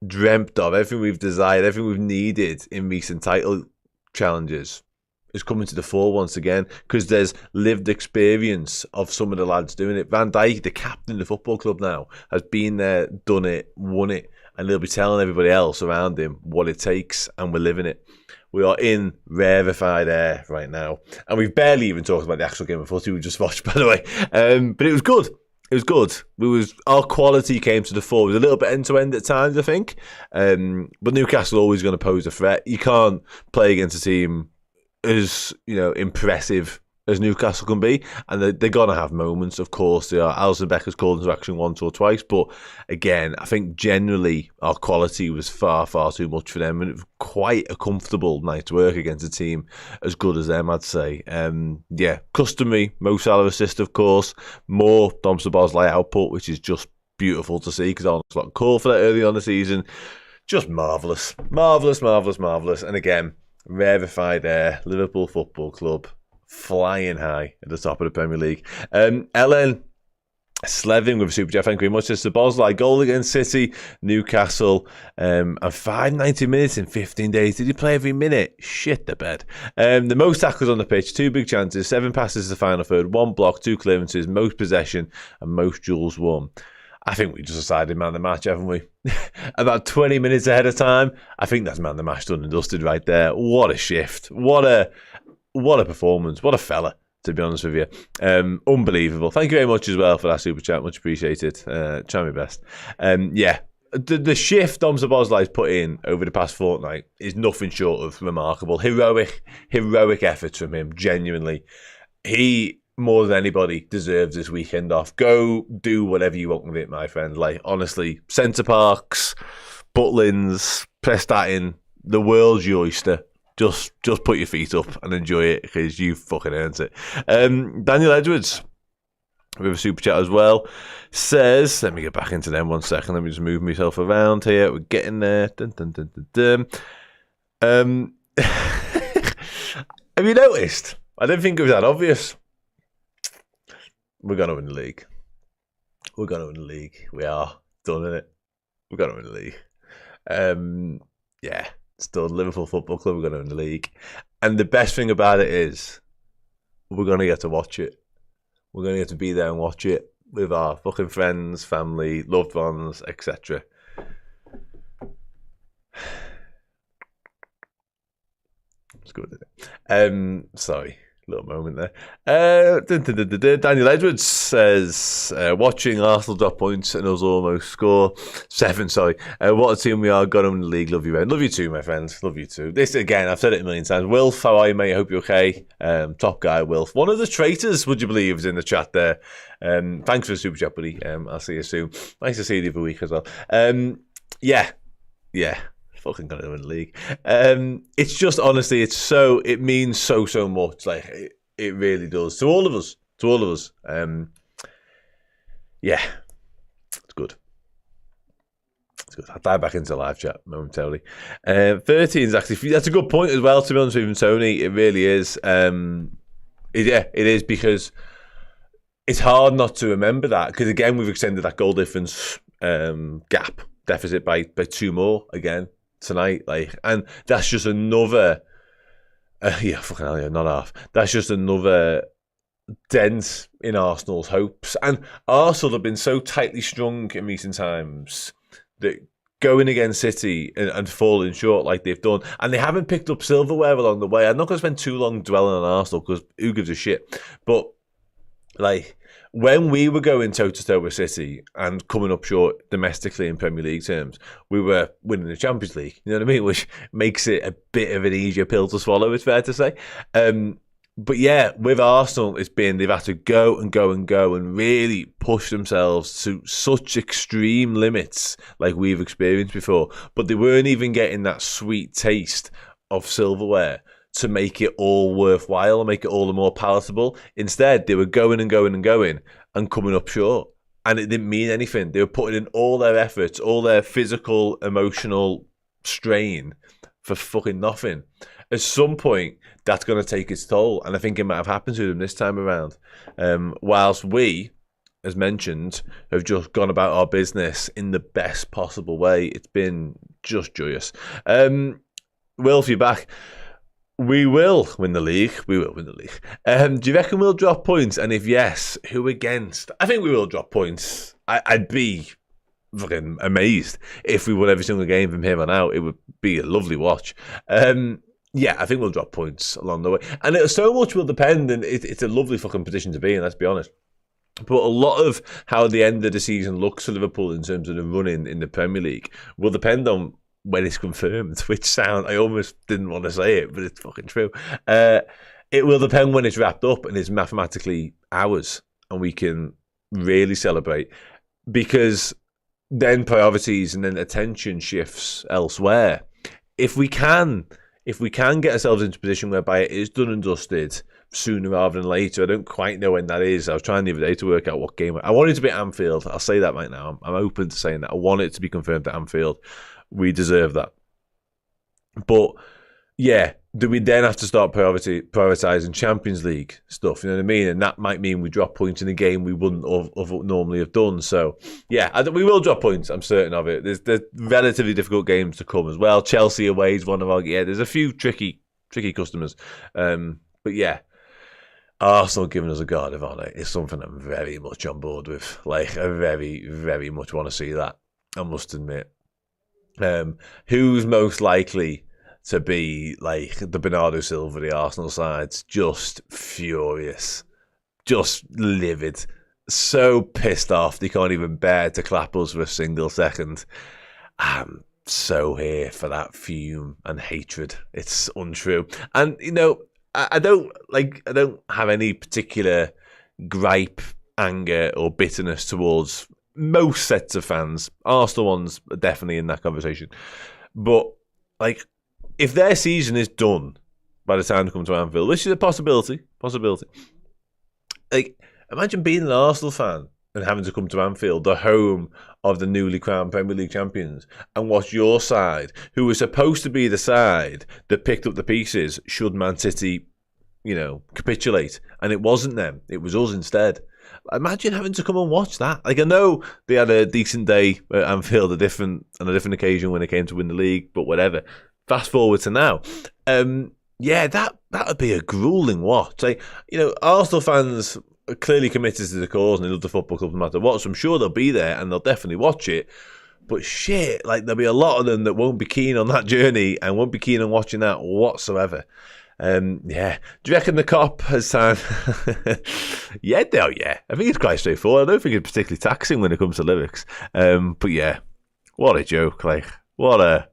dreamt of, everything we've desired, everything we've needed in recent title challenges is coming to the fore once again, because there's lived experience of some of the lads doing it. Van Dijk, the captain of the football club now, has been there, done it, won it, and he'll be telling everybody else around him what it takes, and we're living it. We are in rarefied air right now, and we've barely even talked about the actual game of footy we just watched, by the way. But it was good. It was good. Our quality came to the fore. It was a little bit end-to-end at times, I think. But Newcastle are always going to pose a threat. You can't play against a team as impressive as Newcastle can be, and they're going to have moments, of course. They are. Alisson Becker's called into action once or twice, but again, I think generally our quality was far, far too much for them, and it was quite a comfortable night's work against a team as good as them, I'd say. Customary Mo Salah assist, of course, more Dom Szoboszlai output, which is just beautiful to see, because Arne Slot called for that early on the season. Just marvellous. And again, rarefied air, Liverpool Football Club, flying high at the top of the Premier League. Ellen Slevin with a super chat, thank you very much. It's the Szoboszlai goal against City, Newcastle, and 590 minutes in 15 days. Did he play every minute? Shit the bed. The most tackles on the pitch, 2 big chances, 7 passes to the final third, 1 block, 2 clearances, most possession, and most duels won. I think we just decided man of the match, haven't we? About 20 minutes ahead of time. I think that's man of the match done and dusted right there. What a shift. What a performance. What a fella, to be honest with you. Unbelievable. Thank you very much as well for that super chat. Much appreciated. Try my best. The shift Dom Szoboszlai's put in over the past fortnight is nothing short of remarkable. Heroic efforts from him, genuinely. He, more than anybody, deserves this weekend off. Go do whatever you want with it, my friend. Like, honestly, Centre Parks, Butlins, Prestatyn, the world's your oyster. Just put your feet up and enjoy it, because you fucking earned it. Daniel Edwards, with a super chat as well, says, let me get back into them 1 second. Let me just move myself around here. We're getting there. Have you noticed? I don't think it was that obvious. We're going to win the league. We are done in it. We're going to win the league. It's done. Liverpool Football Club, we're going to win the league. And the best thing about it is we're going to get to watch it. We're going to get to be there and watch it with our fucking friends, family, loved ones, etc. It's good, isn't it? Sorry. Little moment there. Daniel Edwards says, watching Arsenal drop points and us almost score 7. What a team we are. Got them in the league. Love you, man. Love you too, my friends. Love you too. This, again, I've said it a million times. Wilf, how are you, mate? Hope you're okay. Top guy, Wilf. One of the traitors, would you believe, is in the chat there. Thanks for the super chat, buddy. I'll see you soon. Nice to see you the other week as well. Yeah. Fucking gonna win the league. It's just, honestly, it means so much. Like, it really does to all of us. It's good. I'll dive back into live chat momentarily. 13 is actually, that's a good point as well, to be honest with you, Tony. It really is. It is, because it's hard not to remember that, because again we've extended that goal difference deficit by 2 more again tonight, and that's just another fucking hell, yeah, not half. That's just another dent in Arsenal's hopes. And Arsenal have been so tightly strung in recent times that going against City and falling short like they've done, and they haven't picked up silverware along the way. I'm not going to spend too long dwelling on Arsenal, because who gives a shit? But when we were going toe-to-toe with City and coming up short domestically in Premier League terms, we were winning the Champions League, you know what I mean? Which makes it a bit of an easier pill to swallow, it's fair to say. But yeah, with Arsenal, they've had to go and really push themselves to such extreme limits like we've experienced before. But they weren't even getting that sweet taste of silverware to make it all worthwhile and make it all the more palatable. Instead, they were going and coming up short. And it didn't mean anything. They were putting in all their efforts, all their physical, emotional strain for fucking nothing. At some point, that's going to take its toll. And I think it might have happened to them this time around. Whilst we, as mentioned, have just gone about our business in the best possible way. It's been just joyous. Wilf, you're back. We will win the league. Do you reckon we'll drop points? And if yes, who against? I think we will drop points. I'd be fucking amazed if we won every single game from here on out. It would be a lovely watch. I think we'll drop points along the way. And so much will depend, and it's a lovely fucking position to be in, let's be honest. But a lot of how the end of the season looks for Liverpool in terms of the run in the Premier League will depend on when it's confirmed, which I almost didn't want to say it, but it's fucking true. It will depend when it's wrapped up and it's mathematically ours and we can really celebrate, because then priorities and then attention shifts elsewhere. If we can get ourselves into a position whereby it is done and dusted sooner rather than later, I don't quite know when that is. I was trying the other day to work out what game. I want it to be at Anfield. I'll say that right now. I'm open to saying that. I want it to be confirmed at Anfield. We deserve that. But yeah, do we then have to start prioritising Champions League stuff? You know what I mean? And that might mean we drop points in a game we wouldn't have normally have done. So yeah, we will drop points. I'm certain of it. There's relatively difficult games to come as well. Chelsea away is one of our. Yeah, there's a few tricky customers. But yeah, Arsenal giving us a guard of honour is something I'm very much on board with. Like, I very, very much want to see that, I must admit. Who's most likely to be like the Bernardo Silva, the Arsenal sides? Just furious, just livid, so pissed off they can't even bear to clap us for a single second. I'm so here for that fume and hatred. It's untrue. And you know, I don't have any particular gripe, anger or bitterness towards most sets of fans. Arsenal ones are definitely in that conversation. But like, if their season is done by the time they come to Anfield, which is a possibility, like, imagine being an Arsenal fan and having to come to Anfield, the home of the newly crowned Premier League champions, and watch your side, who was supposed to be the side that picked up the pieces should Man City, you know, capitulate, and it wasn't them, it was us instead. Imagine having to come and watch that. Like, I know they had a decent day at Anfield, on a different occasion when it came to win the league, but whatever. Fast forward to now. Yeah, that would be a grueling watch. Like, you know, Arsenal fans are clearly committed to the cause and they love the football club no matter what, so I'm sure they'll be there and they'll definitely watch it. But shit, like, there'll be a lot of them that won't be keen on that journey and won't be keen on watching that whatsoever. Yeah. Do you reckon the cop has time? Yeah. I think it's quite straightforward. I don't think it's particularly taxing when it comes to lyrics. But yeah, what a joke! Like, what a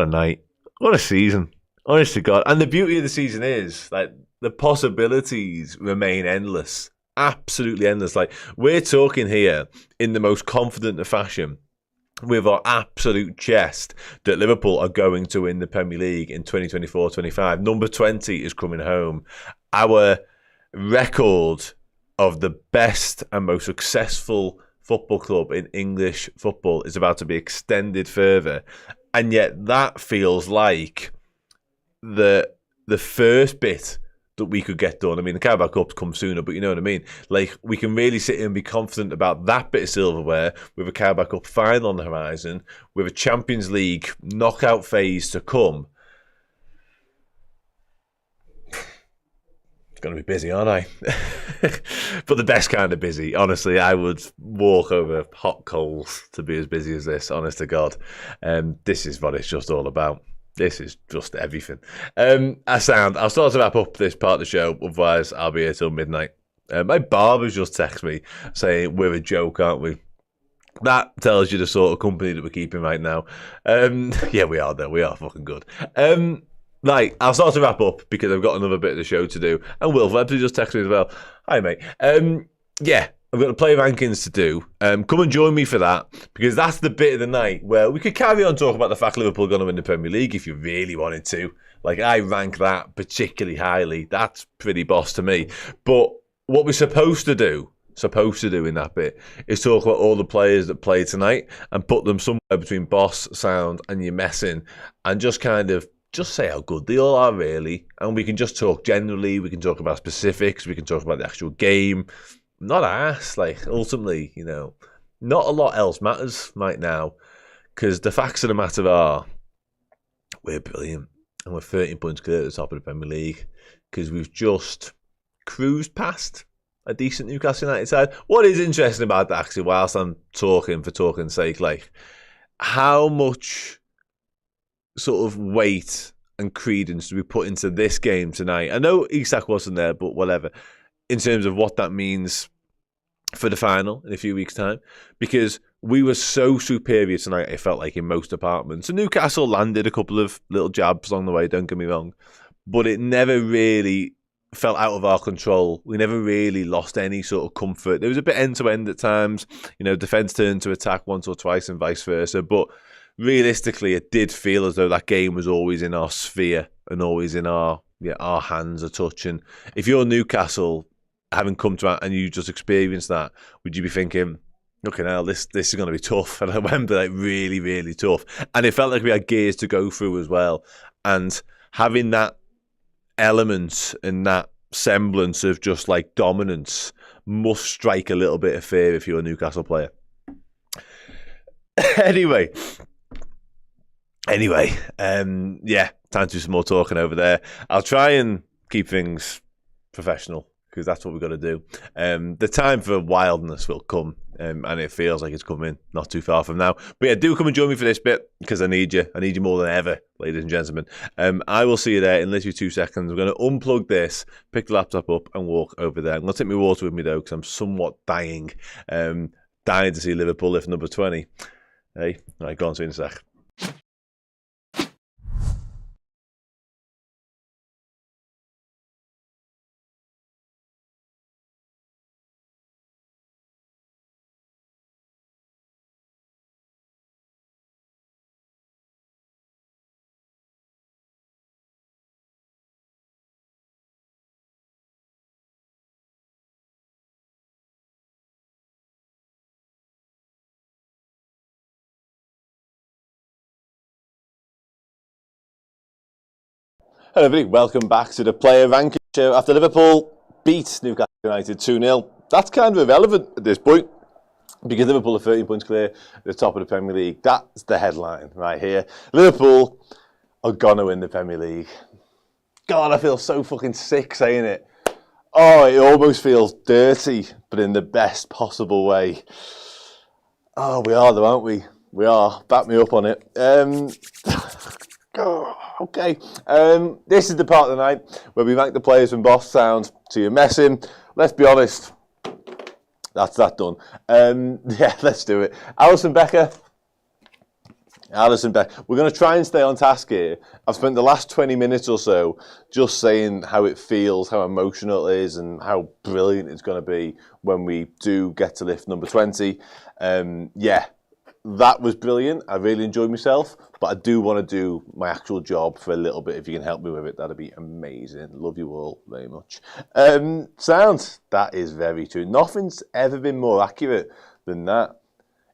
night, what a season. Honest to God. And the beauty of the season is, like, the possibilities remain endless, absolutely endless. Like, we're talking here in the most confident of fashion, with our absolute chest, that Liverpool are going to win the Premier League in 2024-25. Number 20 is coming home. Our record of the best and most successful football club in English football is about to be extended further. And yet that feels like the first bit that we could get done. I mean, the Carabao Cup's come sooner, but you know what I mean? Like, we can really sit here and be confident about that bit of silverware with a Carabao Cup final on the horizon, with a Champions League knockout phase to come. It's going to be busy, aren't I? But the best kind of busy. Honestly, I would walk over hot coals to be as busy as this, honest to God. This is what it's just all about. This is just everything. I'll start to wrap up this part of the show, otherwise I'll be here till midnight. My barber's just texted me saying we're a joke, aren't we? That tells you the sort of company that we're keeping right now. Yeah, we are though. We are fucking good. Right, I'll start to wrap up because I've got another bit of the show to do. And Will Webster just texted me as well. Hi, mate. Yeah, I've got a play rankings to do. Come and join me for that, because that's the bit of the night where we could carry on talking about the fact Liverpool are going to win the Premier League if you really wanted to. Like, I rank that particularly highly. That's pretty boss to me. But what we're supposed to do in that bit is talk about all the players that played tonight and put them somewhere between boss, sound and your messing, and just kind of just say how good they all are, really. And we can just talk generally. We can talk about specifics. We can talk about the actual game. Not ass, like, ultimately, you know, not a lot else matters right now, because the facts of the matter are we're brilliant and we're 13 points clear at the top of the Premier League because we've just cruised past a decent Newcastle United side. What is interesting about that, actually, whilst I'm talking for talking's sake, like, how much sort of weight and credence do we put into this game tonight? I know Isak wasn't there, but whatever, in terms of what that means for the final in a few weeks' time, because we were so superior tonight, it felt like, in most departments. So Newcastle landed a couple of little jabs along the way, don't get me wrong, but it never really felt out of our control. We never really lost any sort of comfort. There was a bit end-to-end at times. Defence turned to attack once or twice and vice versa. But realistically, it did feel as though that game was always in our sphere and always in our hands a touch. And if you're Newcastle, having come to and you just experienced that, would you be thinking, okay, now this is going to be tough? And I remember, like, really, really tough. And it felt like we had gears to go through as well. And having that element and that semblance of just like dominance must strike a little bit of fear if you're a Newcastle player. Anyway, time to do some more talking over there. I'll try and keep things professional, because that's what we've got to do. The time for wildness will come, and it feels like it's coming not too far from now. But yeah, do come and join me for this bit, because I need you. I need you more than ever, ladies and gentlemen. I will see you there in literally 2 seconds. I'm going to unplug this, pick the laptop up, and walk over there. I'm going to take my water with me, though, because I'm somewhat dying. Dying to see Liverpool lift number 20. Hey, all right, go on, see you in a sec. Hello everybody, welcome back to the Player Ranking Show. After Liverpool beat Newcastle United 2-0, that's kind of irrelevant at this point, because Liverpool are 13 points clear at the top of the Premier League. That's the headline right here. Liverpool are going to win the Premier League. God, I feel so fucking sick saying it. Oh, it almost feels dirty, but in the best possible way. Oh, we are though, aren't we? We are. Back me up on it. Okay, this is the part of the night where we rank the players from boss sound to your messing. Let's be honest, that's that done. Yeah, let's do it. Alisson Becker. We're going to try and stay on task here. I've spent the last 20 minutes or so just saying how it feels, how emotional it is, and how brilliant it's going to be when we do get to lift number 20. Yeah. That was brilliant. I really enjoyed myself, but I do want to do my actual job for a little bit. If you can help me with it, that'd be amazing. Love you all very much. Sound. That is very true. Nothing's ever been more accurate than that.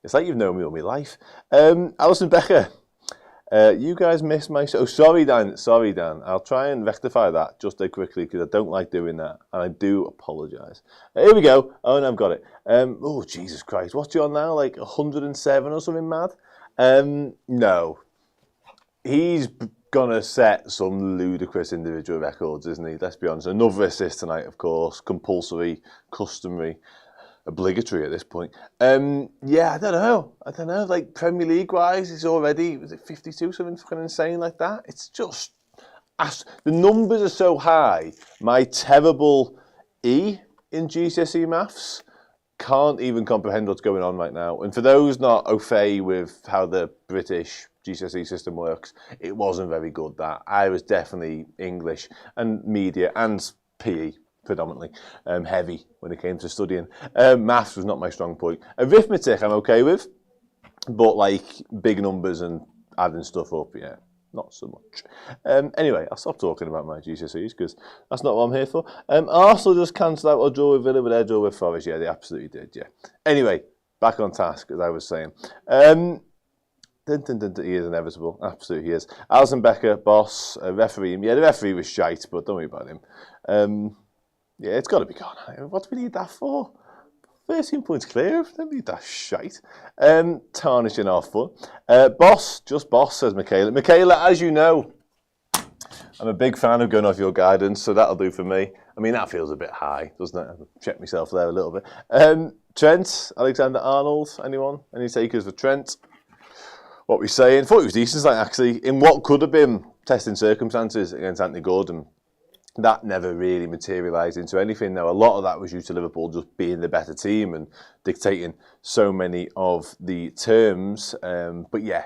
It's like you've known me all my life. Alisson Becker, you guys missed my show. Sorry, Dan. I'll try and rectify that just quickly, because I don't like doing that, and I do apologise. Here we go. Oh, no, I've got it. Oh, Jesus Christ. What's he on now? Like 107 or something mad? No. He's going to set some ludicrous individual records, isn't he? Let's be honest. Another assist tonight, of course. Compulsory, customary, obligatory at this point. Yeah, I don't know. Like, Premier League wise, it's already, was it 52, something fucking insane like that? It's just, the numbers are so high. My terrible E in GCSE maths can't even comprehend what's going on right now. And for those not au fait with how the British GCSE system works, it wasn't very good, that. I was definitely English and media and PE predominantly heavy when it came to studying. Maths was not my strong point. Arithmetic I'm okay with, but like big numbers and adding stuff up, yeah, not so much. Anyway, I'll stop talking about my GCSEs, because that's not what I'm here for. Arsenal just cancelled out or draw with Villa, but they draw with Forest. Yeah, they absolutely did, yeah. Anyway, back on task, as I was saying. He is inevitable. Absolutely he is. Alisson Becker, boss, referee. Yeah, the referee was shite, but don't worry about him. Yeah, it's got to be gone. What do we need that for? 13 points clear. Don't need that shite. Tarnishing our fun. Boss, just boss, says Michaela. Michaela, as you know, I'm a big fan of going off your guidance, so that'll do for me. I mean, that feels a bit high, doesn't it? I've checked myself there a little bit. Trent, Alexander-Arnold, anyone? Any takers for Trent? What we saying? Thought he was decent, like, actually, in what could have been testing circumstances against Anthony Gordon. That never really materialised into anything. Now, a lot of that was due to Liverpool just being the better team and dictating so many of the terms. But yeah,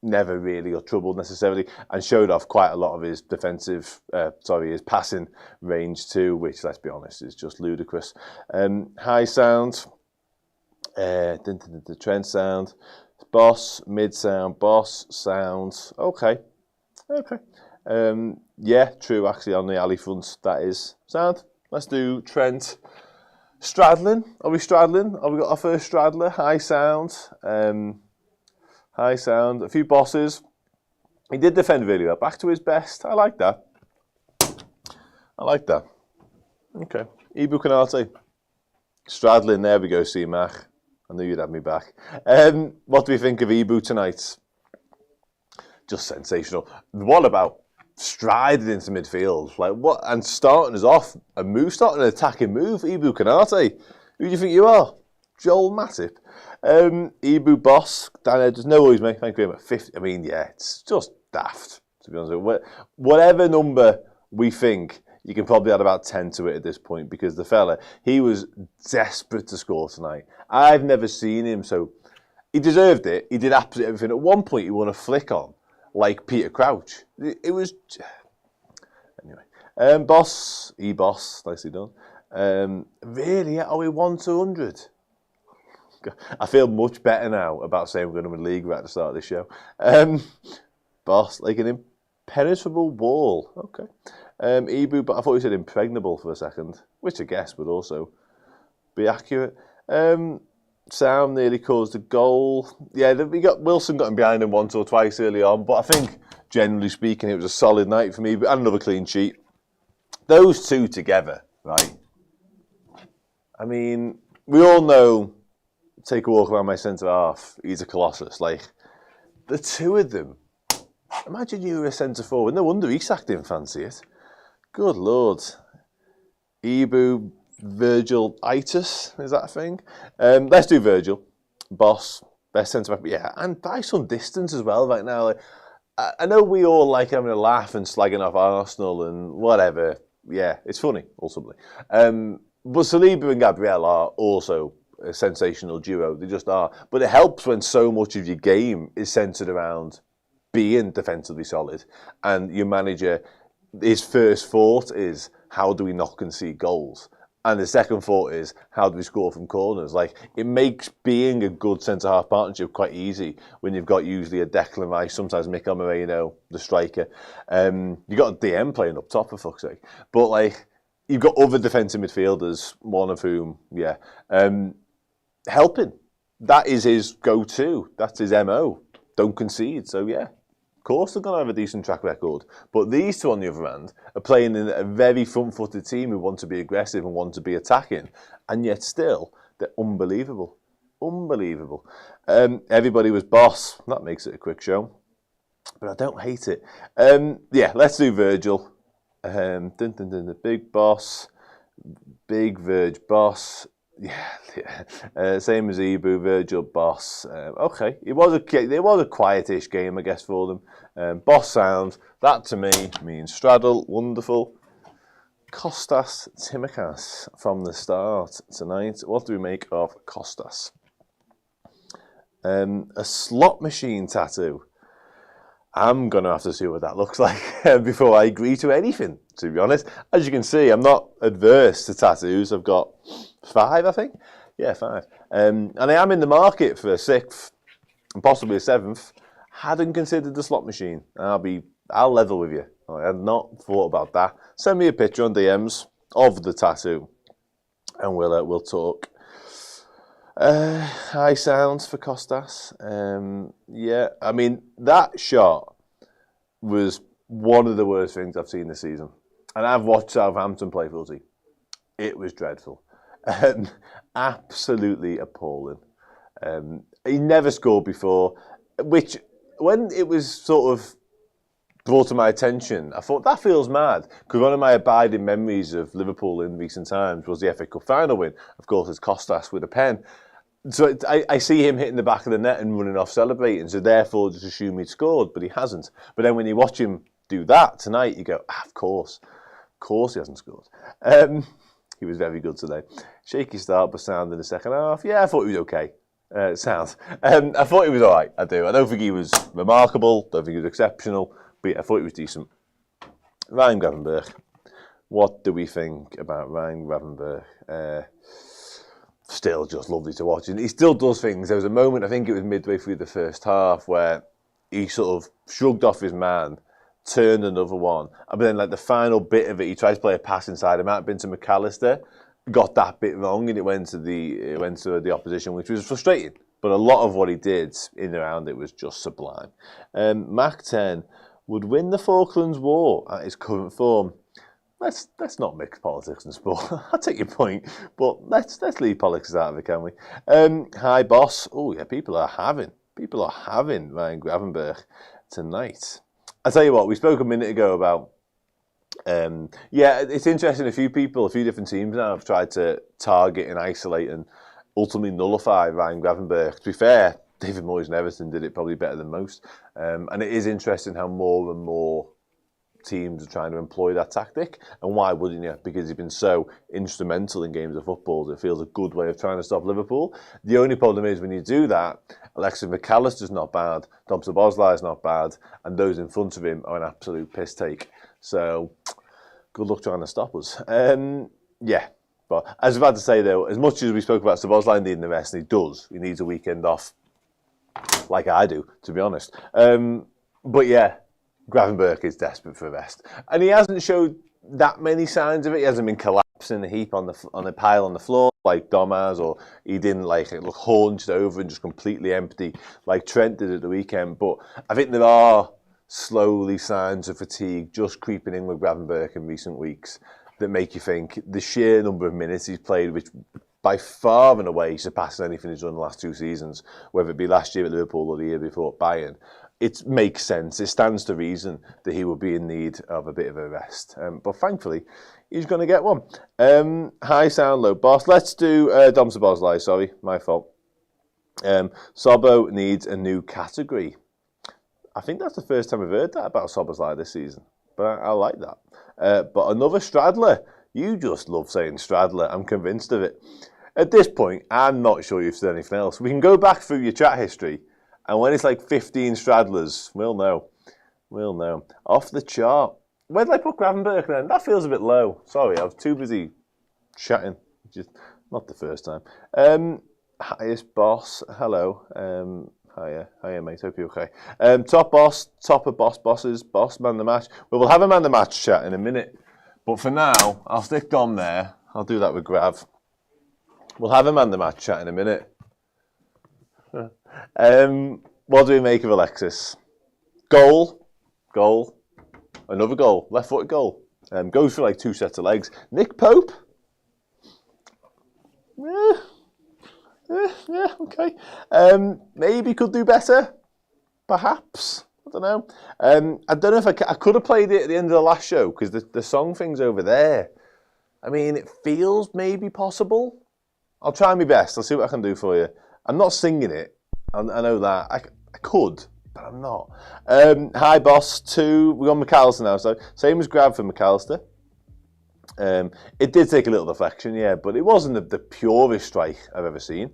never really got troubled necessarily, and showed off quite a lot of his his passing range too, which, let's be honest, is just ludicrous. High sound, the trend sound, boss, mid sound, boss, sound. Okay. Yeah, true. Actually, on the alley front, that is sound. Let's do Trent. Straddling. Are we straddling? Have we got our first straddler? High sound. High sound. A few bosses. He did defend really well. Back to his best. I like that. Okay. Ibu Kanate. Straddling. There we go, C-Mac. I knew you'd have me back. What do we think of Ibu tonight? Just sensational. What about striding into midfield? Like what? And starting us off starting an attacking move. Ibu Kanate. Who do you think you are? Joel Matip. Ibu boss. Dan, there's no worries, mate. Thank you very much. 50. I mean, yeah, it's just daft, to be honest with you. Whatever number we think, you can probably add about 10 to it at this point, because the fella, he was desperate to score tonight. I've never seen him so. He deserved it. He did absolutely everything. At one point, he won a flick on, like Peter Crouch. It was... Anyway. Boss. E-boss. Nicely done. Really? Are we 1-100? I feel much better now about saying we're going to win league right at the start of this show. Boss. Like an impenetrable wall. Okay. Ibu, but I thought you said impregnable for a second, which I guess would also be accurate. Sound nearly caused a goal. Yeah, Wilson got him behind him once or twice early on, but I think, generally speaking, it was a solid night for me, and another clean sheet. Those two together, right? I mean, we all know, take a walk around my centre half, he's a colossus. Like, the two of them, imagine you were a centre forward. No wonder Isak didn't fancy it. Good Lord. Ibu, Virgil-itis, is that a thing? Let's do Virgil. Boss, best centre back. Yeah, and by some distance as well right now. Like, I know we all like having a laugh and slagging off Arsenal and whatever. Yeah, it's funny, ultimately. But Saliba and Gabriel are also a sensational duo. They just are. But it helps when so much of your game is centred around being defensively solid, and your manager, his first thought is, how do we not concede goals? And the second thought is, how do we score from corners? Like, it makes being a good centre-half partnership quite easy when you've got usually a Declan Rice, sometimes Mikel Merino, the striker. You've got a DM playing up top, for fuck's sake. But, like, you've got other defensive midfielders, one of whom, helping. That is his go-to. That's his MO. Don't concede. So, yeah. Of course they're going to have a decent track record. But these two, on the other hand, are playing in a very front-footed team who want to be aggressive and want to be attacking. And yet still, they're unbelievable. Unbelievable. Everybody was boss. That makes it a quick show. But I don't hate it. Let's do Virgil. The big boss. Big Virg boss. Same as Ibu, Virgil, boss. Okay, it was a quietish game, I guess, for them. Boss sound, that to me means straddle, wonderful. Kostas Tsimikas from the start tonight. What do we make of Kostas? A slot machine tattoo. I'm going to have to see what that looks like before I agree to anything, to be honest. As you can see, I'm not adverse to tattoos. I've got 5, I think. Yeah, 5. And I am in the market for a 6th and possibly a 7th. Hadn't considered the slot machine. I'll level with you. I had not thought about that. Send me a picture on DMs of the tattoo and we'll talk. High sounds for Kostas. I mean, that shot was one of the worst things I've seen this season. And I've watched Southampton play footy. It was dreadful. Absolutely appalling. He never scored before, which, when it was sort of brought to my attention, I thought, that feels mad, because one of my abiding memories of Liverpool in recent times was the FA Cup final win. Of course, it's Kostas with a pen. So I see him hitting the back of the net and running off celebrating, so therefore just assume he'd scored, but he hasn't. But then when you watch him do that tonight, you go, of course he hasn't scored. He was very good today. Shaky start, but sound in the second half. Yeah, I thought he was okay. Sounds. I thought he was all right. I do. I don't think he was remarkable. Don't think he was exceptional. But yeah, I thought he was decent. Ryan Gravenberch. What do we think about Ryan Gravenberch? Still just lovely to watch. And he still does things. There was a moment, I think it was midway through the first half, where he sort of shrugged off his man, turned another one. But then like the final bit of it, he tried to play a pass inside. It might have been to McAllister. Got that bit wrong and it went to the opposition, which was frustrating. But a lot of what he did in and around it was just sublime. Mac 10 would win the Falklands War at his current form. Let's not mix politics and sport. I'll take your point, but let's leave politics out of it, can we? Hi, boss. Oh yeah, people are having Ryan Gravenberch tonight. I tell you what, we spoke a minute ago about. It's interesting. A few different teams now have tried to target and isolate and ultimately nullify Ryan Gravenberch. To be fair, David Moyes and Everton did it probably better than most. And it is interesting how more and more teams are trying to employ that tactic. And why wouldn't you? Because he's been so instrumental in games of football. It feels a good way of trying to stop Liverpool. The only problem is when you do that, Alexis McAllister's not bad, Dom Szoboszlai's not bad, and those in front of him are an absolute piss take. So, good luck trying to stop us. But as I've had to say though, as much as we spoke about Szoboszlai needing the rest, and he needs a weekend off, like I do, to be honest. But yeah, Gravenberch is desperate for a rest, and he hasn't showed that many signs of it. He hasn't been collapsing in a heap on the pile on the floor like Dom has, or he didn't look hunched over and just completely empty like Trent did at the weekend. But I think there are slowly signs of fatigue just creeping in with Gravenberch in recent weeks that make you think the sheer number of minutes he's played, which by far and away surpasses anything he's done in the last 2 seasons, whether it be last year at Liverpool or the year before at Bayern. It makes sense. It stands to reason that he will be in need of a bit of a rest. But thankfully, he's going to get one. High sound, low boss. Let's do Dom Szoboszlai. Sorry, my fault. Sobo needs a new category. I think that's the first time I've heard that about Szoboszlai this season. But I like that. But another straddler. You just love saying straddler. I'm convinced of it. At this point, I'm not sure you've said anything else. We can go back through your chat history. And when it's like 15 straddlers, we'll know. Off the chart. Where did I put Gravenberch then? That feels a bit low. Sorry, I was too busy chatting. Just not the first time. Highest boss. Hello. Hiya, mate. Hope you're okay. Top boss, top of bosses, boss, man the match. Well, we'll have a man the match chat in a minute. But for now, I'll stick Dom there. I'll do that with Grav. We'll have a man the match chat in a minute. What do we make of Alexis? Goal, another goal, left-footed goal. Goes for like 2 sets of legs. Nick Pope? Yeah, okay. Maybe could do better, perhaps. I don't know. I don't know if I could have played it at the end of the last show because the song thing's over there. I mean, it feels maybe possible. I'll try my best. I'll see what I can do for you. I'm not singing it. I know that. I could, but I'm not. Hi, boss. 2. We're on McAllister now. So same as Grav for McAllister. It did take a little deflection, yeah, but it wasn't the purest strike I've ever seen.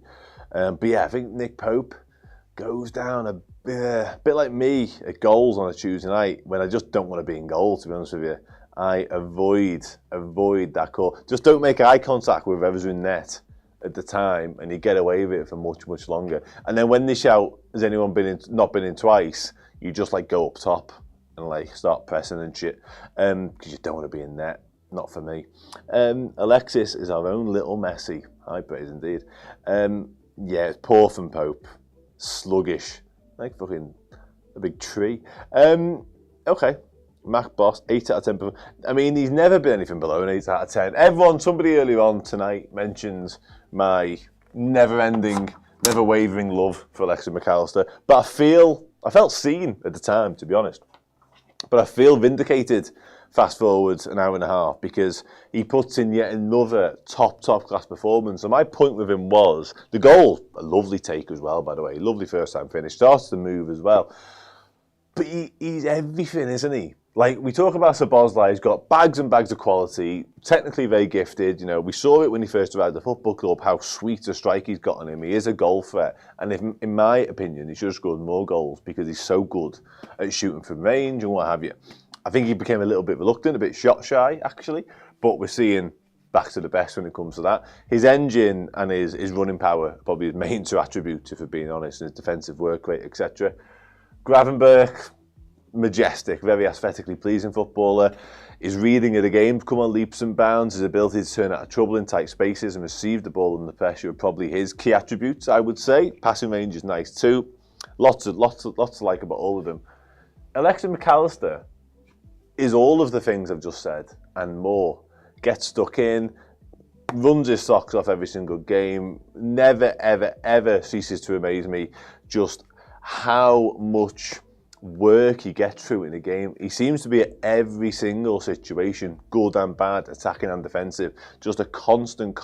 But yeah, I think Nick Pope goes down a bit like me at goals on a Tuesday night when I just don't want to be in goal, to be honest with you. I avoid that call. Just don't make eye contact with whoever's in net at the time, and you get away with it for much, much longer. And then when they shout, has anyone not been in twice, you just like go up top and like start pressing and shit, because you don't want to be in net. Not for me. Alexis is our own little Messi. High praise indeed. Yeah, it's poor from Pope. Sluggish. Like fucking a big tree. Okay. Mac Boss, 8 out of 10. I mean, he's never been anything below an 8 out of 10. Somebody earlier on tonight mentions my never-ending, never-wavering love for Alexis McAllister. But I felt seen at the time, to be honest. But I feel vindicated fast forward an hour and a half because he puts in yet another top class performance. And my point with him was the goal, a lovely take as well, by the way, lovely first time finish, starts to move as well. But he's everything, isn't he? Like, we talk about Szoboszlai, he's got bags and bags of quality, technically very gifted. You know, we saw it when he first arrived at the football club, how sweet a strike he's got on him. He is a goal threat. And if, in my opinion, he should have scored more goals because he's so good at shooting from range and what have you. I think he became a little bit reluctant, a bit shot shy, actually. But we're seeing back to the best when it comes to that. His engine and his running power are probably his main two attributes, if we're being honest, and his defensive work rate, etc. Gravenberch, majestic, very aesthetically pleasing footballer. His reading of the game come on leaps and bounds. His ability to turn out of trouble in tight spaces and receive the ball under pressure are probably his key attributes, I would say. Passing range is nice too. Lots to like about all of them. Alexis McAllister is all of the things I've just said and more. Gets stuck in, runs his socks off every single game, never, ever, ever ceases to amaze me just how much work he gets through in a game. He seems to be at every single situation, good and bad, attacking and defensive, just a constant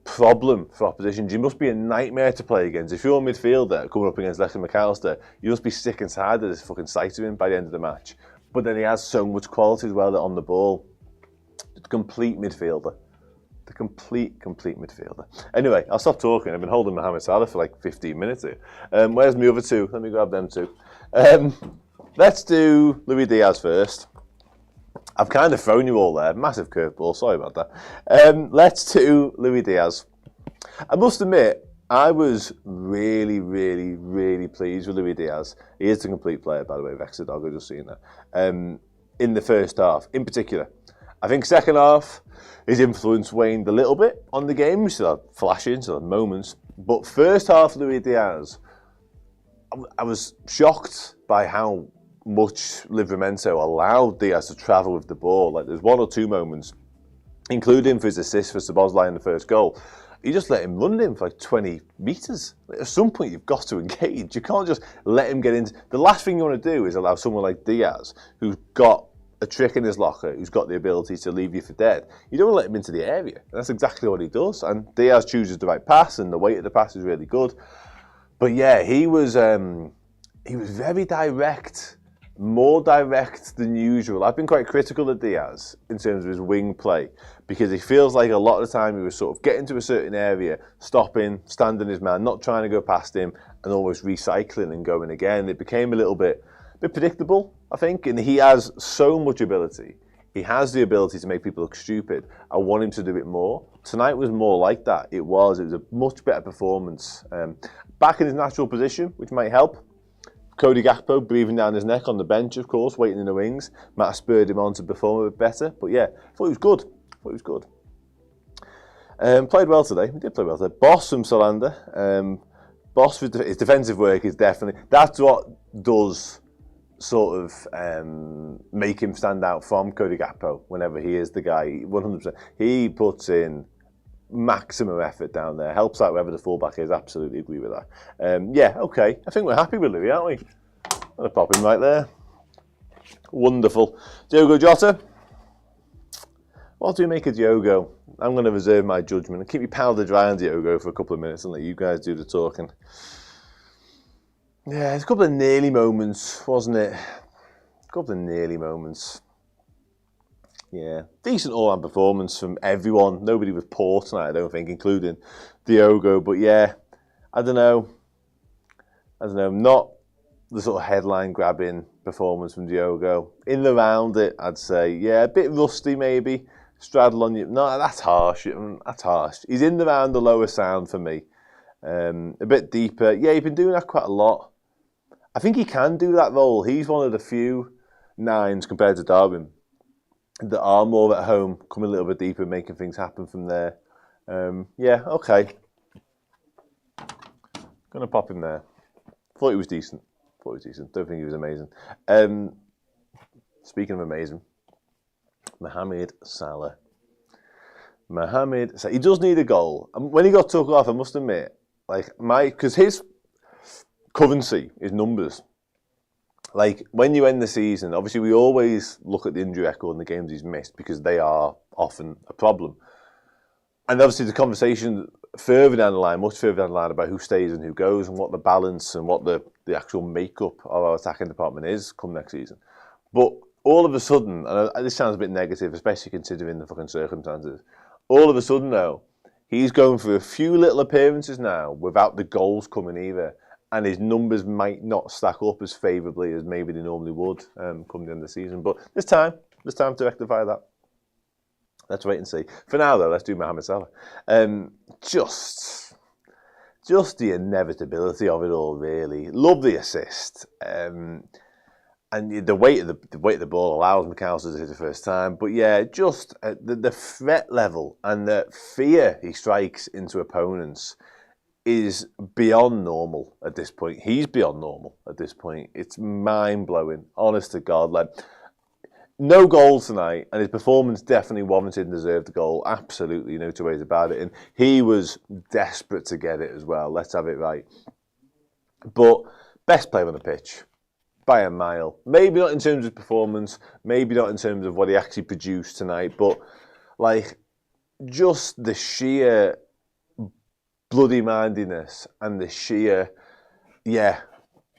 problem for oppositions. You must be a nightmare to play against. If you're a midfielder coming up against Alexis McAllister, you must be sick and tired of this fucking sight of him by the end of the match. But then he has so much quality as well on the ball. The complete midfielder. The complete midfielder. Anyway, I'll stop talking. I've been holding Mohamed Salah for like 15 minutes here. Where's my other two? Let me grab them two. Let's do Luis Diaz first. I've kind of thrown you all there. Massive curveball. Sorry about that. Let's do Luis Diaz. I must admit, I was really pleased with Luis Diaz. He is the complete player, by the way, Vexer Dog, I've just seen that. In the first half, in particular. I think second half, his influence waned a little bit on the game. We still had flashes, still had moments. But first half, Luis Diaz, I was shocked by how much Livramento allowed Diaz to travel with the ball. Like, there's one or two moments, including for his assist for Szoboszlai in the first goal. You just let him run him for like 20 metres. At some point, you've got to engage. You can't just let him get into... The last thing you want to do is allow someone like Diaz, who's got a trick in his locker, who's got the ability to leave you for dead. You don't want to let him into the area. And that's exactly what he does. And Diaz chooses the right pass, and the weight of the pass is really good. But yeah, he was very direct, more direct than usual. I've been quite critical of Diaz in terms of his wing play, because he feels like a lot of the time he was sort of getting to a certain area, stopping, standing his man, not trying to go past him, and almost recycling and going again. It became a little bit predictable, I think, and he has so much ability. He has the ability to make people look stupid. I want him to do it more. Tonight was more like that. It was a much better performance. Back in his natural position, which might help. Cody Gakpo breathing down his neck on the bench, of course, waiting in the wings. Might have spurred him on to perform a bit better. But yeah, I thought he was good. Played well today. He did play well today. Boss from Solander. Boss, his defensive work is definitely... That's what does sort of make him stand out from Cody Gakpo whenever he is the guy. 100%. He puts in maximum effort down there, helps out whoever the fullback is. Absolutely agree with that. Yeah, okay. I think we're happy with Louis, aren't we? I'm going to pop him right there. Wonderful. Diogo Jota. What do you make of Diogo? I'm going to reserve my judgment and keep you powder dry on Diogo for a couple of minutes and let you guys do the talking. Yeah, there's a couple of nearly moments, wasn't it? A couple of nearly moments. Yeah, decent all-round performance from everyone. Nobody was poor tonight, I don't think, including Diogo. But yeah, I don't know. Not the sort of headline-grabbing performance from Diogo. In the round it, I'd say, yeah, a bit rusty maybe. Straddle on you. No, that's harsh. That's harsh. He's in the round the lower sound for me. A bit deeper. Yeah, he's been doing that quite a lot. I think he can do that role. He's one of the few nines compared to Darwin that are more at home, coming a little bit deeper, making things happen from there. Yeah, okay. Gonna pop him there. Thought he was decent. Don't think he was amazing. Speaking of amazing, Mohamed Salah. He does need a goal. And when he got took off, I must admit, because his currency is numbers. Like, when you end the season, obviously we always look at the injury record and the games he's missed because they are often a problem. And obviously the conversation further down the line, much further down the line, about who stays and who goes and what the balance and what the actual makeup of our attacking department is come next season. But all of a sudden, and this sounds a bit negative, especially considering the fucking circumstances, all of a sudden, though, he's going for a few little appearances now without the goals coming either. And his numbers might not stack up as favourably as maybe they normally would come the end of the season. But there's time to rectify that. Let's wait and see. For now, though, let's do Mohamed Salah. Just the inevitability of it all, really. Love the assist. And the weight of the ball allows Newcastle to hit the first time. But yeah, just the threat level and the fear he strikes into opponents is beyond normal at this point. He's beyond normal at this point. It's mind-blowing, honest to God. Like, no goals tonight, and his performance definitely warranted and deserved the goal. Absolutely, no two ways about it. And he was desperate to get it as well. Let's have it right. But best player on the pitch by a mile. Maybe not in terms of performance, maybe not in terms of what he actually produced tonight, but like just the sheer bloody-mindedness and the sheer,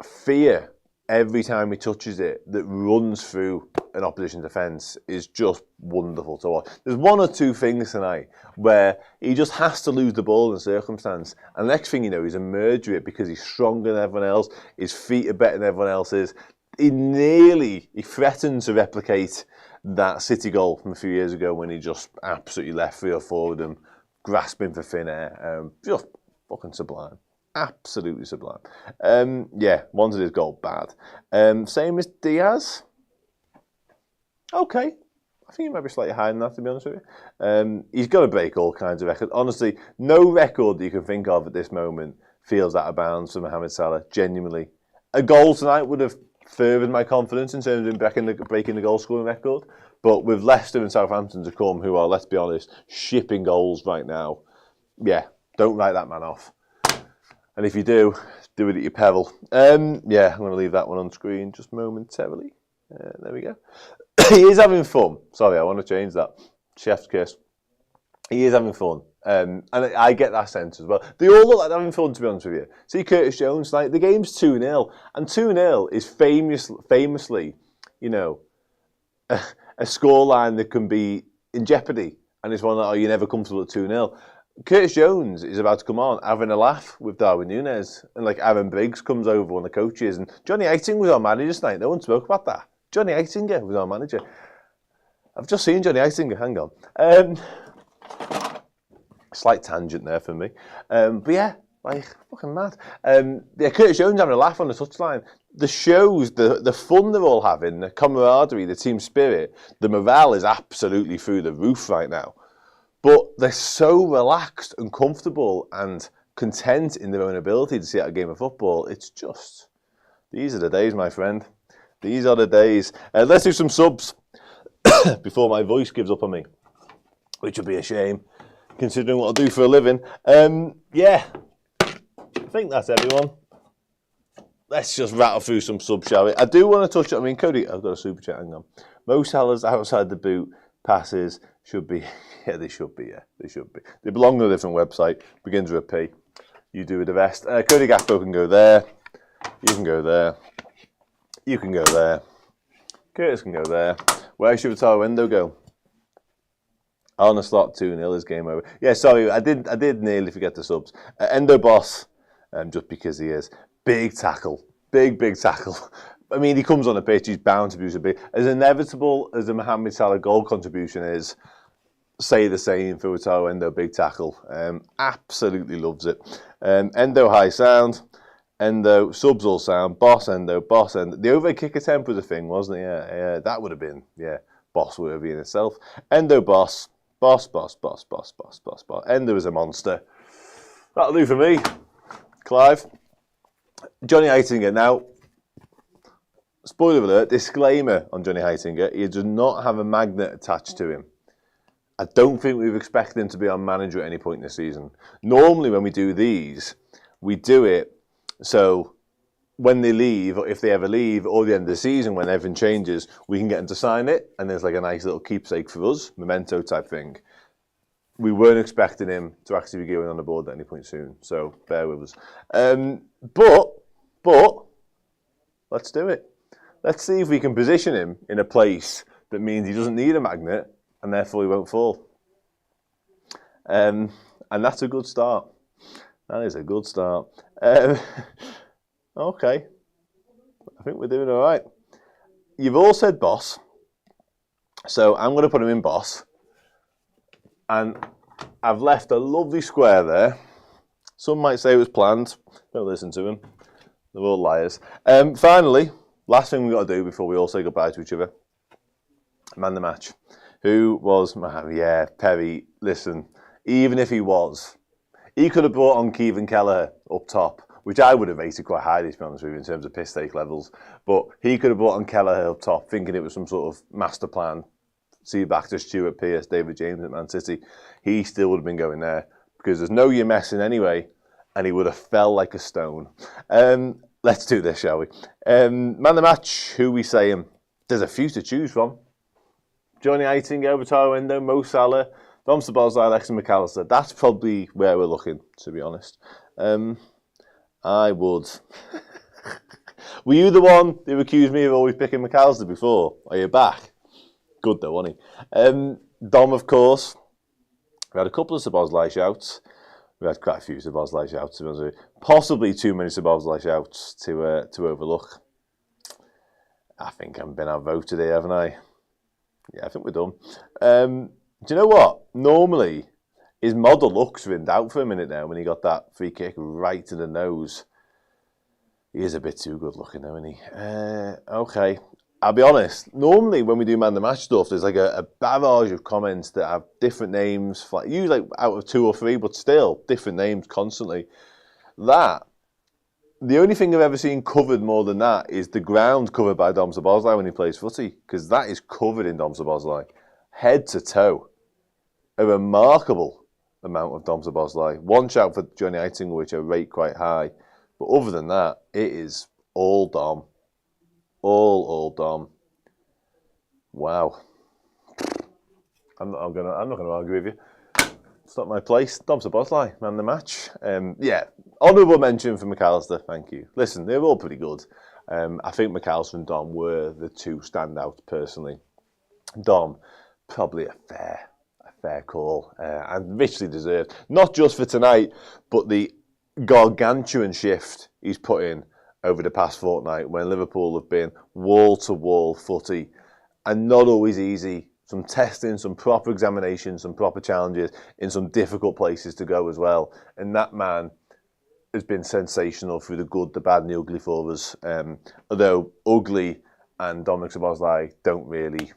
fear every time he touches it that runs through an opposition defence is just wonderful to watch. There's one or two things tonight where he just has to lose the ball in a circumstance, and the next thing you know, he's a murderer it because he's stronger than everyone else, his feet are better than everyone else's. He threatened to replicate that City goal from a few years ago when he just absolutely left 3 or 4 of them grasping for thin air. Just fucking sublime. Absolutely sublime. Wanted his goal bad. Same as Diaz. Okay. I think he might be slightly higher than that, to be honest with you. He's got to break all kinds of records. Honestly, no record that you can think of at this moment feels out of bounds for Mohamed Salah. Genuinely. A goal tonight would have furthered my confidence in terms of him breaking the goal scoring record. But with Leicester and Southampton to come, who are, let's be honest, shipping goals right now, don't write that man off. And if you do it at your peril. I'm going to leave that one on screen just momentarily. There we go. He is having fun. Sorry, I want to change that. Chef's kiss. He is having fun. And I get that sense as well. They all look like they're having fun, to be honest with you. See Curtis Jones, like the game's 2-0. And 2-0 is famously, a scoreline that can be in jeopardy. And it's one that, you're never comfortable at 2-0. Curtis Jones is about to come on, having a laugh with Darwin Núñez. And Aaron Briggs comes over, one of the coaches. And Johnny Eiting was our manager tonight. No one spoke about that. Johnny Eitinger was our manager. I've just seen Johnny Eitinger. Hang on. Slight tangent there for me. Fucking mad. Curtis Jones having a laugh on the touchline. The shows, the fun they're all having, the camaraderie, the team spirit, the morale is absolutely through the roof right now. But they're so relaxed and comfortable and content in their own ability to see out a game of football. It's just, these are the days, my friend. These are the days. Let's do some subs before my voice gives up on me, which would be a shame, considering what I do for a living. I think that's everyone. Let's just rattle through some subs, shall we? I do want to touch on, Cody, I've got a super chat, hang on. Mo Salah's outside the boot passes should be, they should be. They belong on a different website, begins with a P. You do with the rest. Cody Gakpo can go there. You can go there. You can go there. Curtis can go there. Where should Endo go? Arne Slot 2-0 is game over. Yeah, sorry, I did nearly forget the subs. Endo Boss, just because he is. Big tackle. Big tackle. He comes on the pitch, he's bound to be a big. As inevitable as the Mohamed Salah goal contribution is, say the same for Wataru Endo, big tackle. Absolutely loves it. Endo high sound. Endo, subs all sound. Boss Endo. The overhead kick attempt was a thing, wasn't it? Yeah, that would have been, boss worthy in itself. Endo Boss. Boss. Endo is a monster. That'll do for me. Clive. Johnny Eitinger. Now, spoiler alert, disclaimer on Johnny Eitinger. He does not have a magnet attached to him. I don't think we've expected him to be our manager at any point this season. Normally when we do these, we do it so when they leave, or if they ever leave, or the end of the season when everything changes, we can get them to sign it, and there's like a nice little keepsake for us, memento type thing. We weren't expecting him to actually be going on the board at any point soon, so bear with us. But let's do it. Let's see if we can position him in a place that means he doesn't need a magnet and therefore he won't fall. And that's a good start. That is a good start. Okay. I think we're doing all right. You've all said boss. So I'm going to put him in boss. And I've left a lovely square there. Some might say it was planned. Don't listen to them. They're all liars. Finally, last thing we've got to do before we all say goodbye to each other. Man the match. Who was... Yeah, Perry, listen. Even if he was, he could have brought on Kevin Kelleher up top, which I would have rated quite highly, to be honest with you, in terms of piss take levels. But he could have brought on Kelleher up top, thinking it was some sort of master plan. See back to Stuart Pearce, David James at Man City. He still would have been going there because there's no you're messing anyway, and he would have fell like a stone. Let's do this, shall we? Man the match, who we saying? There's a few to choose from. Johnny Eiting, Overtaro Endo, Mo Salah, Dom Szoboszlai, Alexis McAllister. That's probably where we're looking, to be honest. I would. Were you the one who accused me of always picking McAllister before? Are you back? Good though, wasn't he? Dom, of course. We had a couple of Szoboszlai shouts. We had quite a few Szoboszlai shouts, to be honest with you. Possibly too many Szoboszlai shouts to overlook. I think I've been outvoted here, haven't I? Yeah, I think we're done. Do you know what? Normally, his model looks rinned out for a minute now when he got that free kick right to the nose. He is a bit too good looking, though, isn't he? Okay. I'll be honest. Normally, when we do man the match stuff, there's like a barrage of comments that have different names. Usually out of 2 or 3, but still different names constantly. The only thing I've ever seen covered more than that is the ground covered by Dom Szoboszlai when he plays footy, because that is covered in Dom Szoboszlai, head to toe. A remarkable amount of Dom Szoboszlai. One shout for Johnny Eiting, which I rate quite high, but other than that, it is all Dom. All Dom. Wow. I'm not going to argue with you. It's not my place. Dom Szoboszlai, man the match. Yeah, honourable mention for McAllister. Thank you. Listen, they're all pretty good. I think McAllister and Dom were the two standouts personally. Dom, probably a fair call and richly deserved. Not just for tonight, but the gargantuan shift he's put in over the past fortnight when Liverpool have been wall-to-wall footy and not always easy. Some testing, some proper examinations, some proper challenges in some difficult places to go as well. And that man has been sensational through the good, the bad and the ugly for us. Although ugly and Dominic Szoboszlai don't really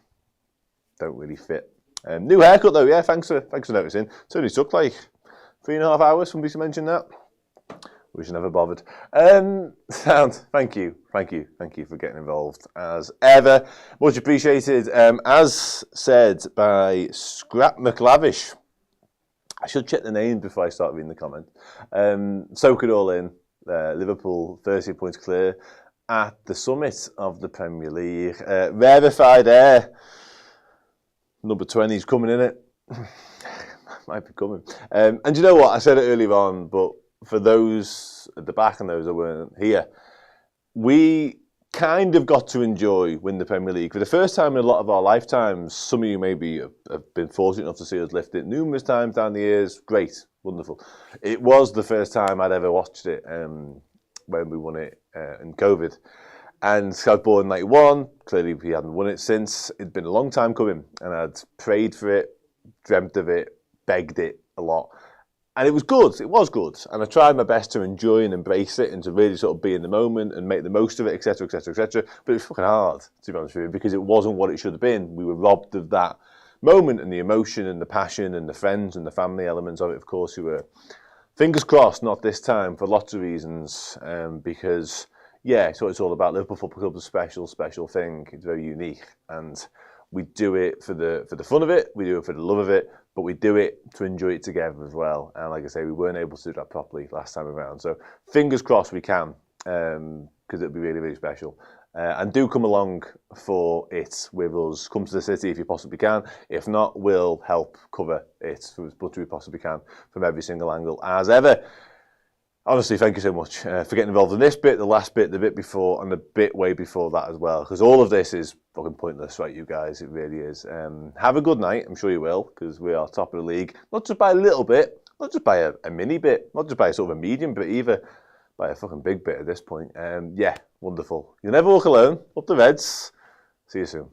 fit. New haircut though, yeah, thanks for noticing. It only took like 3.5 hours for me to mention that. We should never bothered. Sound, thank you for getting involved as ever. Much appreciated. As said by Scrap McLavish, I should check the name before I start reading the comment. Soak it all in. Liverpool 30 points clear at the summit of the Premier League. Rarefied air. Number 20 is coming in it. Might be coming. And you know what? I said it earlier on, but for those at the back and those that weren't here, we kind of got to enjoy win the Premier League for the first time in a lot of our lifetimes. Some of you maybe have been fortunate enough to see us lift it numerous times down the years. Great, wonderful. It was the first time I'd ever watched it when we won it in COVID. And I was born in 91. Clearly we hadn't won it since. It'd been a long time coming, and I'd prayed for it, dreamt of it, begged it a lot. And it was good. It was good. And I tried my best to enjoy and embrace it and to really sort of be in the moment and make the most of it, etc., etc., etc. But it was fucking hard, to be honest with you, because it wasn't what it should have been. We were robbed of that moment and the emotion and the passion and the friends and the family elements of it, of course, who were, fingers crossed, not this time for lots of reasons. Because, yeah, it's what it's all about. Liverpool Football Club is a special thing. It's very unique. And we do it for the fun of it. We do it for the love of it. But we do it to enjoy it together as well. And like I say, we weren't able to do that properly last time around. So fingers crossed we can, because it'll be really, really special. And do come along for it with us. Come to the city if you possibly can. If not, we'll help cover it as much as we possibly can from every single angle as ever. Honestly, thank you so much for getting involved in this bit, the last bit, the bit before, and the bit way before that as well. Because all of this is fucking pointless, right, you guys? It really is. Have a good night. I'm sure you will, because we are top of the league. Not just by a little bit, not just by a mini bit, not just by sort of a medium bit either, by a fucking big bit at this point. Yeah, wonderful. You'll never walk alone. Up the Reds. See you soon.